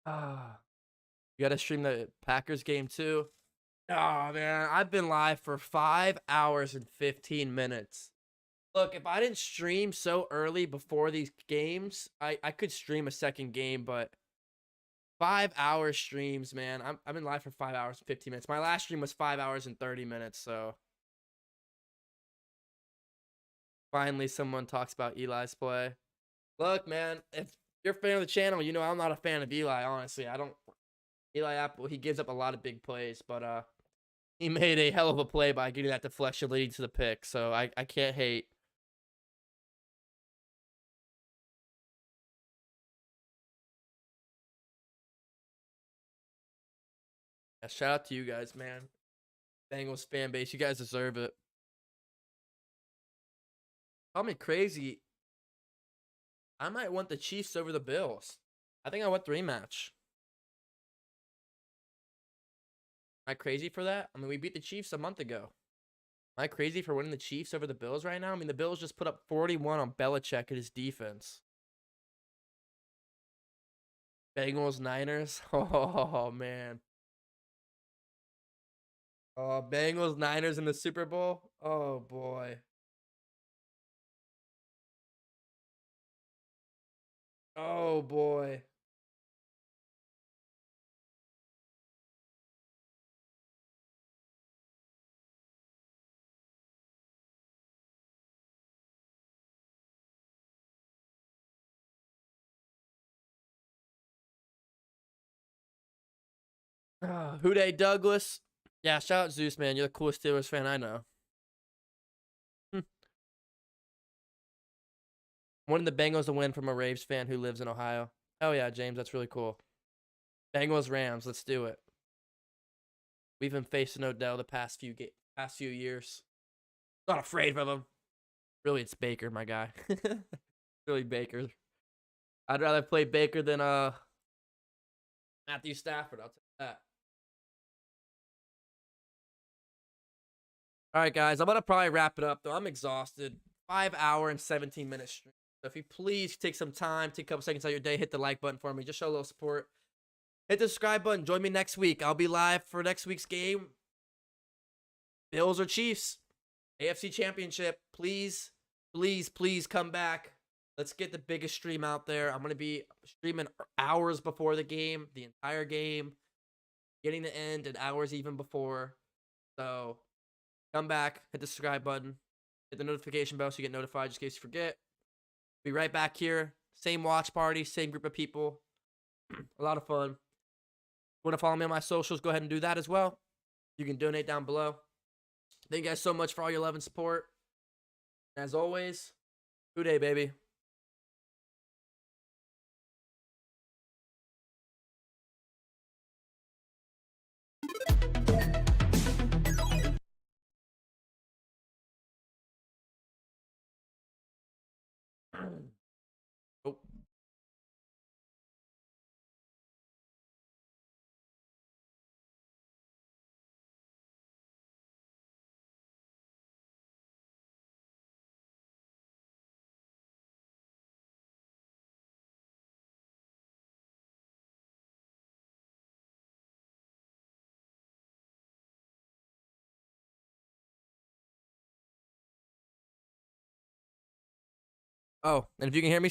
Ah, you gotta stream the Packers game too. Oh man, I've been live for 5 hours and 15 minutes. Look, if I didn't stream so early before these games, I could stream a second game, but 5 hour streams, man. I've been live for 5 hours and 15 minutes. My last stream was 5 hours and 30 minutes, so finally someone talks about Eli's play. Look, man, if you're a fan of the channel, you know I'm not a fan of Eli, honestly. Eli Apple, he gives up a lot of big plays, but he made a hell of a play by getting that deflection leading to the pick, so I can't hate. Yeah, shout out to you guys, man. Bengals fan base, you guys deserve it. Call me crazy. I might want the Chiefs over the Bills. I think I went 3-match. Am I crazy for that? I mean, we beat the Chiefs a month ago. Am I crazy for winning the Chiefs over the Bills right now? I mean, the Bills just put up 41 on Belichick and his defense. Bengals, Niners. Oh, man. Oh, Bengals, Niners in the Super Bowl. Oh, boy. Oh, boy. Who Dey Douglas? Yeah, shout out Zeus, man. You're the coolest Steelers fan I know. Wanted the Bengals to win from a Raves fan who lives in Ohio. Oh yeah, James, that's really cool. Bengals Rams, let's do it. We've been facing Odell the past few years. Not afraid of him. Really, it's Baker, my guy. Really Baker. I'd rather play Baker than Matthew Stafford. I'll take that. All right, guys. I'm gonna probably wrap it up though. I'm exhausted. 5-hour and 17-minute stream. So if you please take some time, take a couple seconds out of your day, hit the like button for me. Just show a little support. Hit the subscribe button. Join me next week. I'll be live for next week's game. Bills or Chiefs. AFC Championship. Please, please, please come back. Let's get the biggest stream out there. I'm going to be streaming hours before the game, the entire game, getting the end, and hours even before. So come back, hit the subscribe button, hit the notification bell so you get notified just in case you forget. Be right back here. Same watch party, same group of people. A lot of fun. Want to follow me on my socials, go ahead and do that as well. You can donate down below. Thank you guys so much for all your love and support. As always, Who Dey, baby. Oh. Oh, and if you can hear me